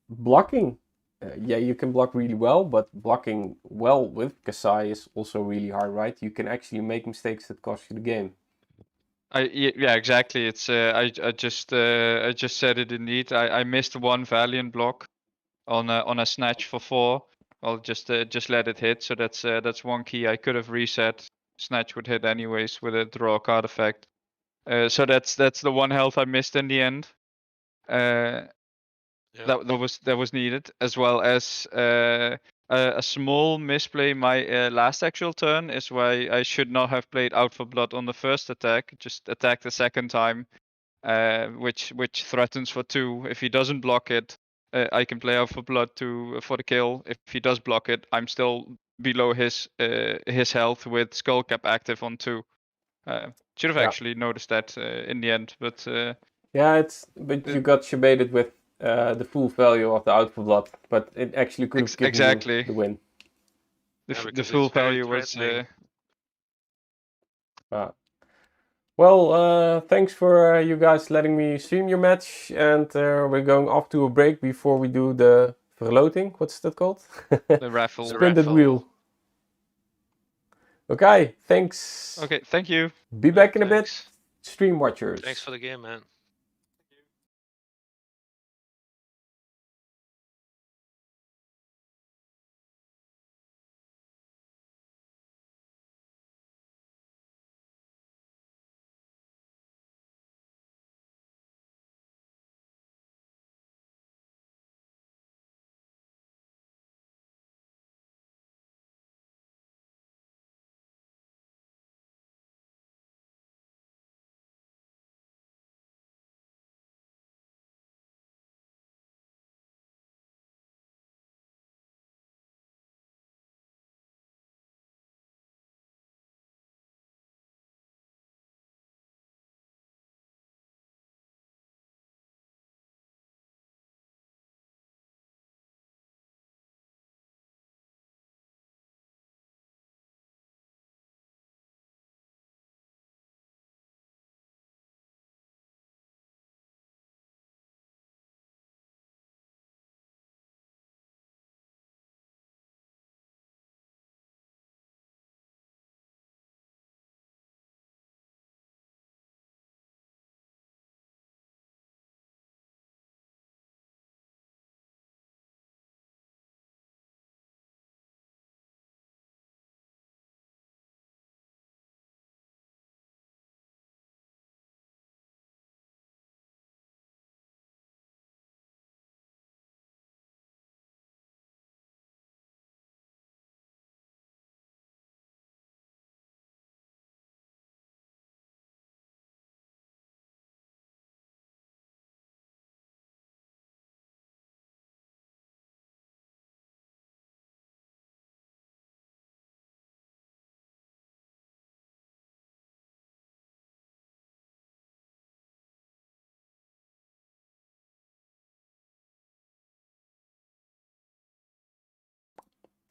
blocking yeah, you can block really well, but blocking well with Kasai is also really hard, right? You can actually make mistakes that cost you the game. Yeah, exactly. It's I just said it indeed. I missed one Valiant block on a snatch for 4. I'll just let it hit. So that's one key. I could have reset. Snatch would hit anyways with a draw card effect. So that's the one health I missed in the end. That was needed, as well as a small misplay. My last actual turn is why I should not have played Out for Blood on the first attack. Just attack the second time, which threatens for 2. If he doesn't block it, I can play Out for Blood for the kill. If he does block it, I'm still below his health with Skull Cap active on 2. Should have actually noticed that in the end, but yeah, but you got shabated with the full value of the Out for Blood, but it actually could have given you the win. The full value was. Well, thanks for you guys letting me stream your match, and we're going off to a break before we do the verloting. What's that called? The raffle. Sprinted wheel. Okay, thanks. Okay, thank you. Be back in a bit, stream watchers. Thanks for the game, man.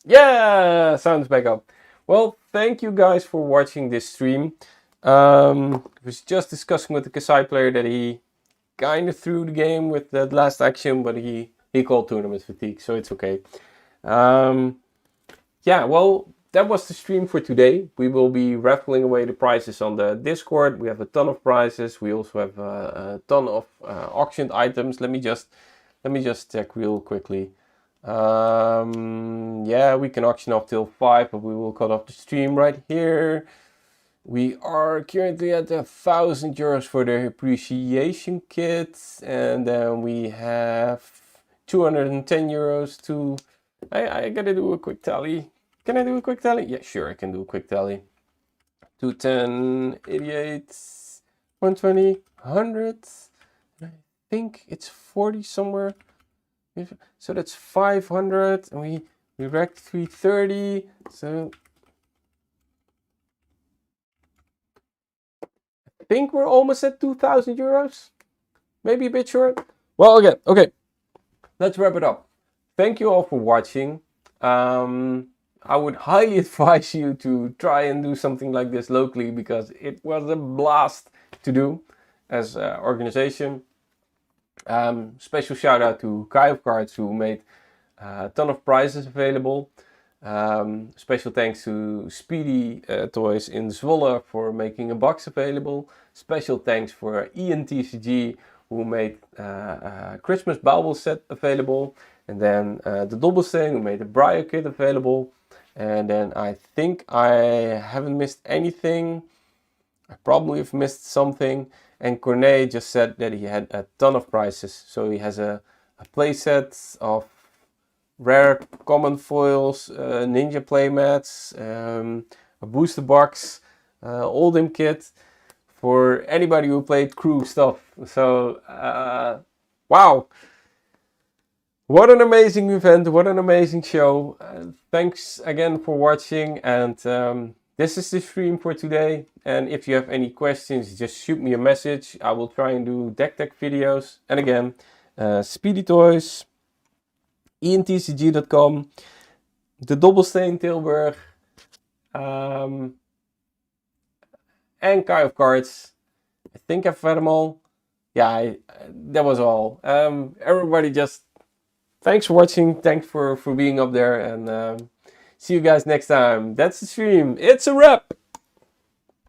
Yeah, sounds back up. Well, thank you guys for watching this stream. I was just discussing with the Kasai player that he kind of threw the game with that last action, but he called tournament fatigue, so it's okay. Yeah, well, that was the stream for today. We will be raffling away the prizes on the Discord. We have a ton of prizes. We also have a ton of auctioned items. Let me just check real quickly. Yeah, we can auction off till 5, but we will cut off the stream right here. We are currently at 1,000 euros for the appreciation kit, and then we have 210 euros to. I gotta do a quick tally. Can I do a quick tally? Yeah, sure, I can do a quick tally. 210, 88, 120, 100. I think it's 40 somewhere. So that's 500, and we racked 330. So I think we're almost at 2,000 euros. Maybe a bit short. Well, okay. Let's wrap it up. Thank you all for watching. I would highly advise you to try and do something like this locally, because it was a blast to do as an organization. Special shout out to Kai of Cards, who made A ton of prizes available. Special thanks to Speedy Toys in Zwolle for making a box available. Special thanks for ENTCG who made a Christmas Bible set available. And then the Dobbelsteen who made a Briar kit available. And then I think I haven't missed anything. I probably have missed something. And Cornet just said that he had a ton of prizes. So he has a playset of rare common foils, ninja playmats, a booster box, Oldhim kit for anybody who played crew stuff. So, wow! What an amazing event, what an amazing show. Thanks again for watching, and this is the stream for today. And if you have any questions, just shoot me a message. I will try and do deck tech videos. And again, Speedy Toys, ENTCG.com, the Dobbelsteen Tilburg, and Kai of Cards. I think I've read them all. Yeah, that was all. Everybody just thanks for watching. Thanks for being up there. And see you guys next time. That's the stream. It's a wrap.